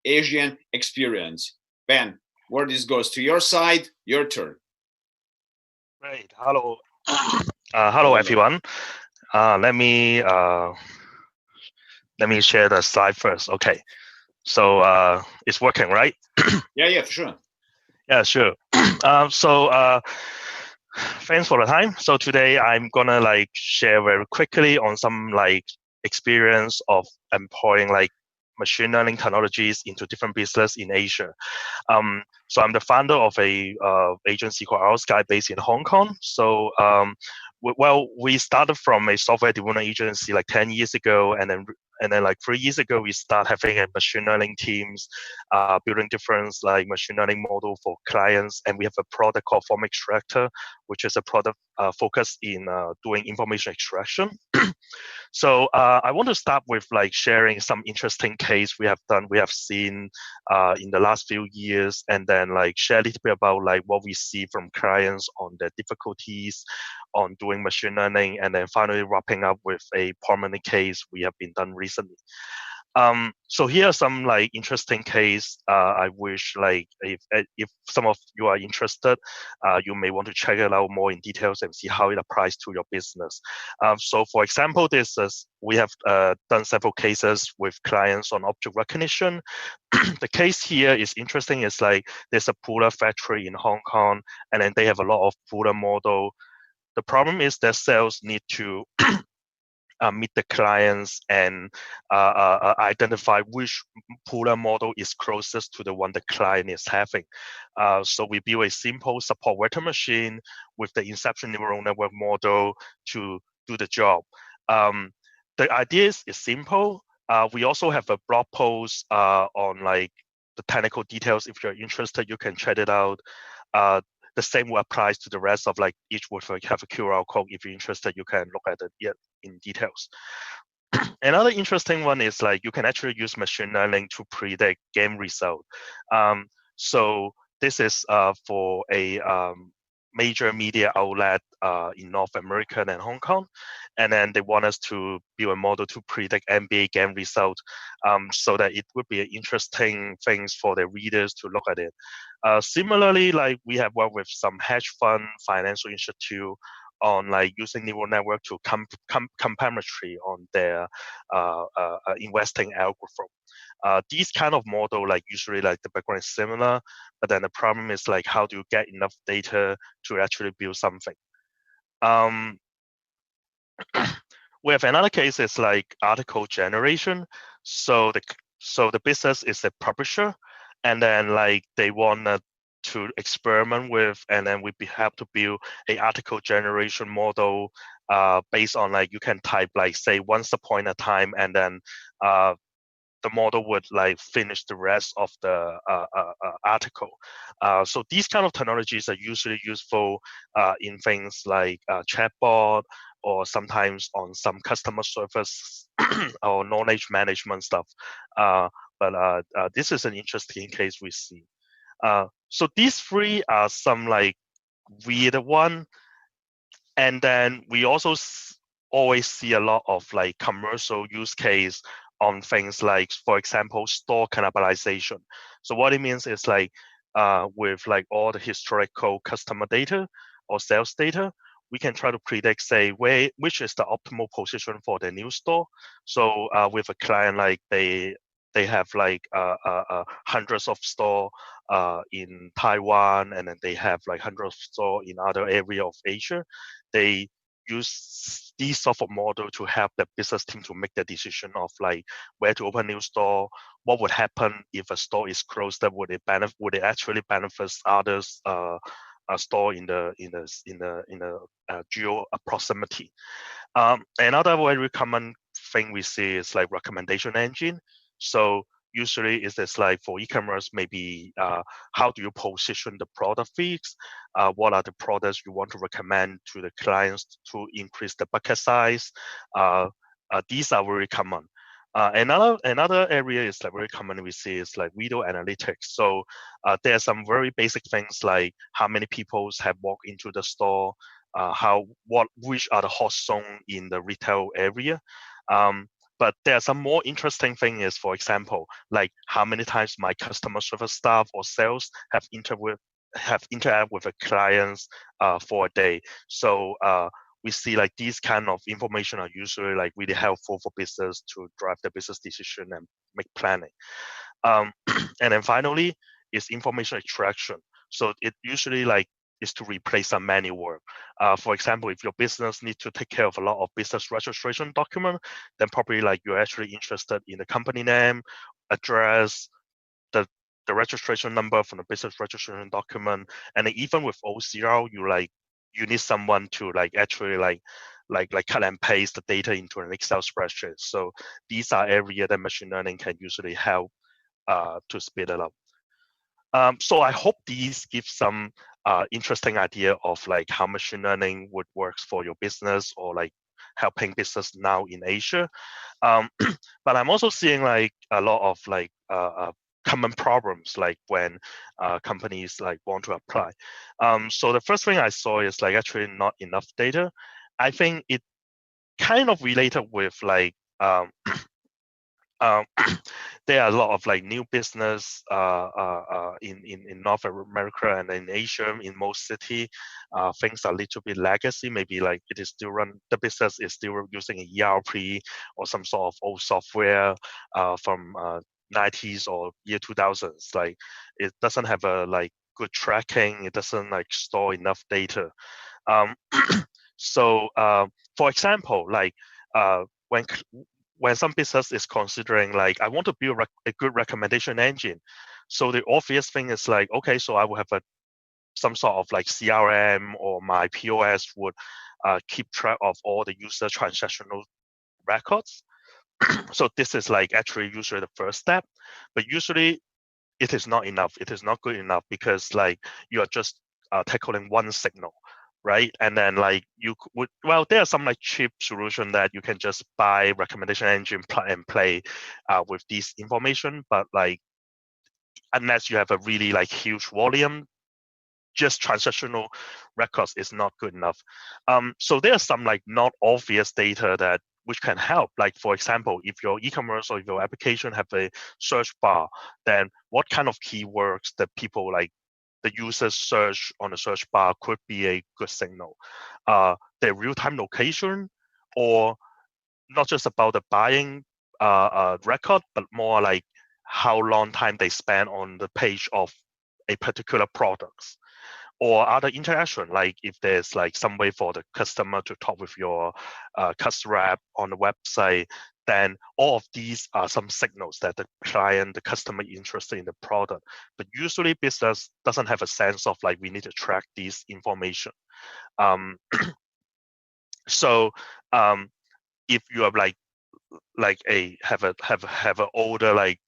Asian experience. Ben, where this goes to your side, your turn. Great. Hello. Hello, everyone. Let me share the slide first. Okay. So it's working, right? Yeah, for sure. Yeah, sure. Thanks for the time. So today I'm gonna share very quickly on some experience of employing machine learning technologies into different business in Asia. So I'm the founder of a agency called Our Sky based in Hong Kong. So we started from a software development agency 10 years ago, and then 3 years ago we start having a machine learning teams building different machine learning model for clients, and we have a product called Form Extractor, which is a product focused in doing information extraction. So I want to start with sharing some interesting case we have seen in the last few years, and then share a little bit about what we see from clients on the difficulties on doing machine learning, and then finally wrapping up with a prominent case we have been done recently. So here are some interesting case. I wish if some of you are interested, you may want to check it out more in details and see how it applies to your business. So for example, we have done several cases with clients on object recognition. The case here is interesting. It's there's a puller factory in Hong Kong, and then they have a lot of puller model. The problem is that sales need to meet the clients and identify which puller model is closest to the one the client is having. So we build a simple support vector machine with the inception neural network model to do the job. The idea is simple. We also have a blog post on the technical details. If you're interested, you can check it out. The same will apply to the rest of each would have a QR code. If you're interested, you can look at it in details. Another interesting one is you can actually use machine learning to predict game result. So this is for a major media outlet in North America and Hong Kong, and then they want us to build a model to predict NBA game result, so that it would be an interesting things for the readers to look at it. Similarly, we have worked with some hedge fund, financial institute on using neural network to complementary on their investing algorithm. These kind of model usually the background is similar, but then the problem is how do you get enough data to actually build something. We have another case is article generation. So the business is a publisher, and then they want to experiment with, and then we have to build a article generation model based on you can type say once upon a time, and then the model would finish the rest of the article. So these kind of technologies are usually useful in things like chatbot, or sometimes on some customer service or knowledge management stuff. But this is an interesting case we see. So these three are some weird one. And then we also always see a lot of commercial use case on things for example, store cannibalization. So what it means is with all the historical customer data or sales data, we can try to predict, say, which is the optimal position for the new store. So with a client, they have hundreds of store in Taiwan, and then they have hundreds of store in other area of Asia. They use these sort of model to help the business team to make the decision of where to open a new store, what would happen if a store is closed, that would it actually benefit others store in the geo proximity. Another very common thing we see is recommendation engine. So usually is this for e-commerce, maybe how do you position the product feeds? What are the products you want to recommend to the clients to increase the bucket size? These are very common. Another area is very common we see is video analytics. So there are some very basic things like how many people have walked into the store, which are the hot zone in the retail area. But there are some more interesting thing is, for example, like how many times my customer service staff or sales have interact with the clients for a day. So we see like these kind of information are usually like really helpful for business to drive the business decision and make planning. And then finally is information extraction. So it usually like is to replace some manual work. For example, if your business needs to take care of a lot of business registration document, then probably like you're actually interested in the company name, address, the registration number from the business registration document, and then even with OCR, you need someone to like actually like cut and paste the data into an Excel spreadsheet. So these are areas that machine learning can usually help to speed it up. So I hope these give some interesting idea of like how machine learning would work for your business or like helping business now in Asia. But I'm also seeing like a lot of like common problems like when companies like want to apply. So the first thing I saw is like actually not enough data. I think it kind of related with like there are a lot of like new business in North America and in Asia in most city. Things are a little bit legacy. Maybe like it is still the business is still using an ERP or some sort of old software from 90s or year 2000s. Like it doesn't have a like good tracking. It doesn't like store enough data. So for example, like when some business is considering like I want to build a good recommendation engine, so the obvious thing is like, okay, so I will have some sort of like CRM or my POS would keep track of all the user transactional records. So this is like actually usually the first step, but usually it is not enough. It is not good enough because like you are just tackling one signal, right? And then like there are some like cheap solution that you can just buy recommendation engine, plug and play with this information. But like unless you have a really like huge volume, just transactional records is not good enough. So there are some like not obvious data that which can help. Like for example, if your e-commerce or if your application have a search bar, then what kind of keywords that people like the users search on the search bar could be a good signal. The real-time location, or not just about the buying record, but more like how long time they spend on the page of a particular products. Or other interaction, like if there's like some way for the customer to talk with your customer app on the website, then all of these are some signals that the client, the customer is interested in the product. But usually business doesn't have a sense of like we need to track this information. So if you have have an older like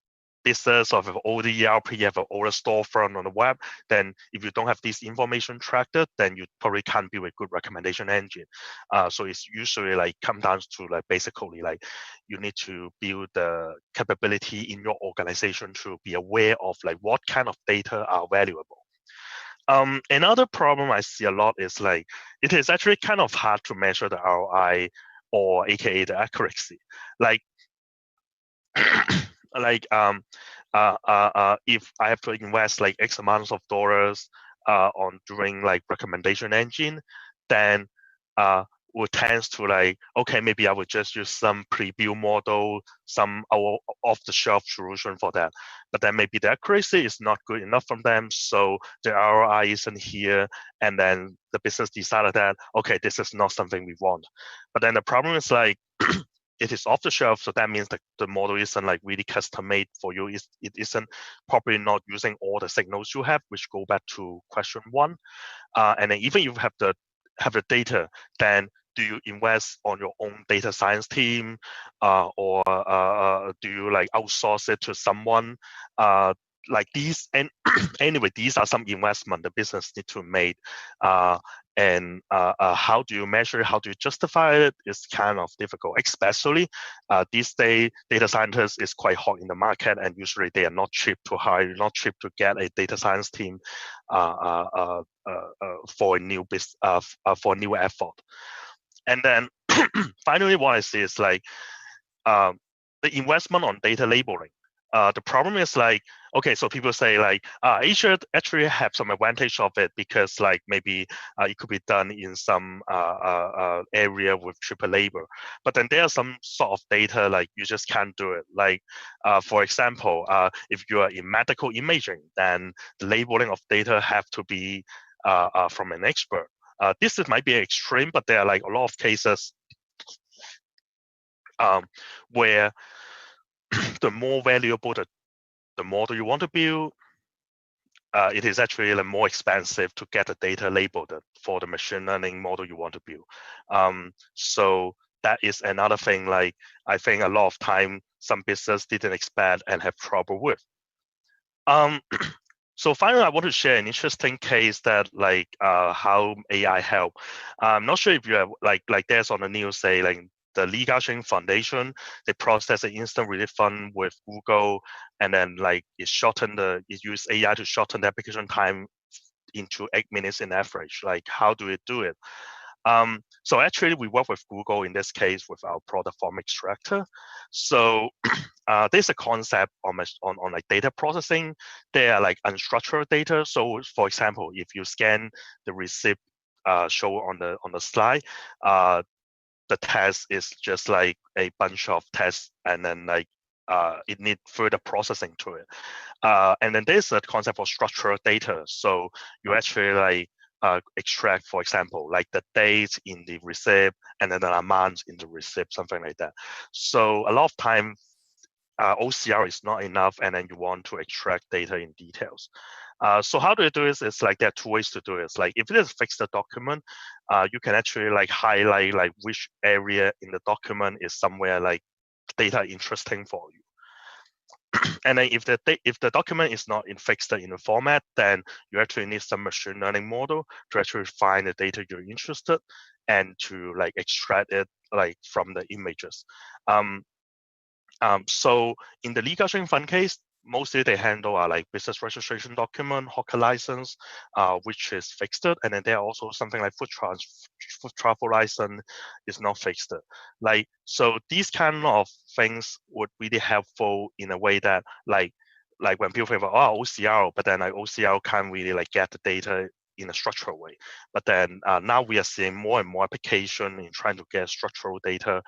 business or have an older ERP, you have an older storefront on the web, then if you don't have this information tracked, then you probably can't build a good recommendation engine. So it's usually like come down to like basically like you need to build the capability in your organization to be aware of like what kind of data are valuable. Another problem I see a lot is like it is actually kind of hard to measure the ROI or AKA the accuracy. Like if I have to invest like X amounts of dollars on doing like recommendation engine, then would tends to like, okay, maybe I would just use some pre-built model, some off-the-shelf solution for that. But then maybe the accuracy is not good enough from them, so the ROI isn't here, and then the business decided that, okay, this is not something we want. But then the problem is like, it is off the shelf, so that means that the model isn't like really custom made for you. It isn't probably not using all the signals you have, which go back to question one. And then even if you have the data, then do you invest on your own data science team, or do you like outsource it to someone? Like these, and anyway, these are some investment the business need to make. And how do you measure? How do you justify it? It's kind of difficult, especially these days. Data scientists is quite hot in the market, and usually they are not cheap to hire, not cheap to get a data science team for a new for a new effort. And then finally, what I see is like the investment on data labeling. The problem is like, okay, so people say like, Asia actually have some advantage of it because like maybe it could be done in some area with cheaper labor. But then there are some sort of data like you just can't do it. Like, for example, if you are in medical imaging, then the labeling of data have to be from an expert. This might be extreme, but there are like a lot of cases where the more valuable the model you want to build, it is actually more expensive to get the data labeled for the machine learning model you want to build. So that is another thing. Like I think a lot of time some business didn't expect and have trouble with. So finally, I want to share an interesting case that like how AI help. I'm not sure if you have like there's on the news say like the Li Ka-shing Foundation, they process an instant relief fund with Google, and then like it use AI to shorten the application time into 8 minutes in average. Like how do it do it? So actually, we work with Google in this case with our product form extractor. So there's a concept on like data processing. They are like unstructured data. So for example, if you scan the receipt show on the slide, the test is just like a bunch of tests, and then like it needs further processing to it. And then there's a concept of structured data. So you actually like extract, for example, like the date in the receipt and then the amount in the receipt, something like that. So a lot of time, OCR is not enough, and then you want to extract data in details. So how do you do this? It's like there are two ways to do it. It's like if it is fixed document, you can actually like highlight like which area in the document is somewhere like data interesting for you. And then if the document is not fixed in the format, then you actually need some machine learning model to actually find the data you're interested and to like extract it like from the images. So in the Li Ka-shing Fund case, mostly they handle like business registration document, hawker license, which is fixed, and then there are also something like food travel license is not fixed. Like so, these kind of things would really helpful in a way that like when people think about OCR, but then like OCR can't really like get the data in a structural way. But then now we are seeing more and more application in trying to get structural data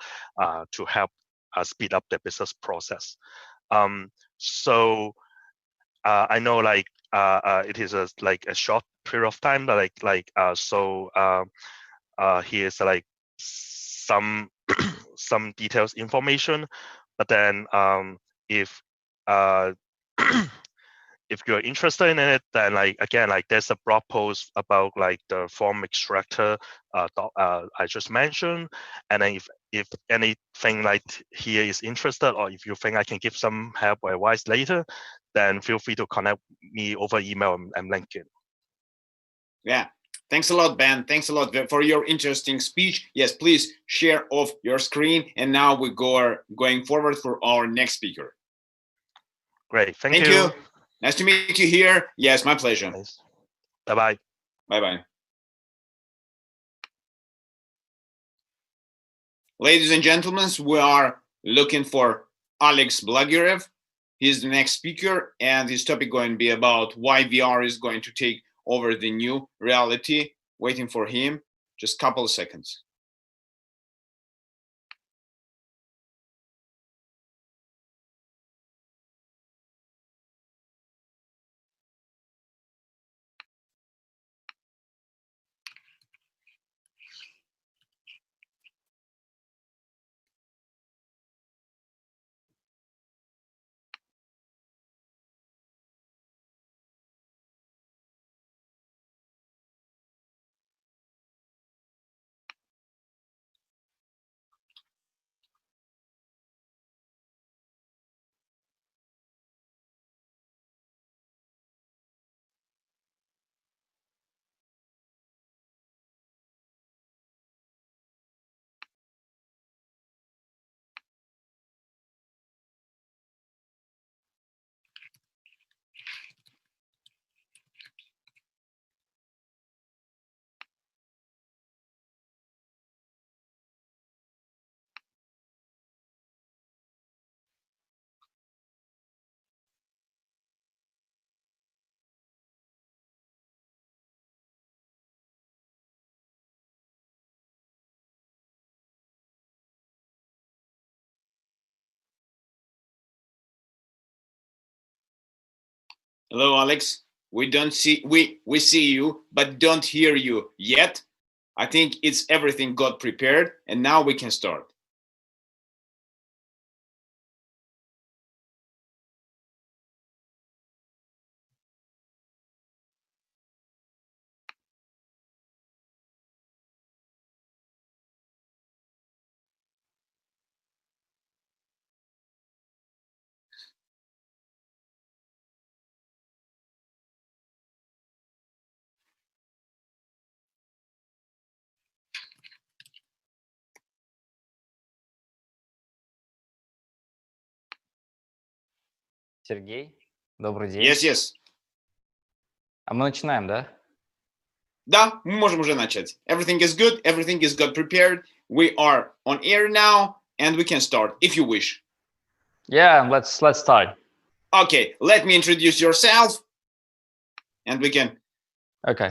to help speed up the business process. So I know like it is like a short period of time, but here's like some some details information. But then if if you're interested in it, then like again, like there's a blog post about like the form extractor I just mentioned, and then if anything like here is interested, or if you think I can give some help or advice later, then feel free to connect me over email and LinkedIn. Yeah. Thanks a lot, Ben. Thanks a lot for your interesting speech. Yes, please share off your screen. And now we going forward for our next speaker. Great. Thank you. Nice to meet you here. Yes, my pleasure. Nice. Bye-bye. Bye-bye. Ladies and gentlemen, we are looking for Alex Blagirev. He's the next speaker, and his topic going to be about why VR is going to take over the new reality. Waiting for him. Just a couple of seconds. Hello, Alex. We see you, but don't hear you yet. I think it's everything got prepared, and now we can start. Сергей, добрый день. Yes. А мы начинаем, да? Да, мы можем уже начать. Everything is good. Everything is got prepared. We are on air now, and we can start if you wish. Yeah, let's start. Okay, let me introduce yourself, and we can. Okay.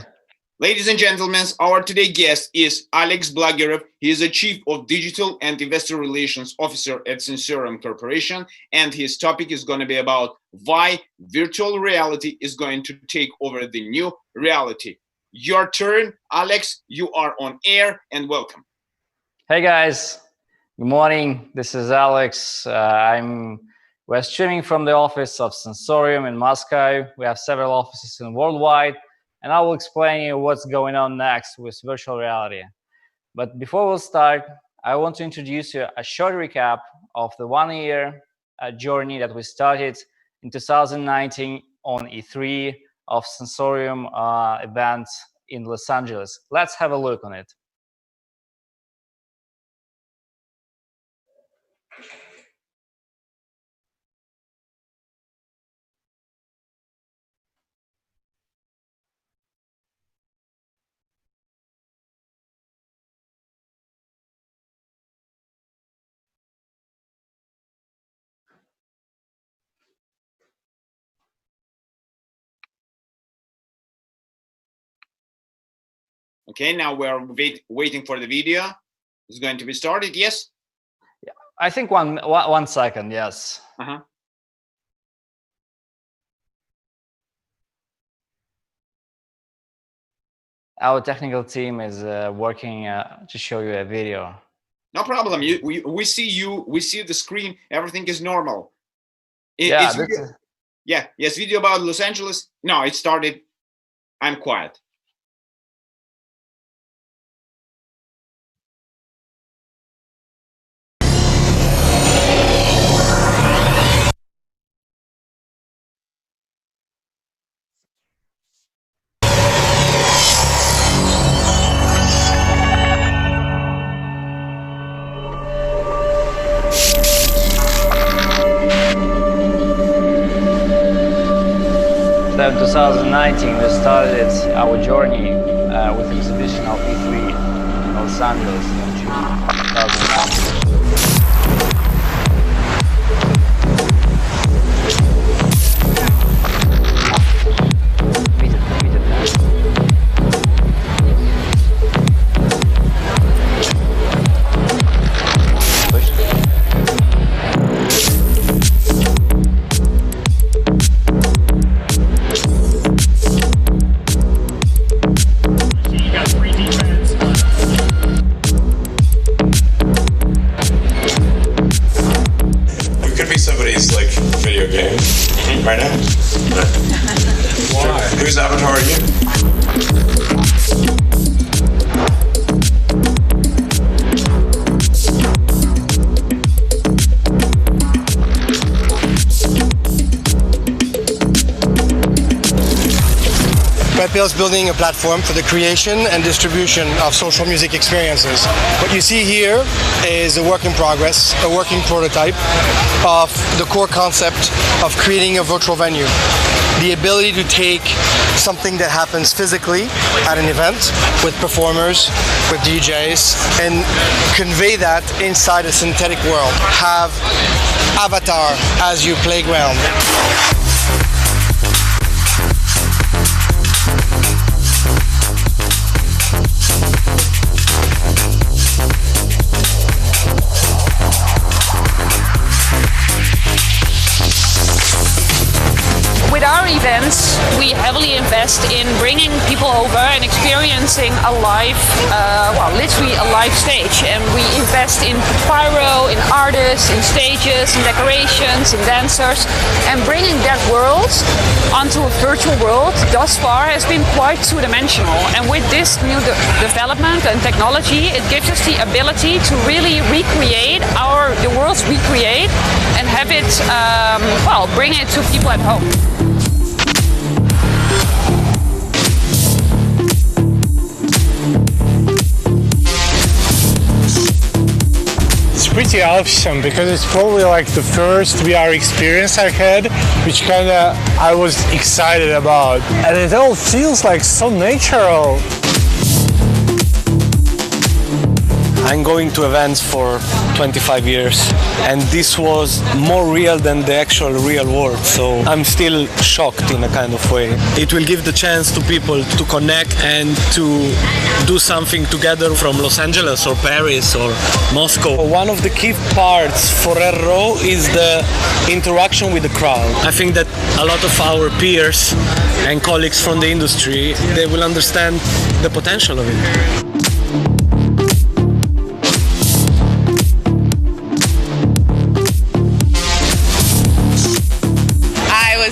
Ladies and gentlemen, our today's guest is Alex Blagirev. He is a Chief of Digital and Investor Relations Officer at Sensorium Corporation, and his topic is going to be about why virtual reality is going to take over the new reality. Your turn, Alex. You are on air, and welcome. Hey guys, good morning. This is Alex. We're streaming from the office of Sensorium in Moscow. We have several offices in worldwide. And I will explain you what's going on next with virtual reality. But before we'll start, I want to introduce you a short recap of the 1 year journey that we started in 2019 on E3 of Sensorium event in Los Angeles. Let's have a look on it. Okay, now we're waiting for the video. It's going to be started, yes? Yeah, I think one second, yes. Our technical team is working to show you a video. No problem. We see you. We see the screen. Everything is normal. Yes, video about Los Angeles. No, it started. I'm quiet. So in 2019, we started our journey with the exhibition of E3 in Los Angeles in June 2019. Right now? Why? Whose avatar are you? Redpill's building a platform for the creation and distribution of social music experiences. What you see here is a work in progress, a working prototype of the core concept of creating a virtual venue. The ability to take something that happens physically at an event with performers, with DJs, and convey that inside a synthetic world. Have avatar as your playground. VR events, we heavily invest in bringing people over and experiencing a live, literally a live stage. And we invest in pyro, in artists, in stages, in decorations, in dancers, and bringing that world onto a virtual world thus far has been quite two-dimensional. And with this new development and technology, it gives us the ability to really recreate the worlds we create and have it, bring it to people at home. It's pretty awesome because it's probably like the first VR experience I had, which I was excited about. And it all feels like so natural. I'm going to events for 25 years, and this was more real than the actual real world, so I'm still shocked in a kind of way. It will give the chance to people to connect and to do something together from Los Angeles or Paris or Moscow. One of the key parts for RRO is the interaction with the crowd. I think that a lot of our peers and colleagues from the industry, they will understand the potential of it.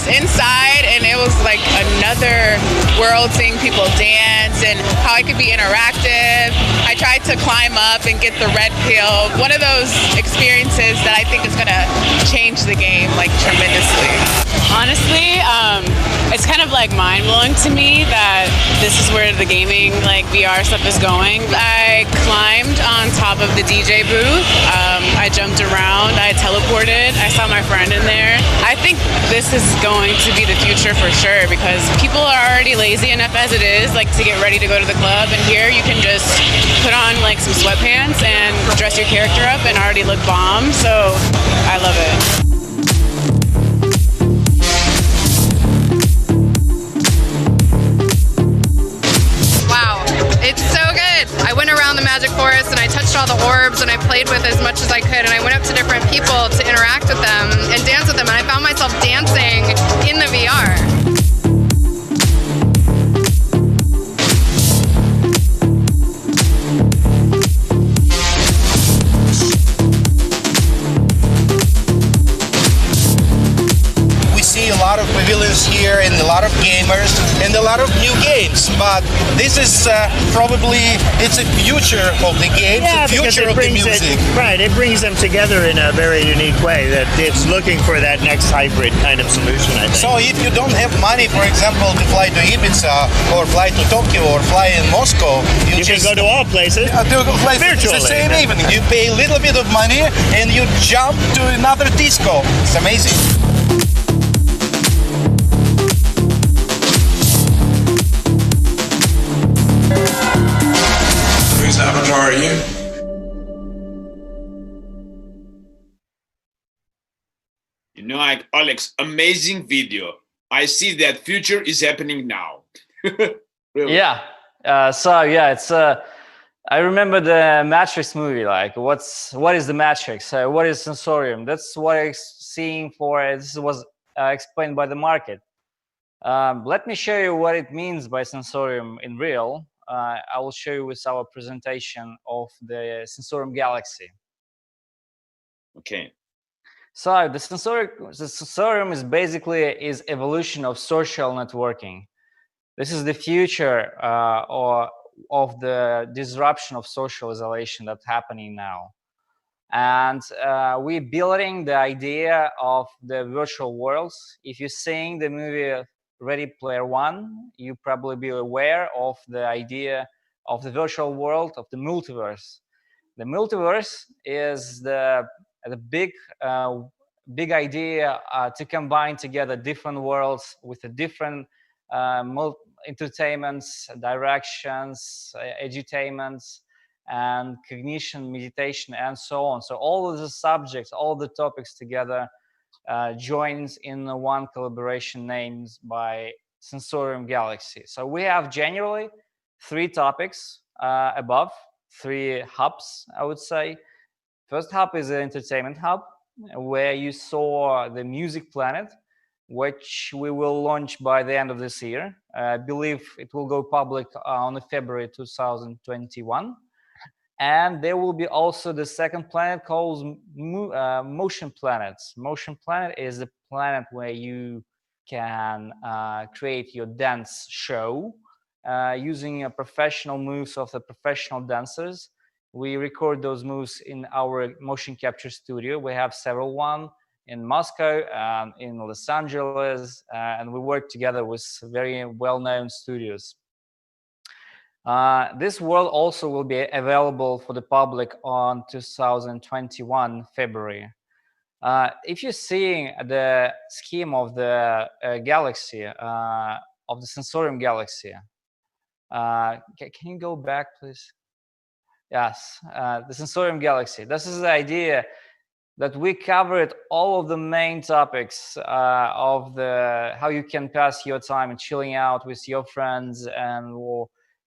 Inside, and it was like another world, seeing people dance and how I could be interactive. I tried to climb up and get the red pill. One of those experiences that I think is going to change the game like tremendously. Honestly, it's kind of like mind-blowing to me that this is where the gaming VR stuff is going. I climbed on top of the DJ booth. I jumped around. I teleported. I saw my friend in there. I think this is going to be the future for sure, because people are already lazy enough as it is, to get ready to go to the club, and here you can just put on some sweatpants and dress your character up and already look bomb. So I love it. It's so good. I went around the Magic Forest and I touched all the orbs and I played with as much as I could, and I went up to different people to interact with them and dance with them, and I found myself dancing in the VR. A lot of pavilions here and a lot of gamers and a lot of new games, but this is probably it's a future of the games, the future of the music. It brings them together in a very unique way that it's looking for that next hybrid kind of solution, I think. So if you don't have money, for example, to fly to Ibiza or fly to Tokyo or fly in Moscow, you can go to all places virtually. It's the same evening. You pay a little bit of money and you jump to another disco. It's amazing. Whose avatar are you? Alex, amazing video. I see that future is happening now. Really. Yeah. It's I remember the Matrix movie. What is the Matrix? What is sensorium? That's what I'm seeing for. This was explained by the market. Let me show you what it means by sensorium in real. I will show you with our presentation of the Sensorium Galaxy. Okay. So the sensorium is basically evolution of social networking. This is the future of the disruption of social isolation that's happening now. And we're building the idea of the virtual worlds. If you're seeing the movie Ready Player One, you probably be aware of the idea of the virtual world of the multiverse. The multiverse is the big idea to combine together different worlds with the different entertainments, directions, edutainments, and cognition, meditation, and so on. So all of the subjects, all the topics together joins in one collaboration named by Sensorium Galaxy. So we have generally 3 topics above, 3 hubs, I would say. First hub is the entertainment hub, where you saw the music planet. which we will launch by the end of this year. I believe it will go public on February 2021. And there will be also the second planet called Motion Planets. Motion Planet is a planet where you can create your dance show using professional moves of the professional dancers. We record those moves in our motion capture studio. We have several one in Moscow and in Los Angeles, and we work together with very well-known studios. This world also will be available for the public on 2021 February. If you're seeing the scheme of the galaxy, of the Sensorium galaxy, can you go back, please? Yes, the Sensorium galaxy. This is the idea that we covered all of the main topics of the how you can pass your time and chilling out with your friends, and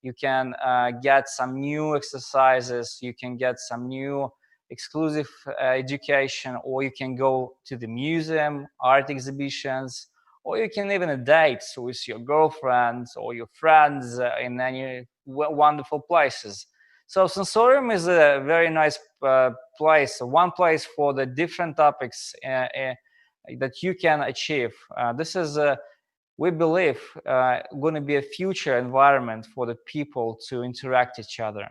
you can get some new exercises, you can get some new exclusive education, or you can go to the museum, art exhibitions, or you can even date with your girlfriends or your friends in any wonderful places. So Sensorium is a very nice place, one place for the different topics that you can achieve. This is, we believe, going to be a future environment for the people to interact each other.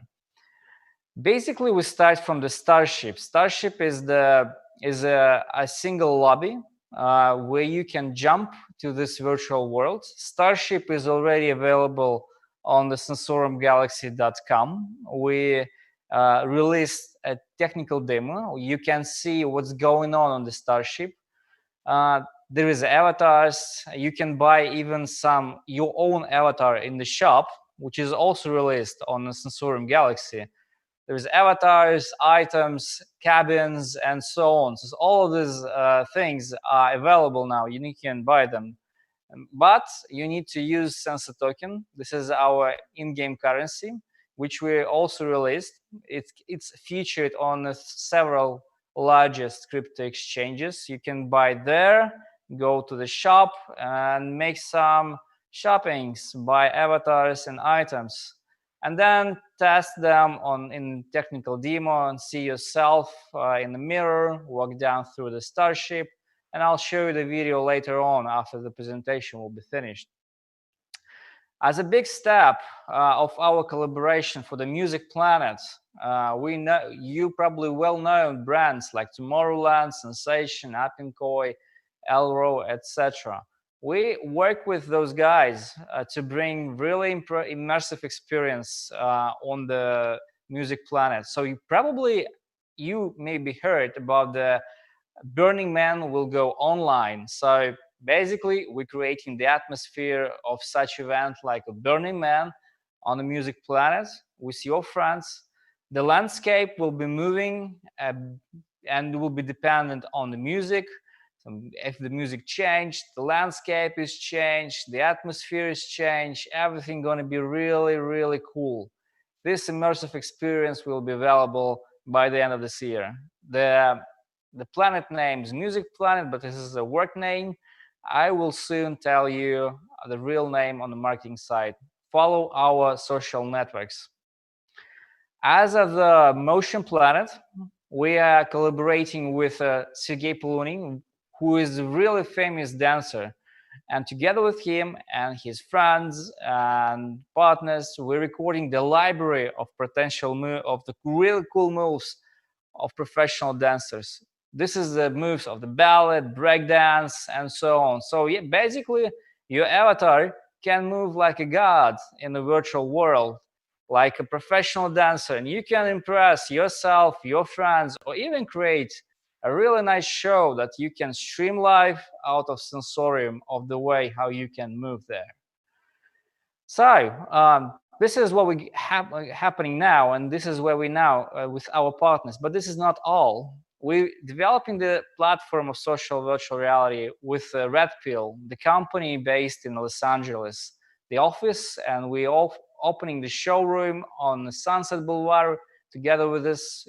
Basically, we start from the Starship. Starship is a single lobby where you can jump to this virtual world. Starship is already available on the sensoriumgalaxy.com. We released a technical demo. You can see what's going on the Starship. There is avatars. You can buy even your own avatar in the shop, which is also released on the Sensorium Galaxy. There's avatars, items, cabins, and so on. So all of these things are available now. You can buy them. But you need to use Sensa token. This is our in-game currency, which we also released. It's featured on several largest crypto exchanges. You can buy there, go to the shop, and make some shoppings, buy avatars and items, and then test them in technical demo and see yourself in the mirror, walk down through the Starship. And I'll show you the video later on after the presentation will be finished. As a big step of our collaboration for the Music Planet, we know you probably well-known brands like Tomorrowland, Sensation, Appinkoi, Elro, etc. We work with those guys to bring really immersive experience on the Music Planet. So you maybe heard about the Burning Man will go online. So basically, we're creating the atmosphere of such event like a Burning Man on the Music Planet with your friends. The landscape will be moving and will be dependent on the music. So if the music changed, the landscape is changed, the atmosphere is changed, everything going to be really, really cool. This immersive experience will be available by the end of this year. The planet name is Music Planet, but this is a work name. I will soon tell you the real name on the marketing side. Follow our social networks. As of the Motion Planet, we are collaborating with Sergei Polunin, who is a really famous dancer. And together with him and his friends and partners, we're recording the library of of the really cool moves of professional dancers. This is the moves of the ballet, breakdance, and so on. So yeah, basically, your avatar can move like a god in the virtual world, like a professional dancer, and you can impress yourself, your friends, or even create a really nice show that you can stream live out of Sensorium of the way how you can move there. So this is what we happening now, and this is where we now with our partners. But this is not all. We're developing the platform of social virtual reality with Red Pill, the company based in Los Angeles, the office, and we're opening the showroom on Sunset Boulevard together with this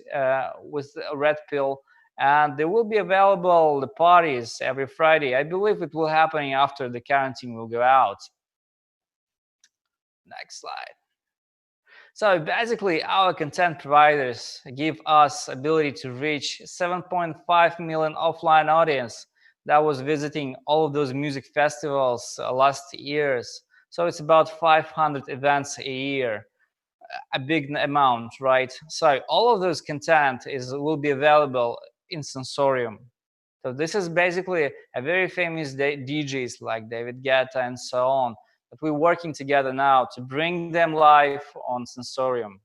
with Red Pill. And they will be available, the parties, every Friday. I believe it will happen after the quarantine will go out. Next slide. So basically, our content providers give us ability to reach 7.5 million offline audience that was visiting all of those music festivals last years. So it's about 500 events a year, a big amount, right? So all of those content will be available in Sensorium. So this is basically a very famous DJs like David Guetta and so on, that we're working together now to bring them live on Sensorium.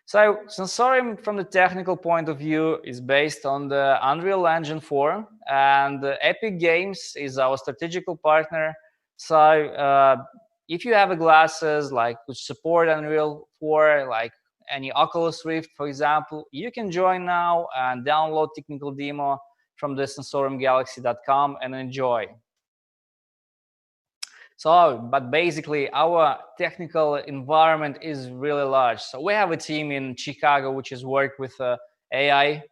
So Sensorium, from the technical point of view, is based on the Unreal Engine 4, and Epic Games is our strategical partner. So if you have glasses like which support Unreal 4, like any Oculus Rift, for example, you can join now and download technical demo from the sensoriumgalaxy.com and enjoy. So, but basically our technical environment is really large. So we have a team in Chicago which is work with AI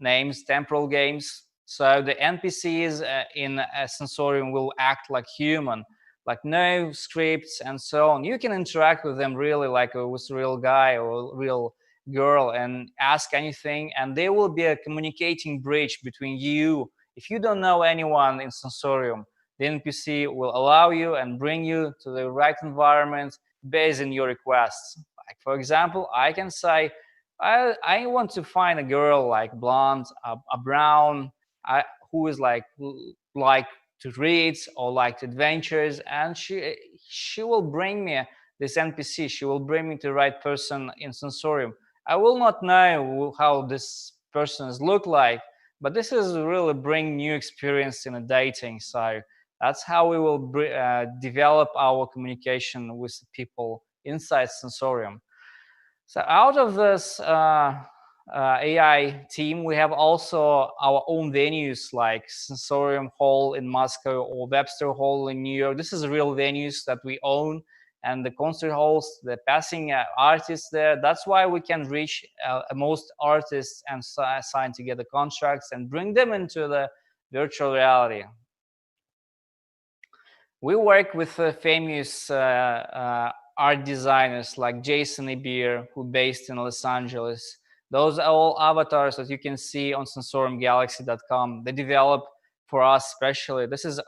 names, temporal games. So the NPCs in Sensorium will act like human, like no scripts and so on. You can interact with them really like with a real guy or real girl and ask anything, and they will be a communicating bridge between you. If you don't know anyone in Sensorium, the NPC will allow you and bring you to the right environment based on your requests. Like, for example, I can say, I want to find a girl like blonde, a brown, who is like to read or like adventures, and she will bring me this NPC. She will bring me to the right person in Sensorium. I will not know how this person look like, but this is really bring new experience in a dating. So that's how we will develop our communication with people inside Sensorium. So out of this AI team, we have also our own venues like Sensorium Hall in Moscow or Webster Hall in New York. This is real venues that we own, and the concert halls, the passing artists there. That's why we can reach most artists and sign together contracts and bring them into the virtual reality. We work with famous art designers like Jason Ebir, who based in Los Angeles. Those are all avatars that you can see on sensoriumgalaxy.com. They develop for us specially. This is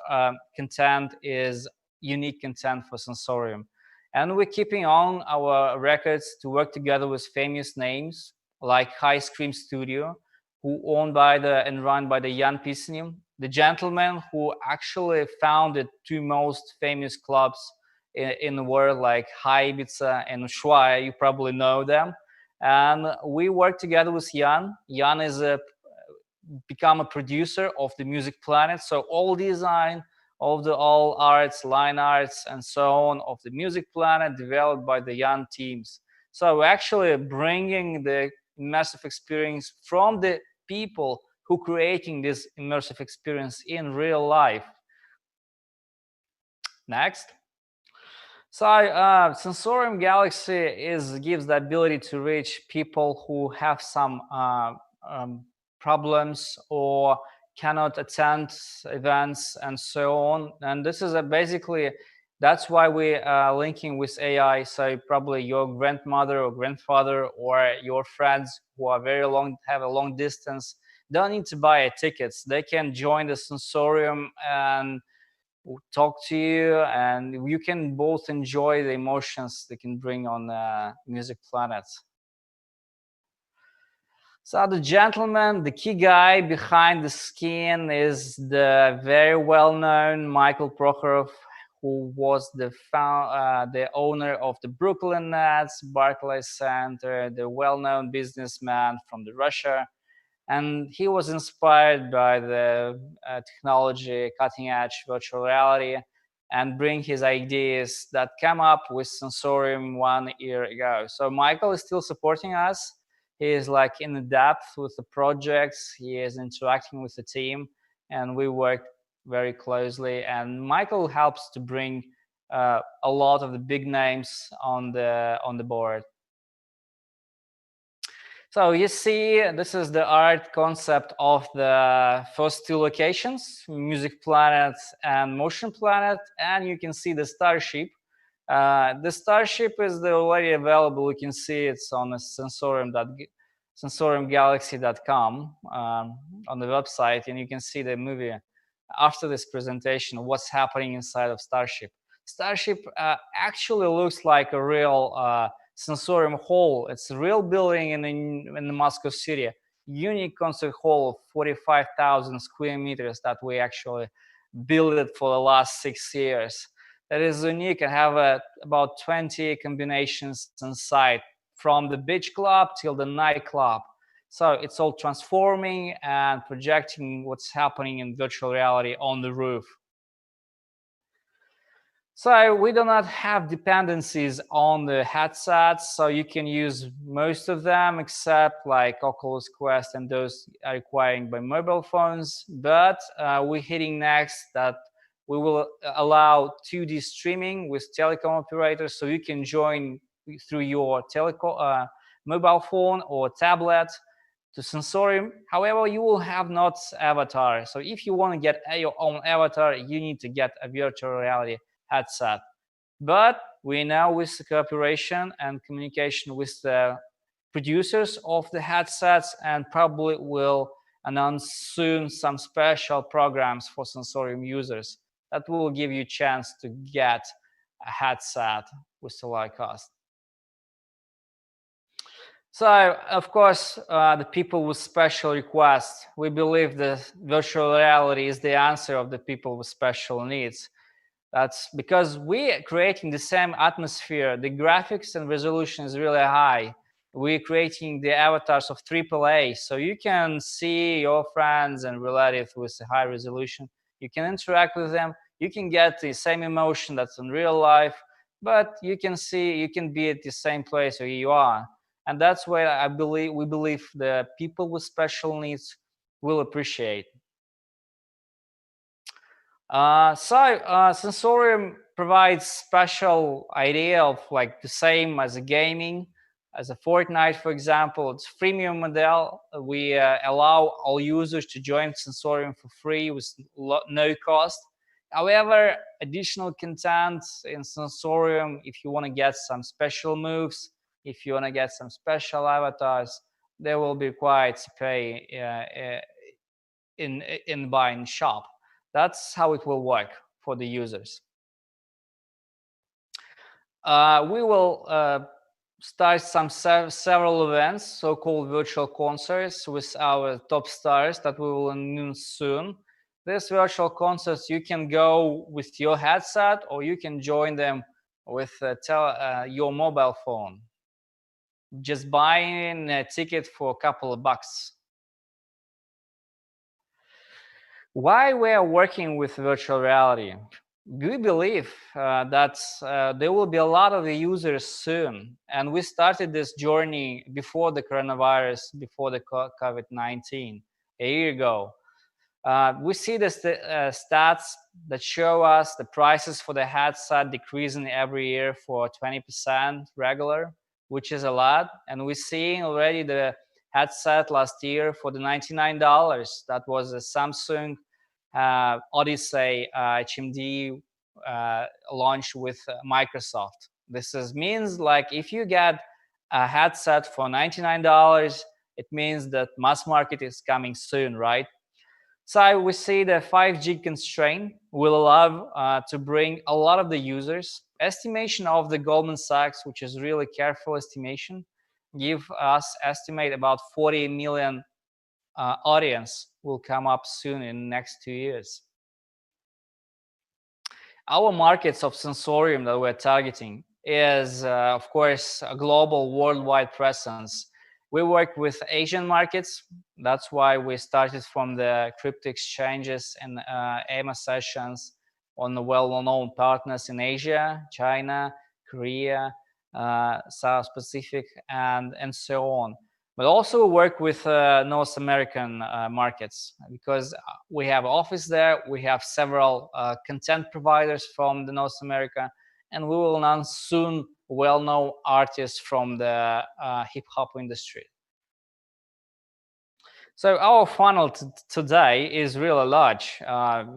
content is unique content for Sensorium. And we're keeping on our records to work together with famous names like High Scream Studio, who owned by and run by the Jan Pisnim, the gentleman who actually founded two most famous clubs in the world, like High Ibiza and Ushuaia. You probably know them. And we work together with Jan. Jan is become a producer of the Music Planet. So all design of all arts, line arts, and so on of the Music Planet developed by the Jan teams. So we're actually bringing the immersive experience from the people who creating this immersive experience in real life. Next. So Sensorium Galaxy gives the ability to reach people who have some problems or cannot attend events and so on. And this is basically, that's why we are linking with AI. So probably your grandmother or grandfather or your friends who are have a long distance don't need to buy tickets. They can join the Sensorium and talk to you, and you can both enjoy the emotions they can bring on Music Planet. So the gentleman, the key guy behind the skin is the very well-known Michael Prokhorov, who was the owner of the Brooklyn Nets, Barclays Center, the well-known businessman from Russia. And he was inspired by the technology, cutting-edge virtual reality, and bring his ideas that came up with Sensorium 1 year ago. So Michael is still supporting us. He is like in depth with the projects. He is interacting with the team, and we work very closely. And Michael helps to bring a lot of the big names on the board. So you see, this is the art concept of the first two locations, Music Planet and Motion Planet, and you can see the Starship. The Starship is already available. You can see it's on the sensoriumgalaxy.com on the website, and you can see the movie after this presentation, what's happening inside of Starship. Starship actually looks like a real Sensorium hall. It's a real building in the Moscow city, unique concert hall of 45,000 square meters that we actually built it for the last 6 years. That is unique and have about 20 combinations inside, from the beach club till the nightclub. So it's all transforming and projecting what's happening in virtual reality on the roof. So we do not have dependencies on the headsets, so you can use most of them except like Oculus Quest, and those are requiring by mobile phones. But we're hitting next that we will allow 2D streaming with telecom operators, so you can join through your mobile phone or tablet to Sensorium. However, you will have not avatar. So if you want to get your own avatar, you need to get a virtual reality headset. But we now, with the cooperation and communication with the producers of the headsets, and probably will announce soon some special programs for Sensorium users that will give you a chance to get a headset with a low cost. So, of course, the people with special requests, we believe that virtual reality is the answer of the people with special needs. That's because we're creating the same atmosphere. The graphics and resolution is really high. We're creating the avatars of AAA, so you can see your friends and relatives with a high resolution. You can interact with them. You can get the same emotion that's in real life, but you can be at the same place where you are. And that's why we believe the people with special needs will appreciate. Sensorium provides special idea of like the same as a gaming, as a Fortnite, for example. It's freemium model. We allow all users to join Sensorium for free with no cost. However, additional content in Sensorium, if you want to get some special moves, if you want to get some special avatars, they will be required to pay in buying shop. That's how it will work for the users. We will start several events, so-called virtual concerts, with our top stars that we will announce soon. These virtual concerts, you can go with your headset, or you can join them with your mobile phone. Just buying a ticket for a couple of bucks. Why we are working with virtual reality? We believe that there will be a lot of the users soon, and we started this journey before the coronavirus, before the COVID-19, a year ago. We see the stats that show us the prices for the headset decreasing every year for 20% regular, which is a lot. And we're seeing already the headset last year for the $99. That was a Samsung Odyssey HMD launched with Microsoft. This means like if you get a headset for $99, it means that mass market is coming soon, right? So we see the 5G constraint will allow to bring a lot of the users. Estimation of the Goldman Sachs, which is really careful estimation, give us estimate about 40 million audience will come up soon in the next 2 years. Our markets of Sensorium that we're targeting is, of course, a global worldwide presence. We work with Asian markets. That's why we started from the crypto exchanges and AMA sessions on the well-known partners in Asia, China, Korea, South Pacific, and so on. But also work with North American markets, because we have office there. We have several content providers from the North America, and we will announce soon well-known artists from the hip-hop industry. So our funnel today is really large.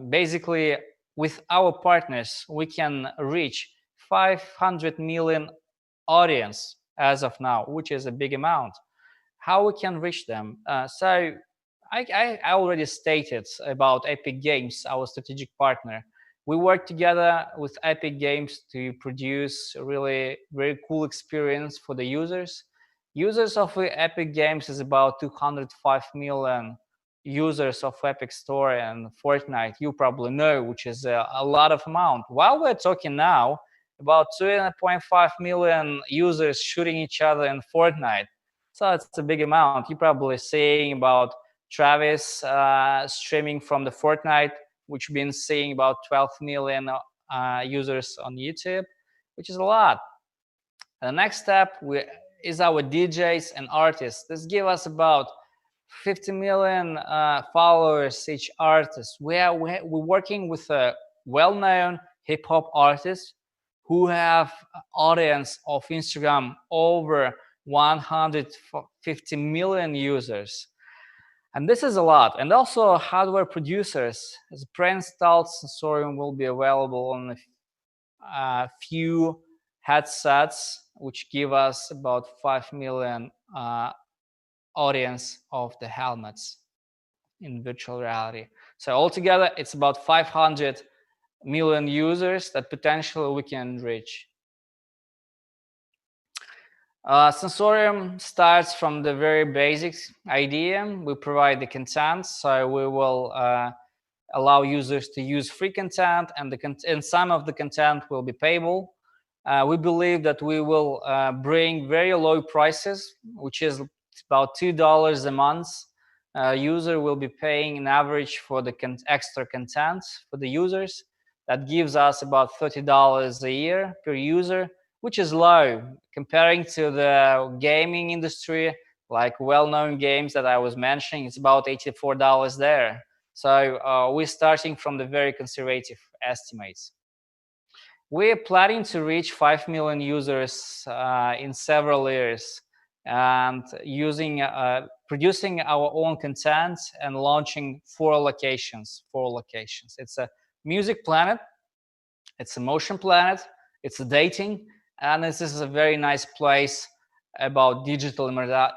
Basically, with our partners, we can reach 500 million audience as of now, which is a big amount. How we can reach them? So I already stated about Epic Games, our strategic partner. We work together with Epic Games to produce a really very cool experience for the users. Users of Epic Games is about 205 million users of Epic Store and Fortnite, you probably know, which is a lot of amount. While we're talking now, about 2.5 million users shooting each other in Fortnite. So it's a big amount. You're probably seeing about Travis streaming from the Fortnite, which been seeing about 12 million users on YouTube, which is a lot. The next step is our DJs and artists. This gives us about 50 million followers each artist. We're working with a well-known hip-hop artists who have an audience of Instagram over 150 million users. And this is a lot. And also hardware producers. As pre-installed Sensorium will be available on a few headsets, which give us about 5 million audience of the helmets in virtual reality. So altogether, it's about 500 million users that potentially we can reach. Sensorium starts from the very basic idea. We provide the content, so we will allow users to use free content, and some of the content will be payable. We believe that we will bring very low prices, which is about $2 a month. User will be paying an average for the extra content for the users. That gives us about $30 a year per user, which is low comparing to the gaming industry, like well-known games that I was mentioning. It's about $84 there. So we're starting from the very conservative estimates. We're planning to reach 5 million users in several years, and producing our own content and launching 4 locations. It's a music planet, it's a motion planet, it's a dating, and this is a very nice place about digital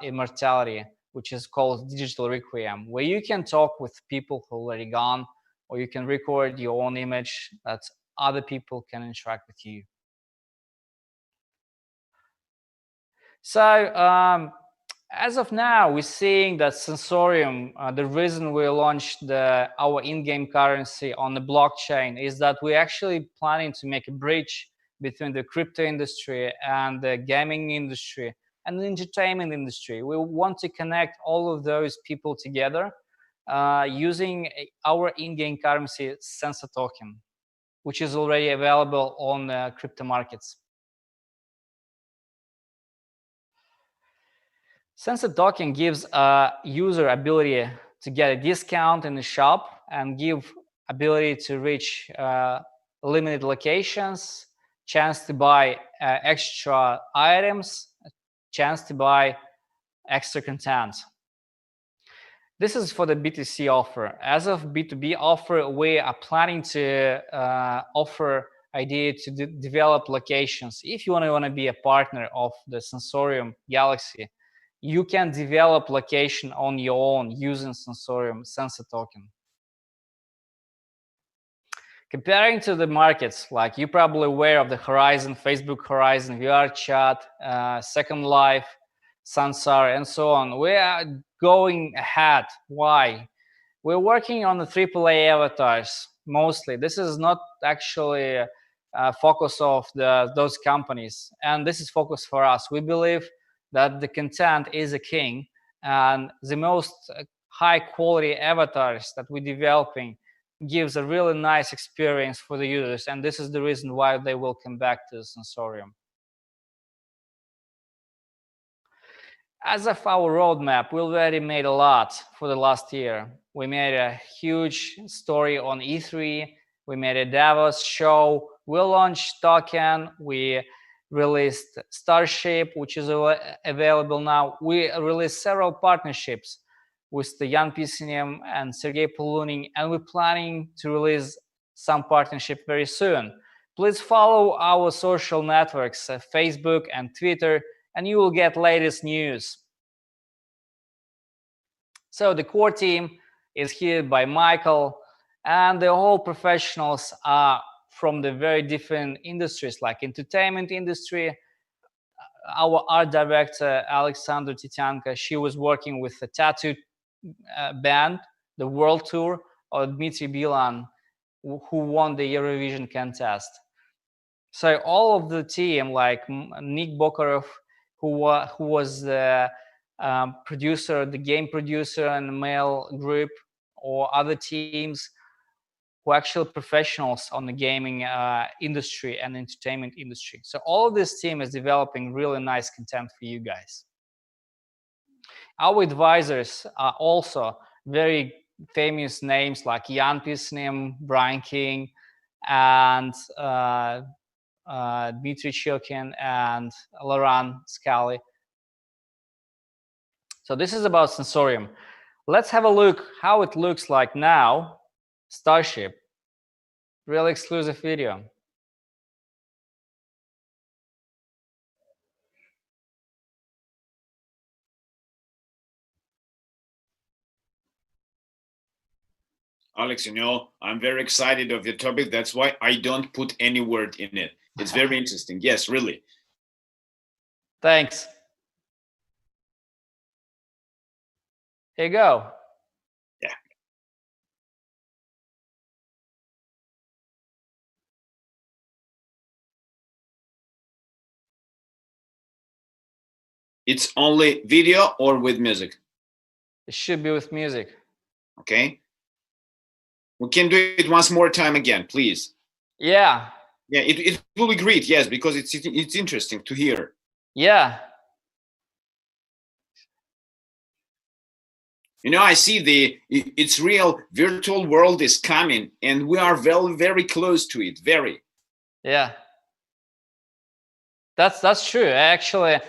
immortality, which is called Digital Requiem, where you can talk with people who are already gone, or you can record your own image that other people can interact with you. So as of now, we're seeing that Sensorium, the reason we launched our in-game currency on the blockchain is that we're actually planning to make a bridge between the crypto industry and the gaming industry and the entertainment industry. We want to connect all of those people together using our in-game currency Sensa token, which is already available on crypto markets. Sensa token gives a user ability to get a discount in the shop and give ability to reach limited locations, chance to buy extra items, chance to buy extra content. This is for the B2C offer. As of B2B offer, we are planning to offer idea to develop locations. If you want to be a partner of the Sensorium Galaxy, you can develop location on your own using Sensorium Sensa token. Comparing to the markets, like you're probably aware of the Horizon, Facebook Horizon, VR Chat, Second Life, Sansar, and so on. We are going ahead. Why? We're working on the AAA avatars mostly. This is not actually a focus of those companies, and this is focus for us. We believe that the content is a king, and the most high quality avatars that we're developing gives a really nice experience for the users, and this is the reason why they will come back to the Sensorium. As of our roadmap, we already made a lot for the last year. We made a huge story on E3, we made a Davos show, we launched token, we released Starship, which is available now. We released several partnerships. with the Jan Pisinem and Sergey Polunin, and we're planning to release some partnership very soon. Please follow our social networks, Facebook and Twitter, and you will get latest news. So the core team is here by Michael, and the whole professionals are from the very different industries, like entertainment industry. Our art director, Alexandra Tityanka, she was working with a tattoo band, the World Tour, or Dmitry Bilan, who won the Eurovision contest. So all of the team, like Nick Bokarov, who was the producer, the game producer in the Mail group, or other teams who are actually professionals on the gaming industry and entertainment industry. So all of this team is developing really nice content for you guys. Our advisors are also very famous names like Jan Pisnem, Brian King, and Dmitry Chokin and Laurent Scali. So this is about Sensorium. Let's have a look how it looks like now. Starship, really exclusive video. Alex, you know, I'm very excited of your topic. That's why I don't put any word in it. It's very interesting. Yes, really. Thanks. Here you go. Yeah. It's only video or with music? It should be with music. Okay. We can do it once more time again, please. Yeah. Yeah, it will be great, yes, because it's interesting to hear. Yeah. You know, I see it's real virtual world is coming, and we are very, very close to it. Very. Yeah. That's true. Actually,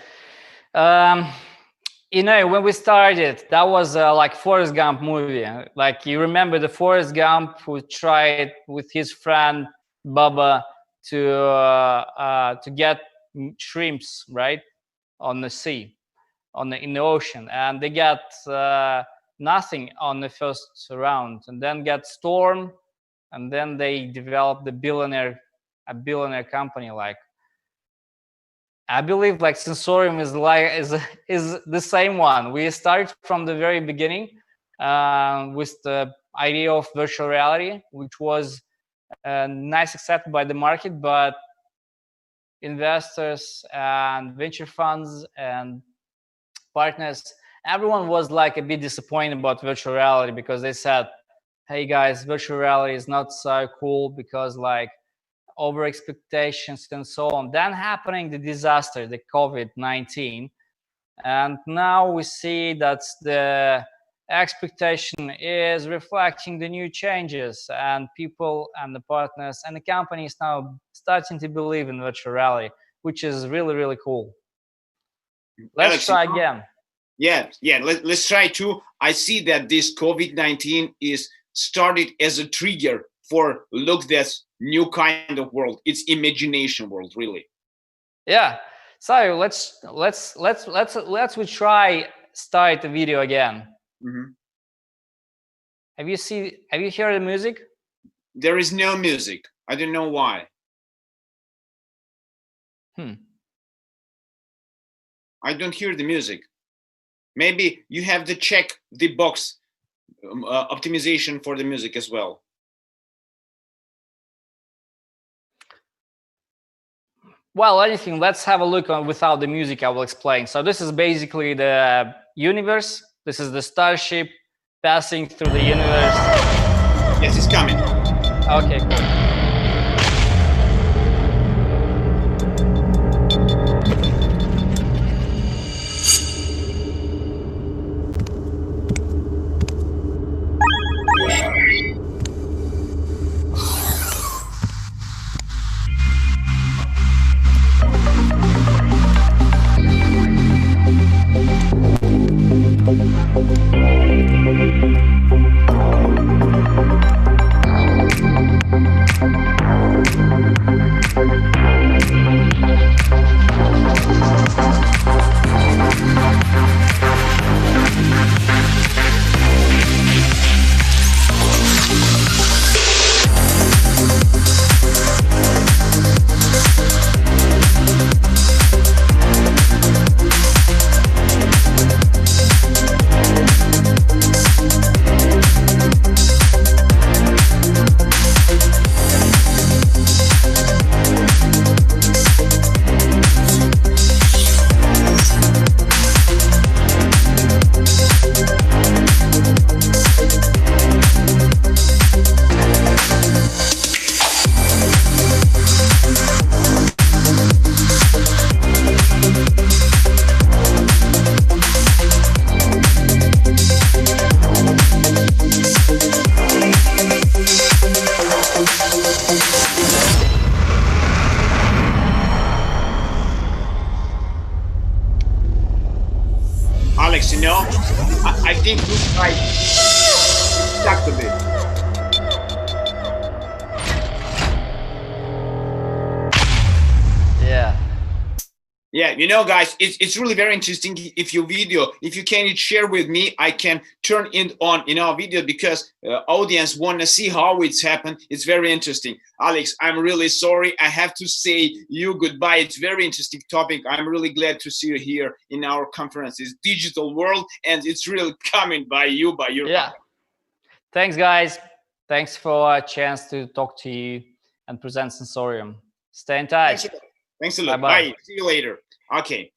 you know, when we started, that was like Forrest Gump movie. Like, you remember the Forrest Gump who tried with his friend Bubba to get shrimps, right, on the sea, in the ocean, and they got nothing on the first round, and then got storm, and then they developed a billionaire company. Like, I believe like Sensorium is the same one. We started from the very beginning with the idea of virtual reality, which was nice accepted by the market, but investors and venture funds and partners, everyone was like a bit disappointed about virtual reality, because they said, hey guys, virtual reality is not so cool because like over expectations and so on. Then happening the disaster, the COVID-19, and now we see that the expectation is reflecting the new changes, and people and the partners and the companies now starting to believe in virtual reality, which is really, really cool. Let's Alex, try again. Yeah, let's try too. I see that this COVID-19 is started as a trigger for look this new kind of world. It's imagination world, really. Yeah. So let's try start the video again. Mm-hmm. Have you heard the music? There is no music. I don't know why. I don't hear the music. Maybe you have to check the box optimization for the music as well. Well, anything, let's have a look on without the music. I will explain. So this is basically the universe. This is the starship passing through the universe. Yes, it's coming. Okay, cool. I think looks like stuck a bit. Yeah. Yeah, you know, guys, it's really very interesting. If you can share with me, I can turn it on in our video because audience want to see how it's happened. It's very interesting. Alex, I'm really sorry. I have to say you goodbye. It's very interesting topic. I'm really glad to see you here in our conference. It's digital world, and it's really coming by your yeah. Thanks, guys. Thanks for a chance to talk to you and present Sensorium. Stay in touch. Thanks a lot. Bye-bye. Bye. See you later. Okay.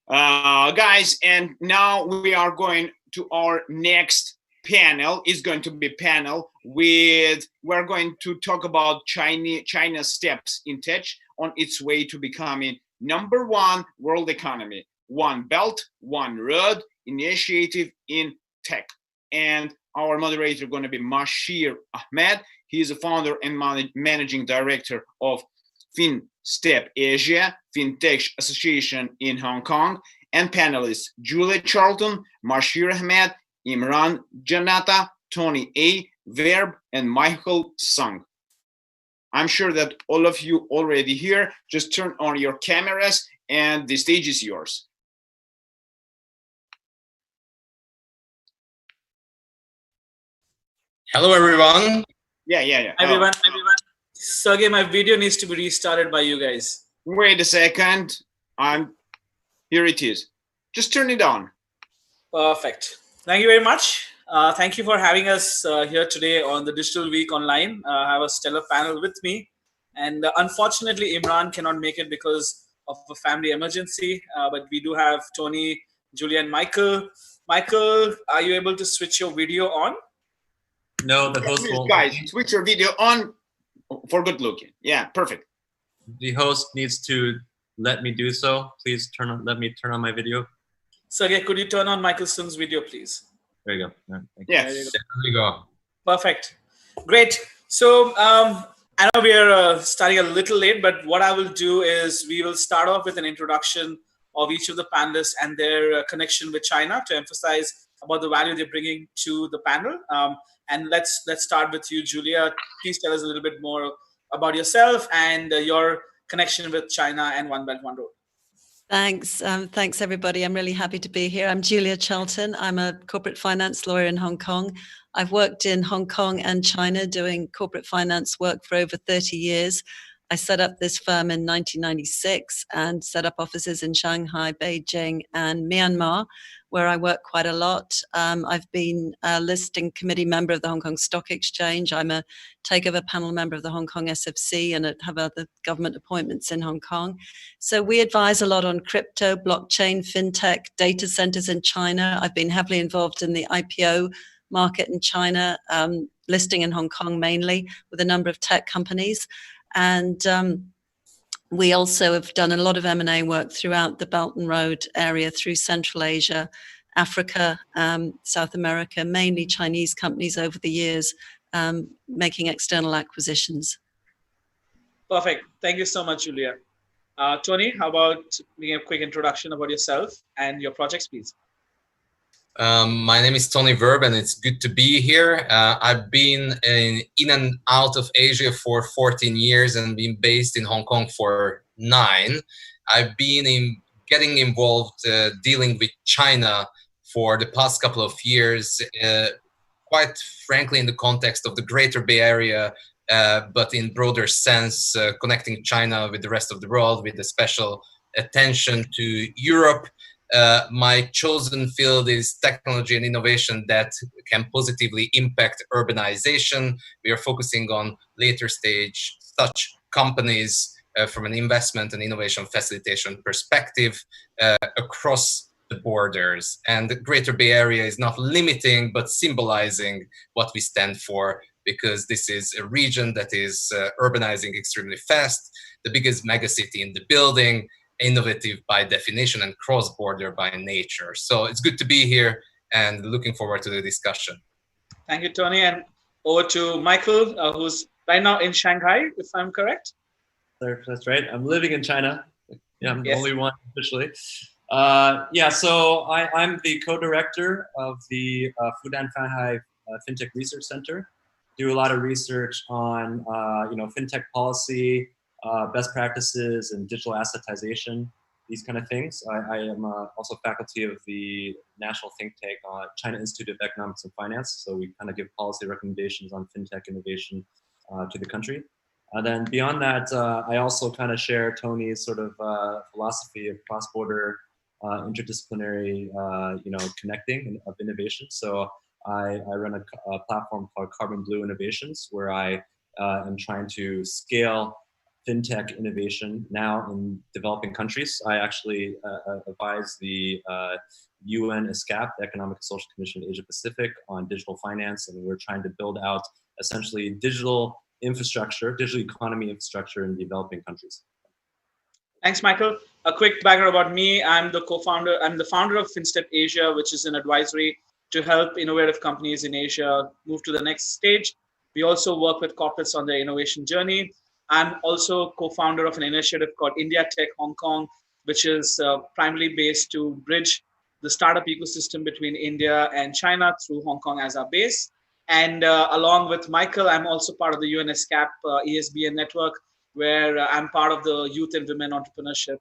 Guys, and now we are going to our next panel. It's going to be panel we're going to talk about China's steps in tech on its way to becoming #1 world economy. One Belt, One Road initiative in tech. And our moderator is going to be Mashir Ahmed. He is a founder and managing director of FinStep Asia, FinTech Association in Hong Kong, and panelists Julia Charlton, Mashir Ahmed, Imran Janata, Tony A. Verb, and Michael Sung. I'm sure that all of you already here. Just turn on your cameras and the stage is yours. Hello, everyone. Yeah. Everyone. Sergey, my video needs to be restarted by you guys. Wait a second. Here it is. Just turn it on. Perfect. Thank you very much. Thank you for having us here today on the Digital Week Online. I have a stellar panel with me. And unfortunately, Imran cannot make it because of a family emergency. But we do have Tony, Julia, and Michael. Michael, are you able to switch your video on? No, the host won't. Guys, switch your video on for good looking. Yeah, perfect. The host needs to let me do so. Please let me turn on my video. Sergey, could you turn on Michael Sung's video, please? There you go. Yes. There you go. Perfect. Great. So I know we are starting a little late, but what I will do is we will start off with an introduction of each of the panelists and their connection with China to emphasize about the value they're bringing to the panel. And let's start with you, Julia. Please tell us a little bit more about yourself and your connection with China and One Belt, One Road. Thanks. Thanks, everybody. I'm really happy to be here. I'm Julia Charlton. I'm a corporate finance lawyer in Hong Kong. I've worked in Hong Kong and China doing corporate finance work for over 30 years. I set up this firm in 1996 and set up offices in Shanghai, Beijing, and Myanmar, where I work quite a lot. I've been a listing committee member of the Hong Kong Stock Exchange. I'm a takeover panel member of the Hong Kong SFC and have other government appointments in Hong Kong. So we advise a lot on crypto, blockchain, fintech, data centers in China. I've been heavily involved in the IPO market in China, listing in Hong Kong mainly with a number of tech companies. And we also have done a lot of M&A work throughout the Belt and Road area through Central Asia, Africa, South America, mainly Chinese companies over the years, making external acquisitions. Perfect. Thank you so much, Julia. Tony, how about giving a quick introduction about yourself and your projects, please? My name is Tony Verb, and it's good to be here. I've been in and out of Asia for 14 years and been based in Hong Kong for 9. I've been getting involved dealing with China for the past couple of years, quite frankly in the context of the Greater Bay Area, but in broader sense, connecting China with the rest of the world with a special attention to Europe. My chosen field is technology and innovation that can positively impact urbanization. We are focusing on later stage such companies from an investment and innovation facilitation perspective across the borders. And the Greater Bay Area is not limiting, but symbolizing what we stand for, because this is a region that is urbanizing extremely fast, the biggest megacity in the building, innovative by definition and cross-border by nature. So it's good to be here and looking forward to the discussion. Thank you, Tony. And over to Michael, who's right now in Shanghai, if I'm correct. That's right. I'm living in China. Yeah, I'm the only one officially. Yeah, so I'm the co-director of the Fudan Fanhai FinTech Research Center. Do a lot of research on fintech policy, best practices, and digital assetization, these kind of things. I am also faculty of the national think tank China Institute of Economics and Finance. So we kind of give policy recommendations on fintech innovation to the country. Then beyond that, I also kind of share Tony's sort of philosophy of cross-border interdisciplinary, connecting of innovation. So I run a platform called Carbon Blue Innovations, where I am trying to scale fintech innovation now in developing countries. I actually advise the UN ESCAP, the Economic and Social Commission of Asia Pacific, on digital finance, and we're trying to build out essentially digital infrastructure, digital economy infrastructure in developing countries. Thanks, Michael. A quick background about me. I'm the founder of FinStep Asia, which is an advisory to help innovative companies in Asia move to the next stage. We also work with corporates on their innovation journey. I'm also co-founder of an initiative called India Tech Hong Kong, which is primarily based to bridge the startup ecosystem between India and China through Hong Kong as our base. And along with Michael, I'm also part of the UN ESCAP ESBN network, where I'm part of the Youth and Women Entrepreneurship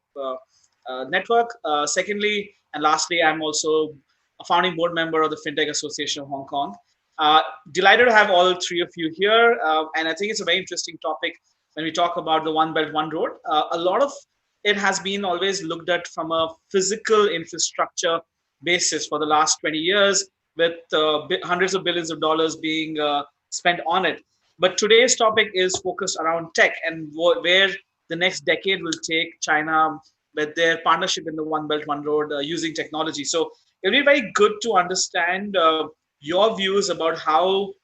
Network. Secondly, and lastly, I'm also a founding board member of the FinTech Association of Hong Kong. Delighted to have all three of you here. And I think it's a very interesting topic when we talk about the One Belt, One Road. A lot of it has been always looked at from a physical infrastructure basis for the last 20 years, with hundreds of billions of dollars being spent on it. But today's topic is focused around tech and where the next decade will take China with their partnership in the One Belt, One Road using technology. So it'll be very good to understand your views about how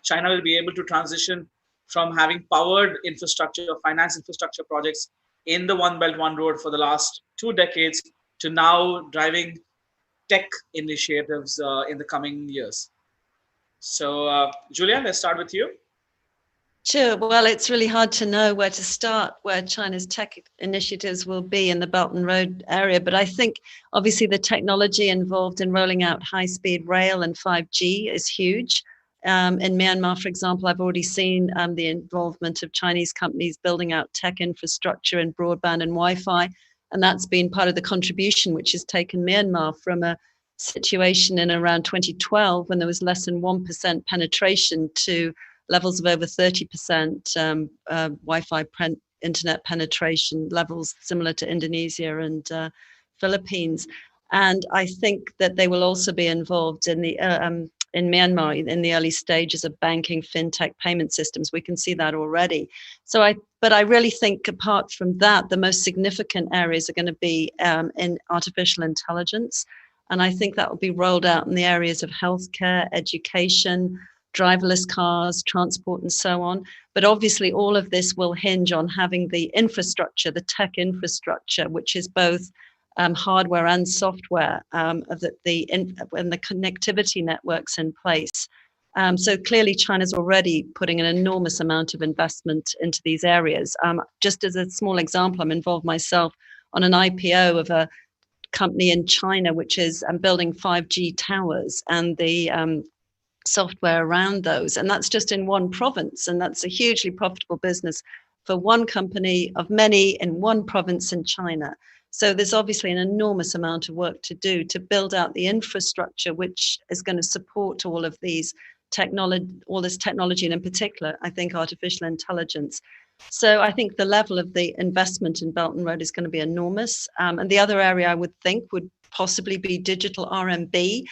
China will be able to transition from having powered infrastructure, finance infrastructure projects in the One Belt, One Road for the last 2 decades to now driving tech initiatives in the coming years. So Julia, let's start with you. Sure. Well, it's really hard to know where to start, where China's tech initiatives will be in the Belt and Road area. But I think obviously the technology involved in rolling out high-speed rail and 5G is huge. In Myanmar, for example, I've already seen the involvement of Chinese companies building out tech infrastructure and broadband and Wi-Fi. And that's been part of the contribution which has taken Myanmar from a situation in around 2012 when there was less than 1% penetration to levels of over 30% Wi-Fi internet penetration levels similar to Indonesia and Philippines. And I think that they will also be involved in the in Myanmar in the early stages of banking, fintech, payment systems. We can see that already. But I really think apart from that, the most significant areas are going to be in artificial intelligence. And I think that will be rolled out in the areas of healthcare, education, driverless cars, transport, and so on. But obviously, all of this will hinge on having the infrastructure, the tech infrastructure, which is both hardware and software, and the connectivity networks in place. So clearly, China's already putting an enormous amount of investment into these areas. Just as a small example, I'm involved myself on an IPO of a company in China, which is building 5G towers and the software around those. And that's just in one province. And that's a hugely profitable business for one company of many in one province in China. So there's obviously an enormous amount of work to do to build out the infrastructure, which is going to support all of these all this technology, and in particular, I think artificial intelligence. So I think the level of the investment in Belt and Road is going to be enormous. And the other area I would think would possibly be digital RMB,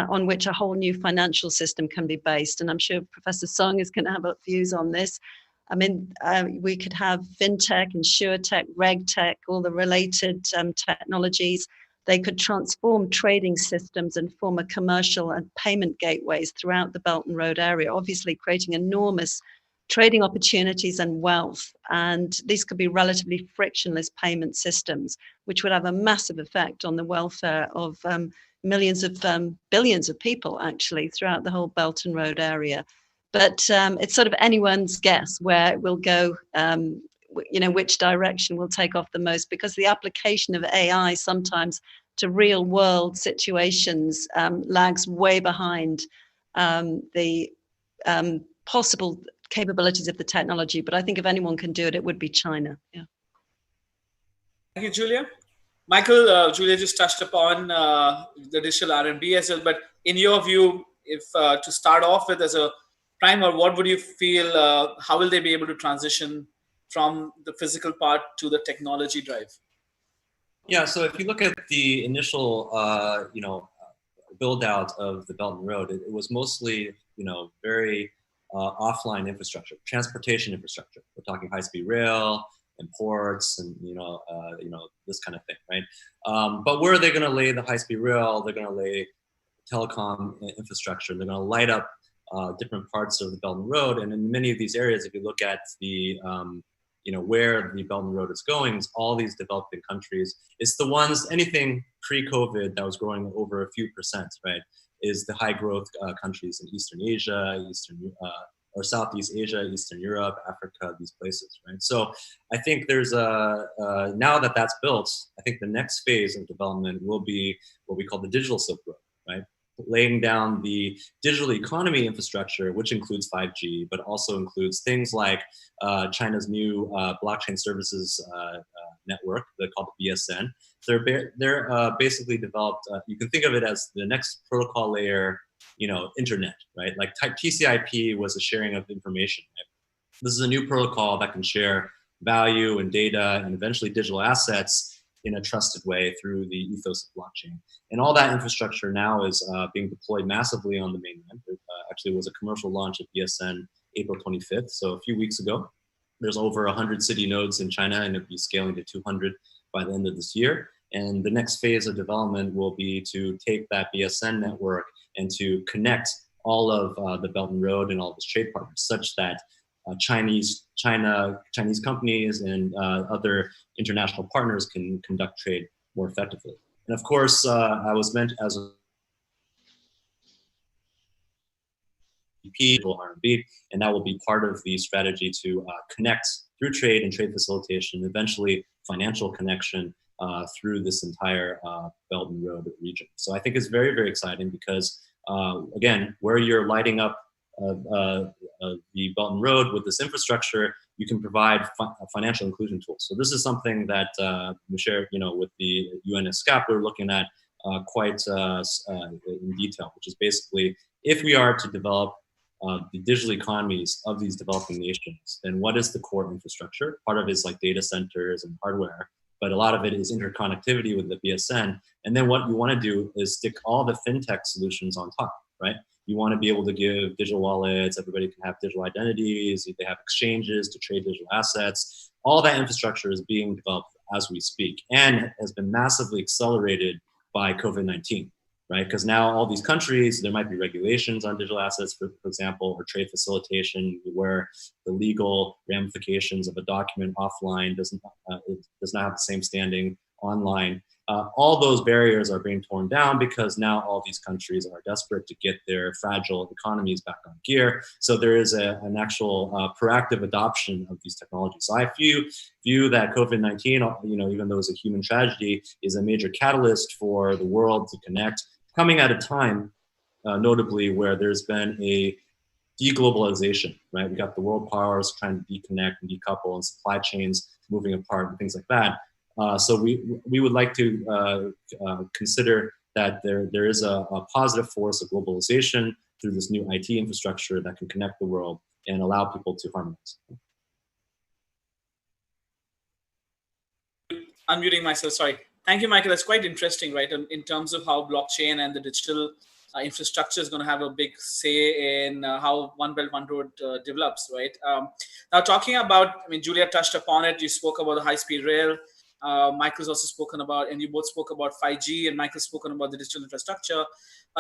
on which a whole new financial system can be based. And I'm sure Professor Song is going to have views on this. I mean, we could have fintech, insurtech, regtech, all the related technologies. They could transform trading systems and form a commercial and payment gateways throughout the Belt and Road area, obviously creating enormous trading opportunities and wealth. And these could be relatively frictionless payment systems, which would have a massive effect on the welfare of millions of billions of people actually throughout the whole Belt and Road area. But it's sort of anyone's guess where it will go which direction will take off the most, because the application of AI sometimes to real world situations lags way behind the possible capabilities of the technology. But I think if anyone can do it, it would be China. Yeah. Thank you, Julia. Michael, Julia just touched upon the digital R&D as well, but in your view, if to start off with as a primer, what would you feel, how will they be able to transition from the physical part to the technology drive? Yeah, so if you look at the initial, build out of the Belt and Road, it was mostly, very offline infrastructure, transportation infrastructure. We're talking high-speed rail and ports and, this kind of thing, right? But where are they going to lay the high-speed rail? They're going to lay telecom infrastructure. They're going to light up different parts of the Belt and Road. And in many of these areas, if you look at the, where the Belt and Road is going, it's all these developing countries. It's the ones, anything pre-COVID that was growing over a few percent, right, is the high growth countries in Eastern Asia, or Southeast Asia, Eastern Europe, Africa, these places, right? So I think there's now that that's built, I think the next phase of development will be what we call the digital Silk Road, right? Laying down the digital economy infrastructure, which includes 5G, but also includes things like China's new blockchain services network, they're called the BSN. They're basically developed, you can think of it as the next protocol layer, internet, right? Like TCP was a sharing of information, right? This is a new protocol that can share value and data and eventually digital assets in a trusted way through the ethos of blockchain. And all that infrastructure now is being deployed massively on the mainland. Actually, it was a commercial launch of BSN April 25th, so a few weeks ago. There's over 100 city nodes in China, and it'll be scaling to 200 by the end of this year. And the next phase of development will be to take that BSN network and to connect all of the Belt and Road and all of its trade partners, such that Chinese companies and other international partners can conduct trade more effectively. And of course, I was meant as a R&D, and that will be part of the strategy to connect through trade and trade facilitation, eventually financial connection through this entire Belt and Road region. So I think it's very, very exciting because, again, where you're lighting up the Belt and Road with this infrastructure, you can provide financial inclusion tools. So this is something that we share, with the UNESCAP, we're looking at quite in detail, which is basically, if we are to develop the digital economies of these developing nations, then what is the core infrastructure? Part of it is like data centers and hardware, but a lot of it is interconnectivity with the BSN. And then what you want to do is stick all the fintech solutions on top, right? You want to be able to give digital wallets, everybody can have digital identities, they have exchanges to trade digital assets. All that infrastructure is being developed as we speak and has been massively accelerated by COVID-19, right? Because now all these countries, there might be regulations on digital assets, for example, or trade facilitation, where the legal ramifications of a document offline does not have the same standing online. All those barriers are being torn down because now all these countries are desperate to get their fragile economies back on gear. So there is an actual proactive adoption of these technologies. So I view that COVID-19, even though it's a human tragedy, is a major catalyst for the world to connect, coming at a time, notably, where there's been a deglobalization, right? We got the world powers trying to deconnect and decouple and supply chains moving apart and things like that. So we would like to consider that there is a positive force of globalization through this new IT infrastructure that can connect the world and allow people to harmonize. Unmuting myself, sorry. Thank you, Michael. That's quite interesting, right? In terms of how blockchain and the digital infrastructure is going to have a big say in how One Belt, One Road develops, right? Now, talking about, Julia touched upon it. You spoke about the high-speed rail. Michael's also spoken about, and you both spoke about 5G, and Michael's spoken about the digital infrastructure.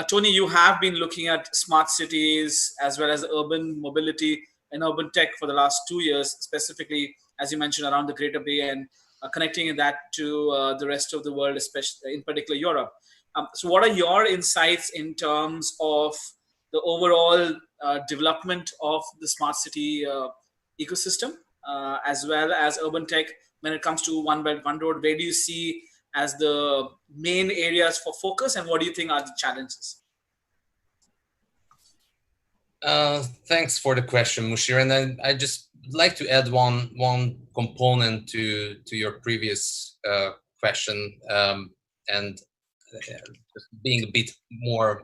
Tony, you have been looking at smart cities as well as urban mobility and urban tech for the last 2 years, specifically, as you mentioned, around the Greater Bay and connecting that to the rest of the world, especially in particular Europe. So what are your insights in terms of the overall development of the smart city ecosystem? as well as urban tech when it comes to One Belt, One Road? Where do you see as the main areas for focus, and what do you think are the challenges? Thanks for the question, Mushir. And I just like to add one component to your previous question, and just being a bit more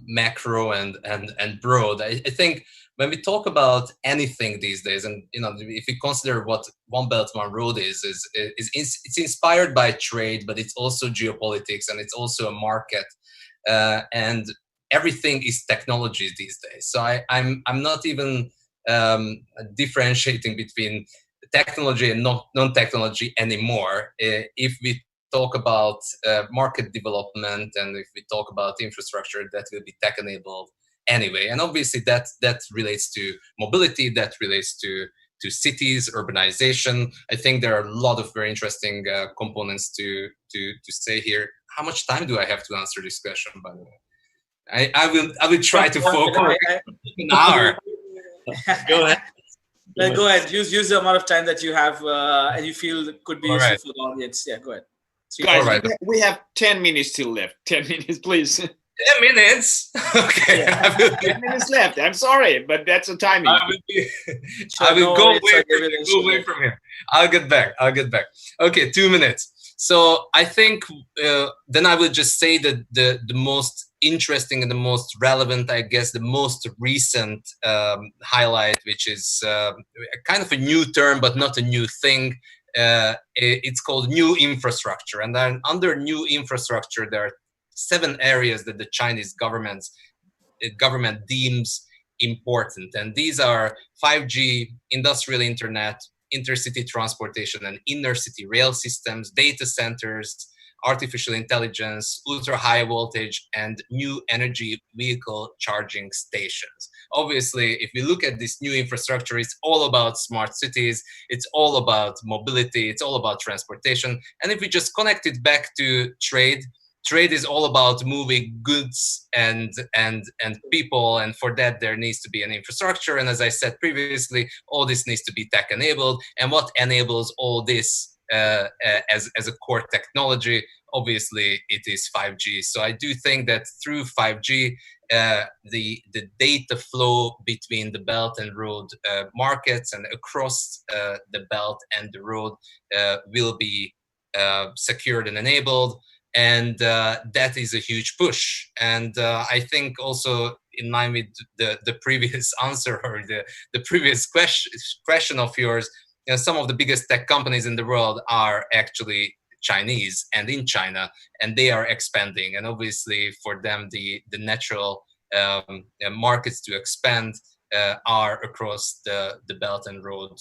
macro and broad. I think when we talk about anything these days, and if you consider what One Belt, One Road is it's inspired by trade, but it's also geopolitics, and it's also a market, and everything is technology these days. So I'm not even differentiating between technology and non-technology anymore. If we talk about market development, and if we talk about infrastructure, that will be tech-enabled anyway. And obviously that relates to mobility, that relates to cities, urbanization. I think there are a lot of very interesting components to say here. How much time do I have to answer this question, by the way? I will try to focus an hour. Go ahead. Go ahead. Use the amount of time that you have and you feel could be useful for the audience. Yeah, go ahead. Guys, we have 10 minutes still left. 10 minutes, please. 10 minutes? Okay. Yeah. 10 minutes left. I'm sorry, but that's the timing. I will go away from here. I'll get back. Okay, 2 minutes. So I think then I will just say that the most interesting and the most relevant, I guess, the most recent highlight, which is kind of a new term, but not a new thing. It's called new infrastructure. And then under new infrastructure, there are 7 areas that the Chinese government deems important. And these are 5G, industrial internet, intercity transportation and inner city rail systems, data centers, artificial intelligence, ultra high voltage, and new energy vehicle charging stations. Obviously, if we look at this new infrastructure, it's all about smart cities, it's all about mobility, it's all about transportation. And if we just connect it back to trade is all about moving goods and people, and for that there needs to be an infrastructure. And as I said previously, all this needs to be tech enabled. And what enables all this as a core technology? Obviously, it is 5G. So I do think that through 5G, the data flow between the Belt and Road markets and across the Belt and the Road will be secured and enabled. And that is a huge push. And I think also in line with the previous answer or the previous question of yours, some of the biggest tech companies in the world are actually Chinese and in China, and they are expanding. And obviously for them, the natural markets to expand are across the Belt and Road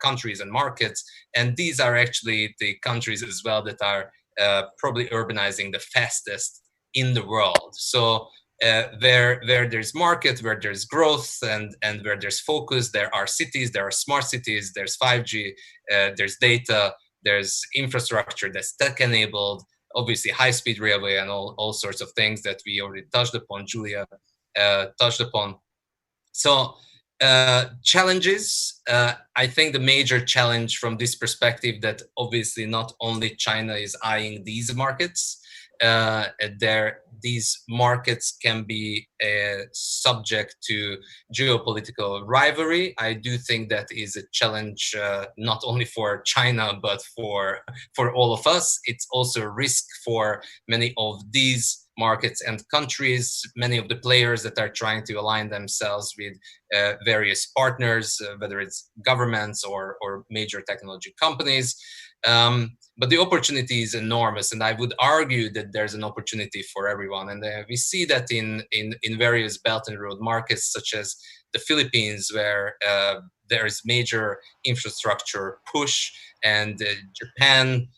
countries and markets. And these are actually the countries as well that are probably urbanizing the fastest in the world. So where there's market, where there's growth, and where there's focus, there are cities, there are smart cities, there's 5G, there's data, there's infrastructure that's tech-enabled, obviously high-speed railway and all sorts of things that we already touched upon, Julia touched upon. So challenges, I think the major challenge from this perspective that obviously not only China is eyeing these markets, these markets can be subject to geopolitical rivalry. I do think that is a challenge not only for China, but for all of us. It's also a risk for many of these markets and countries, many of the players that are trying to align themselves with various partners, whether it's governments or major technology companies. But the opportunity is enormous, and I would argue that there's an opportunity for everyone. And we see that in various Belt and Road markets, such as the Philippines, where there is major infrastructure push, and Japan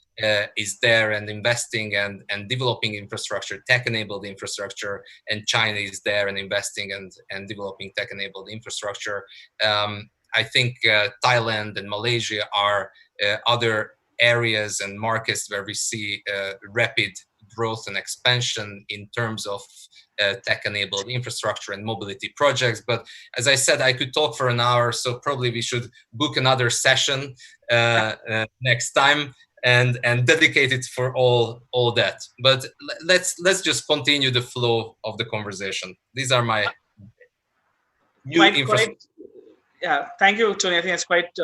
is there and investing and developing infrastructure, tech-enabled infrastructure, and China is there and investing and developing tech-enabled infrastructure. I think Thailand and Malaysia are other areas and markets where we see rapid growth and expansion in terms of tech-enabled infrastructure and mobility projects. But as I said, I could talk for an hour, so probably we should book another session next time and dedicate it for all that. But let's just continue the flow of the conversation. These are my new infrastructure. Yeah, thank you, Tony. I think it's quite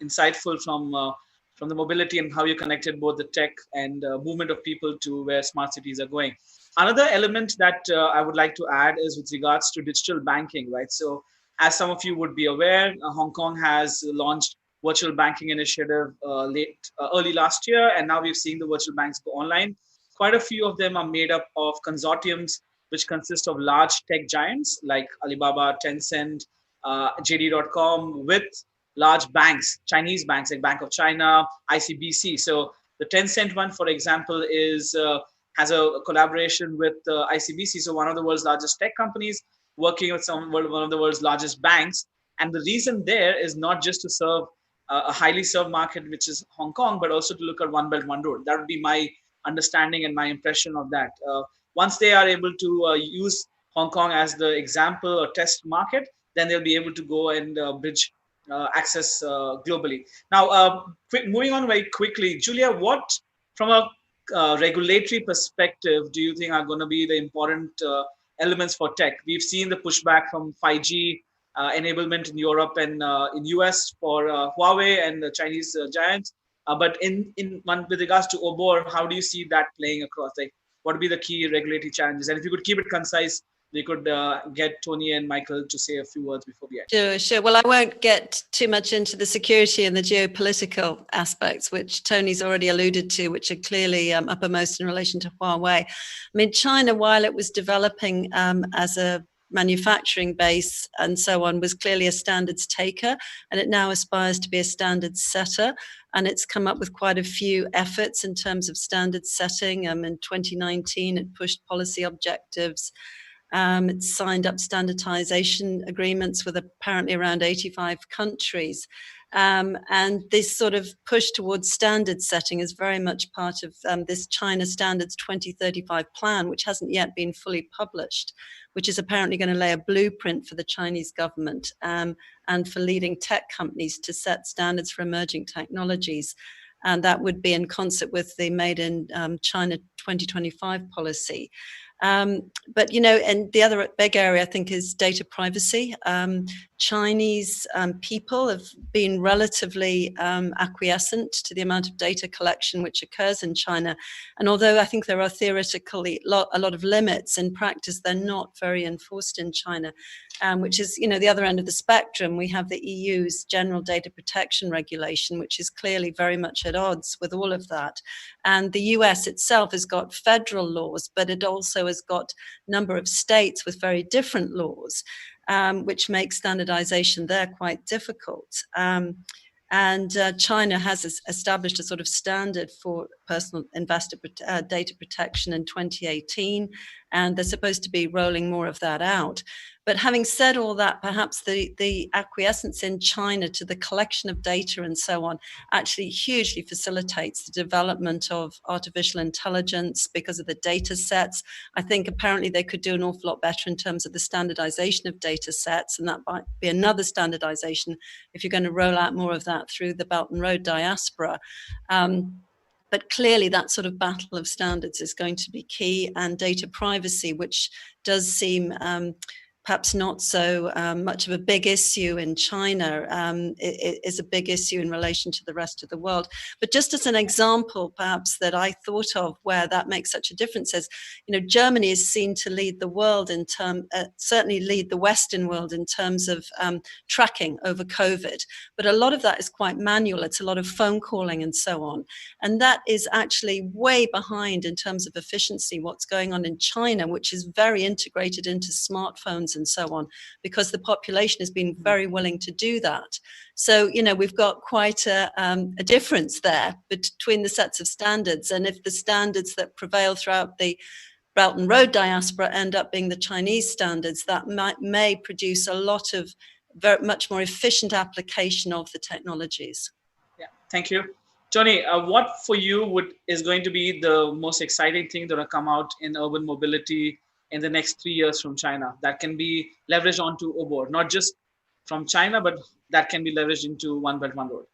insightful from the mobility and how you connected both the tech and movement of people to where smart cities are going. Another element that I would like to add is with regards to digital banking, right? So as some of you would be aware, Hong Kong has launched virtual banking initiative early last year, and now we've seen the virtual banks go online. Quite a few of them are made up of consortiums which consist of large tech giants like Alibaba, Tencent, JD.com, with large banks, Chinese banks like Bank of China, ICBC. So the Tencent one, for example, has a collaboration with ICBC, so one of the world's largest tech companies, working with one of the world's largest banks. And the reason there is not just to serve a highly served market, which is Hong Kong, but also to look at One Belt, One Road. That would be my understanding and my impression of that. Once they are able to use Hong Kong as the example or test market, then they'll be able to go and bridge access globally. Now, moving on very quickly, Julia, what from a regulatory perspective do you think are going to be the important elements for tech? We've seen the pushback from 5G enablement in Europe and in US for Huawei and the Chinese giants. But with regards to OBOR, how do you see that playing across? Like, what would be the key regulatory challenges? And if you could keep it concise, we could get Tony and Michael to say a few words before we end. Sure. Well, I won't get too much into the security and the geopolitical aspects, which Tony's already alluded to, which are clearly uppermost in relation to Huawei. I mean, China, while it was developing as a manufacturing base and so on, was clearly a standards taker, and it now aspires to be a standards setter. And it's come up with quite a few efforts in terms of standards setting. In 2019, it pushed policy objectives. It signed up standardization agreements with apparently around 85 countries. And this sort of push towards standard setting is very much part of this China Standards 2035 plan, which hasn't yet been fully published, which is apparently going to lay a blueprint for the Chinese government and for leading tech companies to set standards for emerging technologies. And that would be in concert with the Made in China 2025 policy. But, and the other big area, I think, is data privacy. Chinese people have been relatively acquiescent to the amount of data collection which occurs in China. And although I think there are theoretically a lot of limits, in practice, they're not very enforced in China, which is, the other end of the spectrum. We have the EU's General Data Protection Regulation, which is clearly very much at odds with all of that. And the US itself has got federal laws, but it also has got a number of states with very different laws, which makes standardization there quite difficult. And China has established a sort of standard for personal investor data protection in 2018, and they're supposed to be rolling more of that out. But having said all that, perhaps the acquiescence in China to the collection of data and so on actually hugely facilitates the development of artificial intelligence because of the data sets. I think apparently they could do an awful lot better in terms of the standardization of data sets, and that might be another standardization if you're going to roll out more of that through the Belt and Road diaspora. But clearly that sort of battle of standards is going to be key, and data privacy, which does seem perhaps not so much of a big issue in China, is a big issue in relation to the rest of the world. But just as an example, perhaps, that I thought of where that makes such a difference is, Germany is seen to lead the world certainly lead the Western world in terms of tracking over COVID. But a lot of that is quite manual. It's a lot of phone calling and so on. And that is actually way behind in terms of efficiency what's going on in China, which is very integrated into smartphones and so on, because the population has been very willing to do that. So, we've got quite a difference there between the sets of standards. And if the standards that prevail throughout the Belt and Road diaspora end up being the Chinese standards, that may produce a lot of much more efficient application of the technologies. Yeah, thank you. Tony, what for you is going to be the most exciting thing that will come out in urban mobility in the next 3 years from China that can be leveraged onto Obor, not just from China, but that can be leveraged into One Belt, One Road?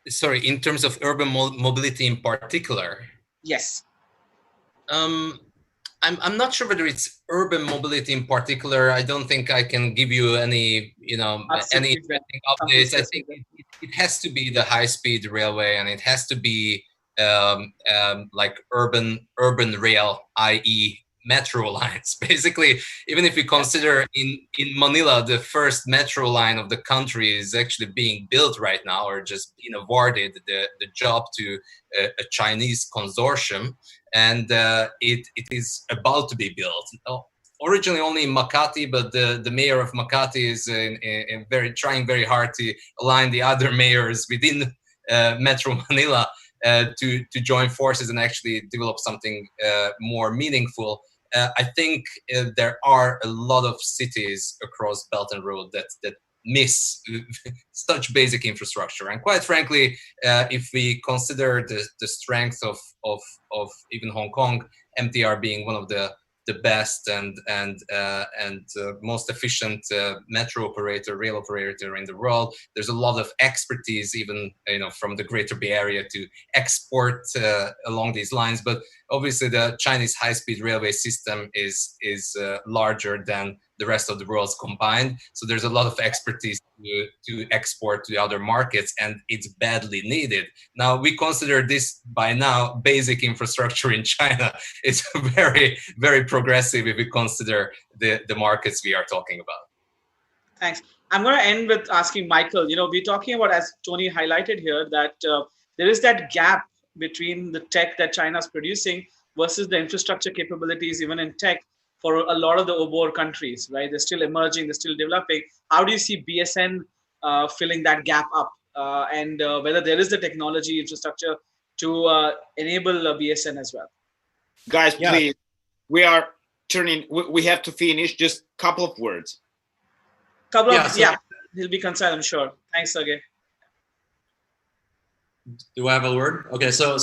Sorry, in terms of urban mobility in particular? Yes. I'm not sure whether it's urban mobility in particular. I don't think I can give you any, any updates. I think it has to be the high-speed railway, and it has to be like urban rail, i.e. metro lines. Basically, even if you consider in Manila, the first metro line of the country is actually being built right now, or just being awarded the job to a Chinese consortium. And it is about to be built. Originally only in Makati, but the mayor of Makati is trying very hard to align the other mayors within Metro Manila to join forces and actually develop something more meaningful. I think there are a lot of cities across Belt and Road that miss such basic infrastructure. And quite frankly, if we consider the strength of even Hong Kong, MTR being one of the best and most efficient metro operator, rail operator in the world, there's a lot of expertise, even from the Greater Bay Area, to export along these lines. But obviously, the Chinese high-speed railway system is larger than the rest of the world's combined. So there's a lot of expertise to export to the other markets, and it's badly needed. Now, we consider this by now basic infrastructure in China. It's very, very progressive if we consider the markets we are talking about. Thanks. I'm going to end with asking Michael, we're talking about, as Tony highlighted here, that there is that gap between the tech that China's producing versus the infrastructure capabilities, even in tech, for a lot of the Obor countries, right? They're still emerging, they're still developing. How do you see BSN filling that gap up? And whether there is the technology infrastructure to enable BSN as well? Guys, please, we have to finish. Just a couple of words. He'll be concise, I'm sure. Thanks, Sergey. Do I have a word? Okay, so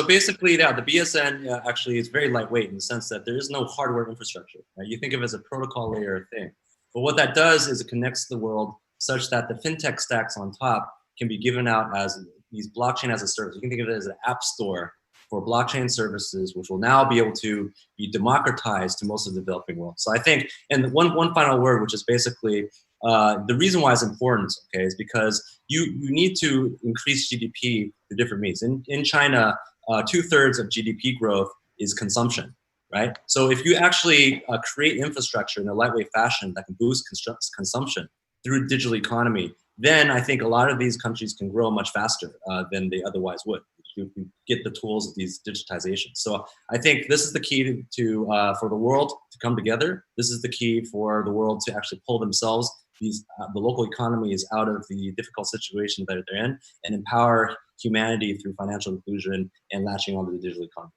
basically, the BSN actually is very lightweight in the sense that there is no hardware infrastructure. Right? You think of it as a protocol layer thing. But what that does is it connects the world such that the fintech stacks on top can be given out as these blockchain as a service. You can think of it as an app store for blockchain services, which will now be able to be democratized to most of the developing world. So I think, and one final word, which is basically, the reason why it's important, okay, is because you need to increase GDP through different means. In China, 2/3 of GDP growth is consumption, right? So if you actually create infrastructure in a lightweight fashion that can boost consumption through digital economy, then I think a lot of these countries can grow much faster than they otherwise would. You get the tools of these digitizations. So I think this is the key to for the world to come together. This is the key for the world to actually pull themselves, the local economies, out of the difficult situation that they're in, and empower humanity through financial inclusion and latching onto the digital economy.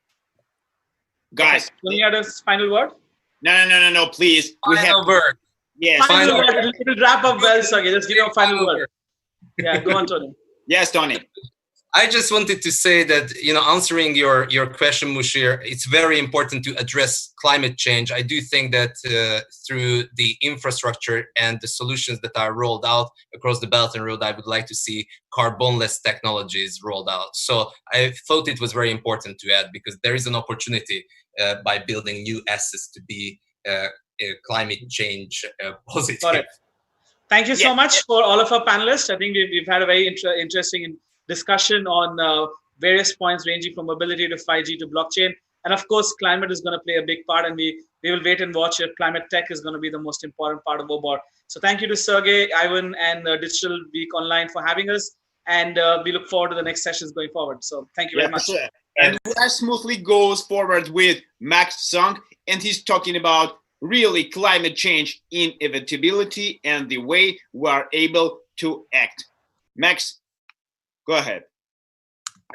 Guys, any other final word? No, please. Final word. Yes. Final word. It'll wrap up well, Sergey. Just give a final word. Yeah, go on, Tony. Yes, Tony. I just wanted to say that, answering your question, Mushir, it's very important to address climate change. I do think that through the infrastructure and the solutions that are rolled out across the Belt and Road, I would like to see carbonless technologies rolled out. So I thought it was very important to add, because there is an opportunity by building new assets to be climate change positive. Got it. Thank you so much for all of our panelists. I think we've had a very interesting discussion on various points ranging from mobility to 5G to blockchain. And of course, climate is going to play a big part, and we will wait and watch if climate tech is going to be the most important part of Obor. So thank you to Sergey, Ivan, and Digital Week Online for having us. And we look forward to the next sessions going forward. So thank you very much. And that smoothly goes forward with Max Sung, and he's talking about really climate change inevitability and the way we are able to act. Max, go ahead.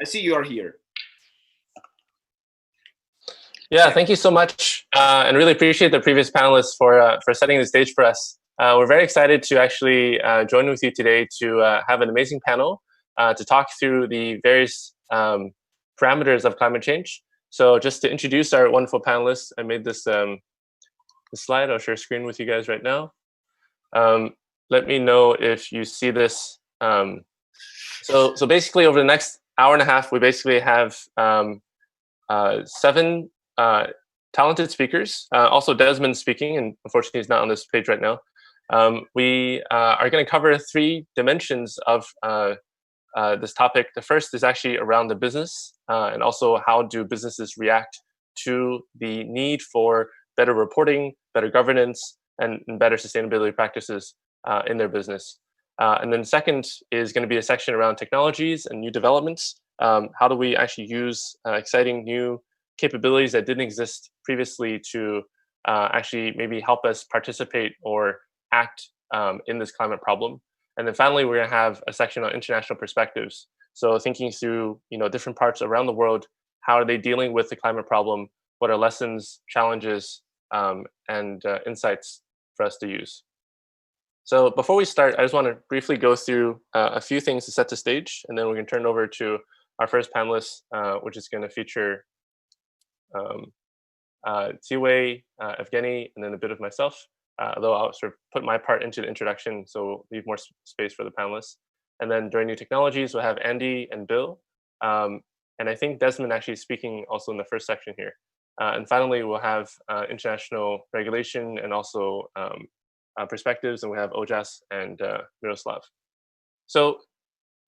I see you are here. Yeah, thank you so much, and really appreciate the previous panelists for setting the stage for us. We're very excited to actually join with you today to have an amazing panel to talk through the various parameters of climate change. So just to introduce our wonderful panelists, I made this, this slide. I'll share screen with you guys right now. Let me know if you see this. So basically over the next hour and a half, we basically have 7 talented speakers. Also Desmond speaking, and unfortunately he's not on this page right now. We are going to cover 3 dimensions of this topic. The first is actually around the business, and also how do businesses react to the need for better reporting, better governance, and better sustainability practices in their business. And then second is going to be a section around technologies and new developments. How do we actually use exciting new capabilities that didn't exist previously to actually maybe help us participate or act in this climate problem. And then finally, we're going to have a section on international perspectives. So thinking through, different parts around the world, how are they dealing with the climate problem? What are lessons, challenges, and insights for us to use? So before we start, I just want to briefly go through a few things to set the stage, and then we can turn it over to our first panelist, which is going to feature Ziwei, Evgeny, and then a bit of myself. Although I'll sort of put my part into the introduction, so leave more space for the panelists. And then during new technologies, we'll have Andy and Bill. And I think Desmond actually is speaking also in the first section here. And finally, we'll have international regulation and also perspectives, and we have Ojas and Miroslav. So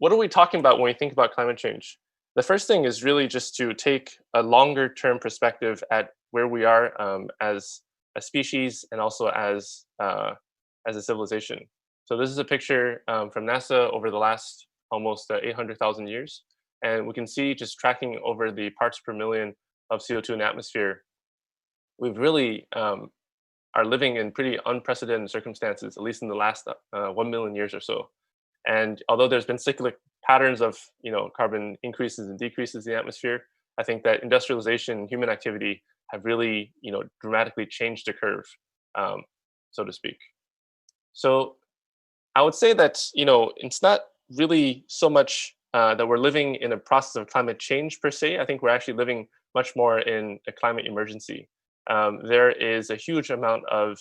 what are we talking about when we think about climate change? The first thing is really just to take a longer term perspective at where we are as a species and also as a civilization. So this is a picture from NASA over the last almost 800,000 years. And we can see just tracking over the parts per million of CO2 in the atmosphere, we've really are living in pretty unprecedented circumstances, at least in the last 1 million years or so. And although there's been cyclic patterns of carbon increases and decreases in the atmosphere, I think that industrialization and human activity have really dramatically changed the curve, so to speak. So I would say that it's not really so much that we're living in a process of climate change per se. I think we're actually living much more in a climate emergency. There is a huge amount of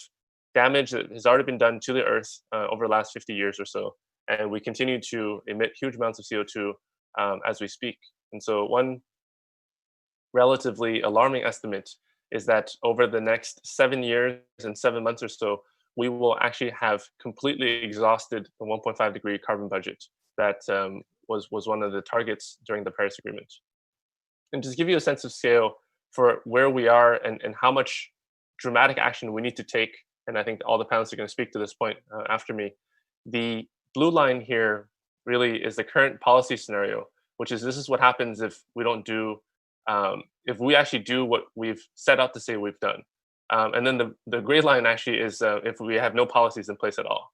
damage that has already been done to the Earth over the last 50 years or so, and we continue to emit huge amounts of CO2 as we speak. And so one relatively alarming estimate is that over the next 7 years and 7 months or so, we will actually have completely exhausted the 1.5 degree carbon budget that was one of the targets during the Paris Agreement. And just give you a sense of scale for where we are and how much dramatic action we need to take, and I think all the panelists are going to speak to this point after me. The blue line here really is the current policy scenario, which is this is what happens if we don't do if we actually do what we've set out to say we've done. And then the gray line actually is if we have no policies in place at all.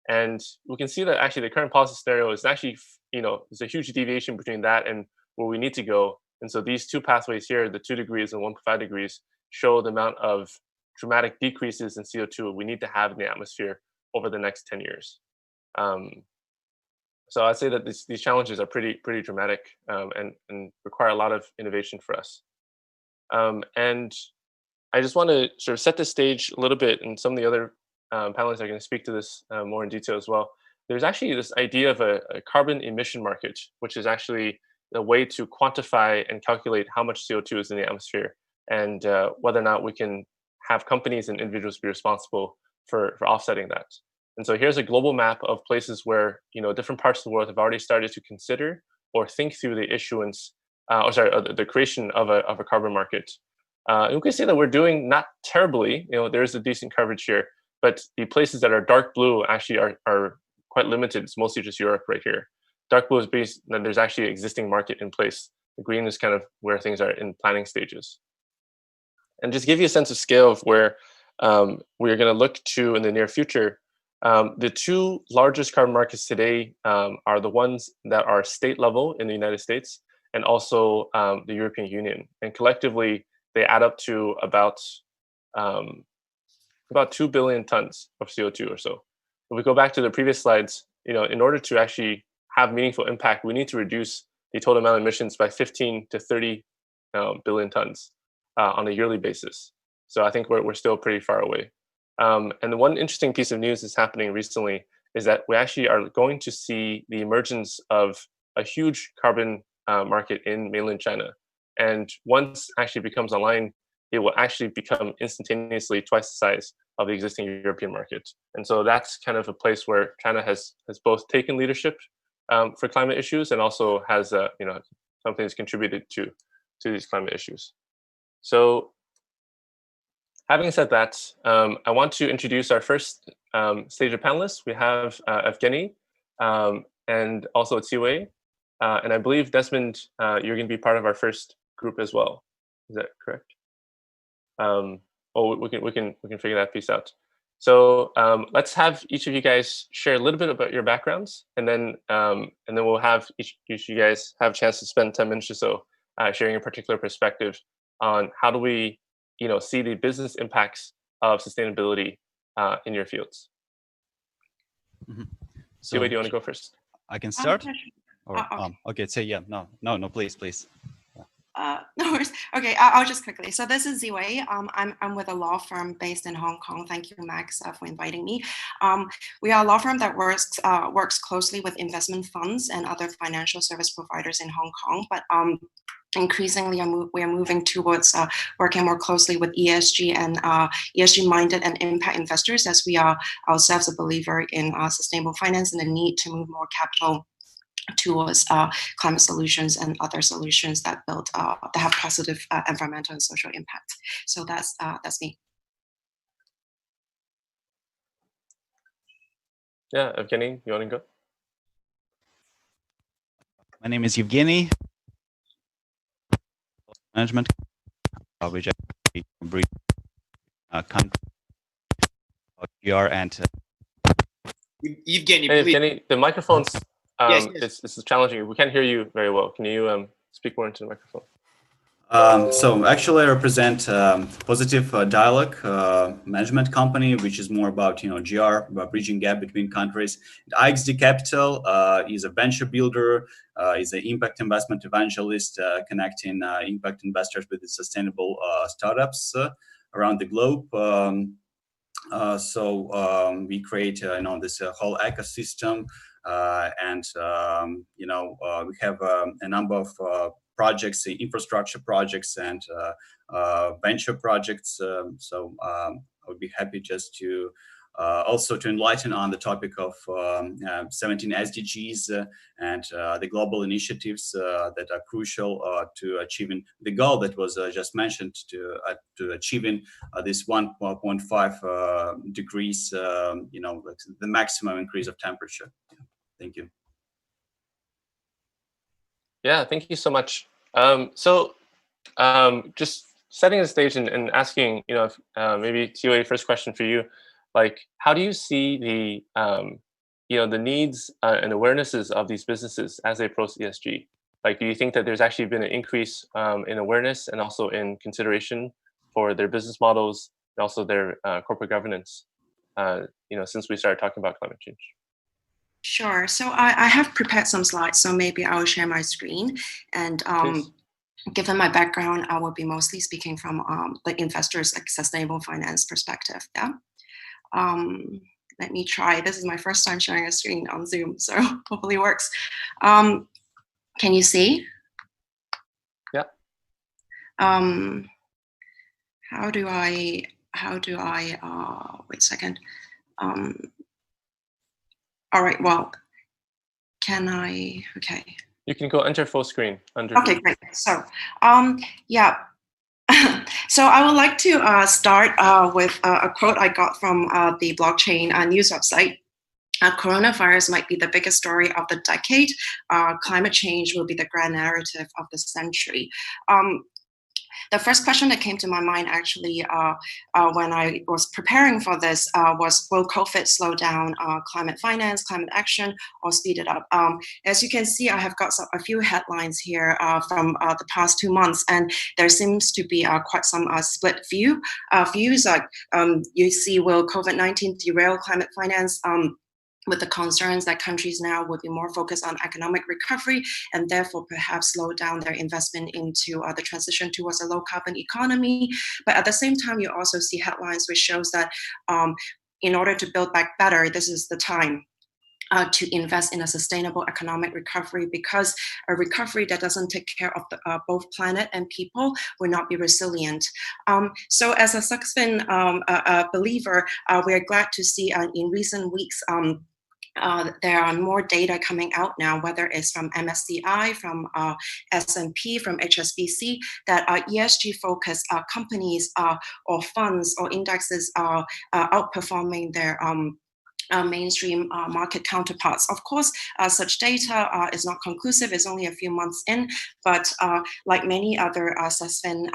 And we can see that actually the current policy scenario is actually, there's a huge deviation between that and where we need to go. And so these 2 pathways here, the 2 degrees and 1.5 degrees, show the amount of dramatic decreases in CO2 we need to have in the atmosphere over the next 10 years. So I'd say that these challenges are pretty dramatic and require a lot of innovation for us. And I just want to sort of set the stage a little bit, and some of the other panelists are going to speak to this more in detail as well. There's actually this idea of a carbon emission market, which is actually a way to quantify and calculate how much CO2 is in the atmosphere and whether or not we can have companies and individuals be responsible for offsetting that. And so here's a global map of places where different parts of the world have already started to consider or think through the issuance, the creation of a carbon market. And we can see that we're doing not terribly. There's a decent coverage here, but the places that are dark blue actually are quite limited. It's mostly just Europe right here. Dark blue is based that there's actually an existing market in place. The green is kind of where things are in planning stages. And just give you a sense of scale of where we're going to look to in the near future. The 2 largest carbon markets today are the ones that are state level in the United States and also the European Union. And collectively, they add up to about about 2 billion tons of CO2 or so. If we go back to the previous slides, in order to actually have meaningful impact, we need to reduce the total amount of emissions by 15 to 30 billion tons on a yearly basis. So I think we're still pretty far away. And the one interesting piece of news that's happening recently is that we actually are going to see the emergence of a huge carbon market in mainland China. And once actually becomes online, it will actually become instantaneously twice the size of the existing European market. And so that's kind of a place where China has both taken leadership for climate issues and also has something that's contributed to these climate issues. So having said that, I want to introduce our first stage of panelists. We have Evgeny and also Tsiwei. And I believe, Desmond, you're going to be part of our first group as well. Is that correct? We can figure that piece out. So let's have each of you guys share a little bit about your backgrounds, and then we'll have each of you guys have a chance to spend 10 minutes or so sharing a particular perspective on how do we see the business impacts of sustainability in your fields. Mm-hmm. So, do you want to go first? I can start? Okay, so yeah, no, please. No worries. Okay, I'll just quickly. So this is Ziwei. I'm with a law firm based in Hong Kong. Thank you, Max, for inviting me. We are a law firm that works closely with investment funds and other financial service providers in Hong Kong. But increasingly, we are moving towards working more closely with ESG and ESG-minded and impact investors, as we are ourselves a believer in sustainable finance and the need to move more capital towards climate solutions and other solutions that have positive environmental and social impact. So that's me. Yeah, Evgeny, you want to go? My name is Evgeny. Management, which I brief country GR and Evgeny, hey, please. Evgeny, the microphone's yes. It's challenging. We can't hear you very well. Can you speak more into the microphone? So actually, I represent Positive Dialogue management company, which is more about GR, about bridging gap between countries. IXD Capital is a venture builder, is an impact investment evangelist, connecting impact investors with the sustainable startups around the globe. So we create this whole ecosystem, and we have a number of projects, infrastructure projects, and venture projects. So I would be happy just to also to enlighten on the topic of 17 SDGs and the global initiatives that are crucial to achieving the goal that was just mentioned, to achieving this 1.5 degrees, like the maximum increase of temperature. Thank you. Yeah, thank you so much. Just setting the stage and asking, maybe Tsiwei, first question for you, like, how do you see the, the needs and awarenesses of these businesses as they approach ESG? Like, do you think that there's actually been an increase in awareness and also in consideration for their business models and also their corporate governance, since we started talking about climate change? Sure. So I have prepared some slides, so maybe I will share my screen. And given my background, I will be mostly speaking from the investors' sustainable finance perspective. Yeah. Let me try. This is my first time sharing a screen on Zoom, so hopefully it works. Can you see? Yeah. How do I wait a second. All right, well, can I, okay. You can go enter full screen. Okay, great. So, yeah. So I would like to start with a quote I got from the blockchain news website. Coronavirus might be the biggest story of the decade. Climate change will be the grand narrative of the century. the first question that came to my mind actually when I was preparing for this was, will COVID slow down climate finance, climate action, or speed it up? As you can see, I have got a few headlines here from the past 2 months, and there seems to be quite some split views. Like you see, will COVID-19 derail climate finance? With the concerns that countries now would be more focused on economic recovery and therefore perhaps slow down their investment into the transition towards a low carbon economy. But at the same time, you also see headlines which shows that in order to build back better, this is the time to invest in a sustainable economic recovery, because a recovery that doesn't take care of both planet and people will not be resilient. So as a SuckSfin believer, we are glad to see in recent weeks there are more data coming out now, whether it's from MSCI, from S&P, from HSBC, that ESG-focused companies or funds or indexes are outperforming their mainstream market counterparts. Of course, such data is not conclusive. It's only a few months in, but like many other SuckSfin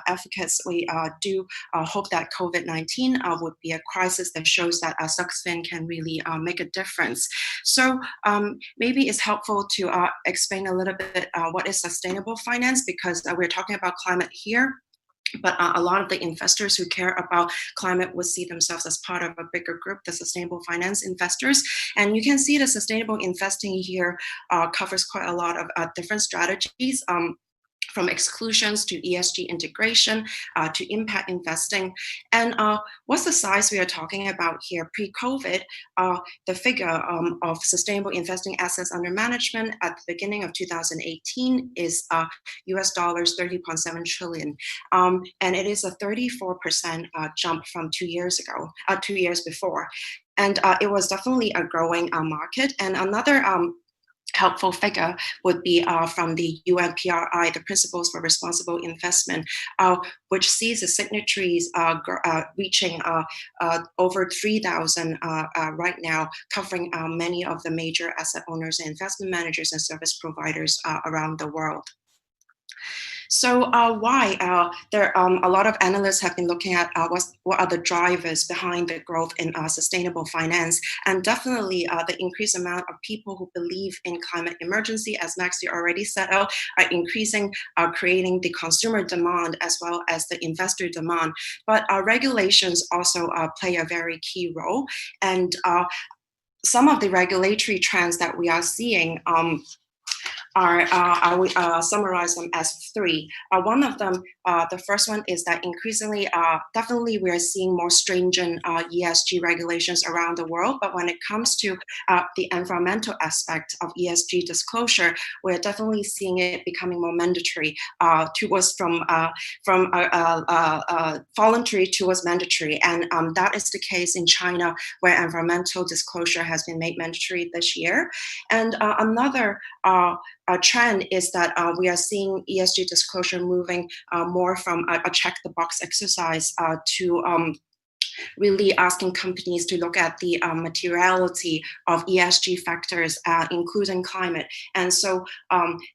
advocates, we do hope that COVID-19 would be a crisis that shows that SuckSfin can really make a difference. So maybe it's helpful to explain a little bit what is sustainable finance, because we're talking about climate here. But a lot of the investors who care about climate would see themselves as part of a bigger group, the sustainable finance investors. And you can see the sustainable investing here covers quite a lot of different strategies. From exclusions to ESG integration to impact investing. And what's the size we are talking about here? Pre-COVID, the figure of sustainable investing assets under management at the beginning of 2018 is US dollars 30.7 trillion. And it is a 34% jump from 2 years ago, 2 years before. And it was definitely a growing market. And another helpful figure would be from the UNPRI, the Principles for Responsible Investment, which sees the signatories reaching over 3,000 right now, covering many of the major asset owners and investment managers and service providers around the world. So why? A lot of analysts have been looking at what are the drivers behind the growth in sustainable finance, and definitely the increased amount of people who believe in climate emergency, as Maxi already set out, are increasing, creating the consumer demand as well as the investor demand. But regulations also play a very key role, and some of the regulatory trends that we are seeing I would summarize them as three. One of them, the first one is that increasingly, definitely we are seeing more stringent ESG regulations around the world, but when it comes to the environmental aspect of ESG disclosure, we're definitely seeing it becoming more mandatory towards from voluntary towards mandatory. And that is the case in China, where environmental disclosure has been made mandatory this year. And another trend is that we are seeing ESG disclosure moving more from a check-the-box exercise to really asking companies to look at the materiality of ESG factors, including climate. And so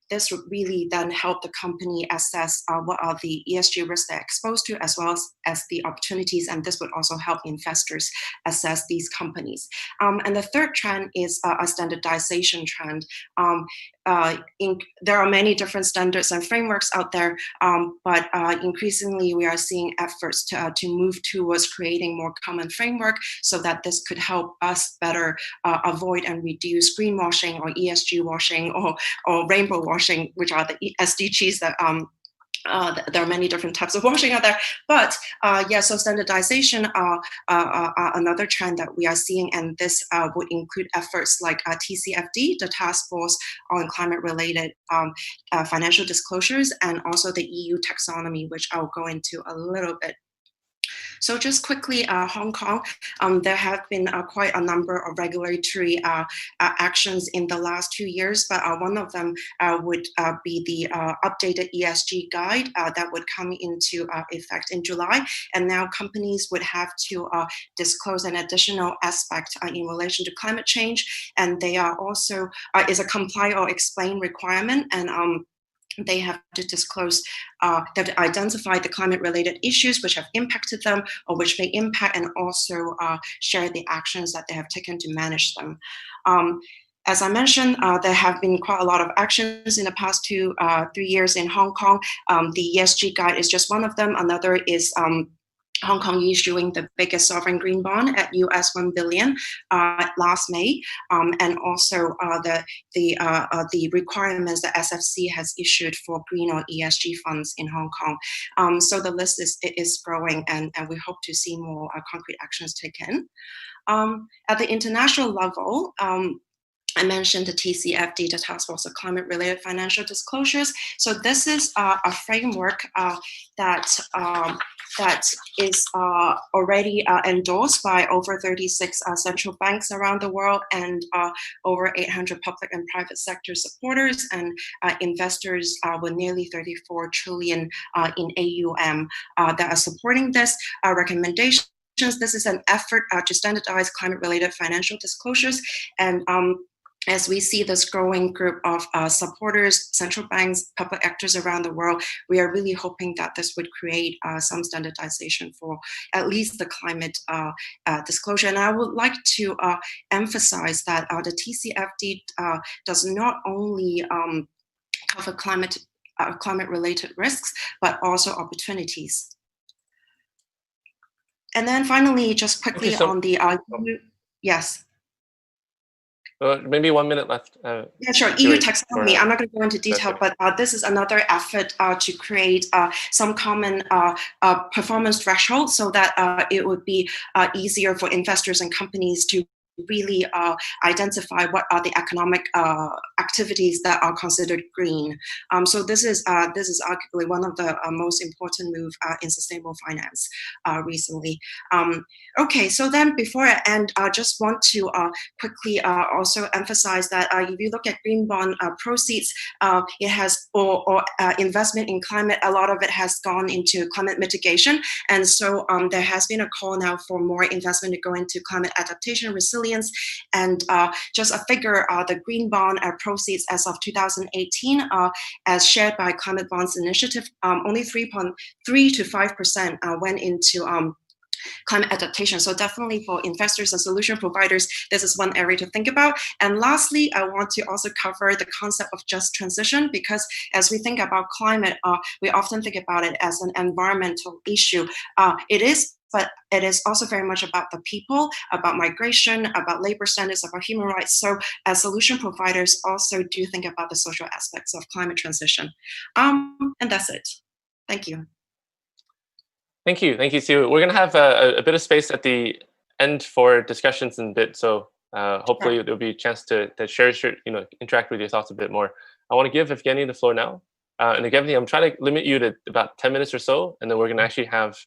this would really then help the company assess what are the ESG risks they're exposed to, as well as the opportunities. And this would also help investors assess these companies. And the third trend is a standardization trend. There are many different standards and frameworks out there, but increasingly we are seeing efforts to move towards creating more common framework so that this could help us better avoid and reduce greenwashing or ESG washing or rainbow washing, which are the SDGs that there are many different types of washing out there, but so standardization another trend that we are seeing, and this would include efforts like TCFD, the Task Force on Climate-Related Financial Disclosures, and also the EU taxonomy, which I'll go into a little bit. So just quickly, Hong Kong, there have been quite a number of regulatory actions in the last 2 years, but one of them would be the updated ESG guide that would come into effect in July. And now companies would have to disclose an additional aspect in relation to climate change. And they are also, is a comply or explain requirement. And they have to disclose, they have to identify the climate-related issues which have impacted them or which may impact, and also share the actions that they have taken to manage them. As I mentioned, there have been quite a lot of actions in the past 2-3 years in Hong Kong. The ESG guide is just one of them. Another is Hong Kong issuing the biggest sovereign green bond at US $1 billion last May, and also the requirements that SFC has issued for green or ESG funds in Hong Kong. So the list is growing, and we hope to see more concrete actions taken. At the international level, I mentioned the TCFD, the Task Force of Climate-Related Financial Disclosures. So this is a framework that is already endorsed by over 36 central banks around the world, and over 800 public and private sector supporters, and investors with nearly 34 trillion in AUM that are supporting this recommendation. This is an effort to standardize climate-related financial disclosures, and as we see this growing group of supporters, central banks, public actors around the world, we are really hoping that this would create some standardization for at least the climate disclosure. And I would like to emphasize that the TCFD does not only cover climate-related risks, but also opportunities. And then finally, just quickly on the yes. Maybe 1 minute left. Yeah, sure. EU taxonomy. I'm not going to go into detail, but this is another effort to create some common performance threshold, so that it would be easier for investors and companies to really identify what are the economic activities that are considered green. So this is arguably one of the most important moves in sustainable finance recently. Okay, so then before I end, I just want to quickly also emphasize that if you look at green bond proceeds, it has or investment in climate, a lot of it has gone into climate mitigation, and so there has been a call now for more investment to go into climate adaptation, resilience. And just a figure, the green bond proceeds as of 2018, as shared by Climate Bonds Initiative, only 3.3 to 5% went into climate adaptation. So definitely for investors and solution providers, this is one area to think about. And lastly, I want to also cover the concept of just transition, because as we think about climate, we often think about it as an environmental issue. It is, but it is also very much about the people, about migration, about labor standards, about human rights. So as solution providers also do think about the social aspects of climate transition. And that's it. Thank you. Thank you, Sue. We're going to have a bit of space at the end for discussions in a bit. So hopefully there'll be a chance to share, interact with your thoughts a bit more. I want to give Evgeny the floor now. And Evgeny, I'm trying to limit you to about 10 minutes or so, and then we're going to actually have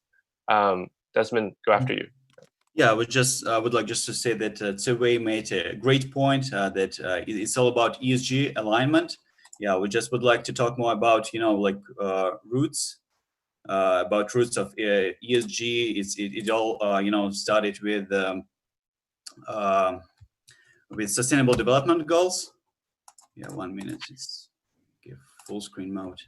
Desmond go after you. Yeah, I would like just to say that Tsuwei made a great point that it's all about ESG alignment. Yeah, we just would like to talk more about roots, about roots of ESG. It all started with Sustainable Development Goals. Yeah, 1 minute. It's give full screen mode.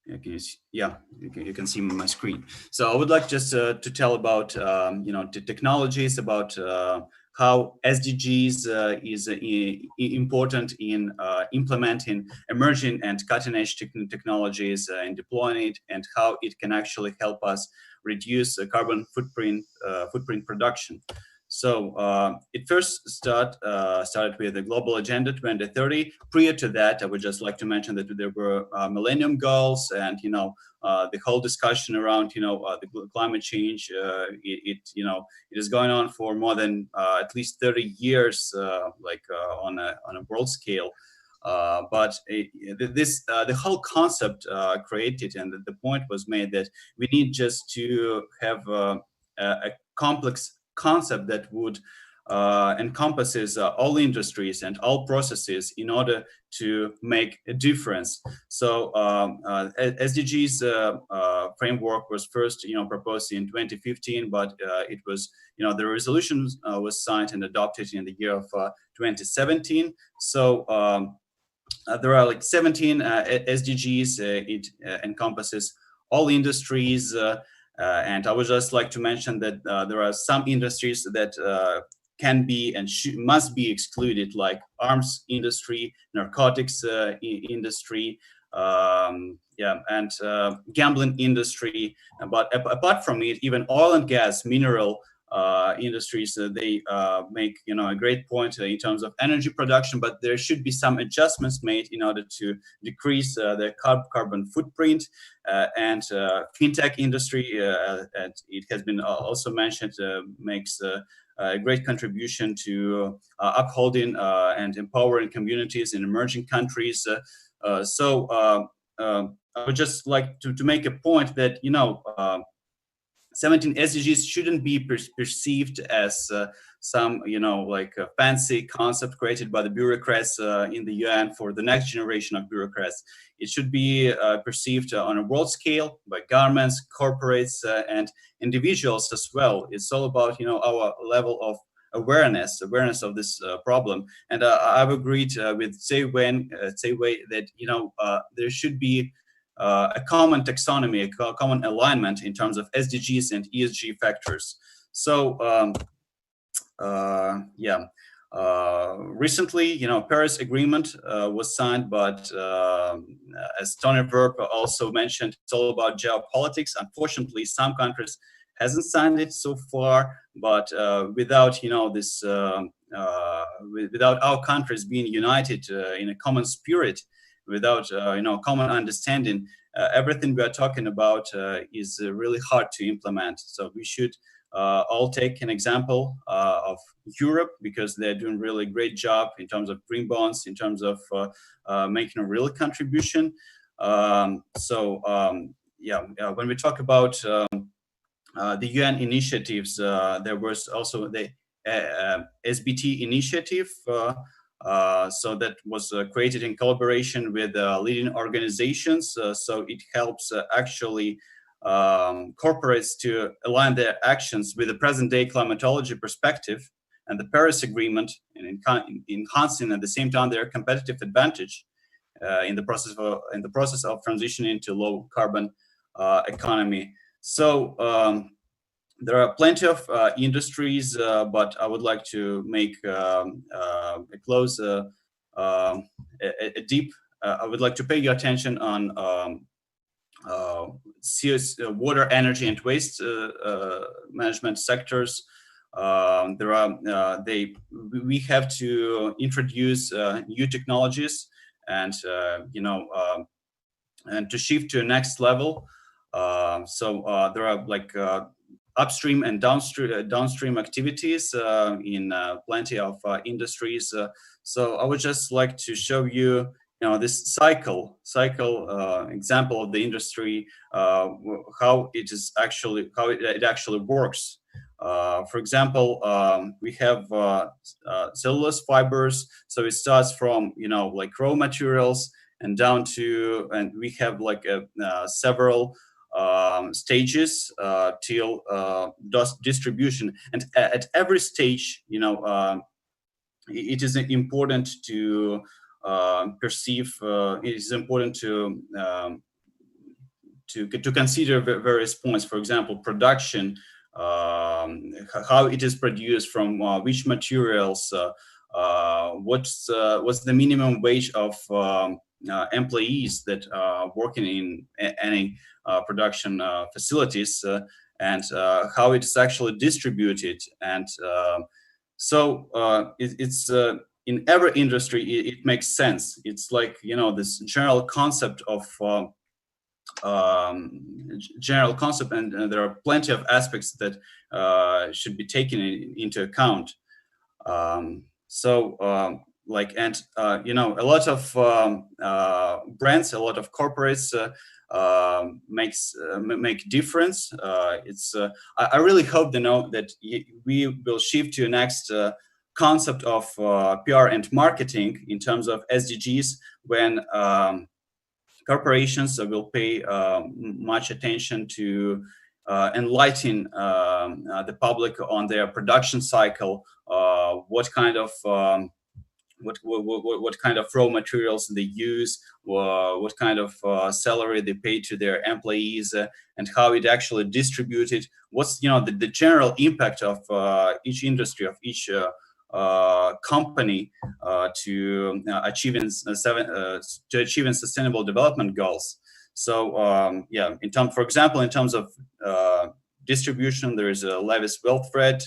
You can see my screen. So I would like just to tell about the technologies, about how SDGs is important in implementing emerging and cutting-edge technologies and deploying it, and how it can actually help us reduce carbon footprint production. So it first started with the Global Agenda 2030. Prior to that, I would just like to mention that there were Millennium Goals, and the whole discussion around the climate change. It is going on for more than at least 30 years, on a world scale. But the whole concept created, and the point was made that we need just to have a complex concept that would encompasses all industries and all processes in order to make a difference. So SDGs framework was first proposed in 2015, but it was the resolution was signed and adopted in the year of 2017. So there are like 17 SDGs. It encompasses all industries, and I would just like to mention that there are some industries that can be and must be excluded, like arms industry, narcotics industry, and gambling industry. But apart from it, even oil and gas, mineral industries, they make a great point in terms of energy production, but there should be some adjustments made in order to decrease their carbon footprint. And fintech industry, it has been also mentioned, makes a great contribution to upholding and empowering communities in emerging countries. So I would just like to make a point that 17 SDGs shouldn't be perceived as some, like a fancy concept created by the bureaucrats in the UN for the next generation of bureaucrats. It should be perceived on a world scale by governments, corporates, and individuals as well. It's all about, our level of awareness of this problem. And I've agreed with Tsai-Wei that, there should be a common taxonomy, a common alignment in terms of SDGs and ESG factors. So, recently, Paris Agreement was signed, but as Tony Verb also mentioned, it's all about geopolitics. Unfortunately, some countries hasn't signed it so far, but without this, without our countries being united in a common spirit, without common understanding, everything we are talking about is really hard to implement. So we should all take an example of Europe, because they're doing really great job in terms of green bonds, in terms of making a real contribution. When we talk about the UN initiatives, there was also the SBT initiative. So that was created in collaboration with leading organizations. So it helps actually corporates to align their actions with the present-day climatology perspective and the Paris Agreement, and enhancing at the same time their competitive advantage in the process of transitioning to low-carbon economy. So there are plenty of industries, but I would like to make a deep. I would like to pay your attention on water, energy, and waste management sectors. We have to introduce new technologies and and to shift to a next level. There are like upstream and downstream activities in plenty of industries. So I would just like to show you, this cycle example of the industry, how it actually works. For example, we have cellulose fibers. So it starts from like raw materials and down to, and we have like several stages till distribution. And at every stage, it is important to perceive. It is important to consider various points. For example, production, how it is produced, from which materials, what's the minimum wage of employees that are working in any production facilities, and how it's actually distributed. And it's in every industry it makes sense. It's like this general concept, and there are plenty of aspects that should be taken into account. A lot of brands, a lot of corporates make difference. I really hope that we will shift to the next concept of PR and marketing in terms of SDGs, when corporations will pay much attention to enlighten the public on their production cycle, what kind of what kind of raw materials they use, what kind of salary they pay to their employees, and how it actually distributed. What's the general impact of each industry, of each company to achieving sustainable development goals. So for example, in terms of distribution, there is a Levis Wealth Thread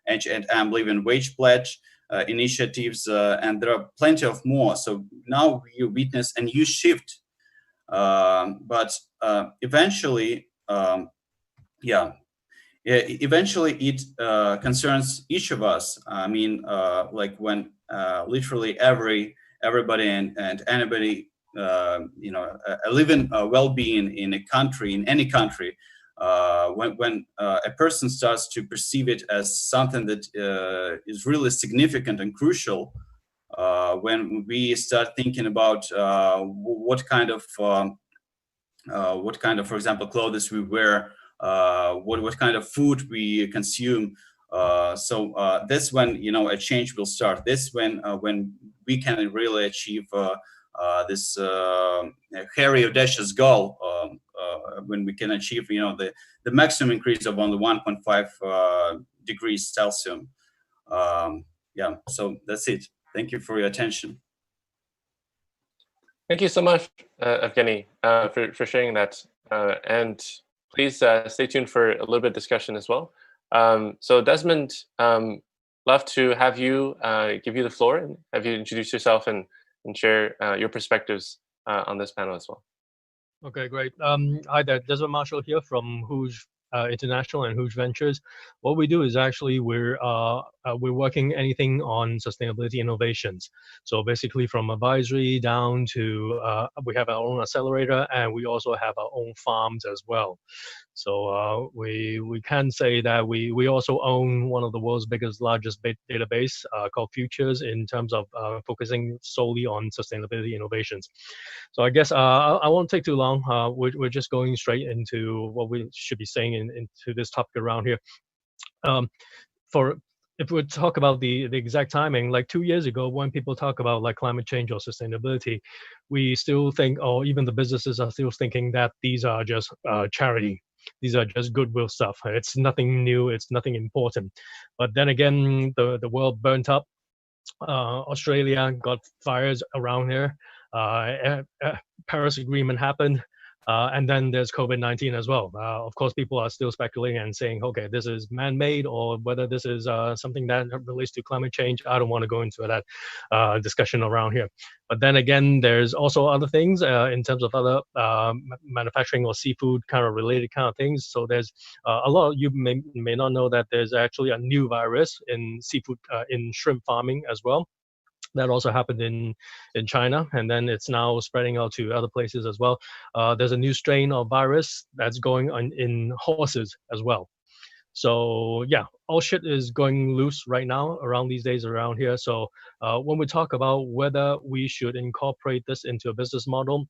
and I'm Living Wage Pledge initiatives, and there are plenty of more. So now you witness a new shift, but eventually, eventually it concerns each of us. I mean, like when literally everybody and anybody, living well-being in a country, in any country, when a person starts to perceive it as something that is really significant and crucial, when we start thinking about what kind of, for example, clothes we wear, what kind of food we consume. So that's when a change will start. This when we can really achieve this hairy audacious goal, when we can achieve the maximum increase of only 1.5 degrees Celsius. So that's it. Thank you for your attention. Thank you so much, Evgeny, for sharing that. And please stay tuned for a little bit of discussion as well. So Desmond, love to have you give you the floor and have you introduce yourself and share your perspectives on this panel as well. Okay, great. Hi there, Desmond Marshall here from Hooge International and Hooge Ventures. What we do is actually we're working anything on sustainability innovations. So basically from advisory down to we have our own accelerator and we also have our own farms as well. So we can say that we also own one of the world's largest database called Futures in terms of focusing solely on sustainability innovations. So I guess I won't take too long. We're just going straight into what we should be saying into this topic around here. If we talk about the exact timing, like 2 years ago, when people talk about like climate change or sustainability, we still think, or even the businesses are still thinking that these are just charity. These are just goodwill stuff. It's nothing new. It's nothing important. But then again, the world burnt up. Australia got fires around here. Paris Agreement happened. And then there's COVID-19 as well. Of course, people are still speculating and saying, okay, this is man-made or whether this is something that relates to climate change. I don't want to go into that discussion around here. But then again, there's also other things in terms of other manufacturing or seafood kind of related kind of things. So there's a lot, you may not know that there's actually a new virus in seafood, in shrimp farming as well. That also happened in China, and then it's now spreading out to other places as well. There's a new strain of virus that's going on in horses as well. So yeah, all shit is going loose right now around these days around here. So when we talk about whether we should incorporate this into a business model,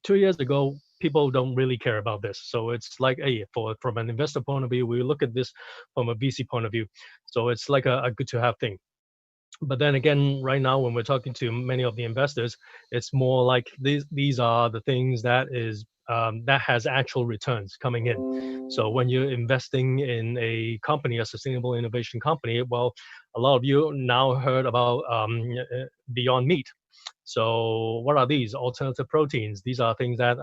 2 years ago, people don't really care about this. So it's like, hey, from an investor point of view, we look at this from a VC point of view. So it's like a good to have thing. But then again, right now, when we're talking to many of the investors, it's more like these are the things that has actual returns coming in. So when you're investing in a company, a sustainable innovation company, well, a lot of you now heard about Beyond Meat. So what are these? Alternative proteins. These are things that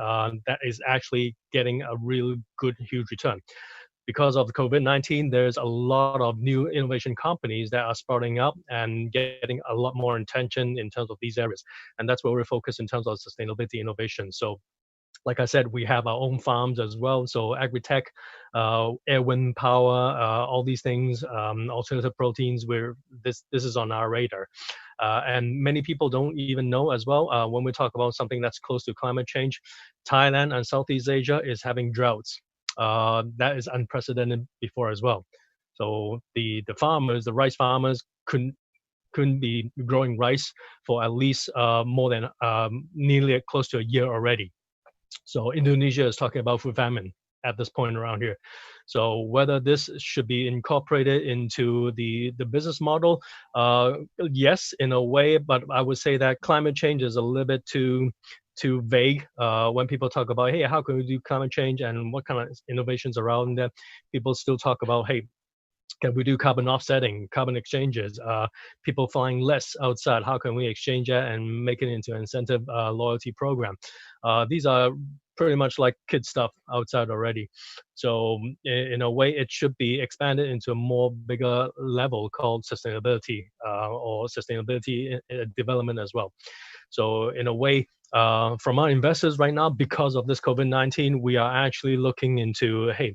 is actually getting a really good, huge return. Because of COVID-19, there's a lot of new innovation companies that are sprouting up and getting a lot more attention in terms of these areas. And that's where we're focused in terms of sustainability innovation. So like I said, we have our own farms as well. So agri-tech, air, wind power, all these things, alternative proteins, this is on our radar. And many people don't even know as well, when we talk about something that's close to climate change, Thailand and Southeast Asia is having droughts. That is unprecedented before as well. So the farmers, the rice farmers couldn't be growing rice for at least more than nearly close to a year already. So Indonesia is talking about food famine at this point around here. So whether this should be incorporated into the business model, yes, in a way, but I would say that climate change is a little bit too vague. When people talk about, hey, how can we do climate change and what kind of innovations around that, people still talk about, hey, can we do carbon offsetting, carbon exchanges, people flying less outside, how can we exchange that and make it into an incentive loyalty program? These are pretty much like kid stuff outside already. So in a way, it should be expanded into a more bigger level called sustainability or sustainability development as well. So in a way, from our investors right now, because of this COVID-19, we are actually looking into, hey,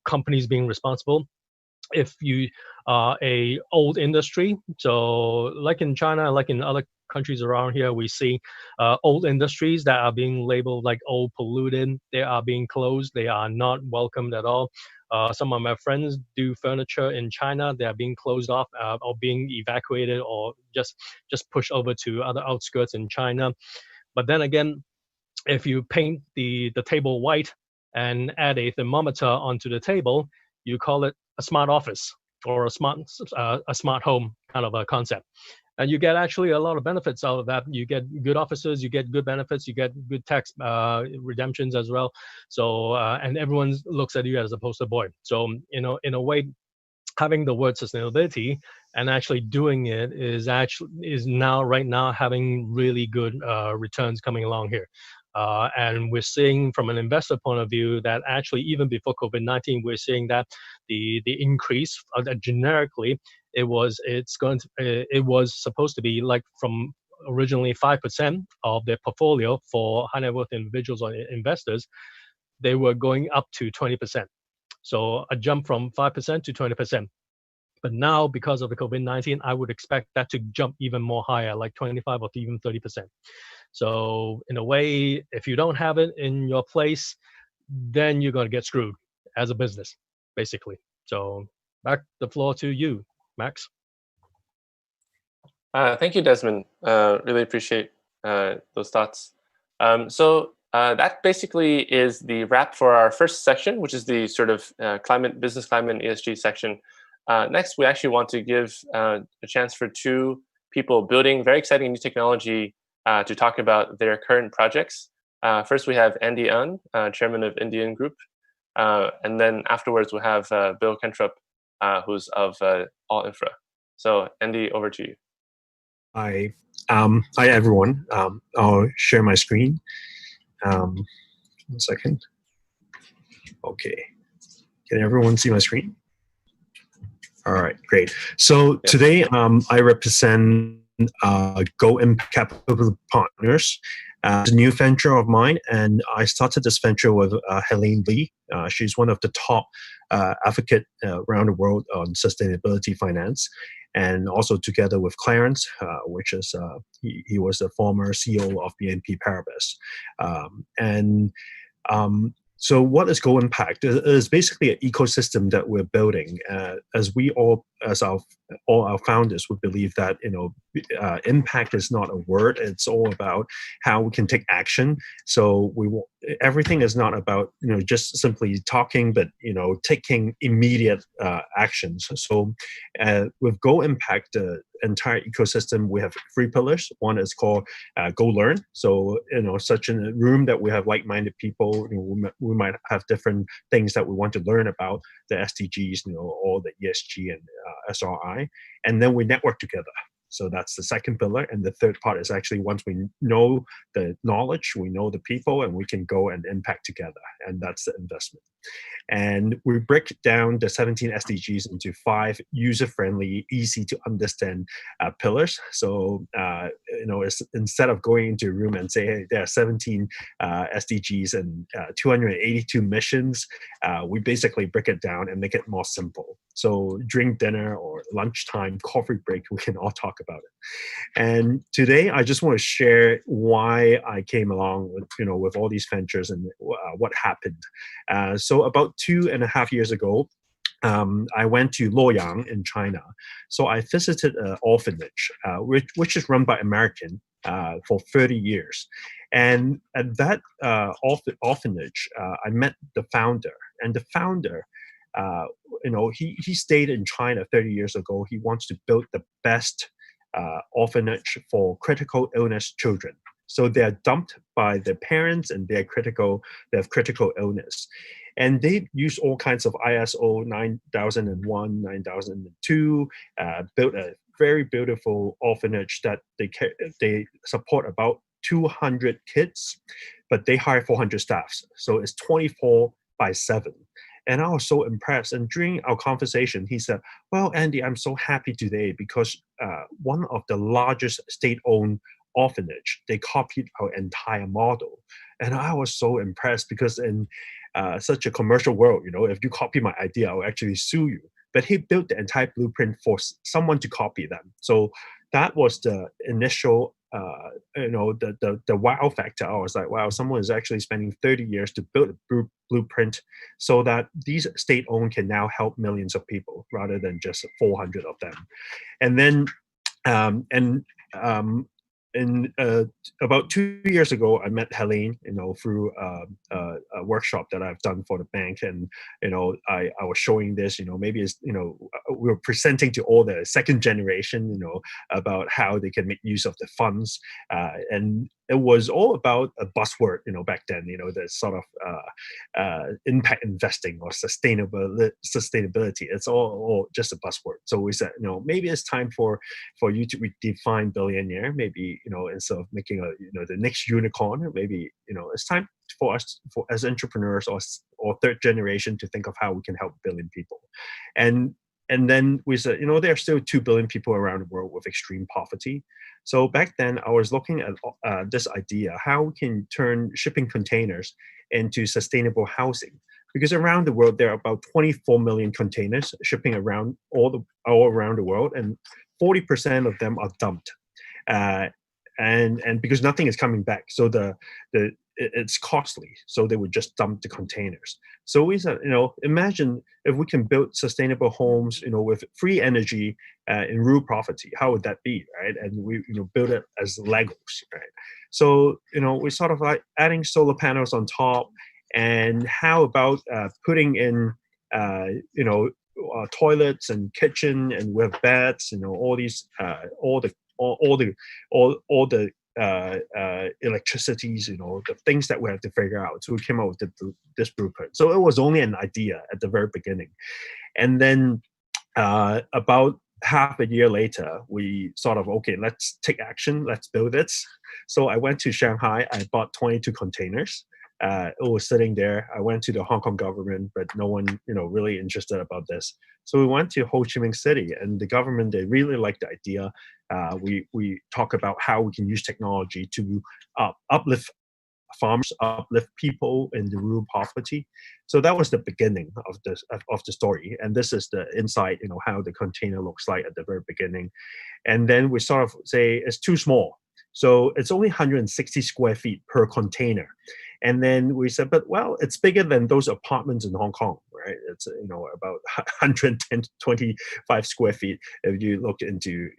companies being responsible. If you are a old industry, so like in China, like in other countries around here, we see old industries that are being labeled like old, polluted. They are being closed. They are not welcomed at all. Some of my friends do furniture in China. They are being closed off or being evacuated or just pushed over to other outskirts in China. But then again, if you paint the table white and add a thermometer onto the table, you call it a smart office or a smart home kind of a concept. And you get actually a lot of benefits out of that. You get good offices, you get good benefits, you get good tax redemptions as well. So, and everyone looks at you as a poster boy. So, you know, in a way, having the word sustainability and actually doing it is now right now having really good returns coming along here. And we're seeing from an investor point of view that actually even before COVID-19, we're seeing that the increase generically, it was supposed to be like from originally 5% of their portfolio for high net worth individuals or investors, they were going up to 20%. So a jump from 5% to 20%. But now, because of the COVID-19, I would expect that to jump even more higher, like 25 or even 30%. So in a way, if you don't have it in your place, then you're going to get screwed as a business, basically. So back the floor to you, Max. Thank you, Desmond. Really appreciate those thoughts. So that basically is the wrap for our first section, which is the sort of business climate and ESG section. Next, we actually want to give a chance for two people building very exciting new technology to talk about their current projects. First, we have Andy Un, chairman of Indian Group. And then afterwards, we'll have Bill Kentrup, who's of All Infra. So Andy, over to you. Hi everyone. I'll share my screen. 1 second. Okay. Can everyone see my screen? All right, great. So today I represent Go Impact Capital Partners. It's a new venture of mine, and I started this venture with Helene Lee. She's one of the top advocate around the world on sustainability finance, and also together with Clarence, which is he was the former CEO of BNP Paribas, So what is Go Impact? It is basically an ecosystem that we're building. As all our founders would believe that impact is not a word; it's all about how we can take action. So everything is not about just simply talking, but taking immediate actions. So with Go Impact, the entire ecosystem, we have 3 pillars. One is called Go Learn. So such a room that we have like-minded people. We might have different things that we want to learn about the SDGs, all the ESG and SRI, and then we network together. So that's the second pillar. And the third part is actually once we know the knowledge, we know the people, and we can go and impact together. And that's the investment. And we break down the 17 SDGs into 5 user-friendly, easy to understand pillars. So, it's, instead of going into a room and say, hey, there are 17 SDGs and 282 missions, we basically break it down and make it more simple. So during dinner or lunchtime, coffee break, we can all talk about it. And today, I just want to share why I came along with all these ventures and what happened. So about 2.5 years ago, I went to Luoyang in China. So I visited an orphanage, which is run by American for 30 years. And at that orphanage, I met the founder. And the founder, he stayed in China 30 years ago. He wants to build the best orphanage for critical illness children. So they're dumped by their parents and they have critical illness. And they use all kinds of ISO 9001, 9002, built a very beautiful orphanage that they support about 200 kids, but they hire 400 staffs. So it's 24/7. And I was so impressed. And during our conversation, he said, well, Andy, I'm so happy today because one of the largest state-owned orphanage, they copied our entire model. And I was so impressed because in such a commercial world, if you copy my idea, I'll actually sue you. But he built the entire blueprint for someone to copy them. So that was the initial, the wow factor. I was like, wow, someone is actually spending 30 years to build a blueprint so that these state-owned can now help millions of people rather than just 400 of them. And then, about 2 years ago, I met Helene, through a workshop that I've done for the bank, and I was showing this, maybe it's we were presenting to all the second generation, about how they can make use of the funds, and it was all about a buzzword, back then, the sort of impact investing or sustainability. It's all just a buzzword. So we said, maybe it's time for you to redefine billionaire. Maybe, instead of making the next unicorn, maybe, it's time for us, as entrepreneurs or third generation, to think of how we can help a billion people. And then we said, there are still 2 billion people around the world with extreme poverty. So back then, I was looking at this idea, how we can turn shipping containers into sustainable housing. Because around the world, there are about 24 million containers shipping around all around the world, and 40% of them are dumped. And because nothing is coming back, so it's costly, so they would just dump the containers. So we said, imagine if we can build sustainable homes, with free energy in rural poverty, how would that be, right? And we, build it as Legos, right? So, we sort of like adding solar panels on top, and how about putting in, toilets and kitchen, and with beds, all these, all the electricities, the things that we have to figure out. So we came up with this blueprint. So it was only an idea at the very beginning. And then about half a year later, we sort of, okay, let's take action, let's build it. So I went to Shanghai, I bought 22 containers. It was sitting there. I went to the Hong Kong government, but no one, really interested about this. So we went to Ho Chi Minh City, and the government, they really liked the idea. We talk about how we can use technology to uplift farmers, uplift people in the rural poverty. So that was the beginning of the story. And this is the insight, how the container looks like at the very beginning. And then we sort of say it's too small. So it's only 160 square feet per container. And then we said, but well, it's bigger than those apartments in Hong Kong, right? It's, about 110 to 25 square feet if you look into,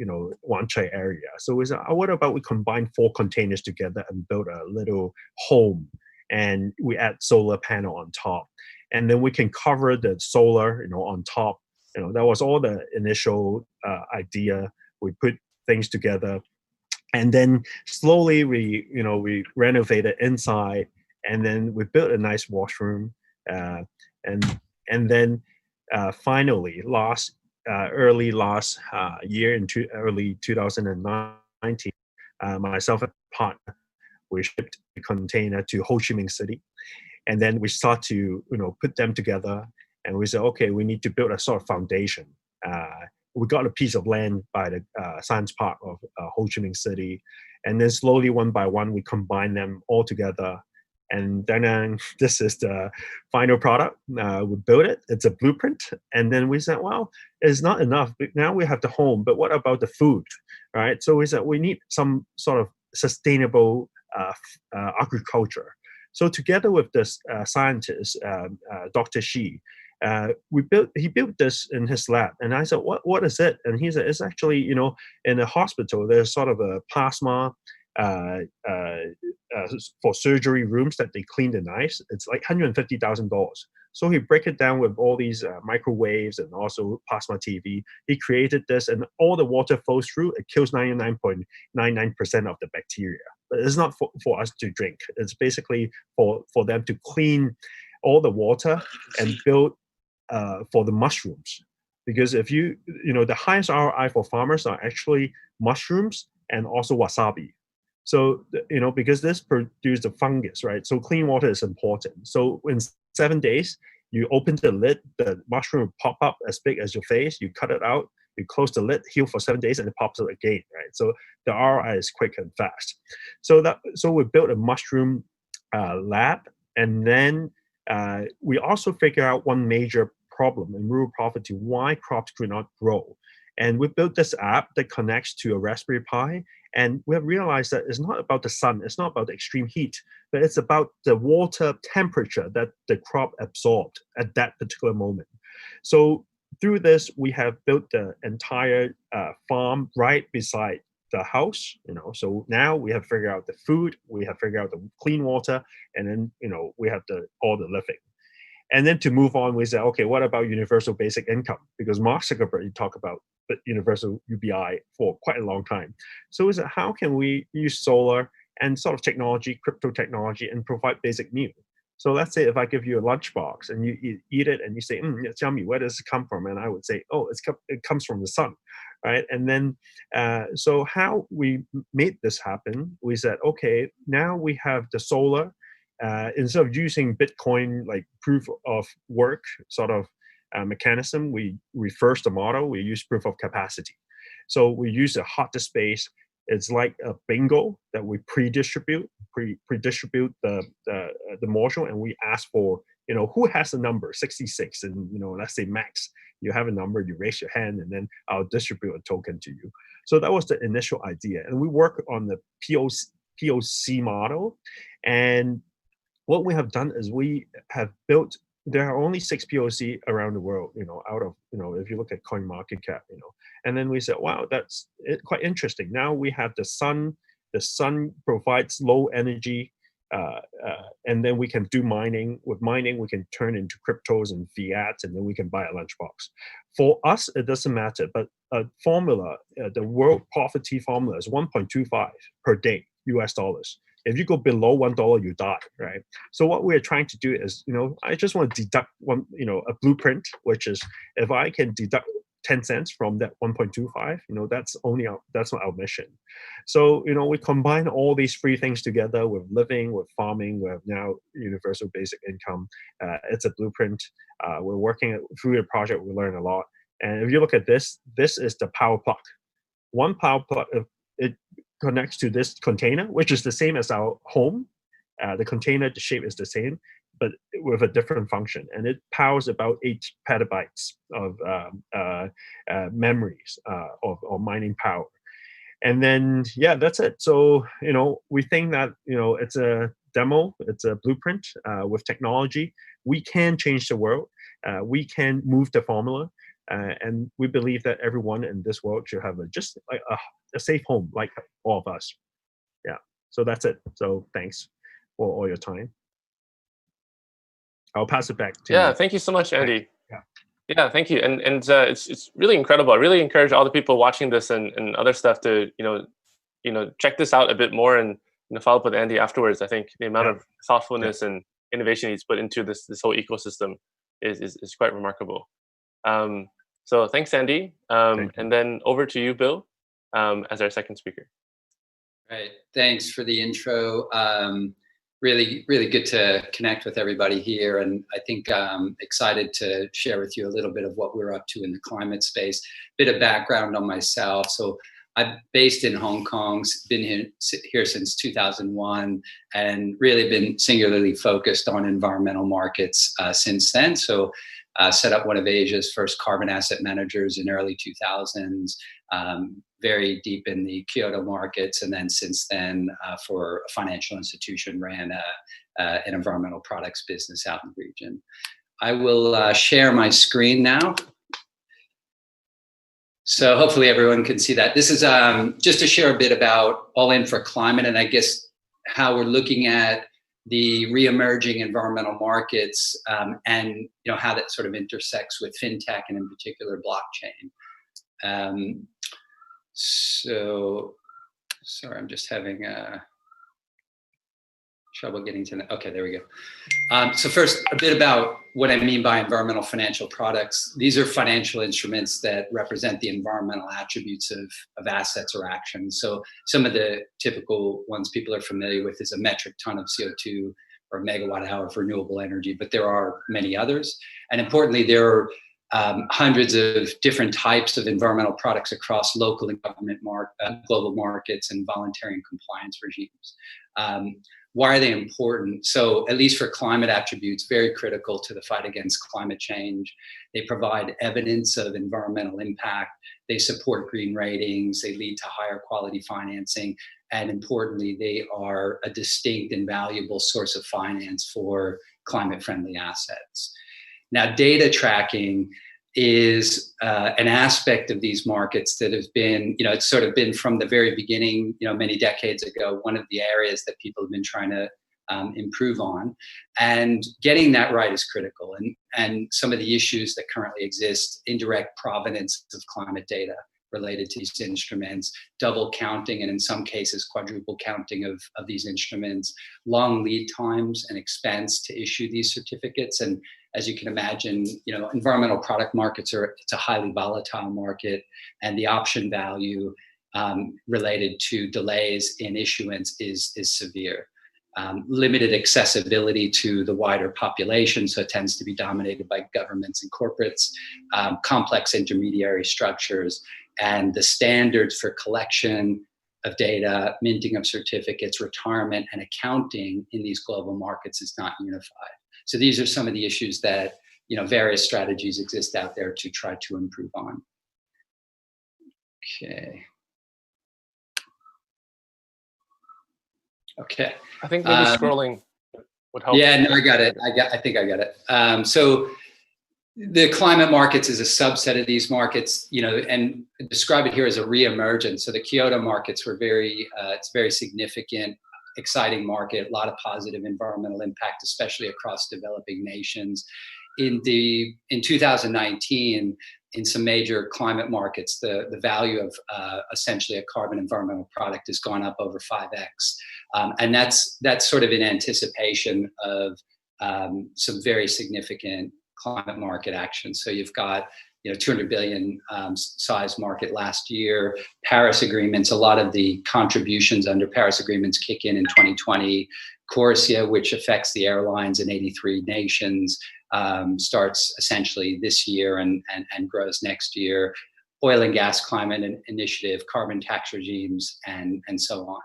Wan Chai area. So we said, what about we combine 4 containers together and build a little home, and we add solar panel on top. And then we can cover the solar, on top. That was all the initial idea. We put things together. And then slowly we renovated inside, and then we built a nice washroom, and then finally early last year, early 2019, myself and a partner, we shipped a container to Ho Chi Minh City, and then we start to put them together, and we said, okay, we need to build a sort of foundation. We got a piece of land by the science park of Ho Chi Minh City, and then slowly, one by one, we combine them all together. And then this is the final product. We built it. It's a blueprint. And then we said, well, it's not enough. Now we have the home, but what about the food, right? So we said we need some sort of sustainable agriculture. So together with this scientist, Dr. Shi, he built this in his lab, and I said, what is it? And he said, it's actually, in a hospital, there's sort of a plasma for surgery rooms that they clean the knives. It's like $150,000. So he break it down with all these microwaves and also plasma TV. He created this, and all the water flows through. It kills 99.99% of the bacteria. But it's not for us to drink. It's basically for them to clean all the water and build for the mushrooms. Because if the highest ROI for farmers are actually mushrooms and also wasabi. So, because this produces the fungus, right? So clean water is important. So in 7 days, you open the lid, the mushroom will pop up as big as your face, you cut it out, you close the lid, heal for 7 days, and it pops up again, right? So the ROI is quick and fast. So we built a mushroom lab, and then we also figure out one major problem in rural poverty, why crops could not grow. And we built this app that connects to a Raspberry Pi. And we have realized that it's not about the sun, it's not about the extreme heat, but it's about the water temperature that the crop absorbed at that particular moment. So through this, we have built the entire farm right beside the house. So now we have figured out the food, we have figured out the clean water, and then we have all the living. And then to move on, we say, okay, what about universal basic income? Because Mark Zuckerberg talked about universal UBI for quite a long time. So we said, how can we use solar and sort of technology, crypto technology, and provide basic meal? So let's say if I give you a lunchbox and you eat it and you say, it's yummy, where does it come from? And I would say, it comes from the sun, right? And then, so how we made this happen, we said, okay, now we have the solar, instead of using Bitcoin like proof of work sort of mechanism, we reverse the model. We use proof of capacity. So we use a hot space. It's like a bingo that we pre-distribute the module, and we ask for who has the number 66, and let's say Max, you have a number, you raise your hand, and then I'll distribute a token to you. So that was the initial idea, and we work on the POC model. And what we have done is we have built, there are only 6 POC around the world, out of, if you look at CoinMarketCap, and then we said, wow, that's quite interesting. Now we have the sun provides low energy, and then we can do mining. With mining, we can turn into cryptos and fiat, and then we can buy a lunchbox. For us, it doesn't matter, but a formula, the world poverty formula is 1.25 per day, US dollars. If you go below $1, you die, right? So what we're trying to do is, I just want to deduct a blueprint, which is if I can deduct 10 cents from that 1.25, that's not our mission. So, we combine all these three things together with living, with farming, with now universal basic income. It's a blueprint. We're working through the project. We learn a lot. And if you look at this is the power plug. One power plug, it connects to this container, which is the same as our home. The container, the shape is the same, but with a different function. And it powers about 8 petabytes of memories or mining power. And then, yeah, that's it. So, we think that, it's a demo, it's a blueprint with technology. We can change the world. We can move the formula. And we believe that everyone in this world should have just like a safe home, like all of us. Yeah. So that's it. So thanks for all your time. I'll pass it back to you. Thank you so much, Andy. Yeah, thank you. And it's really incredible. I really encourage all the people watching this and other stuff to check this out a bit more and follow up with Andy afterwards. I think the amount of thoughtfulness and innovation he's put into this whole ecosystem is quite remarkable. So thanks, Andy. And then over to you, Bill, as our second speaker. Right. Thanks for the intro. Really, really good to connect with everybody here. And I think I'm excited to share with you a little bit of what we're up to in the climate space. Bit of background on myself. So I'm based in Hong Kong, been here since 2001, and really been singularly focused on environmental markets since then. So set up one of Asia's first carbon asset managers in early 2000s, very deep in the Kyoto markets. And then since then, for a financial institution, ran an environmental products business out in the region. I will share my screen now. So hopefully everyone can see that. This is just to share a bit about All In for Climate, and I guess how we're looking at the re-emerging environmental markets and how that sort of intersects with fintech and in particular blockchain. So sorry, I'm just having trouble getting to that. Okay, there we go. So first, a bit about what I mean by environmental financial products. These are financial instruments that represent the environmental attributes of assets or actions. So some of the typical ones people are familiar with is a metric ton of CO2 or a megawatt hour of renewable energy, but there are many others. And importantly, there are hundreds of different types of environmental products across local and government global markets and voluntary and compliance regimes. Why are they important? So at least for climate attributes, very critical to the fight against climate change. They provide evidence of environmental impact. They support green ratings. They lead to higher quality financing. And importantly, they are a distinct and valuable source of finance for climate-friendly assets. Now, data tracking is an aspect of these markets that has been, it's sort of been from the very beginning, many decades ago, one of the areas that people have been trying to improve on. And getting that right is critical. And some of the issues that currently exist, indirect provenance of climate data related to these instruments, double counting, and in some cases, quadruple counting of these instruments, long lead times and expense to issue these certificates. And as you can imagine, environmental product markets it's a highly volatile market, and the option value related to delays in issuance is severe. Limited accessibility to the wider population, so it tends to be dominated by governments and corporates, complex intermediary structures, and the standards for collection of data, minting of certificates, retirement, and accounting in these global markets is not unified. So these are some of the issues that various strategies exist out there to try to improve on. Okay. I think maybe scrolling would help. Yeah, no, I got it. I think I got it. So the climate markets is a subset of these markets, and describe it here as a re-emergence. So the Kyoto markets were it's very significant, exciting market, a lot of positive environmental impact, especially across developing nations. In 2019, in some major climate markets, the value of essentially a carbon environmental product has gone up over 5x. And that's sort of in anticipation of some very significant climate market action. So you've got 200 billion size market last year. Paris agreements, a lot of the contributions under Paris agreements kick in 2020. CORSIA, which affects the airlines in 83 nations, starts essentially this year and grows next year. Oil and gas climate initiative, carbon tax regimes, and so on.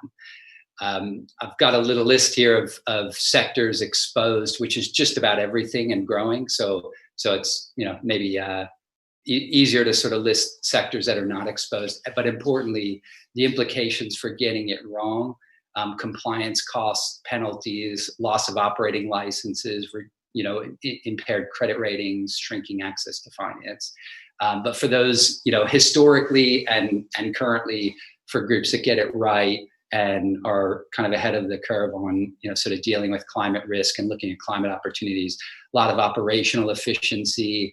I've got a little list here of sectors exposed, which is just about everything and growing. So it's maybe easier to sort of list sectors that are not exposed, but importantly, the implications for getting it wrong, compliance costs, penalties, loss of operating licenses, impaired credit ratings, shrinking access to finance. But for those, historically and currently, for groups that get it right and are kind of ahead of the curve on, sort of dealing with climate risk and looking at climate opportunities, a lot of operational efficiency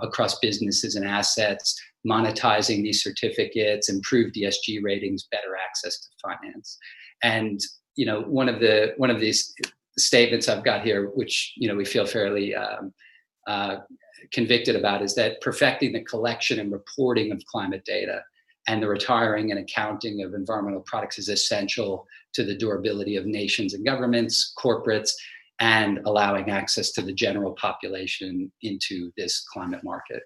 across businesses and assets, monetizing these certificates, improved ESG ratings, better access to finance. And, one of these statements I've got here, which, we feel fairly convicted about, is that perfecting the collection and reporting of climate data and the retiring and accounting of environmental products is essential to the durability of nations and governments, corporates, and allowing access to the general population into this climate market.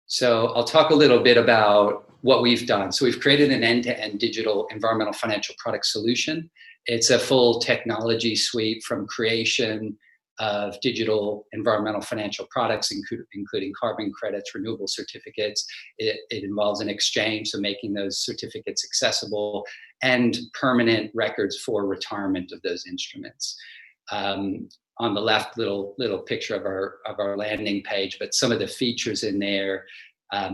So I'll talk a little bit about what we've done. So we've created an end-to-end digital environmental financial product solution. It's a full technology suite from creation of digital environmental financial products, including carbon credits, renewable certificates. It involves an exchange, so making those certificates accessible, and permanent records for retirement of those instruments. On the left, little picture of our landing page, but some of the features in there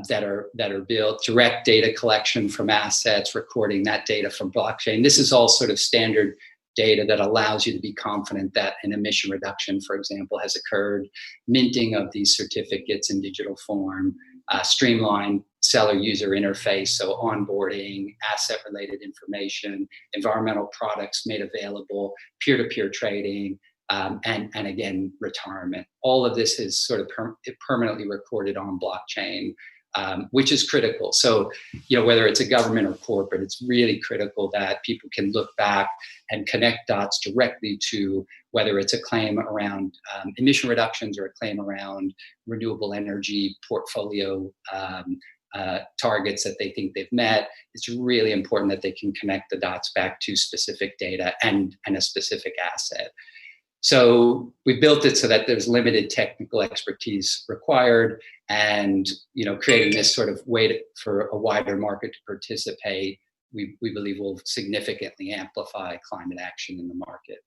that are built, direct data collection from assets, recording that data from blockchain. This is all sort of standard data that allows you to be confident that an emission reduction, for example, has occurred, minting of these certificates in digital form, streamlined seller user interface, so onboarding, asset-related information, environmental products made available, peer-to-peer trading, and again, retirement. All of this is sort of permanently recorded on blockchain, which is critical. So, whether it's a government or corporate, it's really critical that people can look back and connect dots directly to whether it's a claim around emission reductions or a claim around renewable energy portfolio targets that they think they've met. It's really important that they can connect the dots back to specific data and a specific asset. So we built it so that there's limited technical expertise required, and creating this sort of way for a wider market to participate, we believe will significantly amplify climate action in the market.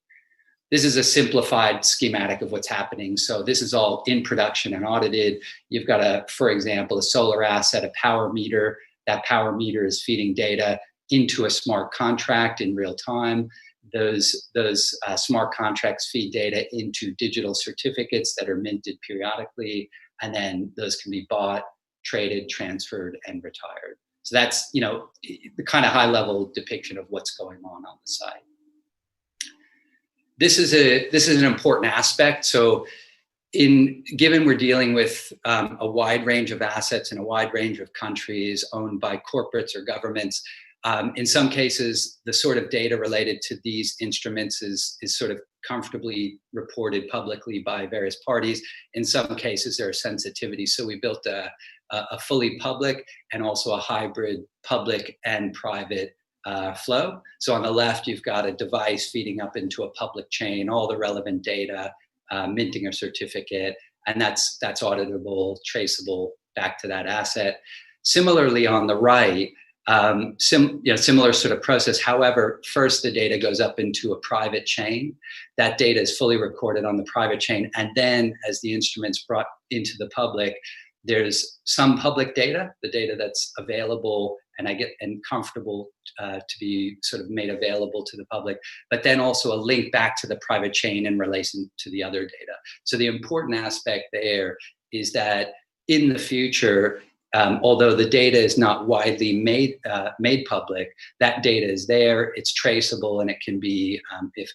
This is a simplified schematic of what's happening. So this is all in production and audited. You've got for example, a solar asset, a power meter. That power meter is feeding data into a smart contract in real time. Those smart contracts feed data into digital certificates that are minted periodically, and then those can be bought, traded, transferred, and retired. So that's the kind of high-level depiction of what's going on the site. This is an important aspect. So, given we're dealing with a wide range of assets in a wide range of countries owned by corporates or governments. In some cases, the sort of data related to these instruments is sort of comfortably reported publicly by various parties. In some cases, there are sensitivities. So we built a fully public and also a hybrid public and private flow. So on the left, you've got a device feeding up into a public chain, all the relevant data, minting a certificate, and that's auditable, traceable back to that asset. Similarly, on the right, similar sort of process. However, first the data goes up into a private chain. That data is fully recorded on the private chain, and then as the instrument's brought into the public, there's some public data, the data that's available and comfortable to be sort of made available to the public, but then also a link back to the private chain in relation to the other data. So the important aspect there is that in the future, although the data is not widely made public, that data is there, it's traceable, and it can be,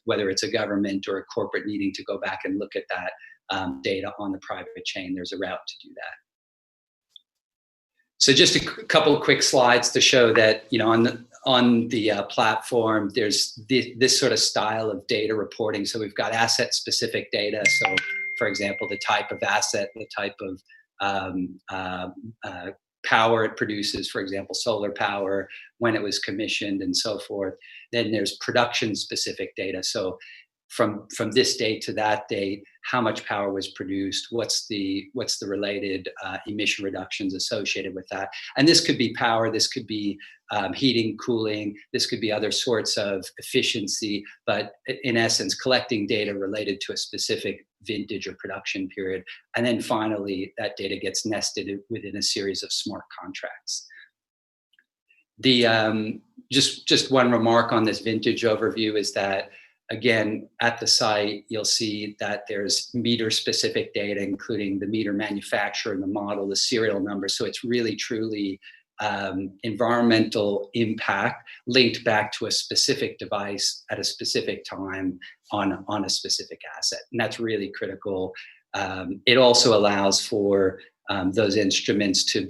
whether it's a government or a corporate needing to go back and look at that data on the private chain, there's a route to do that. So just a couple of quick slides to show that, on the platform, there's this sort of style of data reporting. So we've got asset-specific data. So, for example, the type of asset, the type of power it produces, for example, solar power, when it was commissioned, and so forth. Then there's production-specific data. So from this date to that date, how much power was produced, what's the related emission reductions associated with that. And this could be power, this could be heating, cooling, this could be other sorts of efficiency, but in essence, collecting data related to a specific vintage or production period. And then finally, that data gets nested within a series of smart contracts. Just one remark on this vintage overview is that, again, at the site, you'll see that there's meter-specific data, including the meter manufacturer and the model, the serial number. So it's really, truly environmental impact linked back to a specific device at a specific time on a specific asset. And that's really critical. It also allows for those instruments to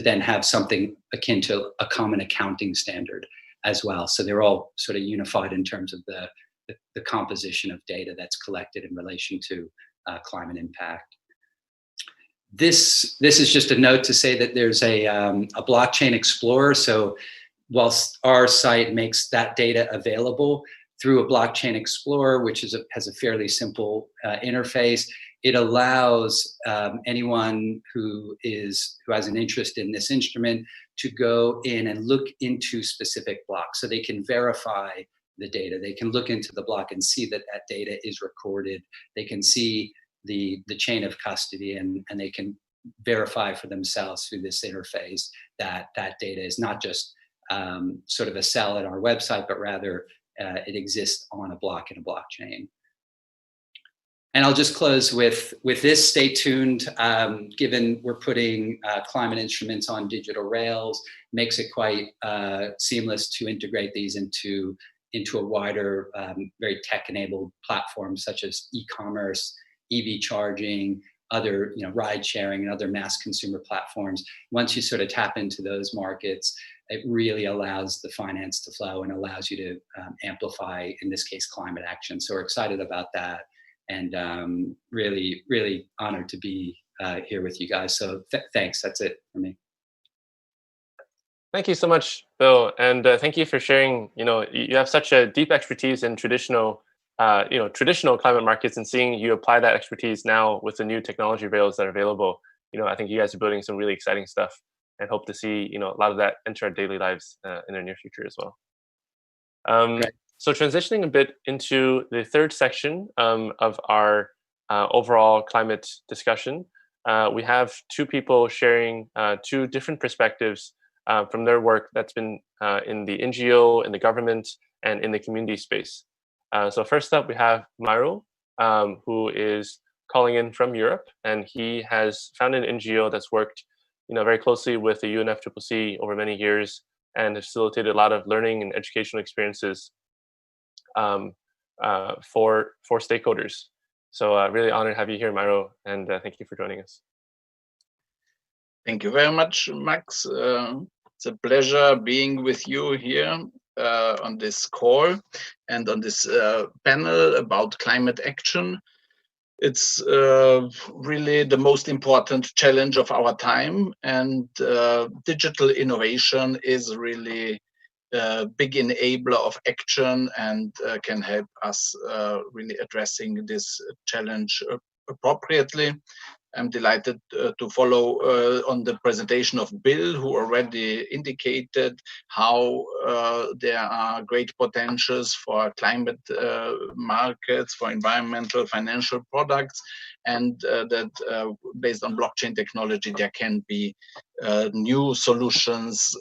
then have something akin to a common accounting standard as well. So they're all sort of unified in terms of the composition of data that's collected in relation to climate impact. This is just a note to say that there's a blockchain explorer. So whilst our site makes that data available through a blockchain explorer, which has a fairly simple interface, it allows anyone who has an interest in this instrument to go in and look into specific blocks, so they can verify the data. They can look into the block and see that that data is recorded. They can see the chain of custody, and they can verify for themselves through this interface that that data is not just sort of a cell at our website, but rather it exists on a block in a blockchain. And I'll just close with this. Stay tuned. Given we're putting climate instruments on digital rails, makes it quite seamless to integrate these into a wider, very tech-enabled platforms such as e-commerce, EV charging, other ride sharing, and other mass consumer platforms. Once you sort of tap into those markets, it really allows the finance to flow and allows you to amplify, in this case, climate action. So we're excited about that. And really, really honored to be here with you guys. So thanks. That's it for me. Thank you so much, Bill, and thank you for sharing. You have such a deep expertise in traditional climate markets, and seeing you apply that expertise now with the new technology rails that are available. I think you guys are building some really exciting stuff, and hope to see a lot of that enter our daily lives in the near future as well. So transitioning a bit into the third section of our overall climate discussion, we have two people sharing two different perspectives from their work that's been in the NGO, in the government, and in the community space. So first up, we have Mauro, who is calling in from Europe, and he has founded an NGO that's worked very closely with the UNFCCC over many years and has facilitated a lot of learning and educational experiences for stakeholders. So really honored to have you here, Mauro, and thank you for joining us. Thank you very much, Max. It's a pleasure being with you here on this call and on this panel about climate action. It's really the most important challenge of our time, and digital innovation is really a big enabler of action and can help us really addressing this challenge appropriately. I'm delighted to follow on the presentation of Bill, who already indicated how there are great potentials for climate markets, for environmental financial products, and that based on blockchain technology, there can be new solutions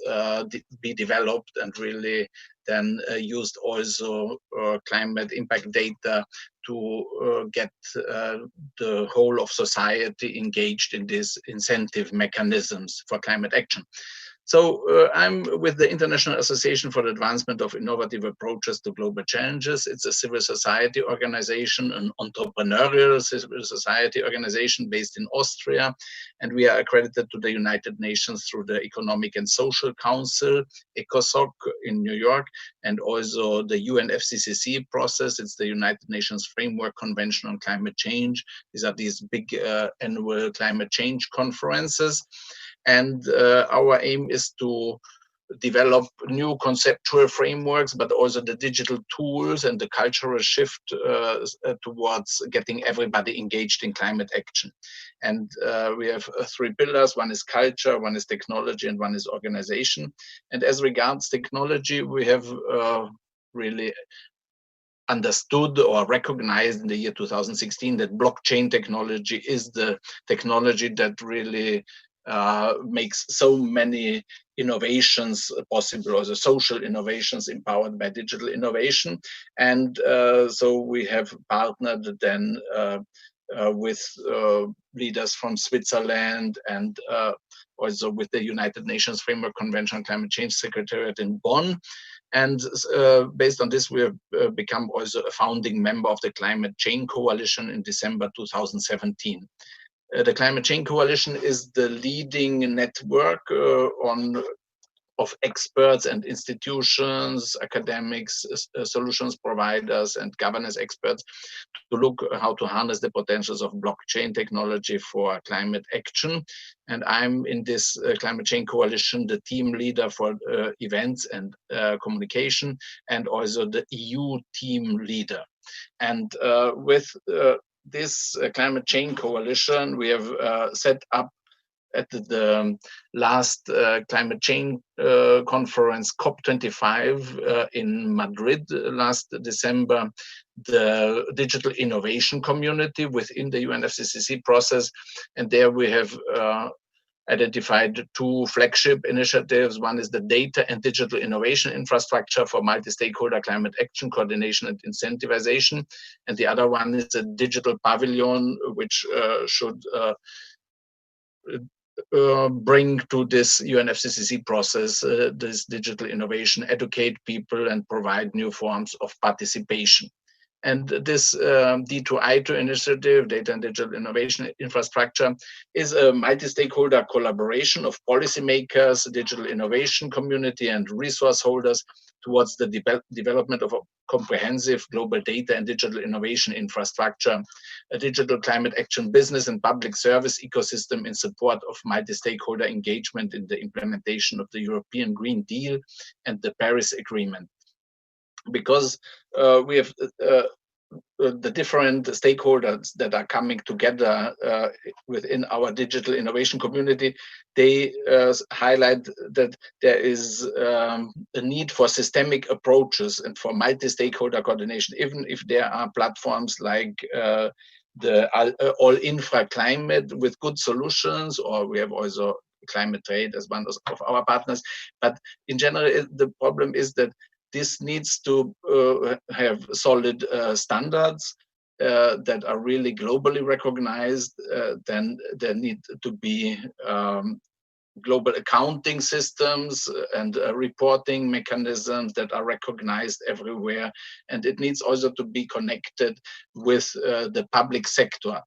be developed and really then used also climate impact data to get the whole of society engaged in these incentive mechanisms for climate action. So I'm with the International Association for the Advancement of Innovative Approaches to Global Challenges. It's a civil society organization, an entrepreneurial civil society organization based in Austria. And we are accredited to the United Nations through the Economic and Social Council, ECOSOC in New York, and also the UNFCCC process. It's the United Nations Framework Convention on Climate Change. These are these big annual climate change conferences. And our aim is to develop new conceptual frameworks, but also the digital tools and the cultural shift towards getting everybody engaged in climate action. And we have three pillars. One is culture, one is technology, and one is organization. And as regards technology, we have really understood or recognized in the year 2016 that blockchain technology is the technology that really makes so many innovations possible, or the social innovations empowered by digital innovation. And so we have partnered then with leaders from Switzerland and also with the United Nations Framework Convention on Climate Change Secretariat in Bonn. And based on this, we have become also a founding member of the Climate Chain Coalition in December 2017. The Climate Chain Coalition is the leading network of experts and institutions, academics, solutions providers, and governance experts to look how to harness the potentials of blockchain technology for climate action. And I'm in this Climate Chain Coalition, the team leader for events and communication, and also the EU team leader. And with this Climate Chain Coalition, we have set up at the last climate change conference COP25 in Madrid last December, the digital innovation community within the UNFCCC process. And there we have identified two flagship initiatives. One is the data and digital innovation infrastructure for multi-stakeholder climate action coordination and incentivization. And the other one is a digital pavilion, which should bring to this UNFCCC process this digital innovation, educate people and provide new forms of participation. And this D2I2 initiative, Data and Digital Innovation Infrastructure, is a multi-stakeholder collaboration of policymakers, digital innovation community, and resource holders towards the development of a comprehensive global data and digital innovation infrastructure, a digital climate action business and public service ecosystem in support of multi-stakeholder engagement in the implementation of the European Green Deal and the Paris Agreement. Because we have the different stakeholders that are coming together within our digital innovation community, they highlight that there is a need for systemic approaches and for multi-stakeholder coordination, even if there are platforms like the All Infra Climate with good solutions, or we have also Climate Trade as one of our partners. But in general, the problem is that this needs to have solid standards that are really globally recognized. Then there need to be global accounting systems and reporting mechanisms that are recognized everywhere. And it needs also to be connected with the public sector.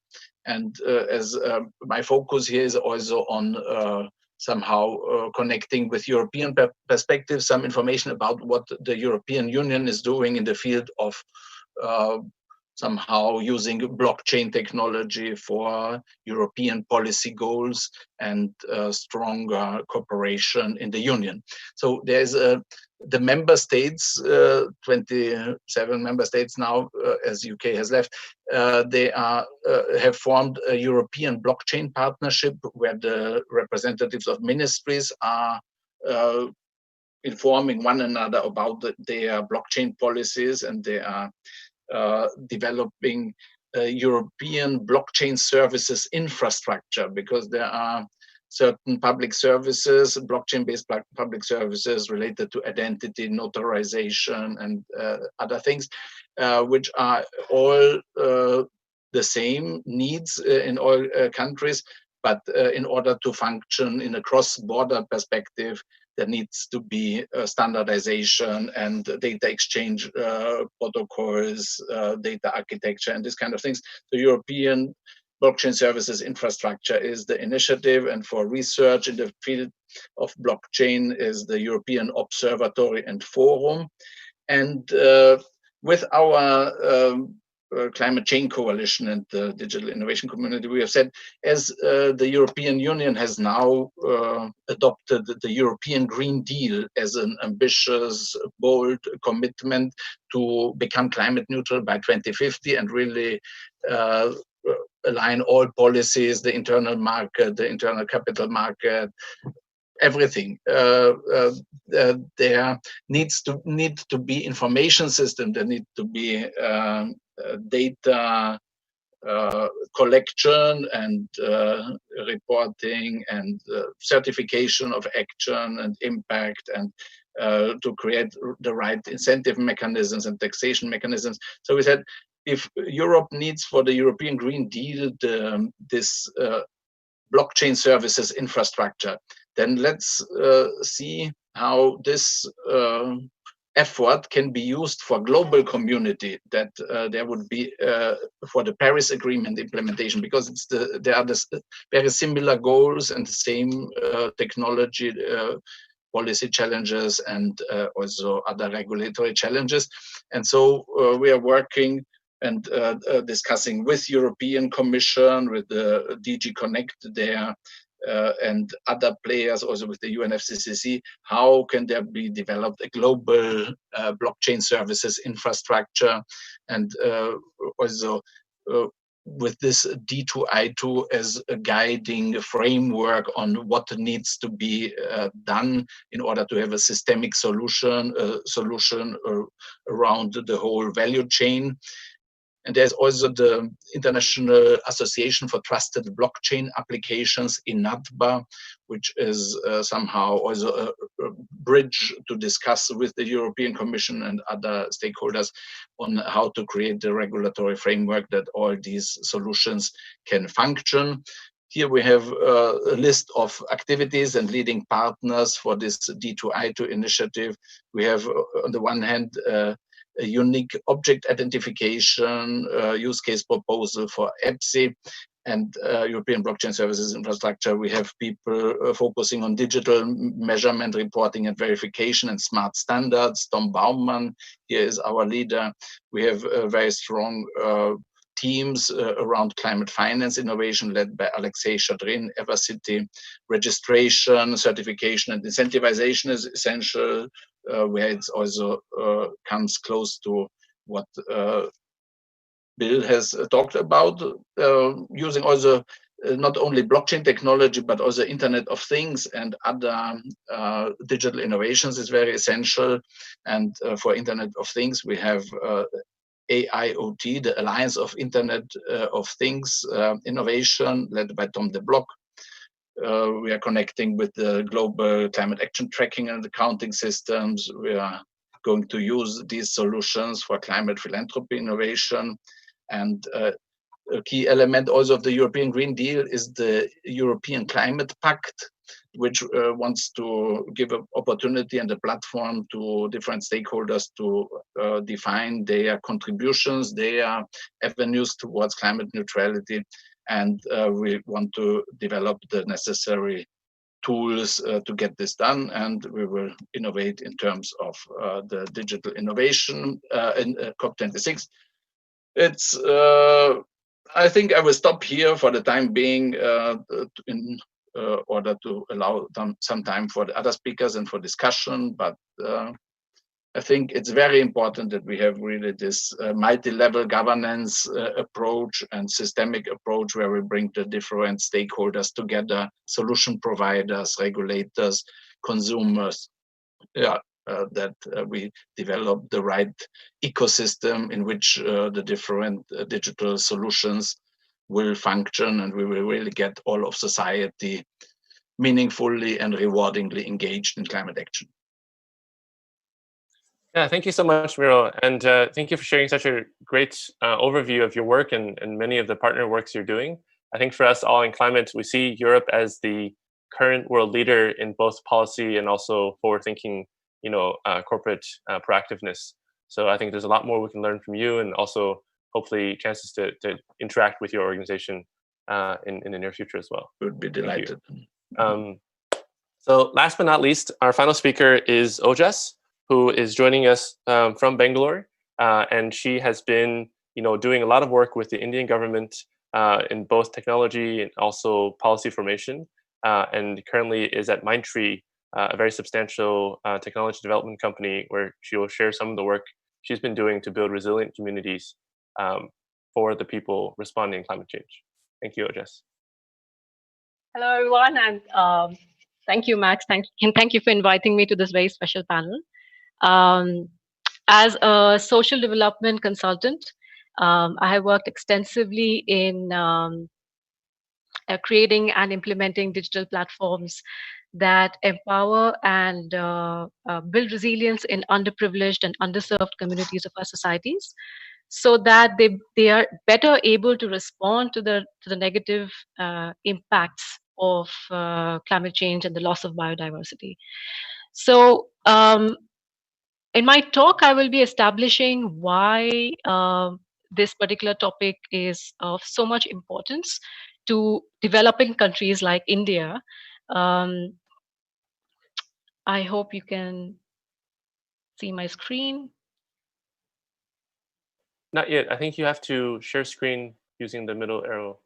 And as my focus here is also on somehow connecting with European perspective, some information about what the European Union is doing in the field of somehow using blockchain technology for European policy goals and stronger cooperation in the Union. So there's the member states, 27 member states now, as UK has left, they have formed a European blockchain partnership where the representatives of ministries are informing one another about their blockchain policies, and they are developing a European blockchain services infrastructure, because there are certain public services, blockchain-based public services related to identity, notarization, and other things, which are all the same needs in all countries. But in order to function in a cross-border perspective, there needs to be standardization and data exchange protocols, data architecture, and this kind of things. The European blockchain services infrastructure is the initiative, and for research in the field of blockchain is the European Observatory and Forum. And with our Climate Change Coalition and the Digital Innovation Community, we have said, as the European Union has now adopted the European Green Deal as an ambitious, bold commitment to become climate neutral by 2050 and really align all policies, the internal market, the internal capital market, everything. There needs to be information system. There need to be data collection and reporting and certification of action and impact, and to create the right incentive mechanisms and taxation mechanisms. So we said, if Europe needs for the European Green Deal this blockchain services infrastructure, then let's see how this effort can be used for global community, that there would be for the Paris Agreement implementation, because it's there are very similar goals and the same technology policy challenges and also other regulatory challenges. And so we are working and discussing with European Commission, with the DG Connect there, and other players, also with the UNFCCC, how can there be developed a global blockchain services infrastructure, and also with this D2I2 as a guiding framework on what needs to be done in order to have a systemic solution around the whole value chain. And there's also the International Association for Trusted Blockchain Applications, INATBA, which is somehow also a bridge to discuss with the European Commission and other stakeholders on how to create the regulatory framework that all these solutions can function. Here we have a list of activities and leading partners for this D2I2 initiative. We have, on the one hand, a unique object identification use case proposal for EPSI and European Blockchain Services Infrastructure. We have people focusing on digital measurement, reporting and verification and smart standards. Tom Baumann here is our leader. We have very strong teams around climate finance innovation led by Alexei Shadrin, Evercity. Registration, certification and incentivization is essential, where it also comes close to what Bill has talked about, using also not only blockchain technology, but also Internet of Things and other digital innovations is very essential. And for Internet of Things, we have AIoT, the Alliance of Internet of Things Innovation, led by Tom de Block. We are connecting with the global climate action tracking and accounting systems. We are going to use these solutions for climate philanthropy innovation. And a key element also of the European Green Deal is the European Climate Pact, which wants to give an opportunity and a platform to different stakeholders to define their contributions, their avenues towards climate neutrality. And we want to develop the necessary tools to get this done. And we will innovate in terms of the digital innovation in COP26. It's, I think I will stop here for the time being in order to allow some time for the other speakers and for discussion. But I think it's very important that we have really this multi-level governance approach and systemic approach where we bring the different stakeholders together, solution providers, regulators, consumers, that we develop the right ecosystem in which the different digital solutions will function, and we will really get all of society meaningfully and rewardingly engaged in climate action. Yeah, thank you so much, Miro. And thank you for sharing such a great overview of your work and many of the partner works you're doing. I think for us all in climate, we see Europe as the current world leader in both policy and also forward-thinking, corporate proactiveness. So I think there's a lot more we can learn from you, and also hopefully chances to interact with your organization in the near future as well. Would be delighted. So last but not least, our final speaker is Ojas, who is joining us from Bangalore, and she has been, doing a lot of work with the Indian government in both technology and also policy formation, and currently is at Mindtree, a very substantial technology development company, where she will share some of the work she's been doing to build resilient communities for the people responding to climate change. Thank you, Ojas. Hello, everyone, and thank you, Max. Thank you for inviting me to this very special panel. As a social development consultant, I have worked extensively in creating and implementing digital platforms that empower and build resilience in underprivileged and underserved communities of our societies, so that they are better able to respond to the negative impacts of climate change and the loss of biodiversity. So in my talk, I will be establishing why this particular topic is of so much importance to developing countries like India. I hope you can see my screen. Not yet. I think you have to share screen using the middle arrow.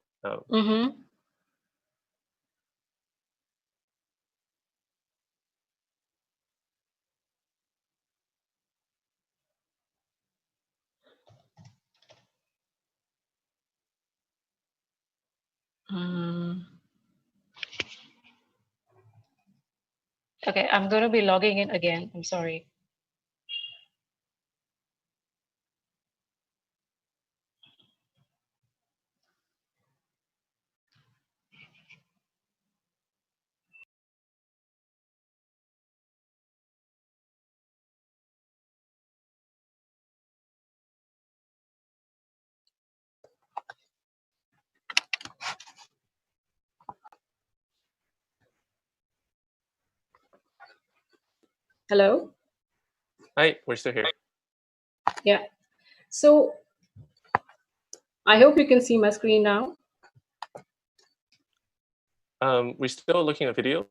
Okay, I'm going to be logging in again. I'm sorry. Hello? Hi, we're still here. Yeah. So I hope you can see my screen now. We're still looking at video.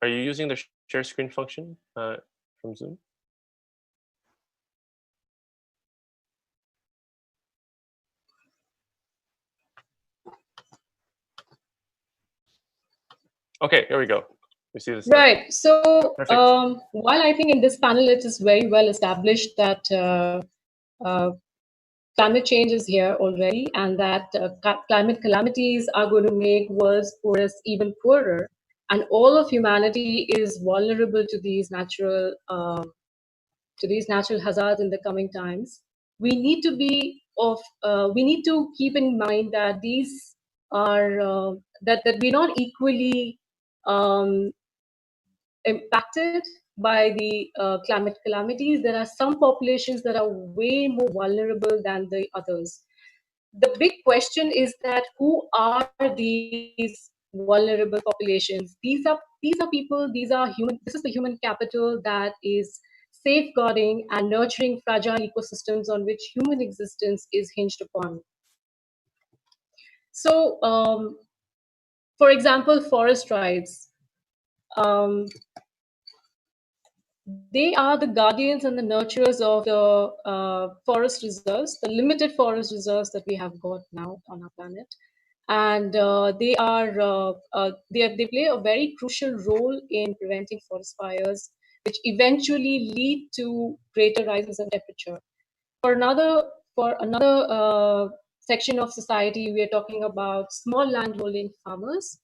Are you using the share screen function from Zoom? Okay, here we go. We see this. Right. So Perfect. while I think in this panel it is very well established that climate change is here already, and that climate calamities are going to make world's poorest even poorer, and all of humanity is vulnerable to these natural hazards in the coming times. We need to keep in mind that these are that we're not equally impacted by the climate calamities. There are some populations that are way more vulnerable than the others. The big question is that who are these vulnerable populations? These are people, these are human, this is the human capital that is safeguarding and nurturing fragile ecosystems on which human existence is hinged upon. So, for example, forest rights. They are the guardians and the nurturers of the forest reserves, the limited forest reserves that we have got now on our planet. And they play a very crucial role in preventing forest fires, which eventually lead to greater rises in temperature. For another section of society, we are talking about small landholding farmers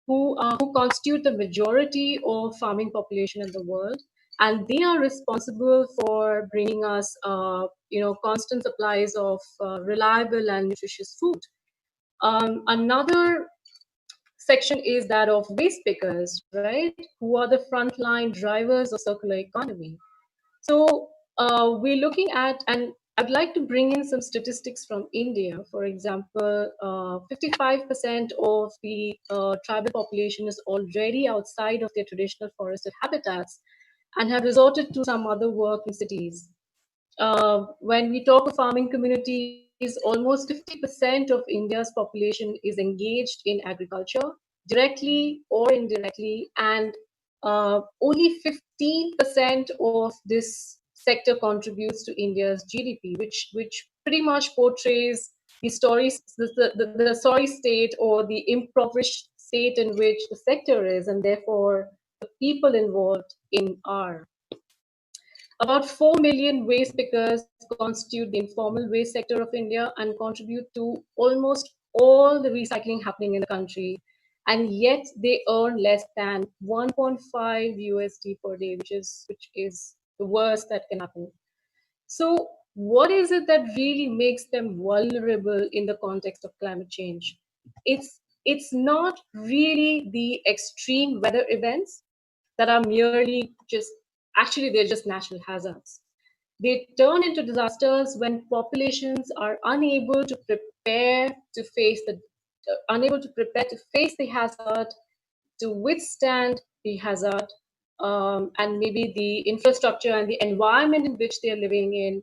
who constitute the majority of farming population in the world, and they are responsible for bringing us constant supplies of reliable and nutritious food. Another section is that of waste pickers, right, who are the frontline drivers of circular economy. So we're looking at, and I'd like to bring in some statistics from India. For example, 55% of the tribal population is already outside of their traditional forested habitats and have resorted to some other work in cities. When we talk of farming communities, almost 50% of India's population is engaged in agriculture, directly or indirectly, and only 15% of this sector contributes to India's GDP, which pretty much portrays the sorry state or the impoverished state in which the sector is, and therefore the people involved are. About 4 million waste pickers constitute the informal waste sector of India and contribute to almost all the recycling happening in the country. And yet they earn less than 1.5 USD per day, which is the worst that can happen. So what is it that really makes them vulnerable in the context of climate change? It's not really the extreme weather events that are merely they're just natural hazards. They turn into disasters when populations are unable to prepare to face the hazard, to withstand the hazard, and maybe the infrastructure and the environment in which they're living in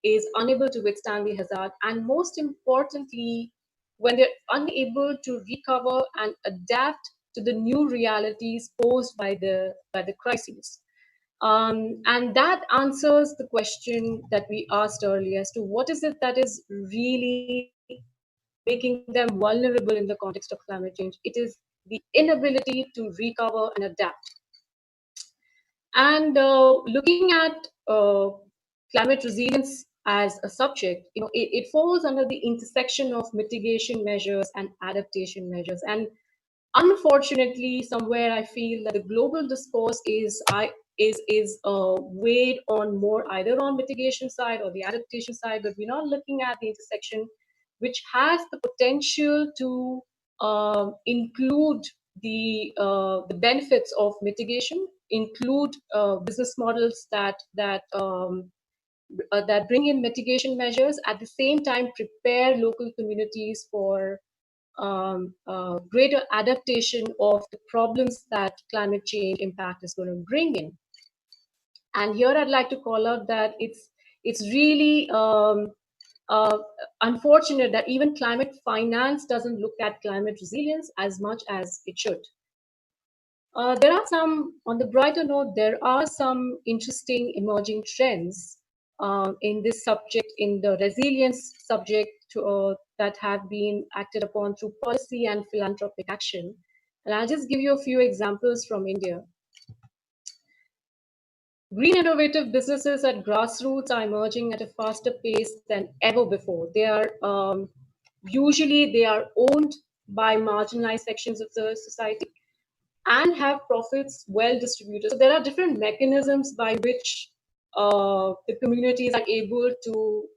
is unable to withstand the hazard. And most importantly, when they're unable to recover and adapt to the new realities posed by the crises. And that answers the question that we asked earlier as to what is it that is really making them vulnerable in the context of climate change. It is the inability to recover and adapt. And looking at climate resilience as a subject, it falls under the intersection of mitigation measures and adaptation measures. And unfortunately, somewhere I feel that the global discourse is weighed on more either on mitigation side or the adaptation side, but we're not looking at the intersection, which has the potential to include the benefits of mitigation, include business models that bring in mitigation measures, at the same time prepare local communities for greater adaptation of the problems that climate change impact is going to bring in. And here I'd like to call out that it's really unfortunate that even climate finance doesn't look at climate resilience as much as it should. There are some, on the brighter note, there are some interesting emerging trends in this subject, in the resilience subject that have been acted upon through policy and philanthropic action. And I'll just give you a few examples from India. Green innovative businesses at grassroots are emerging at a faster pace than ever before. They are usually they are owned by marginalized sections of the society and have profits well distributed. So there are different mechanisms by which the communities are able to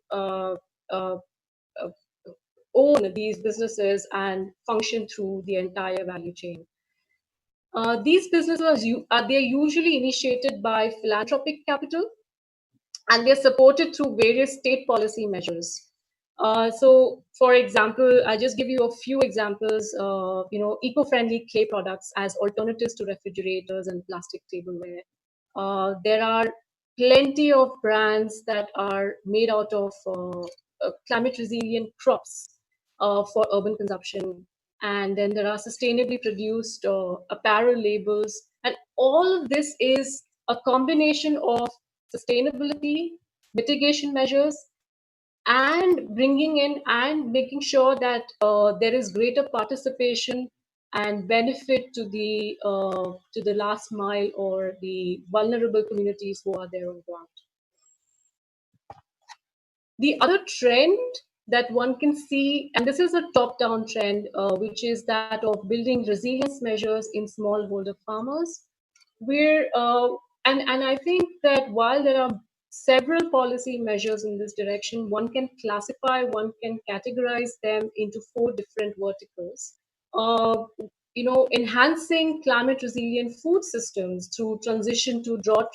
own these businesses and function through the entire value chain. These businesses they're usually initiated by philanthropic capital, and they're supported through various state policy measures. So, for example, I'll just give you a few examples. Eco-friendly clay products as alternatives to refrigerators and plastic tableware. There are plenty of brands that are made out of climate resilient crops for urban consumption. And then there are sustainably produced apparel labels. And all of this is a combination of sustainability, mitigation measures, and bringing in and making sure that there is greater participation and benefit to the last mile or the vulnerable communities who are there on ground. The other trend that one can see, and this is a top-down trend, which is that of building resilience measures in smallholder farmers, where and I think that while there are several policy measures in this direction, one can categorize them into 4 different verticals. Enhancing climate resilient food systems through transition to drought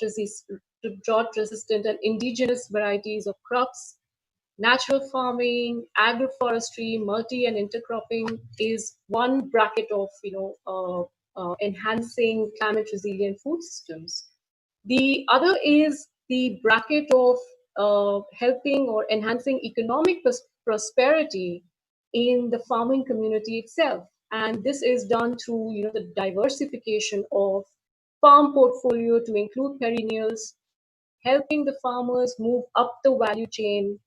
resistant and indigenous varieties of crops. Natural farming, agroforestry, multi and intercropping is one bracket of enhancing climate resilient food systems. The other is the bracket of helping or enhancing economic prosperity in the farming community itself, and this is done through the diversification of farm portfolio to include perennials, helping the farmers move up the value chain,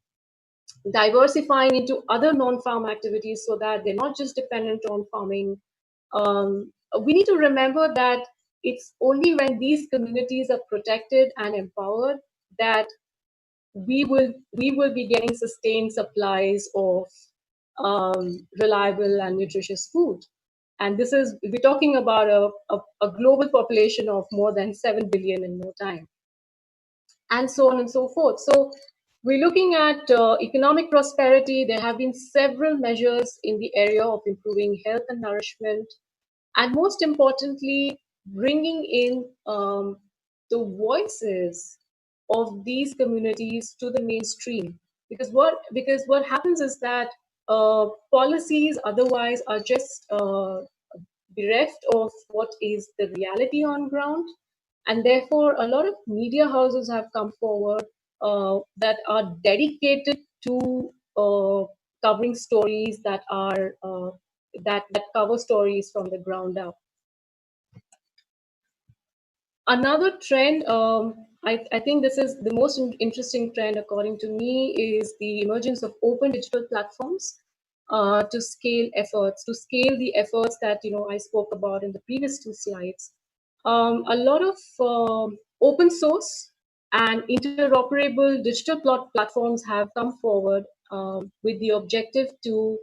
diversifying into other non-farm activities so that they're not just dependent on farming. We need to remember that it's only when these communities are protected and empowered that we will be getting sustained supplies of reliable and nutritious food. And we're talking about a global population of more than 7 billion in no time, and so on and so forth. So we're looking at economic prosperity. There have been several measures in the area of improving health and nourishment, and most importantly, bringing in the voices of these communities to the mainstream. Because what happens is that policies otherwise are just bereft of what is the reality on ground. And therefore, a lot of media houses have come forward that are dedicated to covering stories that are that cover stories from the ground up. Another trend, I think this is the most interesting trend according to me, is the emergence of open digital platforms to scale the efforts that I spoke about in the previous 2 slides. A lot of open source And interoperable digital platforms have come forward with the objective to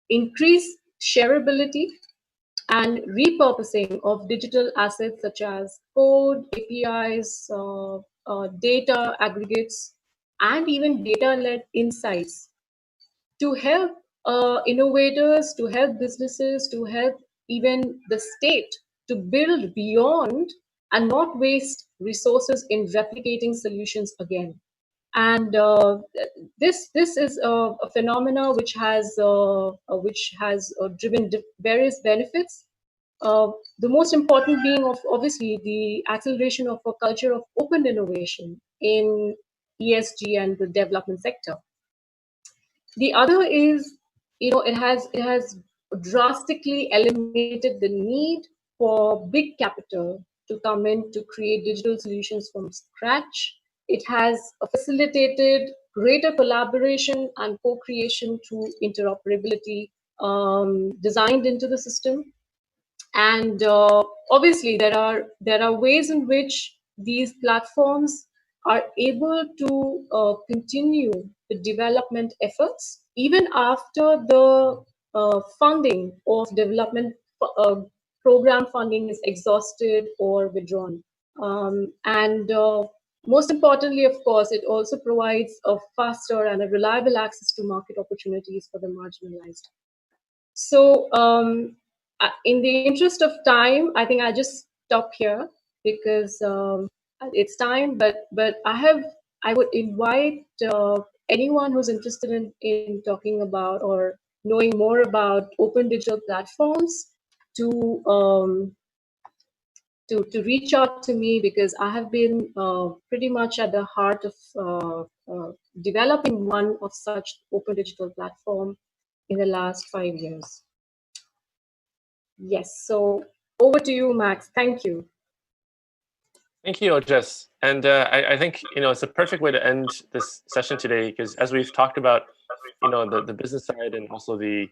increase shareability and repurposing of digital assets such as code, APIs, data aggregates, and even data-led insights to help innovators, to help businesses, to help even the state to build beyond and not waste resources in replicating solutions again. And this is a phenomena which has driven various benefits. The most important being of obviously the acceleration of a culture of open innovation in ESG and the development sector. The other is, it has drastically eliminated the need for big capital to come in to create digital solutions from scratch. It has facilitated greater collaboration and co-creation through interoperability designed into the system. And obviously, there are ways in which these platforms are able to continue the development efforts even after the funding of development program funding is exhausted or withdrawn. And most importantly, of course, it also provides a faster and a reliable access to market opportunities for the marginalized. So in the interest of time, I think I'll just stop here because it's time. But I would invite anyone who's interested in talking about or knowing more about open digital platforms to reach out to me, because I have been pretty much at the heart of developing one of such open digital platform in the last 5 years. Yes, so over to you, Max. Thank you. Thank you, Ojes. And I think it's a perfect way to end this session today, because as we've talked about, the business side and also the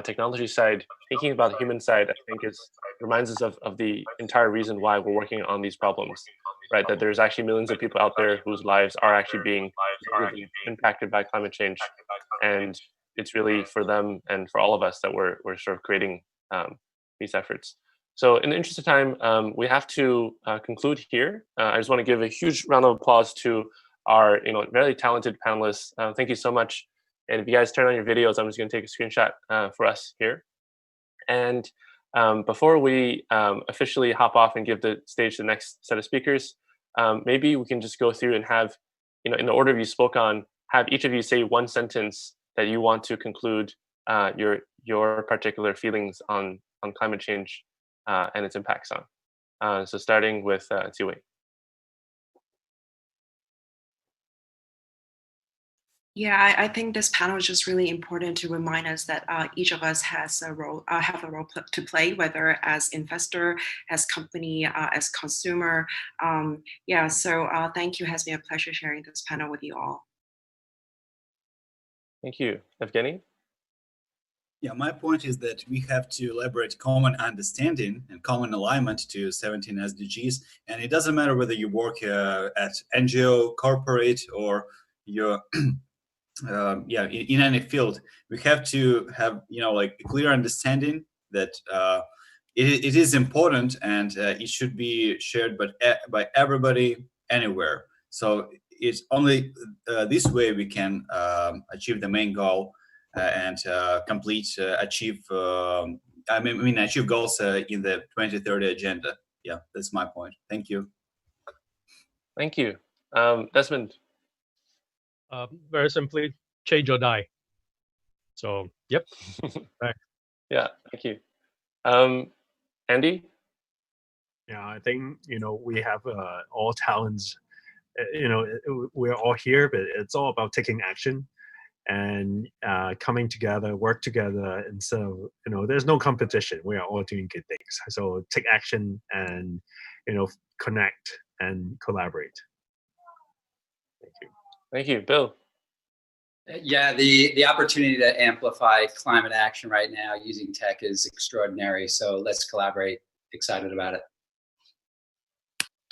technology side, thinking about the human side, I think reminds us of the entire reason why we're working on these problems, right? That there's actually millions of people out there whose lives are actually being impacted by climate change, and it's really for them and for all of us that we're sort of creating these efforts. So in the interest of time, we have to conclude here. I just want to give a huge round of applause to our very talented panelists. Thank you so much. And if you guys turn on your videos, I'm just going to take a screenshot for us here. And before we officially hop off and give the stage to the next set of speakers, maybe we can just go through and have, in the order you spoke on, have each of you say one sentence that you want to conclude your particular feelings on climate change and its impacts on. So starting with Ziwei. Yeah, I think this panel is just really important to remind us that each of us has a role, have a role to play, whether as investor, as company, as consumer. Yeah, so thank you. It has been a pleasure sharing this panel with you all. Thank you. Evgeny? Yeah, my point is that we have to elaborate common understanding and common alignment to 17 SDGs. And it doesn't matter whether you work at NGO, corporate, or you're in any field. We have to have like a clear understanding that it is important, and it should be shared by everybody anywhere. So it's only this way we can achieve the main goal and achieve goals in the 2030 agenda. Yeah, that's my point. Thank you. Thank you. Desmond? Very simply, change or die. So, yep. Yeah, thank you. Andy? Yeah, I think, we have all talents. We're all here, but it's all about taking action and coming together, work together. And so, there's no competition. We are all doing good things. So take action and, connect and collaborate. Thank you. Thank you. Bill? Yeah, the opportunity to amplify climate action right now using tech is extraordinary. So let's collaborate. Excited about it.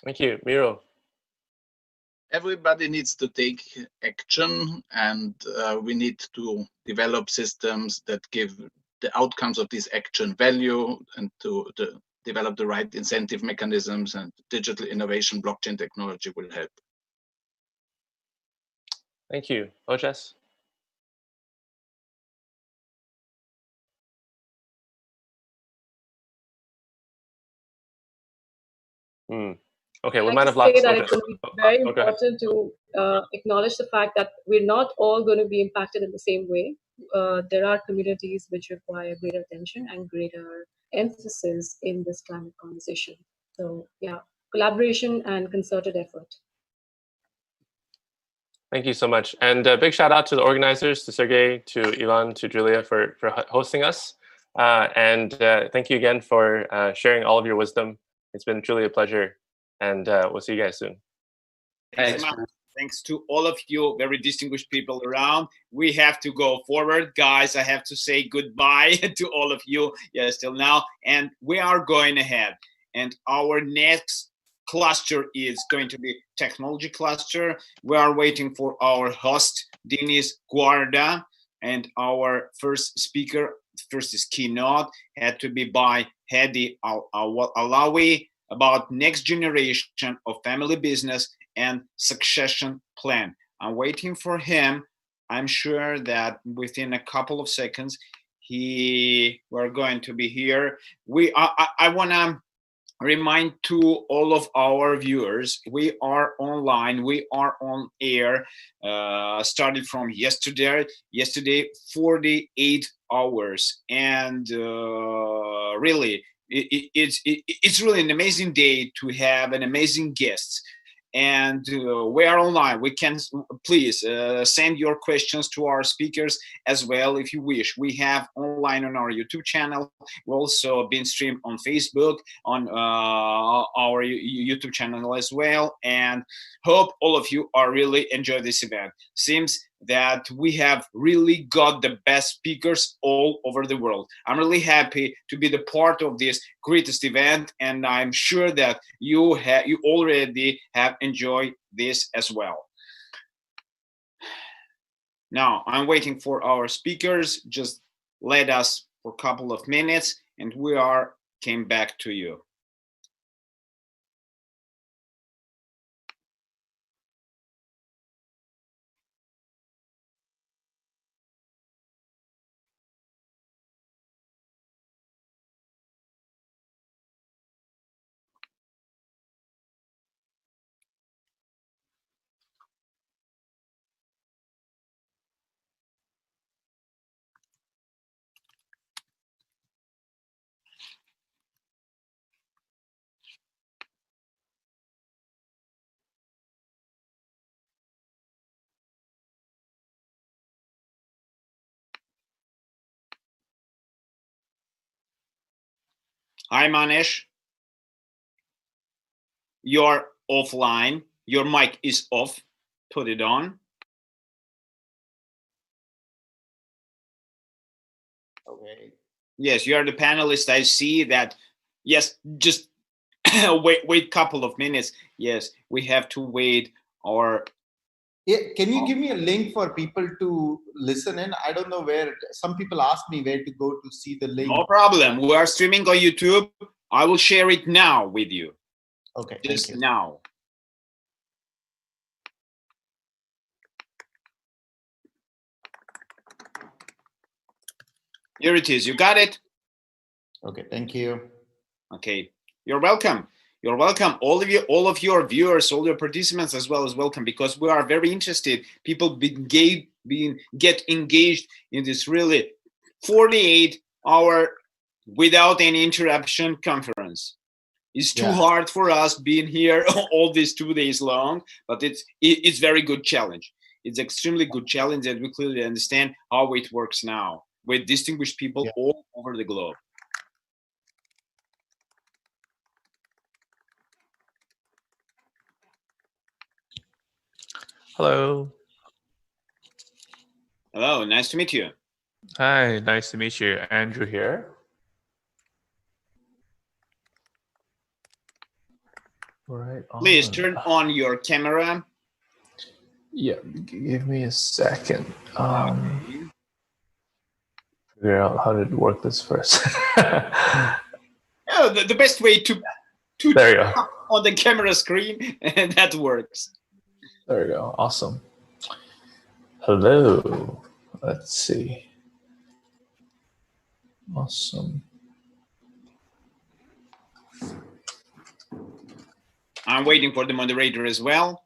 Thank you. Miro? everybody needs to take action, and we need to develop systems that give the outcomes of this action value, and to develop the right incentive mechanisms, and digital innovation, blockchain technology will help. Thank you. Ojas? Okay, we might have lost say that Ojas. it's going to be very Go ahead. important to acknowledge the fact that we're not all going to be impacted in the same way. There are communities which require greater attention and greater emphasis in this climate conversation. So yeah, collaboration and concerted effort. Thank you so much. And a big shout out to the organizers, to Sergey, to Ivan, to Julia for hosting us. And thank you again for sharing all of your wisdom. It's been truly a pleasure. And we'll see you guys soon. Thanks, thanks to all of you, very distinguished people around. We have to go forward, guys. I have to say goodbye to all of you, yes, till now. And we are going ahead. And our next cluster is going to be technology cluster. We are waiting for our host, Denis Guarda, and our first speaker, first is keynote, had to be by Hadi Alawi about next generation of family business and succession plan. I'm waiting for him. I'm sure that within a couple of seconds, we're going to be here. I want to remind to all of our viewers, we are online, we are on air, started from yesterday 48 hours, and really it's really an amazing day to have an amazing guest. And we are online. We can please send your questions to our speakers as well if you wish. We have online on our YouTube channel. We're also being streamed on Facebook, on our YouTube channel as well. And hope all of you are really enjoy this event. Seems that we have really got the best speakers all over the world. I'm really happy to be the part of this greatest event, and I'm sure that you already have enjoyed this as well. Now I'm waiting for our speakers. Just let us for a couple of minutes, and we came back to you. Hi, Manish. You're offline. Your mic is off. Put it on. Okay. Yes, you are the panelist. I see that. Yes, just wait a couple of minutes. Yes, we have to wait. Or can you give me a link for people to listen in? I don't know where. Some people ask me where to go to see the link. No problem. We are streaming on YouTube. I will share it now with you. Okay. Just now. Here it is. You got it? Okay, thank you. Okay, you're welcome. You're welcome. All of your viewers, all your participants as well as welcome, because we are very interested. People get engaged in this really 48-hour without any interruption conference. It's too hard for us being here all these 2 days long, but it's very good challenge. It's extremely good challenge, and we clearly understand how it works now with distinguished people all over the globe. Hello. Hello, nice to meet you. Hi, nice to meet you. Andrew here. Right. Please turn on your camera. Yeah, give me a second. Figure out how to work this first. The best way to there you go. on the camera screen, and that works. There we go. Awesome. Hello. Let's see. Awesome. I'm waiting for the moderator as well.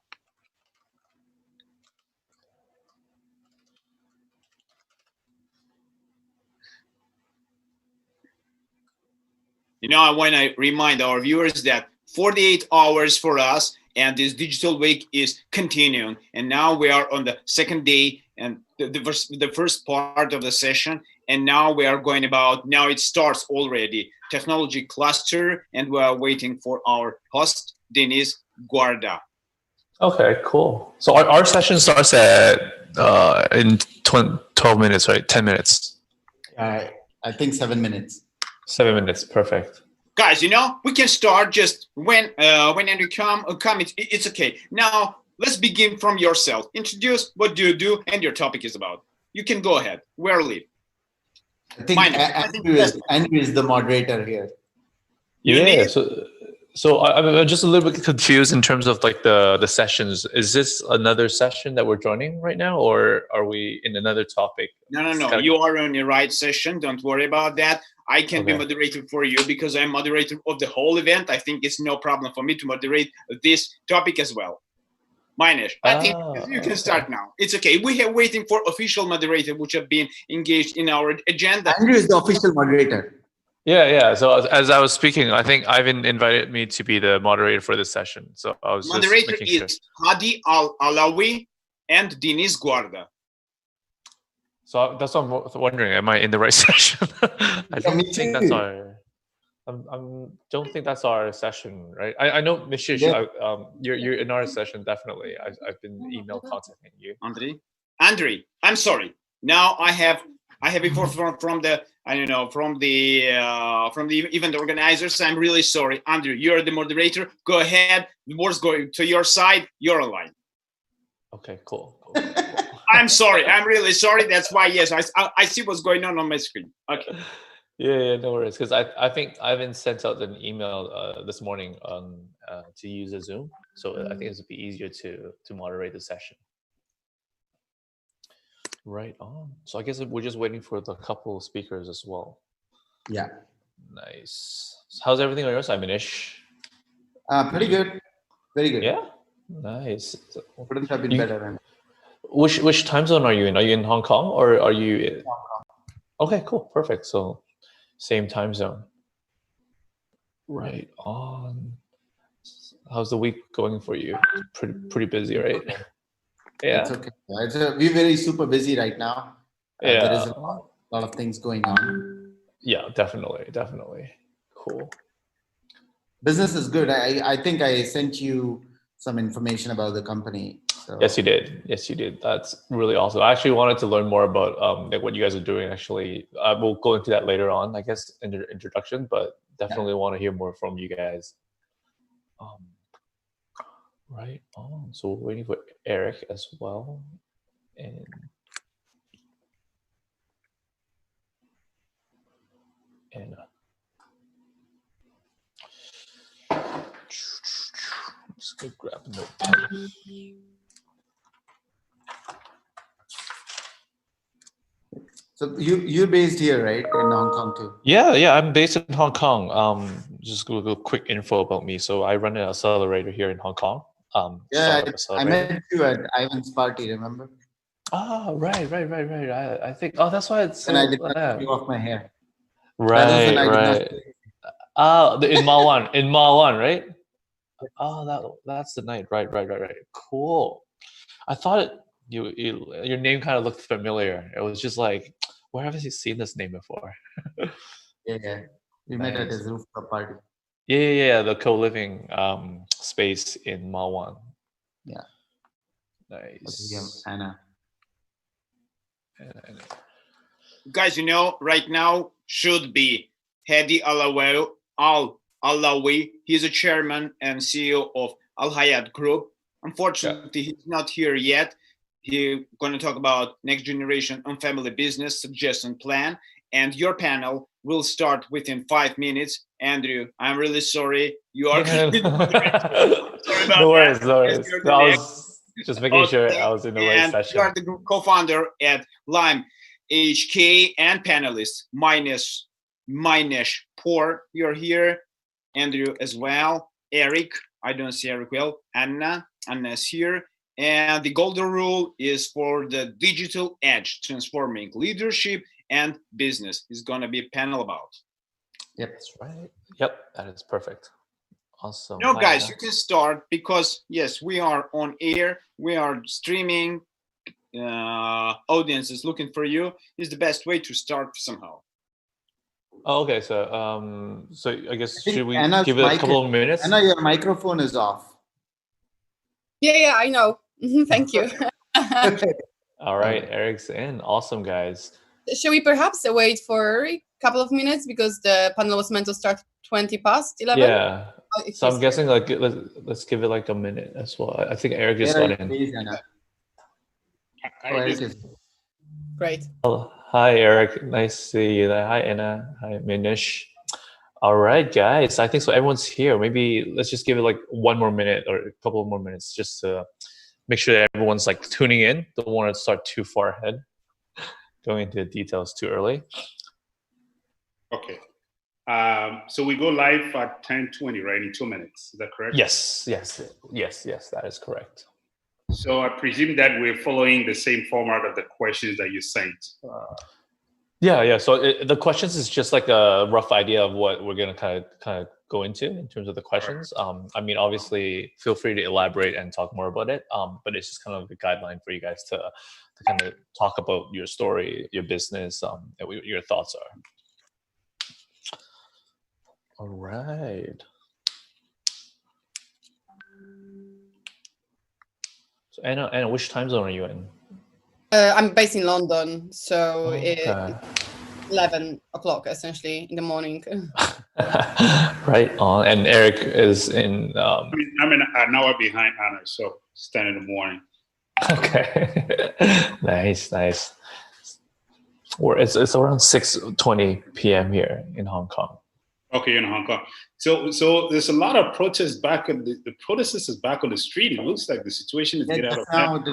You know, I want to remind our viewers that 48 hours for us, and this digital week is continuing. And now we are on the second day and the first part of the session. And now we are going about, now it starts already, technology cluster, and we are waiting for our host, Denise Guarda. Okay, cool. So our session starts at in 12 minutes, right? 10 minutes. I think 7 minutes. 7 minutes, perfect. Guys, you know, we can start just when Andrew come, it's okay. Now, let's begin from yourself. Introduce what do you do and your topic is about. You can go ahead. Where lead? I think Andrew is the moderator here. Yeah, so I'm just a little bit confused in terms of like the sessions. Is this another session that we're joining right now, or are we in another topic? No. You are on the right session. Don't worry about that. I can be moderator for you because I'm moderator of the whole event. I think it's no problem for me to moderate this topic as well. Manish, I think you can start now. It's okay. We are waiting for official moderator, which have been engaged in our agenda. Andrew is the official moderator. Yeah. So as I was speaking, I think Ivan invited me to be the moderator for this session. So I was moderator just making is Hadi Alawi and Denise Guarda. So that's what I'm wondering. Am I in the right session? I don't think that's our. Don't think that's our session, right? I know, Mishish, you're in our session definitely. I've been email contacting you. Andre, I'm sorry. Now I have before from the event organizers. I'm really sorry, Andrew. You're the moderator. Go ahead. The board's going to your side. You're online. Okay, cool. I'm sorry. I'm really sorry. That's why. Yes, I see what's going on my screen. Okay. Yeah, no worries. Because I think Ivan sent out an email this morning on to use a Zoom, so I think it would be easier to moderate the session. Right on. So I guess we're just waiting for the couple of speakers as well. Yeah. Nice. So how's everything on your side, Manish? Pretty good. Very good. Yeah. Nice. Couldn't have been better. Which time zone are you in? Are you in Hong Kong or are you in Hong Kong? Okay, cool. Perfect. So same time zone. Right on. How's the week going for you? Pretty busy, right? Yeah. It's okay. We're very super busy right now. Yeah. There is a lot of things going on. Yeah, definitely. Cool. Business is good. I think I sent you some information about the company. So. Yes, you did. That's really awesome. I actually wanted to learn more about like what you guys are doing. Actually, we'll go into that later on, I guess, in the introduction. But definitely want to hear more from you guys. Right on. So we're waiting for Eric as well, and just go grab a notepad. So you're based here, right, in Hong Kong too? Yeah, I'm based in Hong Kong. Just a quick info about me. So I run an accelerator here in Hong Kong. I met you at Ivan's party, remember? Oh, right. I think. Oh, that's why it's. And I did not take off my hair. Right. In Mall 1, right? Oh, that's the night. Right. Cool. I thought your name kind of looked familiar. It was just like, where have I seen this name before? Yeah. We met at his rooftop party. Yeah. The co-living space in Mall 1. Yeah. Nice. Anna. Guys, right now should be Hadi Alawi. He's a chairman and CEO of Al Hayat Group. Unfortunately, he's not here yet. He's going to talk about next generation on family business suggestion plan. And your panel will start within 5 minutes. Andrew, I'm really sorry. You are sorry about No worries, that. no worries. You're No, the I next. was just making sure I was in the right And session. you are the co-founder at Lime HK and panelist Minesh Poor. You're here. Andrew as well. Eric, I don't see Eric well. Anna's here. And the golden rule is for the digital edge, transforming leadership and business is going to be a panel about. Yep, that's right. Yep, that is perfect. Awesome. No, guys, you can start because, yes, we are on air. We are streaming. Audience is looking for you. Is the best way to start somehow. Oh, okay, so so I guess should we Anna's give it a couple of minutes? Anna, your microphone is off. Yeah, I know. Thank you. All right, Eric's in. Awesome, guys. Should we perhaps wait for a couple of minutes because the panel was meant to start 20 past 11? Yeah. So I'm guessing like let's give it like a minute as well. I think Eric just got in. Great. Oh, hi, Eric. Nice to see you. Hi, Anna. Hi, Minish. All right, guys. I think so. Everyone's here. Maybe let's just give it like 1 more minute or a couple of more minutes just to make sure that everyone's like tuning in. Don't want to start too far ahead, going into the details too early. Okay. So we go live at 10:20, right? In 2 minutes. Is that correct? Yes. That is correct. So I presume that we're following the same format of the questions that you sent. Yeah. So the questions is just like a rough idea of what we're gonna kind of go into in terms of the questions. I mean, obviously, feel free to elaborate and talk more about it. But it's just kind of a guideline for you guys to kind of talk about your story, your business, and what your thoughts are. All right. So Anna, which time zone are you in? I'm based in London, so Okay. it's 11 o'clock essentially in the morning. Right on. And Eric is in. I'm an hour behind Anna, so it's 10 in the morning. Okay. Nice. Or it's around 6:20 p.m. here in Hong Kong. Okay, in Hong Kong. So there's a lot of protests back on the protesters is back on the street. It looks like the situation is getting out of hand.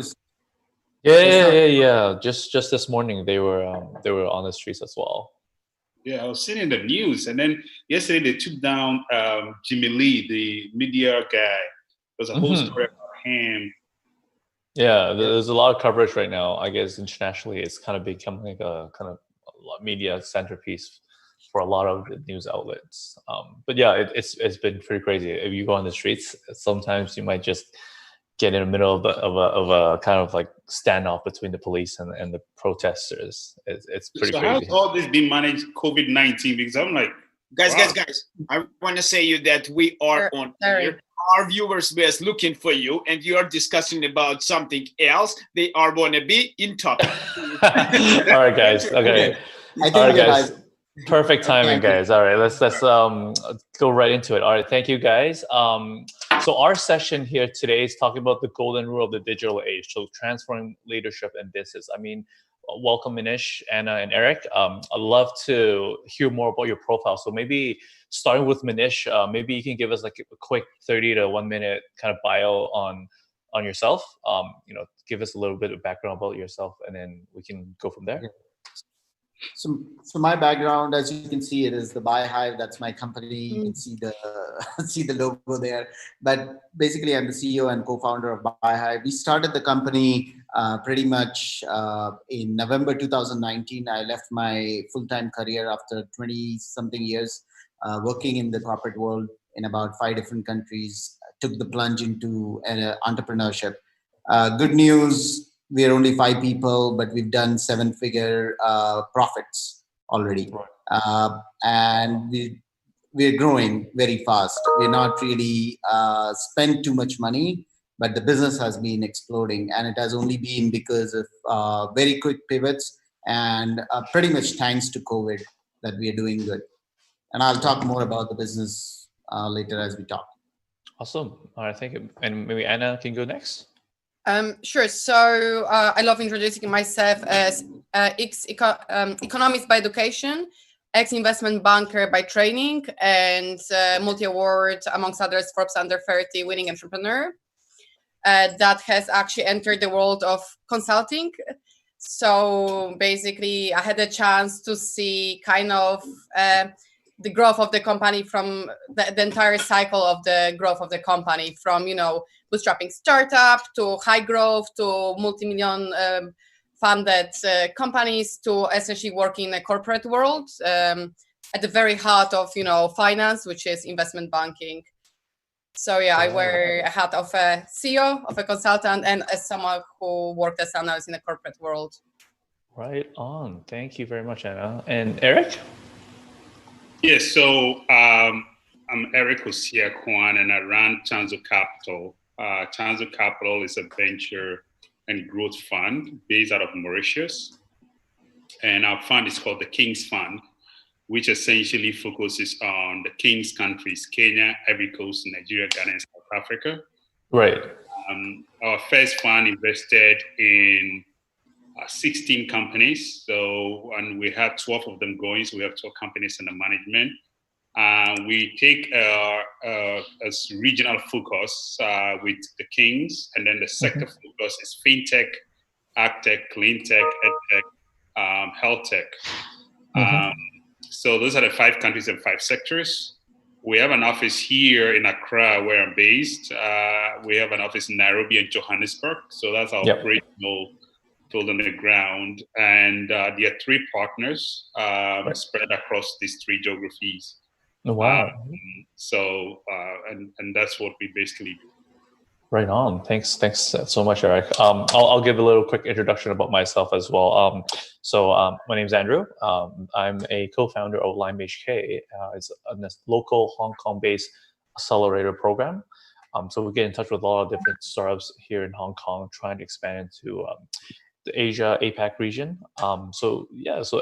Yeah. Just this morning they were on the streets as well. Yeah, I was seeing in the news, and then yesterday they took down Jimmy Lee, the media guy. There's a whole story about him. Yeah, there's a lot of coverage right now. I guess internationally, it's kind of becoming like a kind of media centerpiece for a lot of the news outlets. But yeah, it's been pretty crazy. If you go on the streets, sometimes you might just get in the middle of a kind of like standoff between the police and the protesters. It's pretty So crazy. how's all this being managed COVID-19? Because I'm like, Guys, wow. I want to say you that we are on air. Our viewers were looking for you, and you are discussing about something else. They are going to be in topic. All right, guys. Okay. I think All right, we're guys. live. Perfect timing, guys. All right, let's go right into it. All right, thank you, guys. So our session here today is talking about the golden rule of the digital age, so transforming leadership and business. I mean, welcome Manish, Anna, and Eric. I'd love to hear more about your profile. So maybe starting with Manish, maybe you can give us like a quick 30 to 1 minute kind of bio on yourself. Give us a little bit of background about yourself, and then we can go from there. So my background, as you can see, it is the BuyHive. That's my company. You can see the logo there. But basically, I'm the CEO and co-founder of BuyHive. We started the company pretty much in November 2019. I left my full-time career after 20-something years working in the corporate world in about 5 different countries. Took the plunge into entrepreneurship. Good news. We're only 5 people, but we've done 7-figure profits already. And we're growing very fast. We're not really spent too much money, but the business has been exploding. And it has only been because of very quick pivots and pretty much thanks to COVID that we are doing good. And I'll talk more about the business later as we talk. Awesome. All right, thank you. And maybe Anna can go next. Sure. So I love introducing myself as economist by education, ex-investment banker by training, and multi-award, amongst others, Forbes Under 30 winning entrepreneur that has actually entered the world of consulting. So basically, I had a chance to see kind of the growth of the company from the entire cycle of the growth of the company, from, you know, bootstrapping startup to high growth to multi-million funded companies to essentially working in a corporate world at the very heart of, you know, finance, which is investment banking. So yeah, I wear a hat of a CEO, of a consultant, and as someone who worked as an analyst in the corporate world. Right on. Thank you very much, Anna. And Eric? Yes, so I'm Eric Osia-Kwan, and I run Chanzo Capital. Chanzo Capital is a venture and growth fund based out of Mauritius. And our fund is called the King's Fund, which essentially focuses on the King's countries, Kenya, Ivory Coast, Nigeria, Ghana, and South Africa. Right. Our first fund invested in 16 companies. So, and we have 12 of them going. So we have 12 companies under management. We take a regional focus with the Kings, and then the sector focus is fintech, agtech, cleantech, edtech, health tech. So those are the 5 countries and 5 sectors. We have an office here in Accra, where I'm based. We have an office in Nairobi and Johannesburg. So that's our operational field on the ground. And there are 3 partners spread across these 3 geographies. Wow. And that's what we basically do. Right on. Thanks so much, Eric. I'll give a little quick introduction about myself as well. My name is Andrew. I'm a co-founder of Lime HK. It's a local Hong Kong-based accelerator program. So we get in touch with a lot of different startups here in Hong Kong, trying to expand into the Asia APAC region. So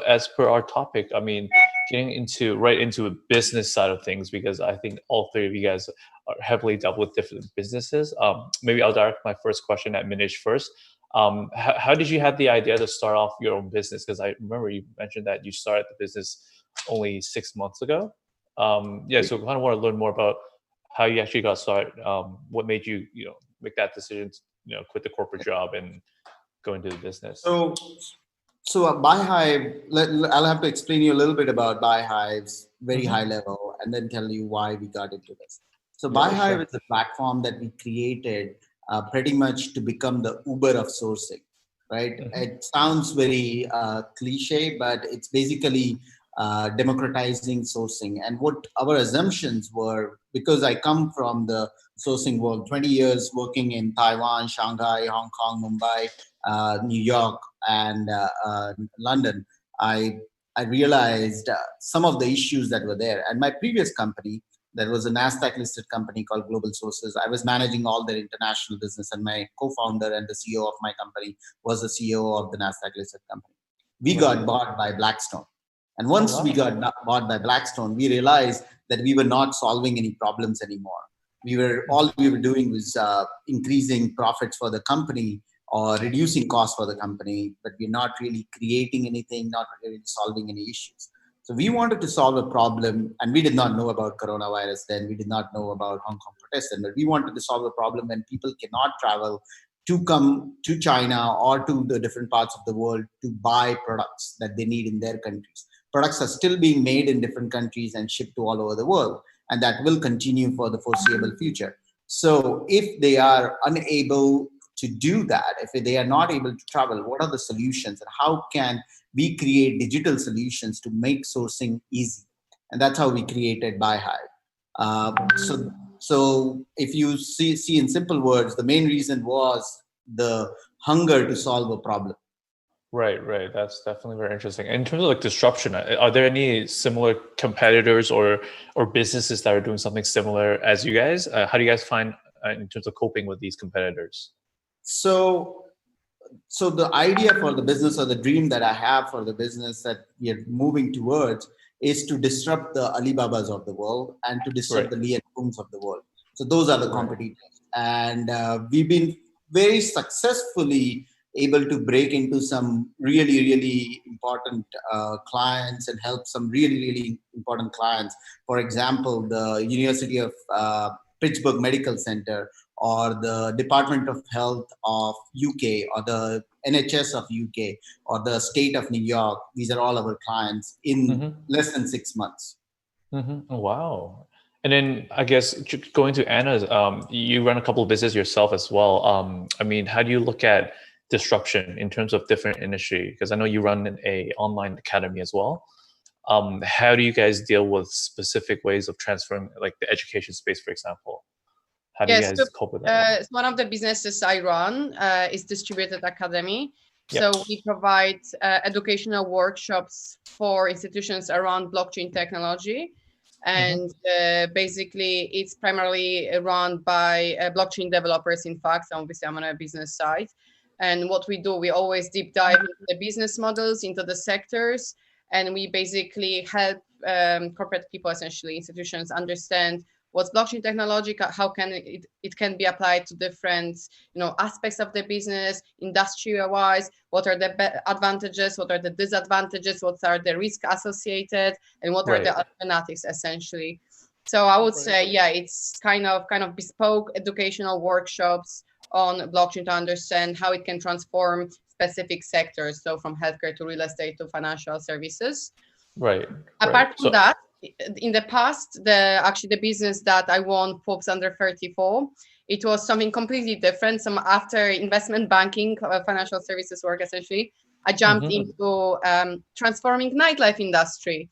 as per our topic, I mean, getting right into a business side of things, because I think all 3 of you guys are heavily dealt with different businesses. Maybe I'll direct my first question at Minish first. How did you have the idea to start off your own business? Because I remember you mentioned that you started the business only 6 months ago. So I kind of want to learn more about how you actually got started. What made you, make that decision to, quit the corporate job and go into the business? So BuyHive, I'll have to explain you a little bit about BuyHive's very high level, and then tell you why we got into this. So BuyHive is a platform that we created pretty much to become the Uber of sourcing, right? It sounds very cliche, but it's basically democratizing sourcing. And what our assumptions were, because I come from the sourcing world, 20 years working in Taiwan, Shanghai, Hong Kong, Mumbai, New York, and London, I realized some of the issues that were there. And my previous company, that was a NASDAQ listed company called Global Sources, I was managing all their international business, and my co-founder and the CEO of my company was the CEO of the NASDAQ listed company. We got bought by Blackstone. And once we got bought by Blackstone, we realized that we were not solving any problems anymore. All we were doing was increasing profits for the company or reducing costs for the company, but we're not really creating anything, not really solving any issues. So we wanted to solve a problem, and we did not know about coronavirus then. We did not know about Hong Kong protests then, but we wanted to solve a problem when people cannot travel to come to China or to the different parts of the world to buy products that they need in their countries. Products are still being made in different countries and shipped to all over the world, and that will continue for the foreseeable future. So if they are unable to do that, if they are not able to travel, what are the solutions, and how can we create digital solutions to make sourcing easy? And that's how we created BuyHive. So if you see in simple words, the main reason was the hunger to solve a problem. Right. That's definitely very interesting. In terms of disruption, are there any similar competitors or businesses that are doing something similar as you guys? How do you guys find in terms of coping with these competitors? So the idea for the business, or the dream that I have for the business that we are moving towards, is to disrupt the Alibabas of the world and to disrupt the Li and Fungs of the world. So those are the competitors. And we've been very successfully able to break into some really, really important clients and help some really, really important clients. For example, the University of Pittsburgh Medical Center, or the Department of Health of UK, or the NHS of UK, or the state of New York. These are all our clients in less than 6 months. Wow. And then I guess going to Anna's, you run a couple of businesses yourself as well. I mean, how do you look at disruption in terms of different industry? Because I know you run an online academy as well. How do you guys deal with specific ways of transferring, like the education space, for example? How do you guys cope with that? One of the businesses I run is Distributed Academy. So we provide educational workshops for institutions around blockchain technology. And basically, it's primarily run by blockchain developers, in fact. Obviously, I'm on a business side. And what we do, we always deep dive into the business models, into the sectors, and we basically help corporate people, essentially institutions, understand what's blockchain technology, how can it can be applied to different aspects of the business, industry-wise, what are the advantages, what are the disadvantages, what are the risks associated, and what are the alternatives, essentially. So I would say, it's kind of bespoke educational workshops on blockchain to understand how it can transform specific sectors, so from healthcare to real estate to financial services. Apart from that, in the past, the business that I won, Forbes Under 34, it was something completely different. After investment banking, financial services work, essentially, I jumped into transforming nightlife industry.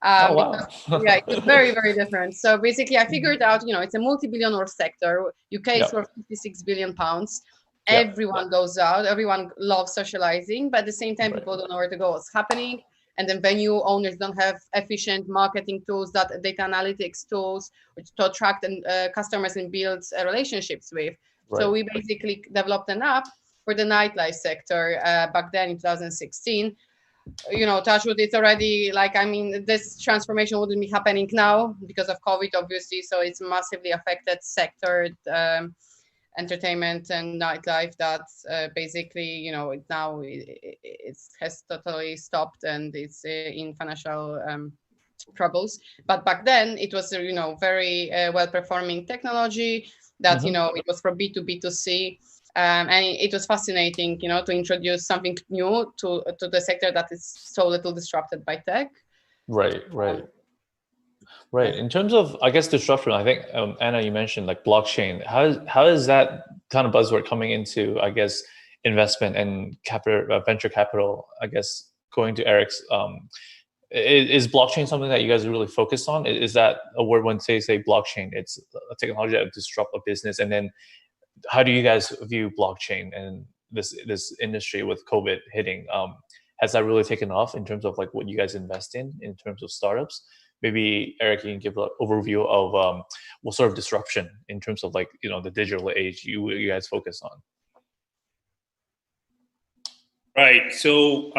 Because, it was very, very different. So basically, I figured out, it's a multi-billion sector. UK is worth 56 billion pounds. Everyone goes out. Everyone loves socializing, but at the same time, people don't know where to go. What's happening? And then venue owners don't have efficient marketing tools, data analytics tools, to attract customers and build relationships with. So we basically developed an app for the nightlife sector back then in 2016. Touch wood, it's already this transformation wouldn't be happening now because of COVID, obviously. So it's massively affected sector, entertainment and nightlife, that basically, now it has totally stopped and it's in financial troubles. But back then it was, very well-performing technology that, it was from B2B to C. And it was fascinating, to introduce something new to the sector that is so little disrupted by tech. Right. In terms of, I guess, disruption, I think, Anna, you mentioned like blockchain. How is that kind of buzzword coming into, I guess, investment and venture capital? I guess going to Eric's, is blockchain something that you guys are really focused on? Is that a word when say blockchain? It's a technology that disrupt a business. And then how do you guys view blockchain and this industry with COVID hitting? Has that really taken off in terms of like what you guys invest in terms of startups? Maybe Eric, you can give an overview of what sort of disruption in terms of like, the digital age you guys focus on. Right. So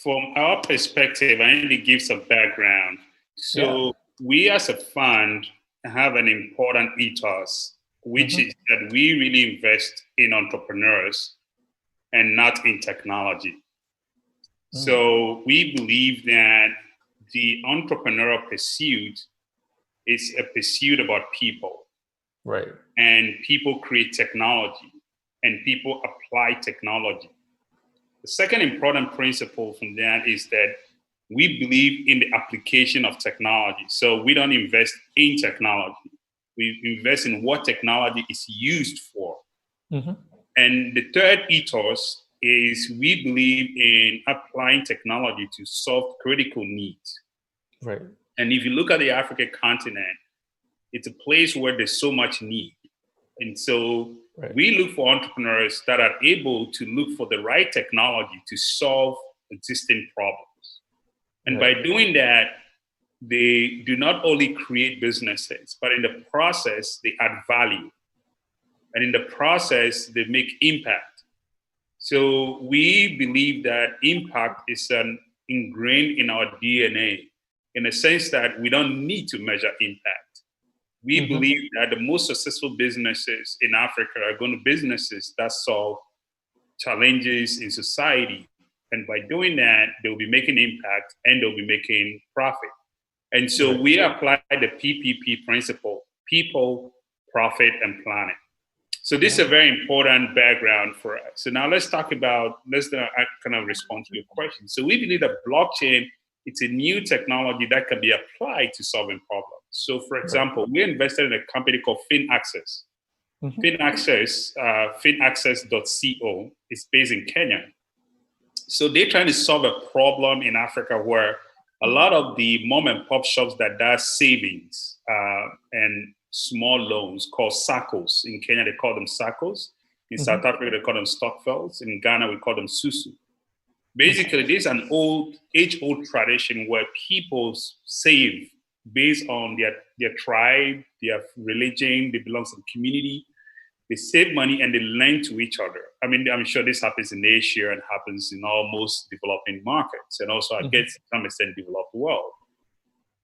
from our perspective, I need to give some background. So we as a fund have an important ethos, which is that we really invest in entrepreneurs and not in technology. So we believe that the entrepreneurial pursuit is a pursuit about people. And people create technology and people apply technology. The second important principle from that is that we believe in the application of technology. So we don't invest in technology. We invest in what technology is used for. And the third ethos is we believe in applying technology to solve critical needs. And if you look at the African continent, it's a place where there's so much need. And so we look for entrepreneurs that are able to look for the right technology to solve existing problems. And by doing that, they do not only create businesses, but in the process, they add value. And in the process, they make impact. So we believe that impact is ingrained in our DNA, in the sense that we don't need to measure impact. We believe that the most successful businesses in Africa are going to be businesses that solve challenges in society. And by doing that, they'll be making impact and they'll be making profit. And so we apply the PPP principle: people, profit, and planet. So this is a very important background for us. So now let's kind of respond to your question. So we believe that blockchain, it's a new technology that can be applied to solving problems. So for example, we invested in a company called FinAccess. FinAccess.co is based in Kenya. So they're trying to solve a problem in Africa where a lot of the mom and pop shops that does savings and small loans called SACCOs. In Kenya, they call them SACCOs. In South Africa, they call them Stokvels. In Ghana, we call them Susu. Basically, this is an age-old tradition where people save based on their tribe, their religion, they belong to the community. They save money and they lend to each other. I mean, I'm sure this happens in Asia and happens in almost developing markets, and also, I guess, to some extent, developed world.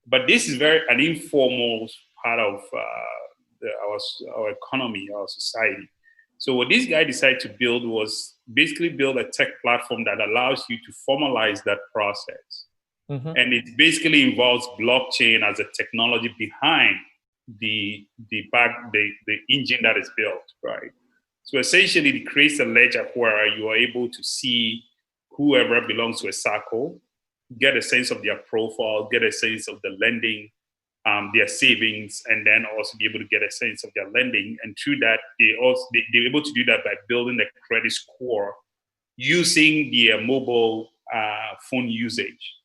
But this is an informal part of our economy, our society. So what this guy decided to build was basically build a tech platform that allows you to formalize that process. And it basically involves blockchain as a technology behind the engine that is built, right? So essentially, it creates a ledger where you are able to see whoever belongs to a SACCO, get a sense of their profile, get a sense of the lending, their savings, and then also be able to get a sense of their lending. And through that, they're able to do that by building the credit score using their mobile phone usage.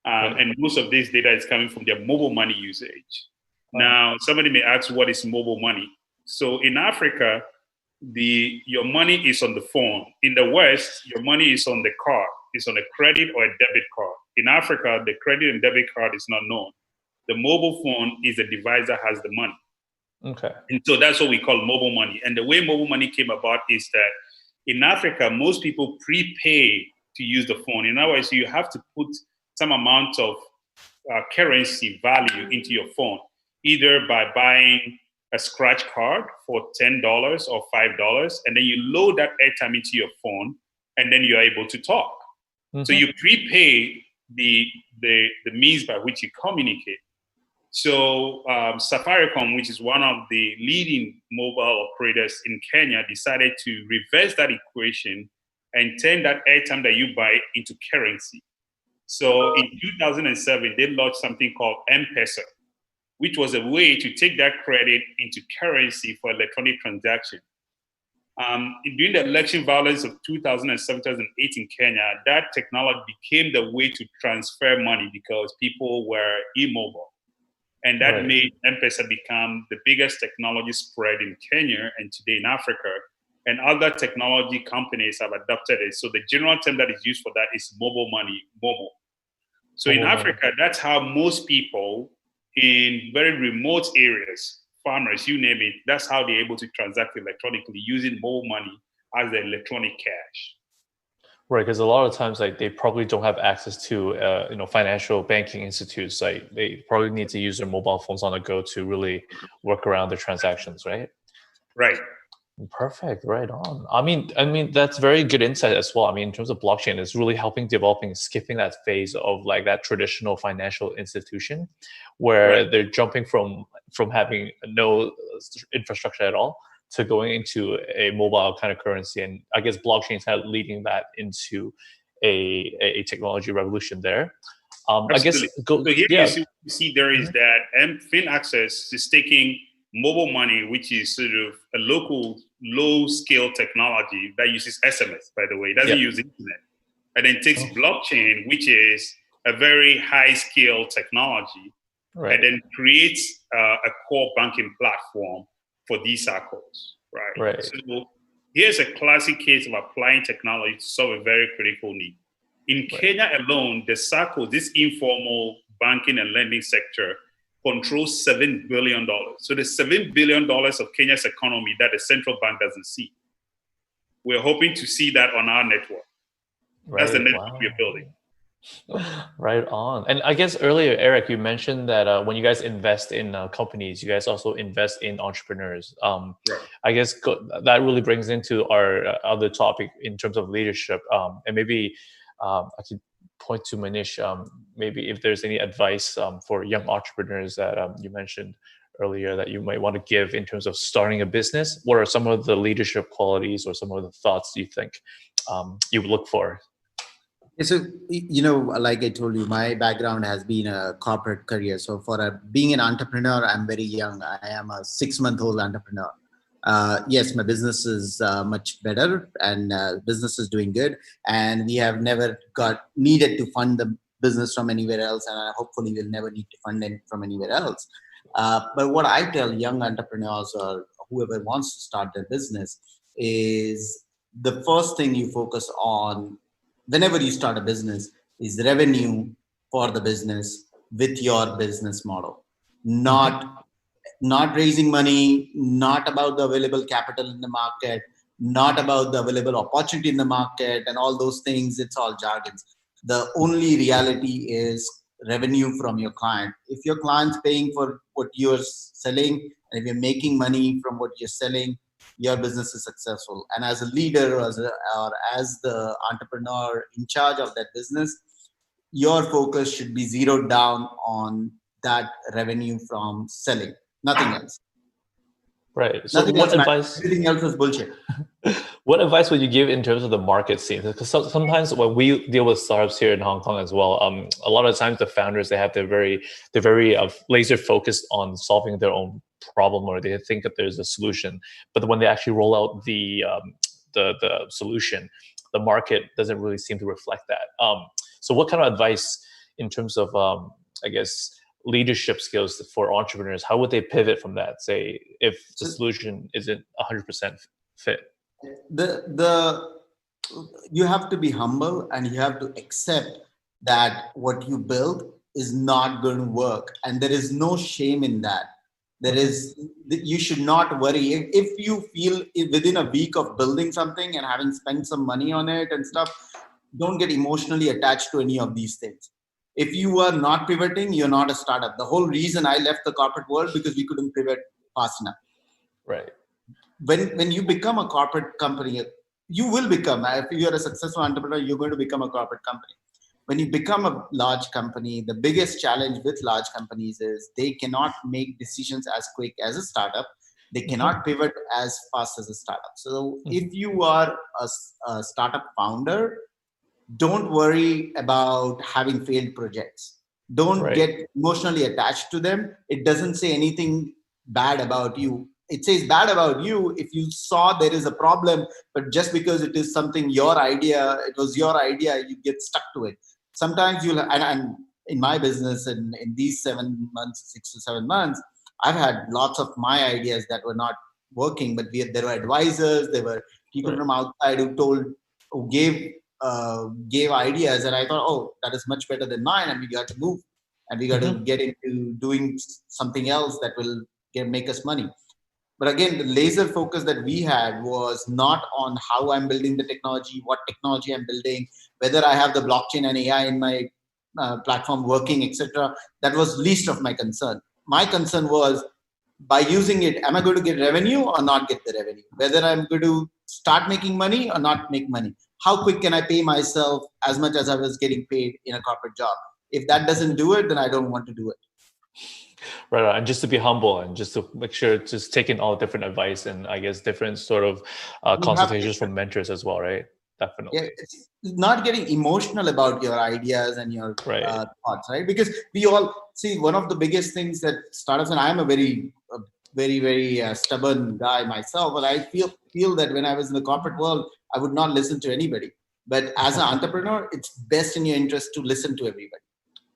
And most of this data is coming from their mobile money usage. Now, somebody may ask, what is mobile money? So in Africa, your money is on the phone. In the West, your money is on the card. It's on a credit or a debit card. In Africa, the credit and debit card is not known. The mobile phone is the device that has the money. Okay. And so that's what we call mobile money. And the way mobile money came about is that in Africa, most people prepay to use the phone. In other words, you have to put some amount of currency value into your phone, either by buying a scratch card for $10 or $5, and then you load that airtime into your phone, and then you're able to talk. So you prepay the means by which you communicate. So Safaricom, which is one of the leading mobile operators in Kenya, decided to reverse that equation and turn that airtime that you buy into currency. So in 2007, they launched something called M-Pesa, which was a way to take that credit into currency for electronic transaction. During the election violence of 2007-2008 in Kenya, that technology became the way to transfer money because people were immobile. And that made M-Pesa become the biggest technology spread in Kenya and today in Africa. And other technology companies have adopted it. So the general term that is used for that is mobile money, mobile. So in Africa, that's how most people in very remote areas, farmers, you name it, that's how they're able to transact electronically using mobile money as the electronic cash. Right, because a lot of times, like, they probably don't have access to, financial banking institutes. Like, they probably need to use their mobile phones on the go to really work around their transactions, right? Right. Perfect. Right on. I mean, that's very good insight as well. I mean, in terms of blockchain, it's really helping skipping that phase of like that traditional financial institution, where they're jumping from having no infrastructure at all to going into a mobile kind of currency. And I guess blockchain is kind of leading that into a technology revolution there. I guess so here you see there is that FinAccess is taking mobile money, which is sort of a local low-scale technology that uses SMS, by the way. It doesn't use internet. And then takes blockchain, which is a very high-scale technology, and then creates a core banking platform for these circles, right? So here's a classic case of applying technology to solve a very critical need. In Kenya alone, the circle, this informal banking and lending sector, controls $7 billion. So the $7 billion of Kenya's economy that the central bank doesn't see. We're hoping to see that on our network. That's the network we're building. Right on. And I guess earlier, Eric, you mentioned that when you guys invest in companies, you guys also invest in entrepreneurs. I guess that really brings into our other topic in terms of leadership. And maybe I could point to Manish, maybe if there's any advice for young entrepreneurs that you mentioned earlier that you might want to give in terms of starting a business. What are some of the leadership qualities or some of the thoughts you think you would look for? So, like I told you, my background has been a corporate career. So for being an entrepreneur, I'm very young. I am a 6-month-old entrepreneur. Yes, my business is much better and business is doing good. And we have never needed to fund the business from anywhere else. And hopefully we'll never need to fund it from anywhere else. But what I tell young entrepreneurs or whoever wants to start their business is the first thing you focus on whenever you start a business is revenue for the business with your business model, not raising money, not about the available capital in the market, not about the available opportunity in the market and all those things. It's all jargons. The only reality is revenue from your client. If your client's paying for what you're selling, and if you're making money from what you're selling, your business is successful. And as a leader or as the entrepreneur in charge of that business, your focus should be zeroed down on that revenue from selling, nothing else. Right. So Nothing what else advice? Everything else is bullshit. What advice would you give in terms of the market scene? Because sometimes when we deal with startups here in Hong Kong as well, a lot of times the founders they're very laser focused on solving their own problem, or they think that there's a solution. But when they actually roll out the solution, the market doesn't really seem to reflect that. So what kind of advice in terms of I guess leadership skills for entrepreneurs? How would they pivot from that? Say if the solution isn't 100% fit. You have to be humble and you have to accept that what you build is not going to work, and there is no shame in that. You should not worry if you feel within a week of building something and having spent some money on it and stuff. Don't get emotionally attached to any of these things. If you are not pivoting, you're not a startup. The whole reason I left the corporate world because we couldn't pivot fast enough. Right. When you become a corporate company, you will become, if you're a successful entrepreneur, you're going to become a corporate company. When you become a large company, the biggest challenge with large companies is they cannot make decisions as quick as a startup. They cannot pivot as fast as a startup. So if you are a startup founder, don't worry about having failed projects. Don't get emotionally attached to them. It doesn't say anything bad about you. It says bad about you if you saw there is a problem, but just because it is something it was your idea, you get stuck to it. Sometimes and in my business, in these 7 months, 6 to 7 months, I've had lots of my ideas that were not working, but there were advisors, there were people from outside who gave ideas, and I thought, oh, that is much better than mine, and we got to move, and we got to get into doing something else that will make us money. But again, the laser focus that we had was not on how I'm building the technology, what technology I'm building, whether I have the blockchain and AI in my platform working, etc. That was least of my concern. My concern was, by using it, am I going to get revenue or not get the revenue? Whether I'm going to start making money or not make money. How quick can I pay myself as much as I was getting paid in a corporate job? If that doesn't do it, then I don't want to do it. Right, and just to be humble and just to make sure just taking all different advice and I guess different sort of consultations from mentors as well, right? Definitely. Yeah, it's not getting emotional about your ideas and your thoughts, right? Because we all see one of the biggest things that startups, and I'm a very stubborn guy myself, but I feel that when I was in the corporate world, I would not listen to anybody. But as an entrepreneur, it's best in your interest to listen to everybody.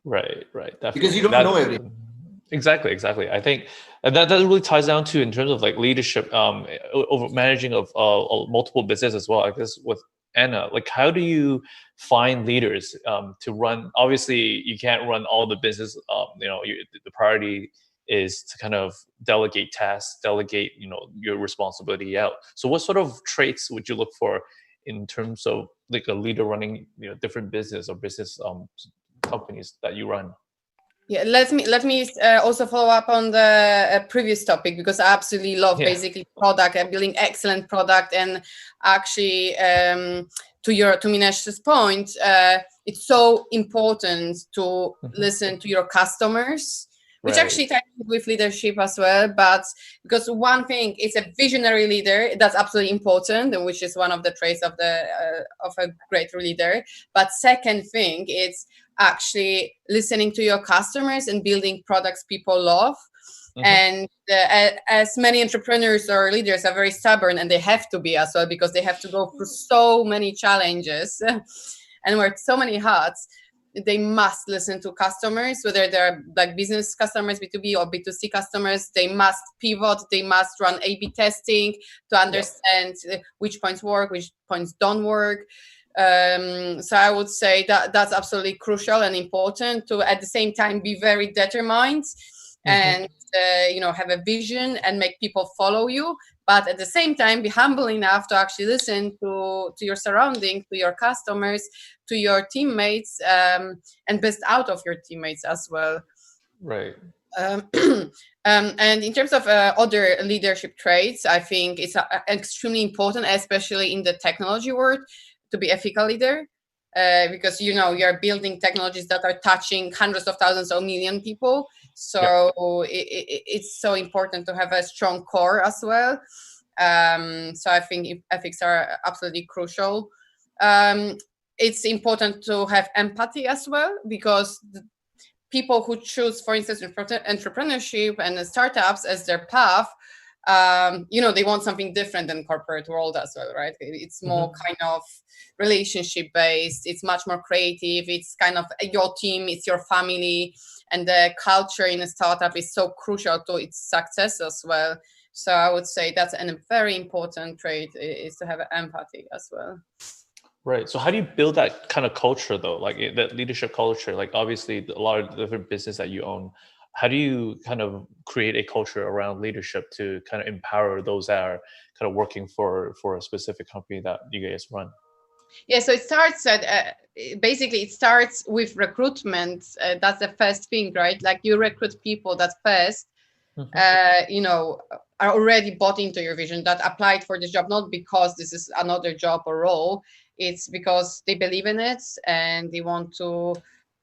Right, definitely. Because you don't know everything. Exactly. I think that really ties down to in terms of like leadership, over managing of multiple business as well. I guess with Anna, like how do you find leaders to run? Obviously, you can't run all the business. The priority is to kind of delegate tasks, delegate your responsibility out. So, what sort of traits would you look for in terms of like a leader running, different business or business companies that you run? Yeah, let me also follow up on the previous topic, because I absolutely love basically product and building excellent product. And actually, to Minesh's point, it's so important to listen to your customers, which actually ties with leadership as well. But because one thing, it's a visionary leader, that's absolutely important, and which is one of the traits of a great leader. But second thing, it's actually listening to your customers and building products people love. And as many entrepreneurs or leaders are very stubborn, and they have to be as well, because they have to go through so many challenges and wear so many hats. They must listen to customers, whether they're like business customers, B2B or B2C customers. They must pivot. They must run A/B testing to understand which points work, which points don't work. So I would say that that's absolutely crucial and important to, at the same time, be very determined and have a vision and make people follow you. But at the same time, be humble enough to actually listen to your surroundings, to your customers, to your teammates, and best out of your teammates as well. Right. And in terms of other leadership traits, I think it's extremely important, especially in the technology world, to be ethical leader, because you're building technologies that are touching hundreds of thousands or million people. So it's so important to have a strong core as well. So I think ethics are absolutely crucial. It's important to have empathy as well, because people who choose, for instance, entrepreneurship and startups as their path, they want something different than corporate world as well, right? It's more kind of relationship based. It's much more creative. It's kind of your team, it's your family, and the culture in a startup is so crucial to its success as well. So I would say that's a very important trait, is to have empathy as well. Right. So how do you build that kind of culture though? Like that leadership culture, like obviously a lot of different business that you own. How do you kind of create a culture around leadership to kind of empower those that are kind of working for a specific company that you guys run? Yeah, so it starts basically it starts with recruitment. That's the first thing, right? Like you recruit people that first, are already bought into your vision, that applied for this job, not because this is another job or role. It's because they believe in it and they want to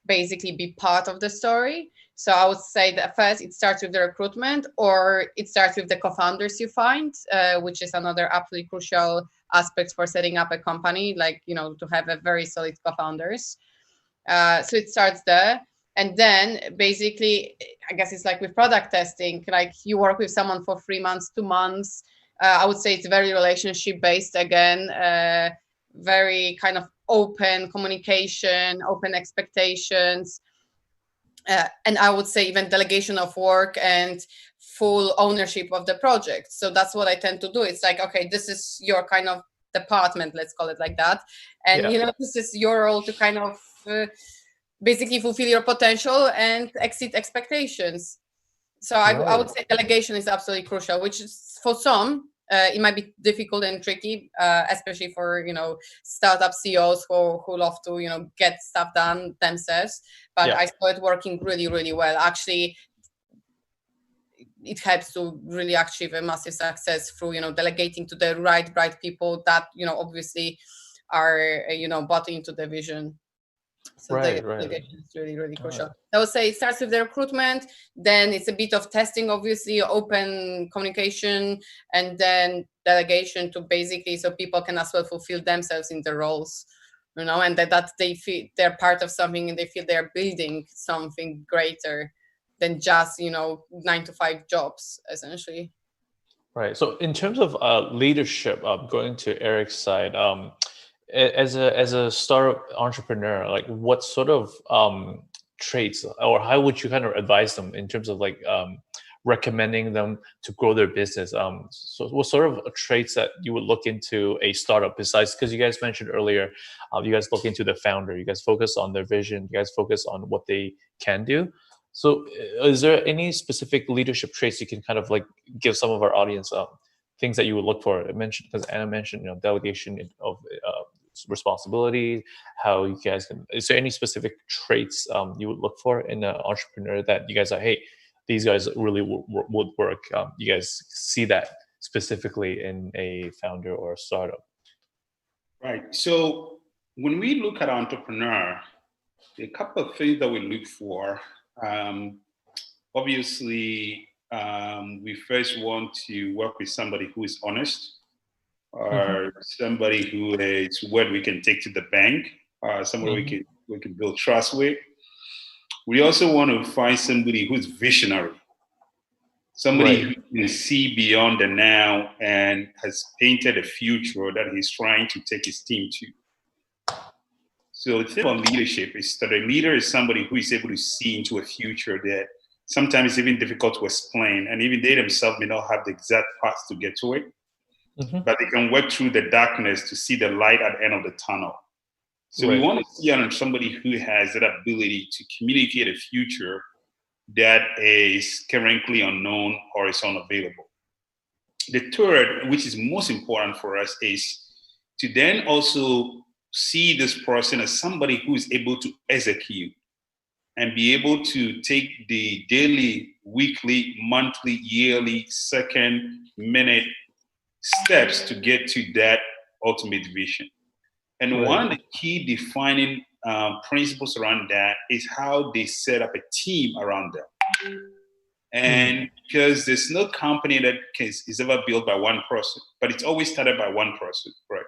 basically be part of the story. So I would say that first it starts with the recruitment, or it starts with the co-founders you find, which is another absolutely crucial aspect for setting up a company, like, to have a very solid co-founders. So it starts there. And then basically, I guess it's like with product testing, like you work with someone for 3 months, 2 months. I would say it's very relationship based again, very kind of open communication, open expectations. And I would say even delegation of work and full ownership of the project. So that's what I tend to do. It's like, okay, this is your kind of department, let's call it like that. And, this is your role to kind of basically fulfill your potential and exceed expectations. So I would say delegation is absolutely crucial, which is for some, it might be difficult and tricky, especially for, startup CEOs who love to, get stuff done themselves. But I saw it working really, really well. Actually, it helps to really achieve a massive success through, delegating to the right people that, obviously are, bought into the vision. So delegation is really, really crucial. I would say it starts with the recruitment, then it's a bit of testing, obviously, open communication, and then delegation to basically so people can as well fulfill themselves in the roles, and that they feel they're part of something and they feel they're building something greater than just, 9-to-5 jobs, essentially. Right. So in terms of leadership, going to Eric's side, as a startup entrepreneur, like what sort of traits, or how would you kind of advise them in terms of like recommending them to grow their business? So what sort of traits that you would look into a startup, besides, because you guys mentioned earlier, you guys look into the founder, you guys focus on their vision, you guys focus on what they can do. So is there any specific leadership traits you can kind of like give some of our audience things that you would look for? I mentioned, because Anna mentioned, delegation of responsibility, how you guys can, is there any specific traits you would look for in an entrepreneur that you guys are, hey, these guys really would work? You guys see that specifically in a founder or a startup? Right. So when we look at entrepreneur, a couple of things that we look for. Obviously, we first want to work with somebody who is honest, or somebody who is what we can take to the bank, somebody we can build trust with. We also want to find somebody who's visionary, somebody who can see beyond the now and has painted a future that he's trying to take his team to. So the thing about leadership is that a leader is somebody who is able to see into a future that sometimes it's even difficult to explain, and even they themselves may not have the exact path to get to it, but they can work through the darkness to see the light at the end of the tunnel. So we want to see on somebody who has that ability to communicate a future that is currently unknown or is unavailable. The third, which is most important for us, is to then also see this person as somebody who is able to execute and be able to take the daily, weekly, monthly, yearly, second, minute steps to get to that ultimate vision. And one of the key defining principles around that is how they set up a team around them. And because there's no company that is ever built by one person, but it's always started by one person, right?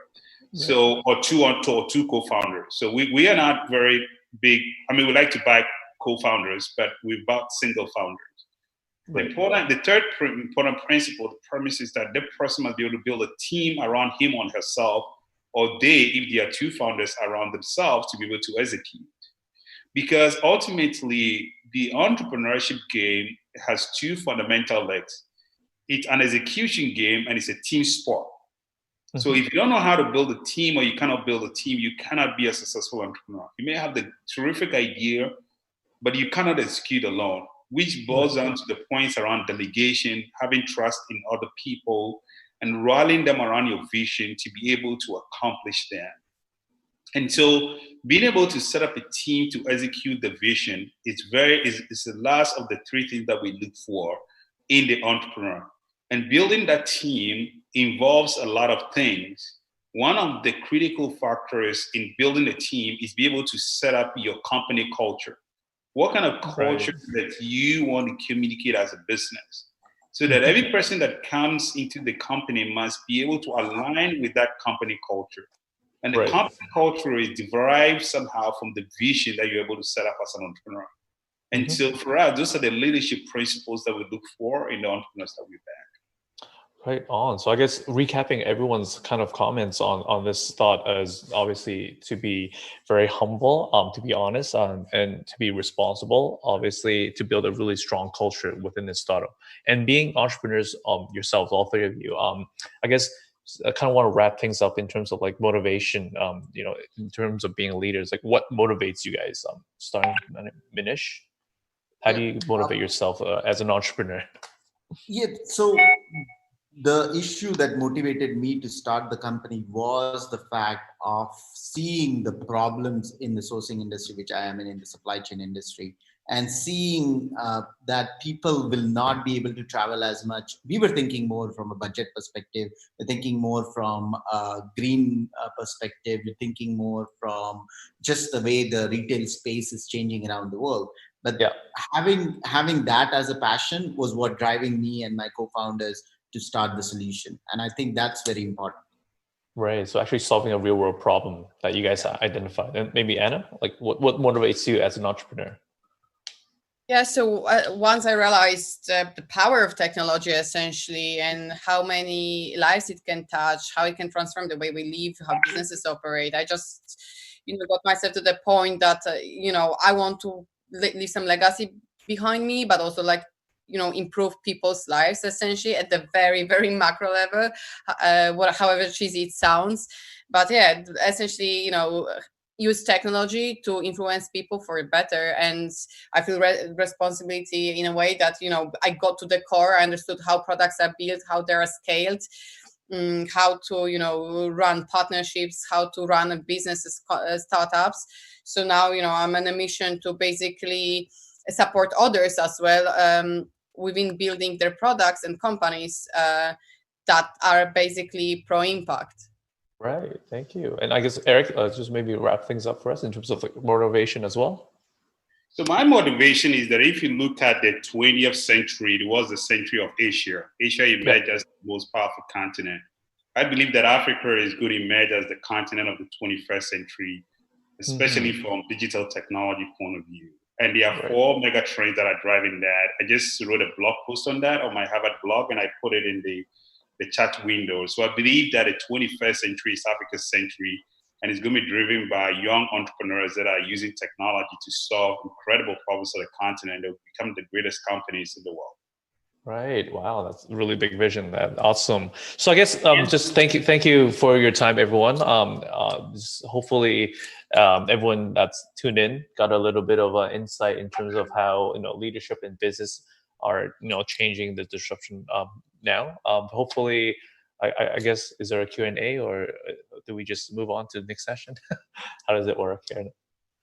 So, or two co-founders. So we are not very big. I mean, we like to buy co-founders, but we bought single founders. The third important principle, the premise is that the person must be able to build a team around him or herself, or they, if they are two founders, around themselves to be able to execute. Because ultimately, the entrepreneurship game has two fundamental legs. It's an execution game and it's a team sport. So if you don't know how to build a team, or you cannot build a team, you cannot be a successful entrepreneur. You may have the terrific idea, but you cannot execute alone, which boils down to the points around delegation, having trust in other people, and rallying them around your vision to be able to accomplish that. And so being able to set up a team to execute the vision is the last of the three things that we look for in the entrepreneur. And building that team involves a lot of things. One of the critical factors in building a team is be able to set up your company culture. What kind of culture that you want to communicate as a business? So that every person that comes into the company must be able to align with that company culture. And the company culture is derived somehow from the vision that you're able to set up as an entrepreneur. And so for us, those are the leadership principles that we look for in the entrepreneurs that we back. Right on. So I guess recapping everyone's kind of comments on this thought is obviously to be very humble, to be honest, and to be responsible, obviously to build a really strong culture within this startup. And being entrepreneurs yourselves, all three of you, I guess I kind of want to wrap things up in terms of like motivation, in terms of being leaders. Like what motivates you guys? Starting Minish, how do you motivate yourself as an entrepreneur? Yeah, so the issue that motivated me to start the company was the fact of seeing the problems in the sourcing industry, which I am in the supply chain industry, and seeing that people will not be able to travel as much. We were thinking more from a budget perspective. We're thinking more from a green perspective. We're thinking more from just the way the retail space is changing around the world. But having that as a passion was what driving me and my co-founders to start the solution. And I think that's very important. Right. So actually solving a real world problem that you guys identified. And maybe Anna, like what motivates you as an entrepreneur? Yeah, so once I realized the power of technology essentially and how many lives it can touch, how it can transform the way we live, how businesses operate, I just, got myself to the point that, I want to leave some legacy behind me, but also improve people's lives essentially at the very, very macro level, however cheesy it sounds. But yeah, essentially, use technology to influence people for better. And I feel responsibility in a way that, I got to the core, I understood how products are built, how they're scaled. how to, you know, run partnerships, how to run a business startups. So now, you know, I'm on a mission to basically support others as well within building their products and companies that are basically pro-impact. Right, thank you. And I guess, Eric, just maybe wrap things up for us in terms of like motivation as well. So my motivation is that if you look at the 20th century, it was the century of Asia. Asia emerged as the most powerful continent. I believe that Africa is going to emerge as the continent of the 21st century, especially from digital technology point of view. And there are 4 mega trends that are driving that. I just wrote a blog post on that on my Harvard blog, and I put it in the chat window. So I believe that the 21st century is Africa's century, and it's going to be driven by young entrepreneurs that are using technology to solve incredible problems of the continent. They'll become the greatest companies in the world. Right. Wow, that's a really big vision. That awesome. So I guess just thank you for your time, everyone. Hopefully, everyone that's tuned in got a little bit of an insight in terms of how, you know, leadership and business are, you know, changing the disruption now. Hopefully, I guess, is there a Q&A, or do we just move on to the next session? How does it work here?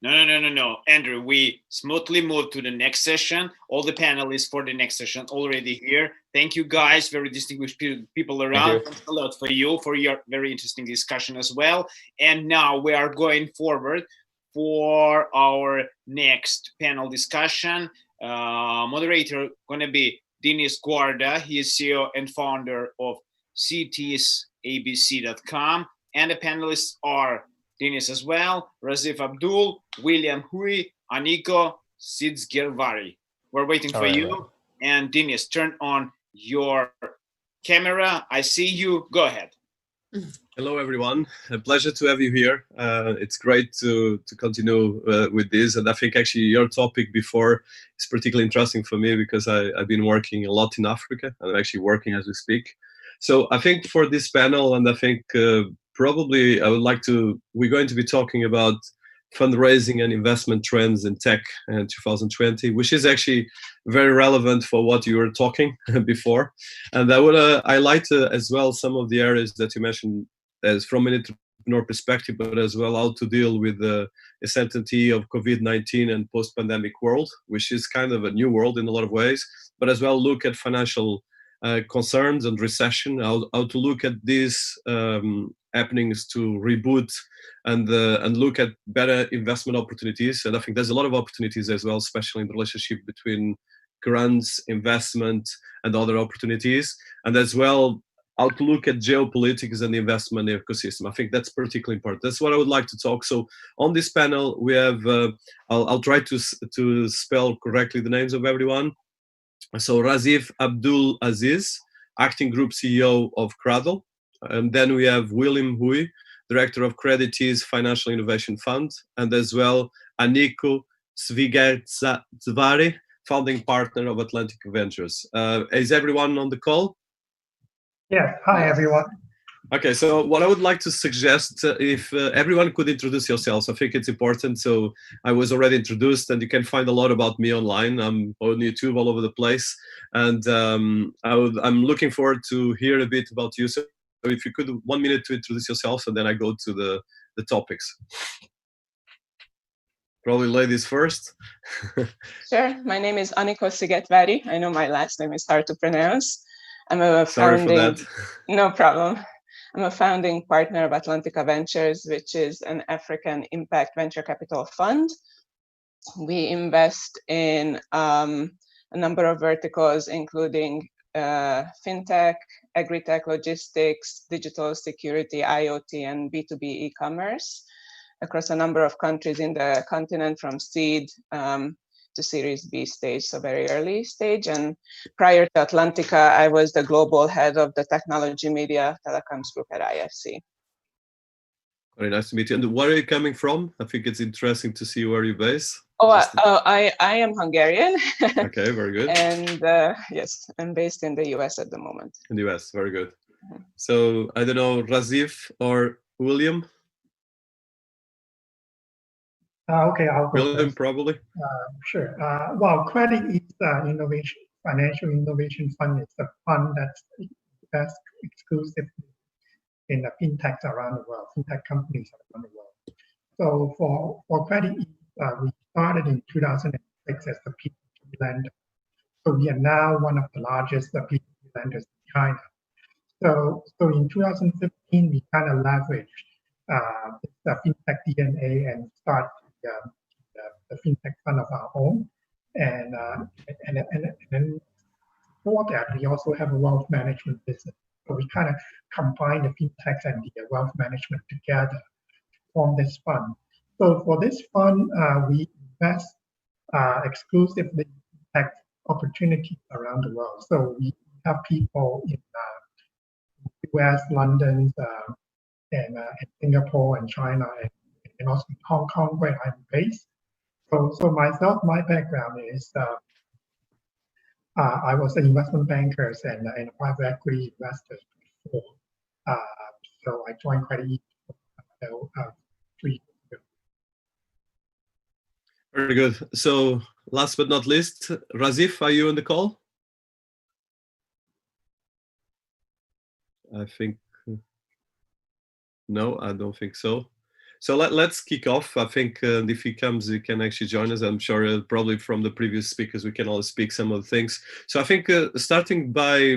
No, Andrew, we smoothly move to the next session. All the panelists for the next session already here. Thank you, guys. Very distinguished people around. Thanks a lot for your very interesting discussion as well. And now we are going forward for our next panel discussion. Moderator going to be Denis Guarda. He is CEO and founder of ctsabc.com. And the panelists are Denis as well, Razif Abdul, William Hui, Aniko Sidzgervari. We're waiting for you. And Denis, turn on your camera. I see you. Go ahead. Hello, everyone. A pleasure to have you here. It's great to continue with this. And I think actually your topic before is particularly interesting for me because I've been working a lot in Africa. I'm actually working as we speak. So I think for this panel, and I think probably we're going to be talking about fundraising and investment trends in tech in 2020, which is actually very relevant for what you were talking before. And I would highlight as well some of the areas that you mentioned as from an entrepreneur perspective, but as well how to deal with the uncertainty of COVID-19 and post-pandemic world, which is kind of a new world in a lot of ways, but as well look at financial concerns and recession, how to look at these happenings to reboot and look at better investment opportunities. And I think there's a lot of opportunities as well, especially in the relationship between grants, investment, and other opportunities. And as well, how to look at geopolitics and the investment ecosystem. I think that's particularly important. That's what I would like to talk. So on this panel, we have, I'll try to spell correctly the names of everyone. So Razif Abdul Aziz, Acting Group CEO of Cradle. And then we have William Hui, Director of Creditis Financial Innovation Fund. And as well, Aniko Sidzgervari, Founding Partner of Atlantic Ventures. Is everyone on the call? Yes. Hi, everyone. Okay, so what I would like to suggest, if everyone could introduce yourselves, I think it's important. So I was already introduced, and you can find a lot about me online. I'm on YouTube all over the place, and I'm looking forward to hear a bit about you. So if you could, 1 minute to introduce yourself, and then I go to the topics. Probably ladies first. Sure. My name is Aniko Sidzgervari. I know my last name is hard to pronounce. I'm a Sorry for that. No problem. I'm a founding partner of Atlantica Ventures, which is an African impact venture capital fund. We invest in a number of verticals, including fintech, agri-tech, logistics, digital security, IoT, and B2B e-commerce across a number of countries in the continent, from seed to Series B stage, so very early stage. And prior to Atlantica, I was the global head of the technology, media, telecoms group at IFC. Very nice to meet you. And where are you coming from? I think it's interesting to see where you're based. I am Hungarian. Okay, very good. And yes, I'm based in the US at the moment. In the US, very good. So I don't know, Razif or William? Okay, I'll go William, first. probably. Sure. Well, Credit is innovation, financial innovation fund. It's a fund that's exclusively in the fintechs around the world, fintech companies around the world. So for Credit East, we started in 2006 as the P2P lender. So we are now one of the largest P2P lenders in China. So in 2015, we kind of leveraged the fintech DNA and start the fintech fund of our own. And then for that, we also have a wealth management business. So we kind of combine the fintechs and the wealth management together to form this fund. So for this fund, we invest exclusively in fintech opportunities around the world. So we have people in US, London, and Singapore and China, and also in Hong Kong, where I'm based. So myself, my background is I was an investment banker and a private equity investor before. So I joined Credit East 3 years ago. Very good. So last but not least, Razif, are you on the call? I think, no, I don't think so. So let's kick off. I think if he comes, he can actually join us. I'm sure probably from the previous speakers, we can all speak some of the things. So I think starting by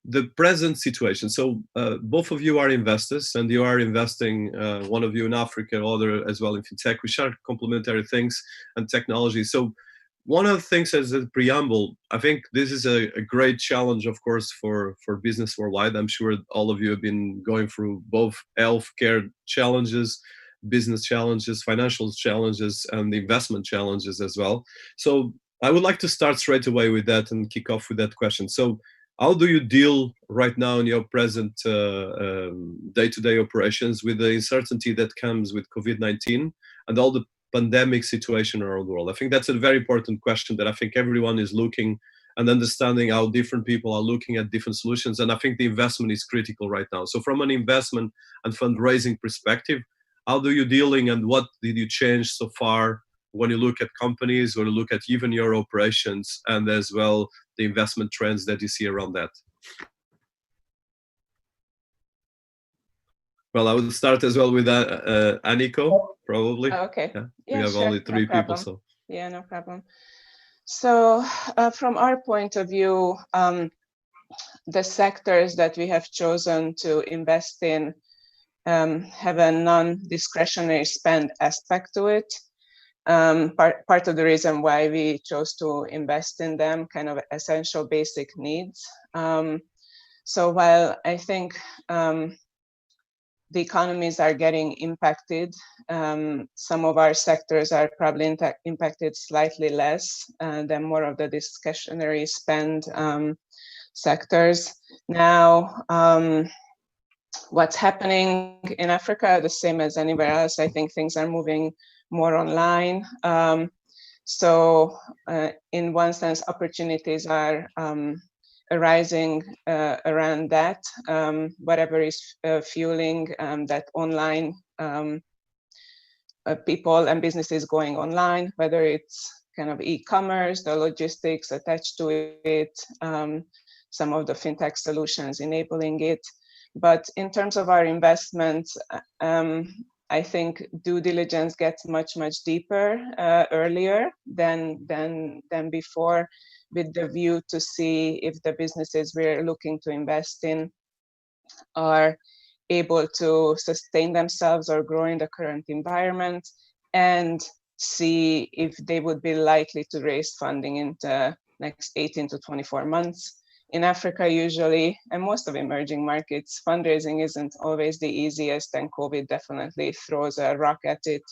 the present situation. So both of you are investors and you are investing, one of you in Africa, other as well in fintech. We share complementary things and technology. So one of the things as a preamble, I think this is a great challenge, of course, for business worldwide. I'm sure all of you have been going through both healthcare challenges, business challenges, financial challenges, and investment challenges as well. So I would like to start straight away with that and kick off with that question. So how do you deal right now in your present day-to-day operations with the uncertainty that comes with COVID-19 and all the pandemic situation around the world? I think that's a very important question that I think everyone is looking and understanding how different people are looking at different solutions. And I think the investment is critical right now. So from an investment and fundraising perspective, how do you dealing and what did you change so far when you look at companies, when you look at even your operations and as well the investment trends that you see around that? Well, I would start as well with Aniko, probably. Okay. Yeah, we have sure, only 3 no people, so. Yeah, no problem. So from our point of view, the sectors that we have chosen to invest in have a non-discretionary spend aspect to it. Part of the reason why we chose to invest in them, kind of essential basic needs. So while I think the economies are getting impacted, some of our sectors are probably impacted slightly less than more of the discretionary spend sectors. Now, what's happening in Africa, the same as anywhere else, I think things are moving more online. So in one sense, opportunities are arising around that, whatever is fueling that online people and businesses going online, whether it's kind of e-commerce, the logistics attached to it, some of the fintech solutions enabling it. But in terms of our investments, I think due diligence gets much deeper earlier than before, with the view to see if the businesses we're looking to invest in are able to sustain themselves or grow in the current environment, and see if they would be likely to raise funding in the next 18 to 24 months. In Africa, usually, and most of emerging markets, fundraising isn't always the easiest, and COVID definitely throws a rock at it.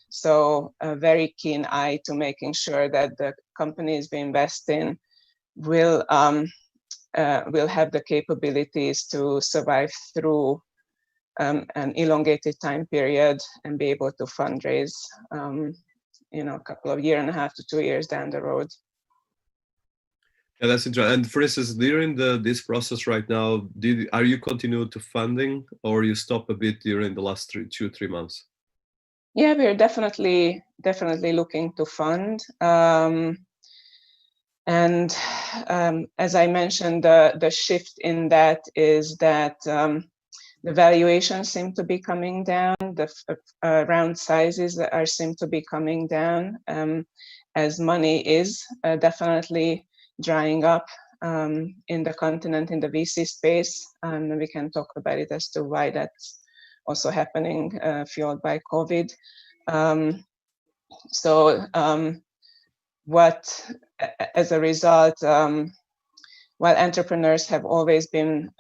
So a very keen eye to making sure that the companies we invest in will have the capabilities to survive through an elongated time period and be able to fundraise, a couple of 1.5 to 2 years down the road. Yeah, that's interesting. And for instance, during this process right now, are you continuing to funding, or you stop a bit during the last 2-3 months? Yeah, we're definitely looking to fund. And as I mentioned, the shift in that is that the valuations seem to be coming down. The round sizes seem to be coming down, as money is definitely drying up in the continent, in the VC space. And we can talk about it as to why that's also happening, fueled by COVID. As a result, while entrepreneurs have always been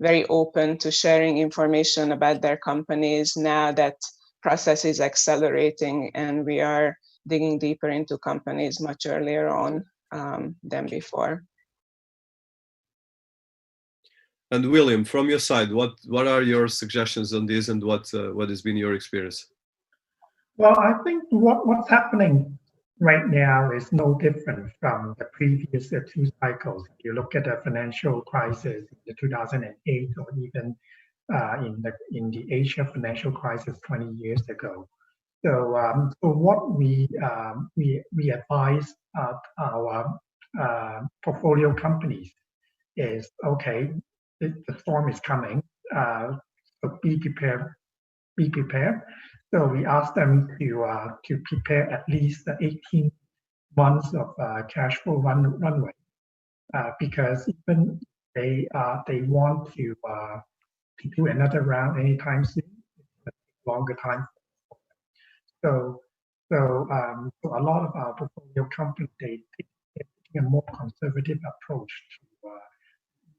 very open to sharing information about their companies, now that process is accelerating and we are digging deeper into companies much earlier on than before. And William, from your side, what are your suggestions on this, and what has been your experience? Well, I think what's happening right now is no different from the previous two cycles. If you look at the financial crisis in the 2008, or even in the Asia financial crisis 20 years ago. So what we advise our portfolio companies is, okay, the storm is coming, so be prepared. Be prepared. So we ask them to prepare at least 18 months of cash flow runway, because even they want to do another round anytime soon, it's a longer time. So a lot of our portfolio companies, they're taking a more conservative approach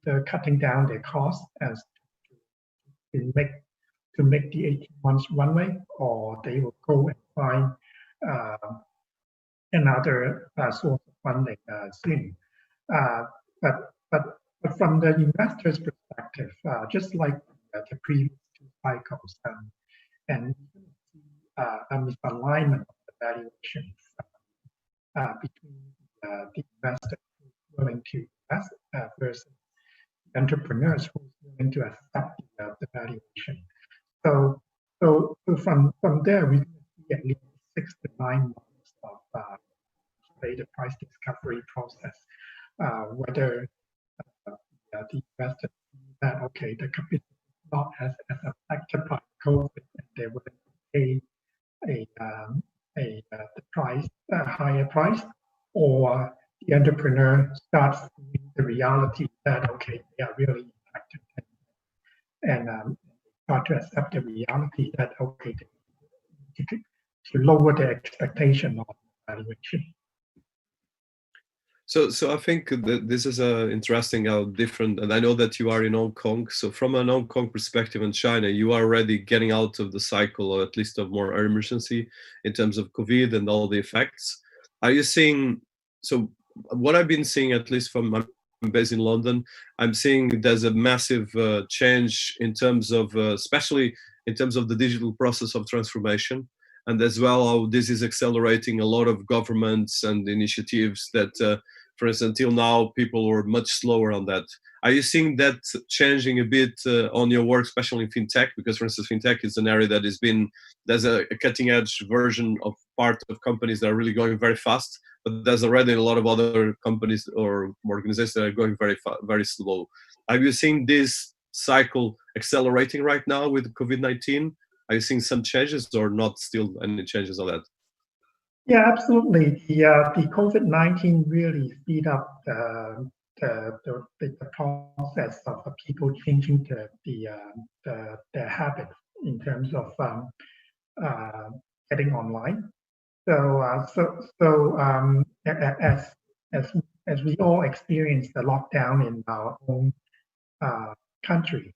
to cutting down their costs as to make the 18 months runway, or they will go and find another source of funding soon. But from the investor's perspective, just like the previous two cycles, and a misalignment of the valuation between the investor who's willing to invest versus entrepreneurs who's willing to accept the valuation. So from there, we see at least 6 to 9 months of the price discovery process, whether the investor sees that, okay, the company is not as affected by COVID, and they're willing to pay a higher price, or the entrepreneur starts seeing the reality that, okay, they are really impacted, and start to accept the reality that, okay, to lower the expectation of valuation. So I think that this is interesting how different, and I know that you are in Hong Kong. So from an Hong Kong perspective in China, you are already getting out of the cycle, or at least of more emergency in terms of COVID and all the effects. Are you seeing, so what I've been seeing, at least from, I'm based in London, I'm seeing there's a massive change in terms of, especially in terms of the digital process of transformation, and as well how this is accelerating a lot of governments and initiatives that, for instance, until now, people were much slower on that. Are you seeing that changing a bit on your work, especially in fintech? Because, for instance, fintech is an area that has been, there's a cutting edge version of part of companies that are really going very fast, but there's already a lot of other companies or organizations that are going very slow. Have you seen this cycle accelerating right now with COVID-19? Are you seeing some changes, or not still any changes on that? Yeah, absolutely. The COVID-19 really speed up the process of people changing their habits in terms of getting online. As we all experience the lockdown in our own country,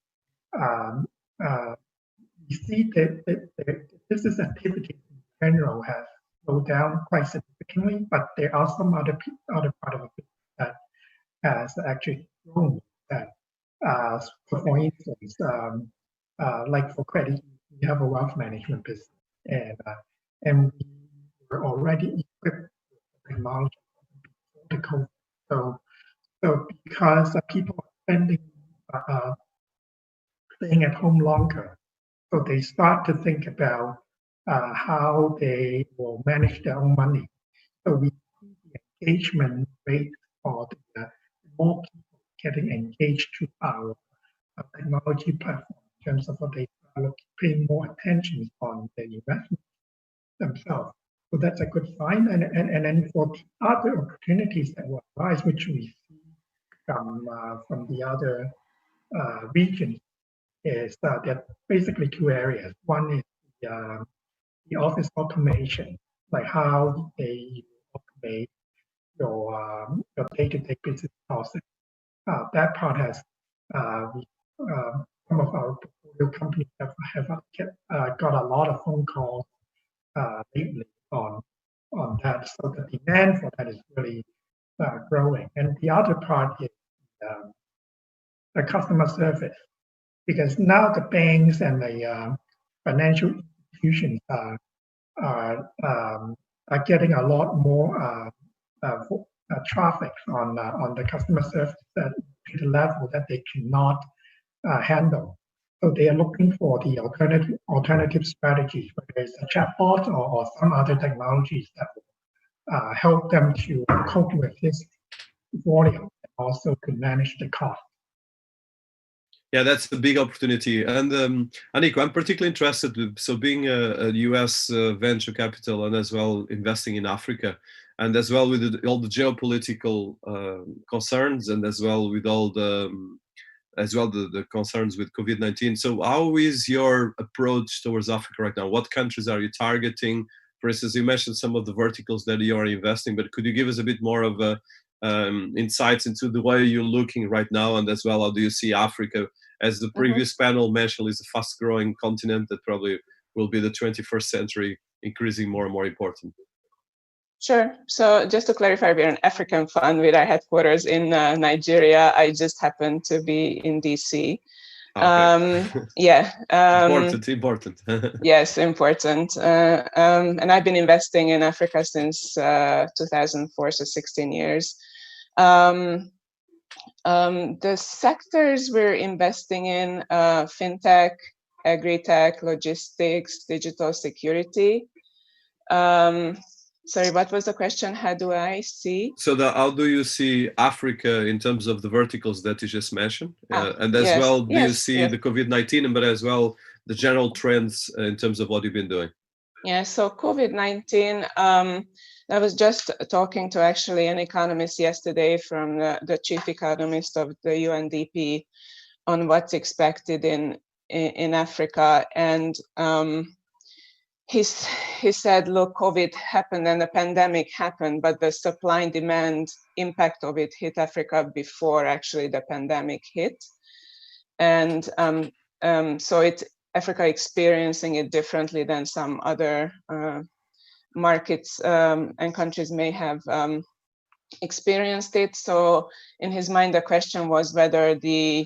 we see that business activity in general has slowed down quite significantly, but there are some other part of it that has actually grown. That, for instance, like for credit, we have a wealth management business, and we were already equipped with technology before the COVID. So because people are staying at home longer, so they start to think about how they will manage their own money. So we see the engagement rate, or the more people getting engaged to our technology platform in terms of what they pay more attention on the investment themselves. So that's a good sign. And then for the other opportunities that will arise, which we see from the other regions, is there are basically two areas. One is the office automation, like how they automate your day-to-day business process. That part has some of our portfolio companies have got a lot of phone calls lately on that. So the demand for that is really growing. And the other part is the customer service, because now the banks and the financial institutions are getting a lot more traffic on the customer service to the level that they cannot handle. So they are looking for the alternative strategies, whether it's a chatbot or some other technologies that will help them to cope with this volume and also to manage the cost. Yeah, that's a big opportunity. And Aniko, I'm particularly interested with, so being a US venture capital and as well investing in Africa, and as well with all the geopolitical concerns, and as well with all the concerns with COVID-19. So how is your approach towards Africa right now? What countries are you targeting? For instance, you mentioned some of the verticals that you are investing, but could you give us a bit more of a insights into the way you're looking right now, and as well, how do you see Africa, as the previous panel mentioned, is a fast-growing continent that probably will be the 21st century increasing more and more important? Sure. So just to clarify, we're an African fund with our headquarters in Nigeria. I just happen to be in DC. Okay. Yeah. Important. Yes, important. And I've been investing in Africa since 2004, so 16 years. The sectors we're investing in, fintech, agri-tech, logistics, digital security. Sorry, what was the question? How do I see? So how do you see Africa in terms of the verticals that you just mentioned? And as yes, well, do you yes, see yes. the COVID-19, but as well the general trends in terms of what you've been doing? Yeah, so COVID-19, I was just talking to actually an economist yesterday from the chief economist of the UNDP on what's expected in Africa. And he said, look, COVID happened and the pandemic happened, but the supply and demand impact of it hit Africa before actually the pandemic hit. And so Africa experiencing it differently than some other markets and countries may have experienced it. So in his mind, the question was whether the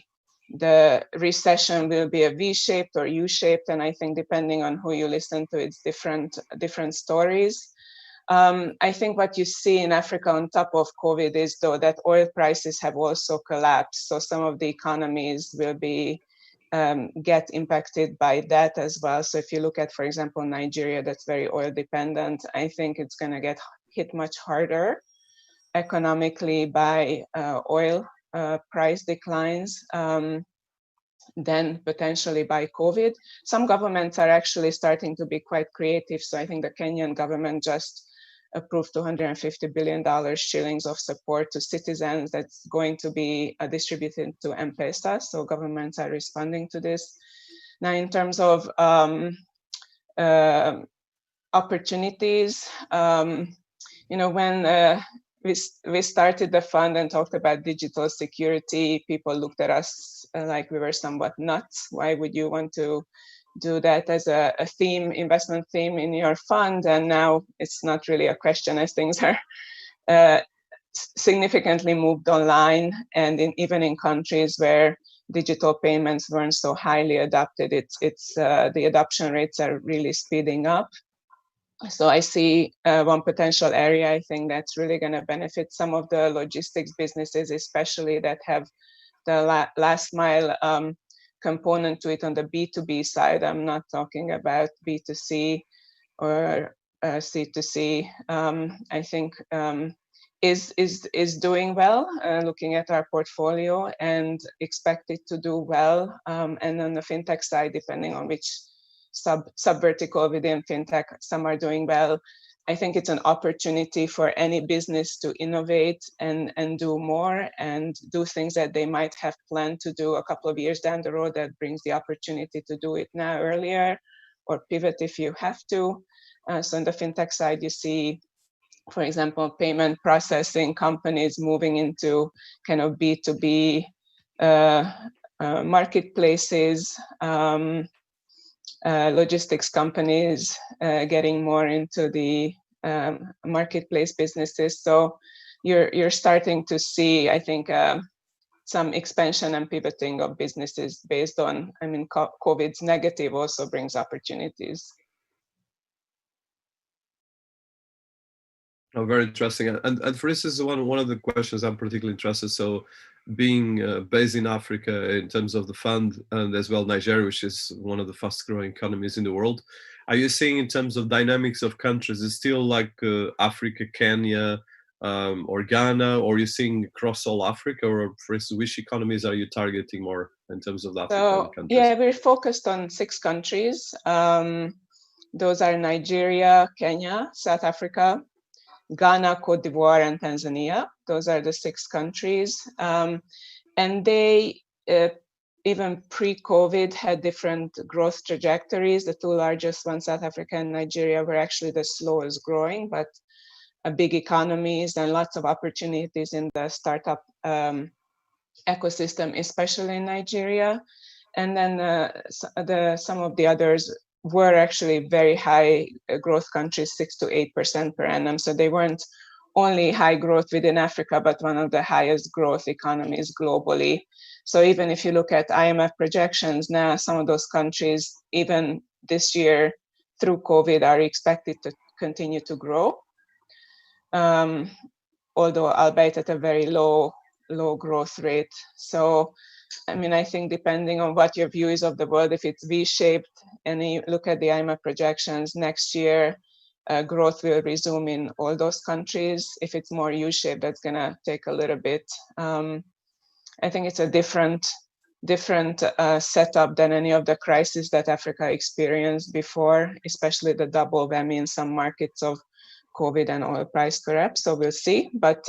recession will be a V-shaped or U-shaped, and I think depending on who you listen to, it's different stories. I think what you see in Africa on top of COVID is though that oil prices have also collapsed. So some of the economies will be get impacted by that as well. So if you look at, for example, Nigeria, that's very oil dependent, I think it's going to get hit much harder economically by oil price declines than potentially by COVID. Some governments are actually starting to be quite creative. So I think the Kenyan government just approved $250 billion shillings of support to citizens that's going to be distributed to M-Pesa. So governments are responding to this. Now, in terms of opportunities, when we started the fund and talked about digital security, people looked at us like we were somewhat nuts. Why would you want to do that as a investment theme in your fund? And now it's not really a question as things are significantly moved online, and even in countries where digital payments weren't so highly adopted, the adoption rates are really speeding up. So I see one potential area, I think, that's really going to benefit some of the logistics businesses, especially that have the last mile component to it on the B2B side. I'm not talking about B2C or C2C. I think is doing well, looking at our portfolio, and expect it to do well. And on the fintech side, depending on which sub vertical within fintech, some are doing well. I think it's an opportunity for any business to innovate and do more and do things that they might have planned to do a couple of years down the road, that brings the opportunity to do it now earlier, or pivot if you have to. So on the fintech side, you see, for example, payment processing companies moving into kind of B2B marketplaces, logistics companies getting more into the marketplace businesses. So you're starting to see, I think, some expansion and pivoting of businesses based on, I mean, COVID's negative also brings opportunities. Oh, very interesting. And for instance, one of the questions I'm particularly interested. So, being based in Africa in terms of the fund, and as well Nigeria, which is one of the fast-growing economies in the world, are you seeing in terms of dynamics of countries, is still like Africa, Kenya, or Ghana, or are you seeing across all Africa, or for instance, which economies are you targeting more in terms of the African countries? Yeah, we're focused on 6 countries. Those are Nigeria, Kenya, South Africa, Ghana, Cote d'Ivoire, and Tanzania. Those are the 6 countries. And they, even pre-COVID, had different growth trajectories. The 2 largest ones, South Africa and Nigeria, were actually the slowest growing, but big economies and lots of opportunities in the startup ecosystem, especially in Nigeria. And then some of the others were actually very high growth countries, 6 to 8% per annum. So they weren't only high growth within Africa, but one of the highest growth economies globally. So even if you look at IMF projections now, some of those countries, even this year through COVID, are expected to continue to grow, although albeit at a very low growth rate. So, I mean, I think depending on what your view is of the world, if it's V-shaped and you look at the IMF projections next year, growth will resume in all those countries. If it's more U-shaped, that's gonna take a little bit. I think it's a different setup than any of the crises that Africa experienced before, especially the double whammy in some markets of COVID and oil price collapse. So we'll see. But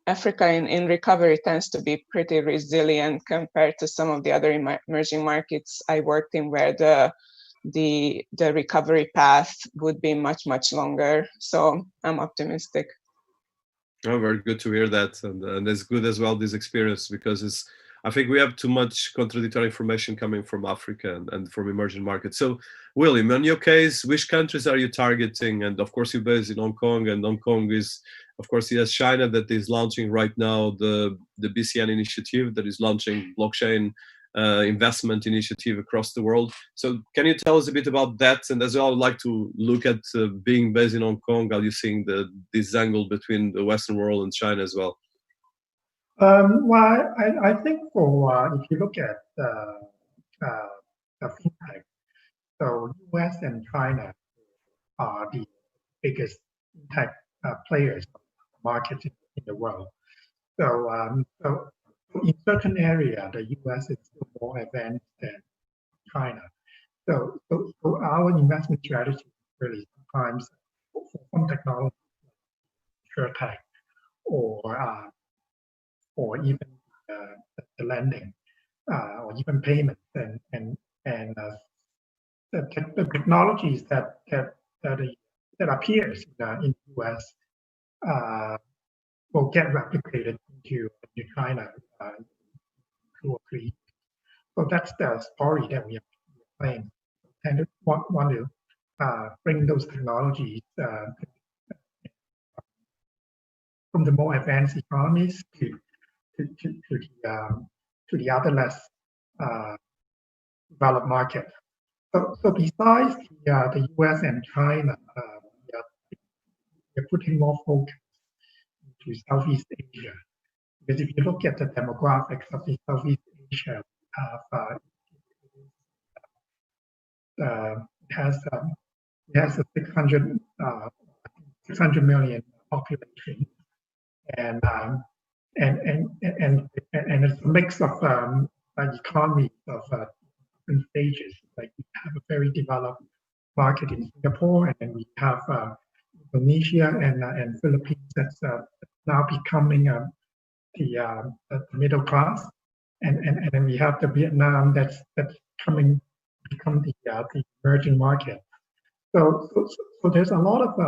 Africa in recovery tends to be pretty resilient compared to some of the other emerging markets I worked in, where the recovery path would be much, much longer. So I'm optimistic. Oh, very good to hear that. And it's good as well, this experience, because I think we have too much contradictory information coming from Africa and from emerging markets. So, William, in your case, which countries are you targeting? And of course, you're based in Hong Kong, and Hong Kong is, of course, yes, China that is launching right now the BCN initiative that is launching blockchain investment initiative across the world. So can you tell us a bit about that? And as well, I would like to look at being based in Hong Kong, how you seeing this angle between the Western world and China as well? Well, I think if you look at the fintech, so US and China are the biggest tech players market in the world. So, in certain area, the US is still more advanced than China. So our investment strategy really sometimes for some technology, sure tech, or even the lending, or even payments, and the technologies that appears in the US will get replicated into China in 2 or 3 years. So that's the story that we are playing, and want to bring those technologies from the more advanced economies to the other less developed markets. So besides the US and China, we're putting more focus into Southeast Asia, because if you look at the demographics of the Southeast Asia, it has a 600 million population, and it's a mix of economies of different stages. Like we have a very developed market in Singapore, and then we have Indonesia and Philippines that's now becoming the middle class, and then we have the Vietnam that's become the emerging market. So there's a lot of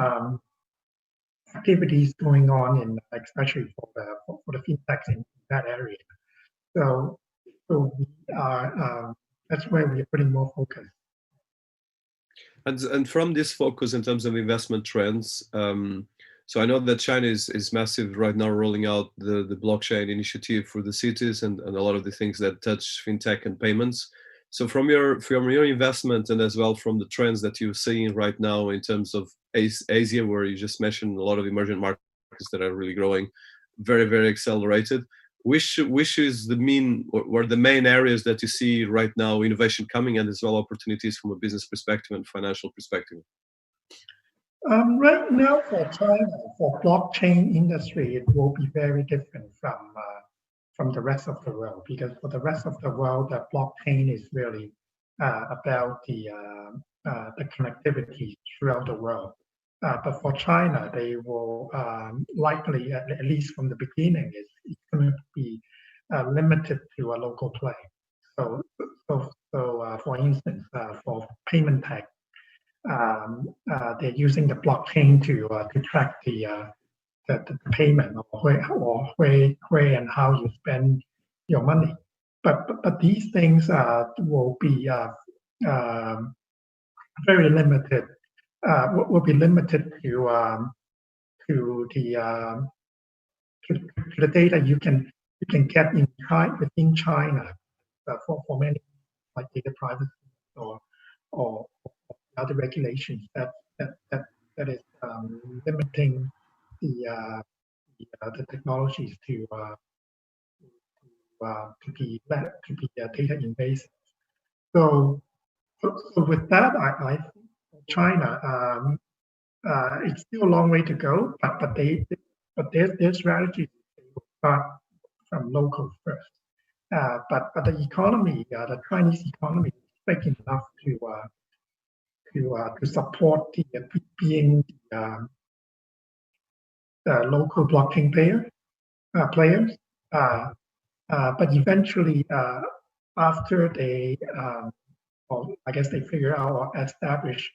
activities going on in, especially for the fintechs in that area. So we are that's where we are putting more focus. And from this focus in terms of investment trends, so I know that China is massive right now, rolling out the blockchain initiative for the cities and a lot of the things that touch fintech and payments. So from your investment and as well from the trends that you're seeing right now in terms of Asia, where you just mentioned a lot of emerging markets that are really growing, very, very accelerated. Which is the main areas that you see right now innovation coming and as well opportunities from a business perspective and financial perspective? Right now for China, for blockchain industry, it will be very different from the rest of the world, because for the rest of the world, the blockchain is really about the connectivity throughout the world. But for China, they will likely, at least from the beginning, it's going to be limited to a local play. So for instance, for payment tech, they're using the blockchain to track the payment or where and how you spend your money. But these things will be very limited. Will be limited to the data you can get within China for many, like data privacy or other regulations that is limiting the technologies to be data invasive. So with that, I think China, it's still a long way to go, but their strategy will start from local first. But the economy, the Chinese economy, is big enough to support being the local blockchain players. But eventually, after they, I guess they figure out or establish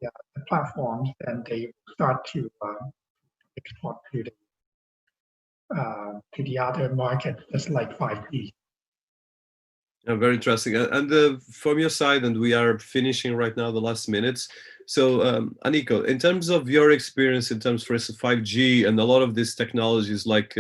the platforms, then they start to export to the other markets, just like 5G. Yeah, very interesting. And from your side, and we are finishing right now the last minutes. So, Aniko, in terms of your experience in terms, for instance, 5G and a lot of these technologies like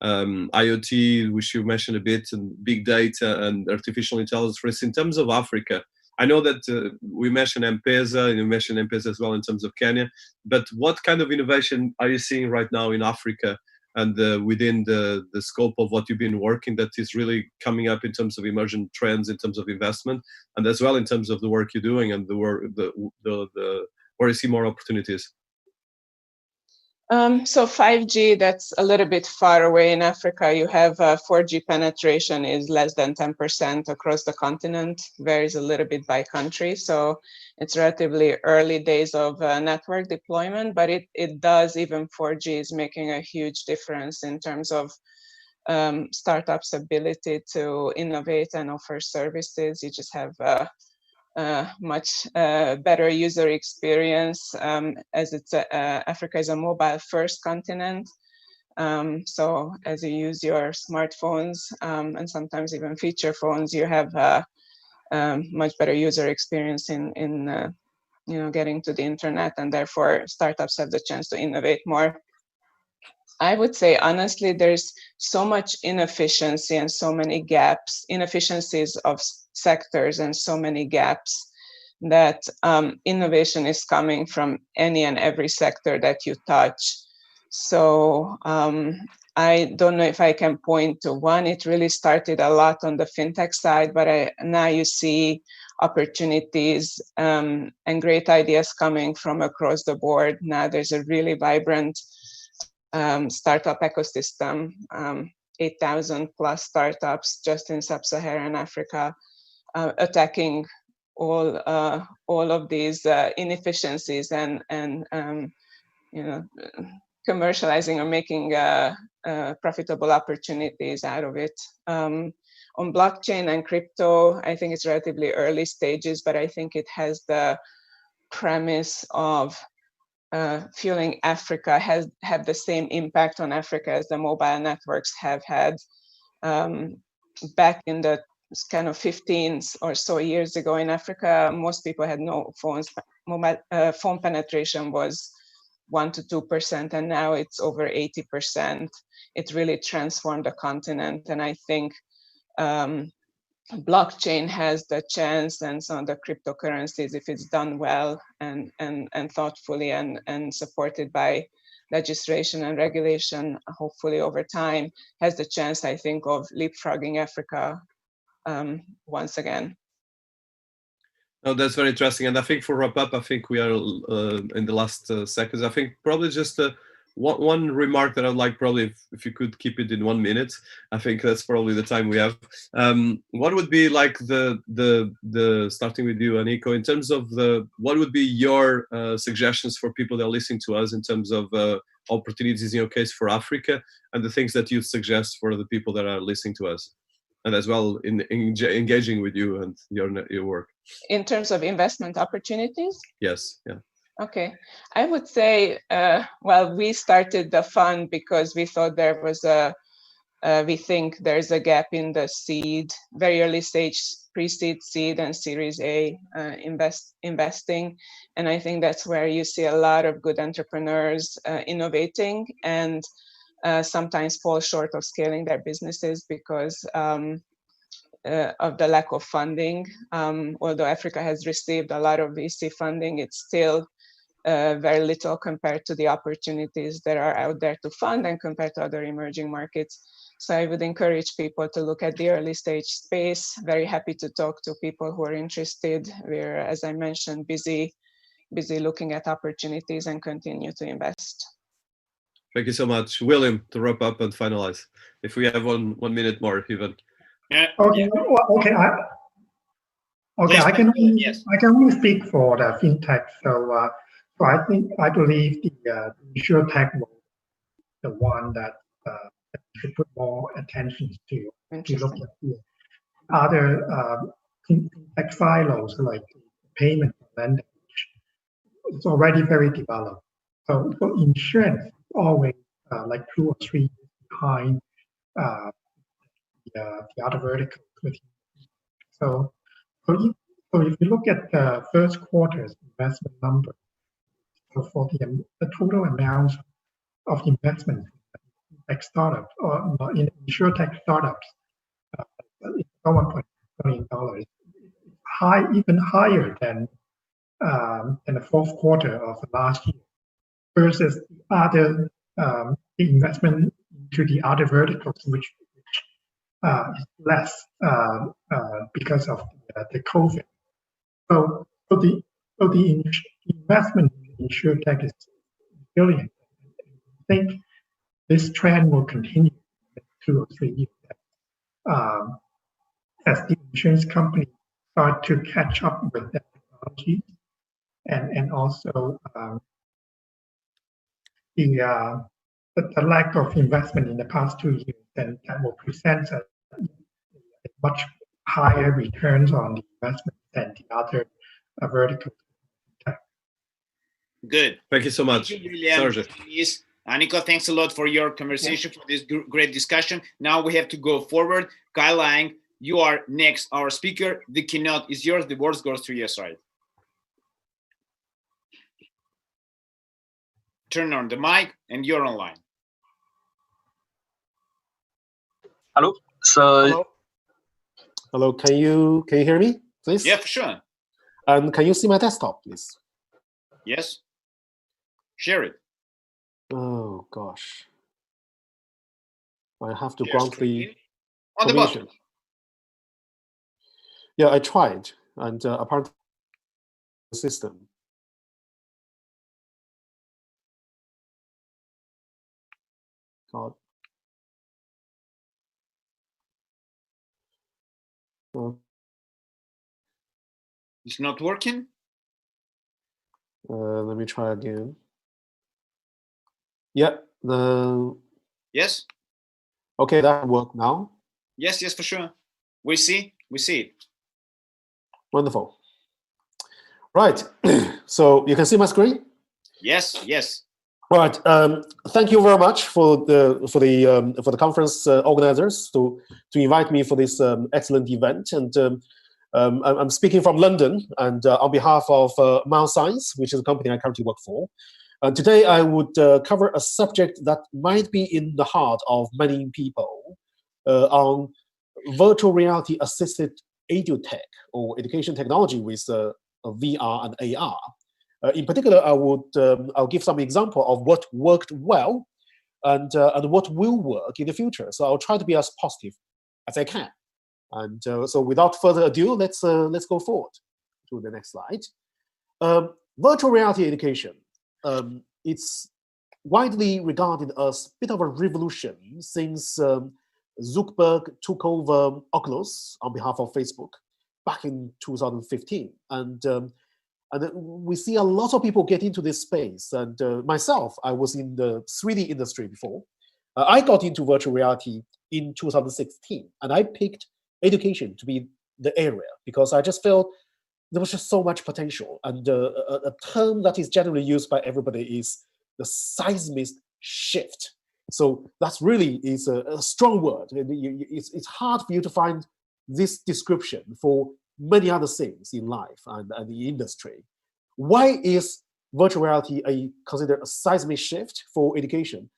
IoT, which you mentioned a bit, and big data and artificial intelligence, for instance, in terms of Africa, I know that we mentioned M-Pesa, and you mentioned M-Pesa as well in terms of Kenya, but what kind of innovation are you seeing right now in Africa and within the scope of what you've been working that is really coming up in terms of emerging trends, in terms of investment, and as well in terms of the work you're doing and where you see more opportunities? So 5G, that's a little bit far away in Africa. You have 4G penetration is less than 10% across the continent, varies a little bit by country. So it's relatively early days of network deployment, but it does, even 4G is making a huge difference in terms of startups' ability to innovate and offer services. You just have much better user experience, as it's Africa is a mobile first continent. So as you use your smartphones and sometimes even feature phones, you have much better user experience in getting to the internet, and therefore startups have the chance to innovate more. I would say, honestly, there's so much inefficiency and so many gaps, inefficiencies of sectors and so many gaps that innovation is coming from any and every sector that you touch. So I don't know if I can point to one. It really started a lot on the fintech side, but now you see opportunities and great ideas coming from across the board. Now there's a really vibrant startup ecosystem, 8,000 plus startups just in sub-Saharan Africa, attacking all of these inefficiencies and commercializing or making profitable opportunities out of it. On blockchain and crypto, I think it's relatively early stages, but I think it has the premise of fueling Africa, have the same impact on Africa as the mobile networks have had. Back in the kind of 15 or so years ago in Africa, most people had no phones. Phone penetration was 1 to 2%, and now it's over 80%. It really transformed the continent, and I think blockchain has the chance, and some of the cryptocurrencies, if it's done well and thoughtfully and supported by legislation and regulation, hopefully over time, has the chance, I think, of leapfrogging Africa once again. No, that's very interesting. And I think for wrap up, I think we are in the last seconds. I think probably just one remark that I'd like, probably if you could keep it in 1 minute, I think that's probably the time we have. What would be like the starting with you, Aniko, in terms of what would be your suggestions for people that are listening to us in terms of opportunities in your case for Africa, and the things that you suggest for the people that are listening to us, and as well in engaging with you and your work? In terms of investment opportunities? Yes, yeah. Okay, I would say, well, we started the fund because we thought there was we think there's a gap in the seed, very early stage pre-seed, seed, and Series A investing. And I think that's where you see a lot of good entrepreneurs innovating and sometimes fall short of scaling their businesses because of the lack of funding. Although Africa has received a lot of VC funding, it's still very little compared to the opportunities that are out there to fund and compared to other emerging markets. So I would encourage people to look at the early stage space. Very happy to talk to people who are interested. We're, as I mentioned, busy looking at opportunities and continue to invest. Thank you so much. William, to wrap up and finalize, if we have one minute more, even. Yeah. Okay. Okay. I can only speak for the fintech. So I believe the insurtech will be the one that should put more attention to look at the other fintech silos like payment and lending. It's already very developed. So insurance is always like 2 or 3 years behind the other verticals. So if you look at the first quarter's investment number, so for the total amount of investment in tech startups or in insurtech startups, it's $1.2 billion. Even higher than the fourth quarter of last year, versus the other the investment into the other verticals, which is less because of the COVID. So the investment in insurtech is billion. I think this trend will continue in 2 or 3 years as the insurance companies start to catch up with that technology, and also the lack of investment in the past 2 years, then that will present a much higher returns on the investment than the other verticals. Good. Thank you so much. Thank you, William. Yes. Aniko, thanks a lot for your conversation, for this great discussion. Now we have to go forward. Kai Lang, you are next, our speaker. The keynote is yours. The words goes to your side. Turn on the mic and you're online. Hello. So hello. Can you hear me, please? Yeah, for sure. And can you see my desktop, please? Yes. Share it. Oh gosh. I have to grant the on the bottom. Yeah, I tried, and apparently the system. God. It's not working? Let me try again. Yeah. Yes? Okay, that worked now. Yes, yes, for sure. We see it. Wonderful. Right. So you can see my screen? Yes, yes. Right. Thank you very much for the conference organizers to invite me for this excellent event. And I'm speaking from London, and on behalf of Mount Science, which is a company I currently work for. Today, I would cover a subject that might be in the heart of many people on virtual reality assisted edutech or education technology with VR and AR. In particular, I'll give some example of what worked well and what will work in the future. So I'll try to be as positive as I can. And so without further ado, let's go forward to the next slide. Virtual reality education. It's widely regarded as a bit of a revolution since Zuckerberg took over Oculus on behalf of Facebook back in 2015. And we see a lot of people get into this space. And myself, I was in the 3D industry before. I got into virtual reality in 2016, and I picked education to be the area because I just felt there was just so much potential. And a term that is generally used by everybody is the seismic shift. So that's really is a strong word. It's hard for you to find this description for many other things in life and the industry. Why is virtual reality considered a seismic shift for education?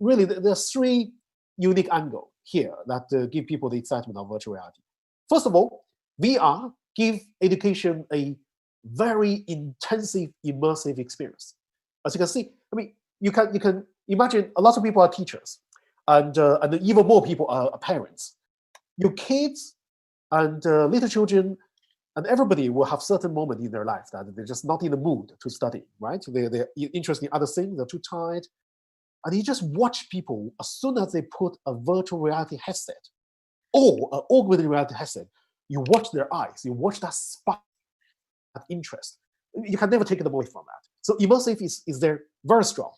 Really, there's three unique angles here that give people the excitement of virtual reality. First of all, VR give education a very intensive, immersive experience. As you can see, I mean, you can imagine a lot of people are teachers, and even more people are parents. Your kids and little children and everybody will have certain moment in their life that they're just not in the mood to study, right? They're interested in other things, they're too tired. And you just watch people, as soon as they put a virtual reality headset or an augmented reality headset, you watch their eyes, you watch that spark, that interest. You can never take them away from that. So immersive is there very strong.